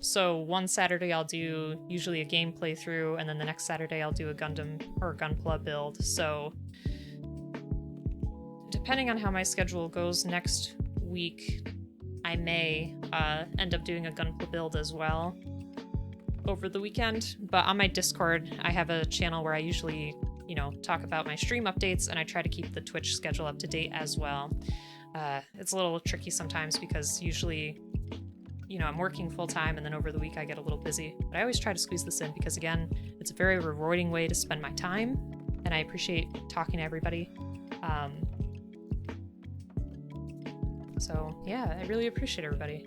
So one Saturday I'll do usually a game playthrough, and then the next Saturday I'll do a Gundam or Gunpla build. So depending on how my schedule goes next week, I may end up doing a Gunpla build as well over the weekend. But on my Discord, I have a channel where I usually, you know, talk about my stream updates, and I try to keep the Twitch schedule up to date as well. It's a little tricky sometimes because usually, you know, I'm working full time and then over the week I get a little busy. But I always try to squeeze this in because, again, it's a very rewarding way to spend my time, and I appreciate talking to everybody. So yeah, I really appreciate everybody.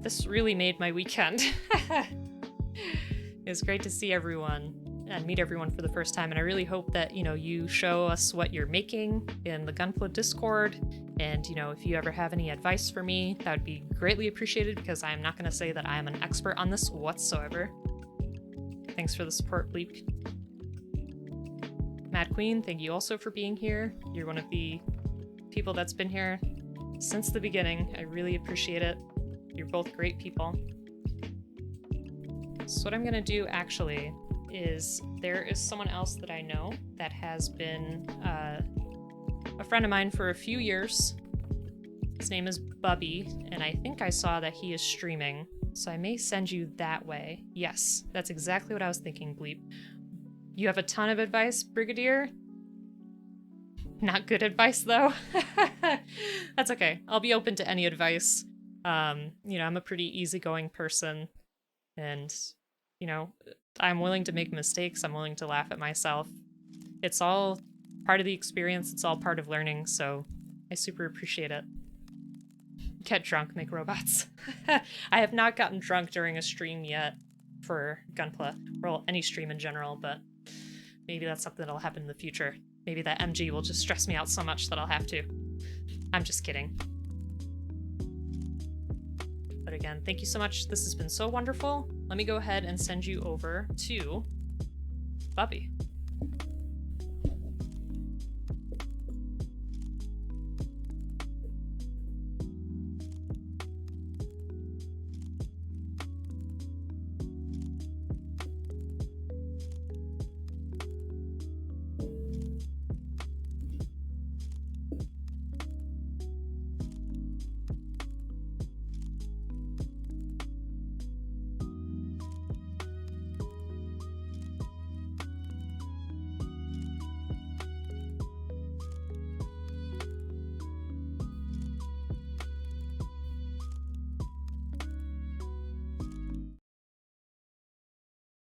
This really made my weekend. It was great to see everyone and meet everyone for the first time, and I really hope that, you know, you show us what you're making in the Gunpla Discord, and, you know, if you ever have any advice for me, that would be greatly appreciated, because I am not going to say that I am an expert on this whatsoever. Thanks for the support, Bleep. Mad Queen, thank you also for being here. You're one of the people that's been here since the beginning. I really appreciate it. You're both great people. So what I'm going to do, actually, is there is someone else that I know that has been a friend of mine for a few years. His name is Bubby, and I think I saw that he is streaming, so I may send you that way. Yes, that's exactly what I was thinking, Bleep. You have a ton of advice, Brigadier? Not good advice, though. That's okay. I'll be open to any advice. You know, I'm a pretty easygoing person, and, you know, I'm willing to make mistakes. I'm willing to laugh at myself. It's all part of the experience. It's all part of learning, so I super appreciate it. Get drunk, make robots. I have not gotten drunk during a stream yet for Gunpla, or any stream in general, but maybe that's something that'll happen in the future. Maybe that MG will just stress me out so much that I'll have to. I'm just kidding. But again, thank you so much. This has been so wonderful. Let me go ahead and send you over to Bubby.